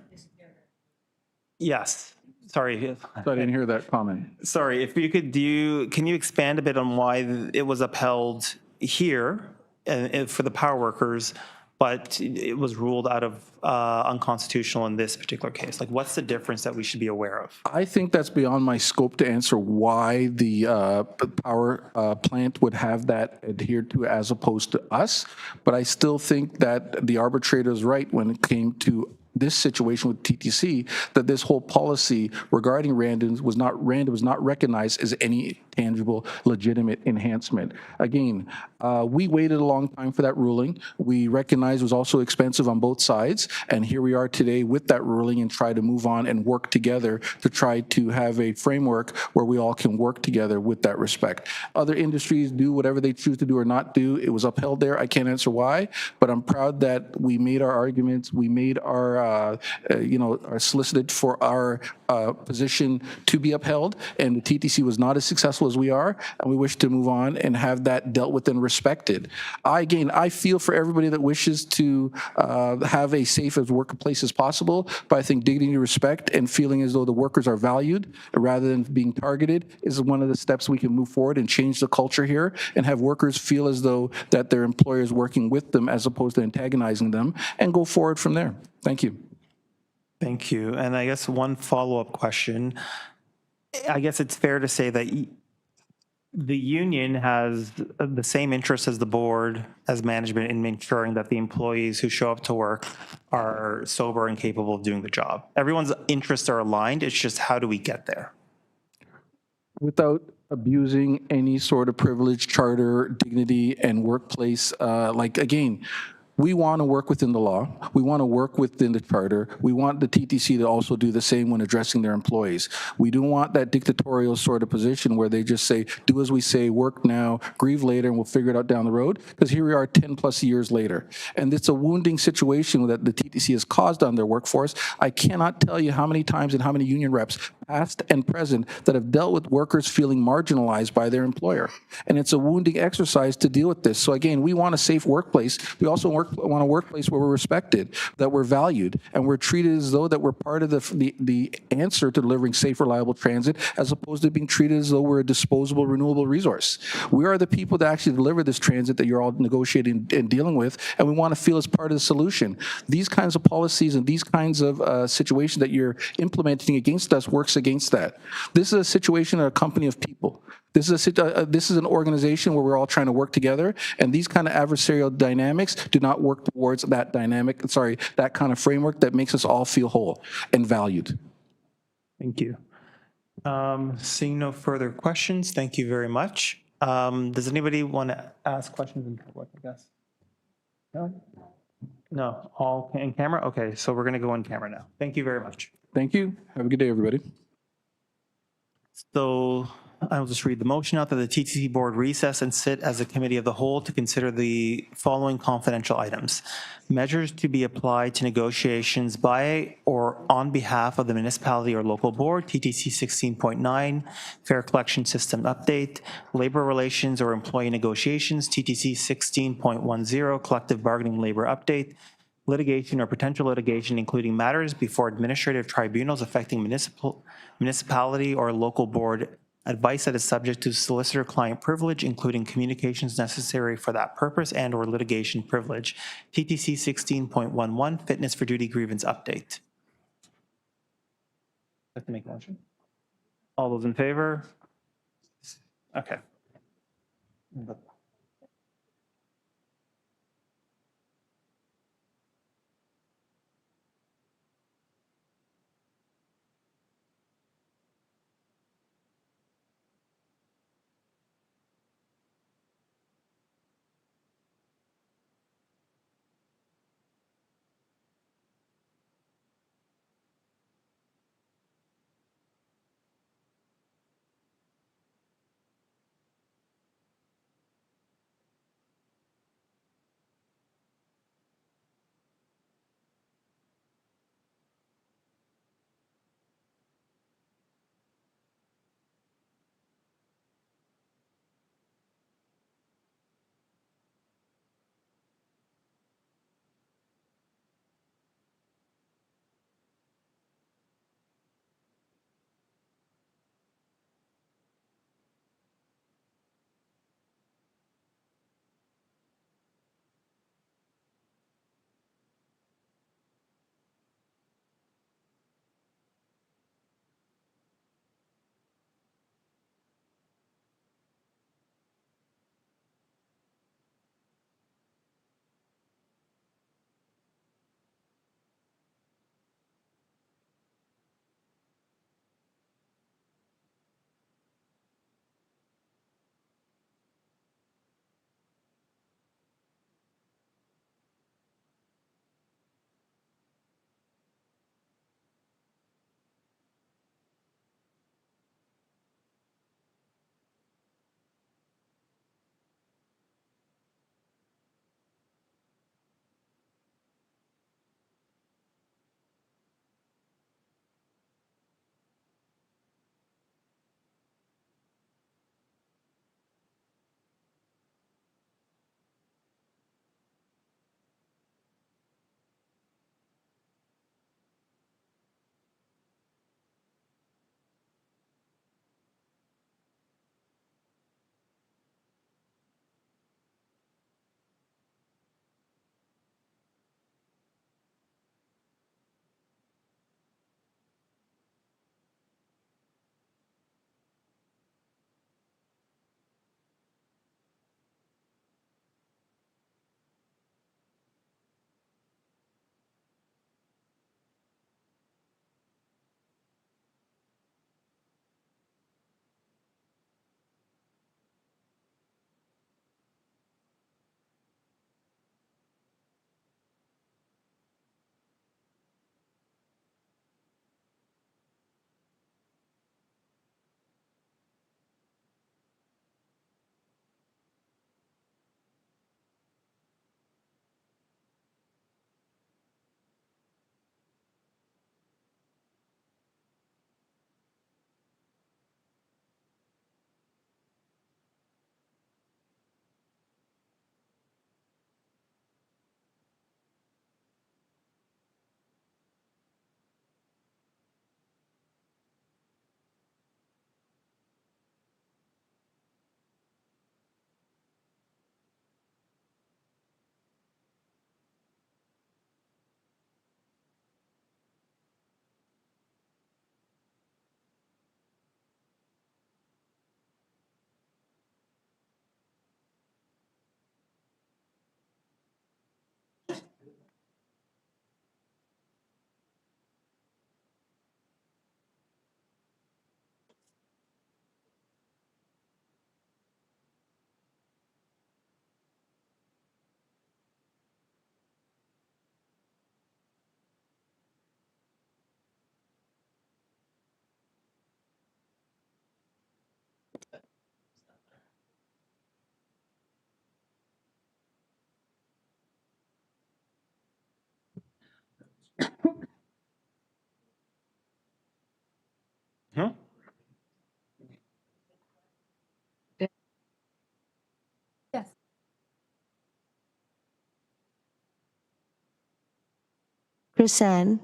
Yes. Sorry. So I didn't hear that comment. Sorry, if you could can you expand a bit on why it was upheld here for the power workers, but it was ruled out of unconstitutional in this particular case? What's the difference that we should be aware of? I think that's beyond my scope to answer why the power plant would have that adhered to as opposed to us. But I still think that the arbitrator is right when it came to this situation with TTC, that this whole policy regarding random was not recognized as any tangible, legitimate enhancement. Again, we waited a long time for that ruling. We recognized it was also expensive on both sides, and here we are today with that ruling and try to move on and work together to try to have a framework where we all can work together with that respect. Other industries do whatever they choose to do or not do. It was upheld there. I can't answer why, but I'm proud that we made our arguments, we made our are solicited for our position to be upheld, and the TTC was not as successful as we are, and we wish to move on and have that dealt with and respected. I feel for everybody that wishes to have a safe as workplace as possible, but I think dignity, respect, and feeling as though the workers are valued rather than being targeted is one of the steps we can move forward and change the culture here and have workers feel as though that their employer is working with them as opposed to antagonizing them, and go forward from there. Thank you. Thank you. And I guess one follow-up question. I guess it's fair to say that the union has the same interest as the board, as management, in ensuring that the employees who show up to work are sober and capable of doing the job. Everyone's interests are aligned. It's just how do we get there? Without abusing any sort of privilege, charter, dignity, and workplace, again, we want to work within the law. We want to work within the charter. We want the TTC to also do the same when addressing their employees. We don't want that dictatorial sort of position where they just say, do as we say, work now, grieve later, and we'll figure it out down the road, because here we are 10 plus years later. And it's a wounding situation that the TTC has caused on their workforce. I cannot tell you how many times and how many union reps, past and present, that have dealt with workers feeling marginalized by their employer. And it's a wounding exercise to deal with this. So again, we want a safe workplace. We also want a workplace where we're respected, that we're valued, and we're treated as though that we're part of the answer to delivering safe, reliable transit, as opposed to being treated as though we're a disposable, renewable resource. We are the people that actually deliver this transit that you're all negotiating and dealing with, and we want to feel as part of the solution. These kinds of policies and these kinds of situations that you're implementing against us works against that. This is a situation of a company of people. This is an organization where we're all trying to work together, and these kind of adversarial dynamics do not work towards that that kind of framework that makes us all feel whole and valued. Thank you. Seeing no further questions, thank you very much. Does anybody want to ask questions in public, I guess? No? No, all in camera? Okay, so we're going to go on camera now. Thank you very much. Thank you. Have a good day, everybody. So I'll just read the motion out that the TTC Board recess and sit as a committee of the whole to consider the following confidential items. Measures to be applied to negotiations by or on behalf of the municipality or local board, TTC 16.9, Fair Collection System Update, Labor Relations or Employee Negotiations, TTC 16.10, Collective Bargaining Labor Update, litigation or potential litigation, including matters before administrative tribunals affecting municipality or local board, advice that is subject to solicitor-client privilege, including communications necessary for that purpose and or litigation privilege. TTC 16.11, Fitness for Duty Grievance Update. Have to make a motion. All those in favor? Okay. Chrisanne.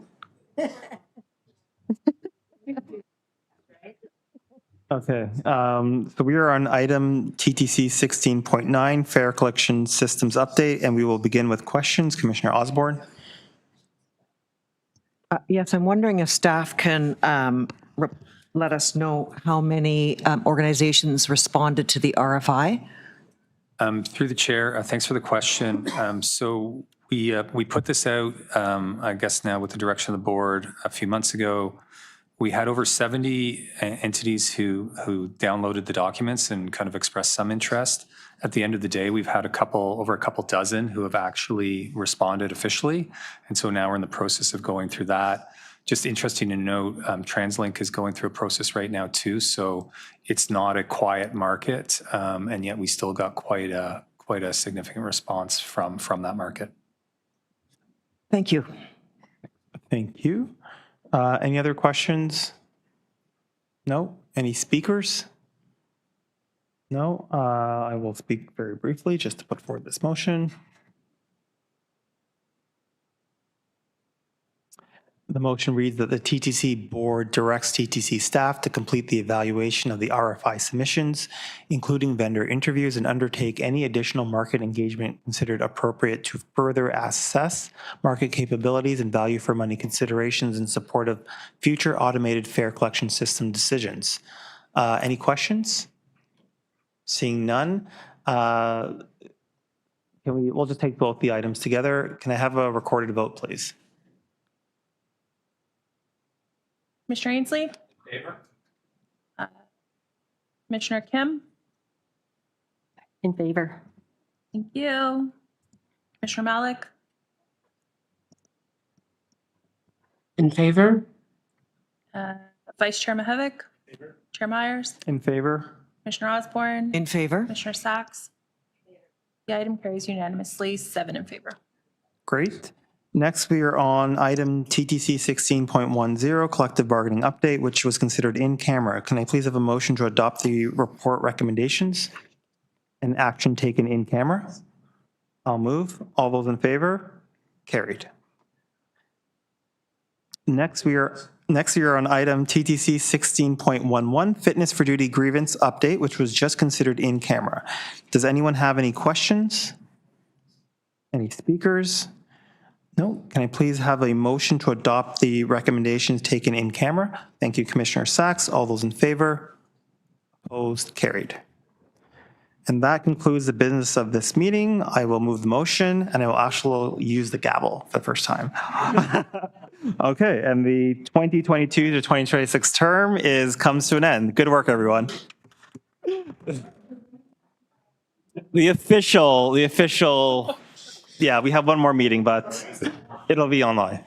Okay, so we are on item TTC 16.9, Fare Collection Systems Update, and we will begin with questions. Commissioner Osborne. Yes, I'm wondering if staff can let us know how many organizations responded to the RFI? Through the chair, thanks for the question. So we put this out, I guess now with the direction of the board a few months ago. We had over 70 entities who downloaded the documents and kind of expressed some interest. At the end of the day, we've had over a couple dozen who have actually responded officially. And so now we're in the process of going through that. Just interesting to note, TransLink is going through a process right now too. So it's not a quiet market, and yet we still got quite a significant response from that market. Thank you. Thank you. Any other questions? No? Any speakers? No? I will speak very briefly just to put forward this motion. The motion reads that the TTC Board directs TTC staff to complete the evaluation of the RFI submissions, including vendor interviews, and undertake any additional market engagement considered appropriate to further assess market capabilities and value for money considerations in support of future automated fare collection system decisions. Any questions? Seeing none, we'll just take both the items together. Can I have a recorded vote, please? Commissioner Ainsley? Favor. Commissioner Kim? In favor. Thank you. Commissioner Malik? In favor? Vice Chair Mahevic? Chair Myers? In favor? Commissioner Osborne? In favor? Commissioner Sachs? The item carries unanimously, 7 in favor. Great. Next, we are on item TTC 16.10, collective bargaining update, which was considered in camera. Can I please have a motion to adopt the report recommendations and action taken in camera? I'll move. All those in favor? Carried. Next, we are on item TTC 16.11, fitness for duty grievance update, which was just considered in camera. Does anyone have any questions? Any speakers? No. Can I please have a motion to adopt the recommendations taken in camera? Thank you, Commissioner Sachs. All those in favor? Opposed? Carried. And that concludes the business of this meeting. I will move the motion, and I will actually use the gavel for the first time. Okay, and the 2022 to 2026 term comes to an end. Good work, everyone. The official, yeah, we have one more meeting, but it'll be online.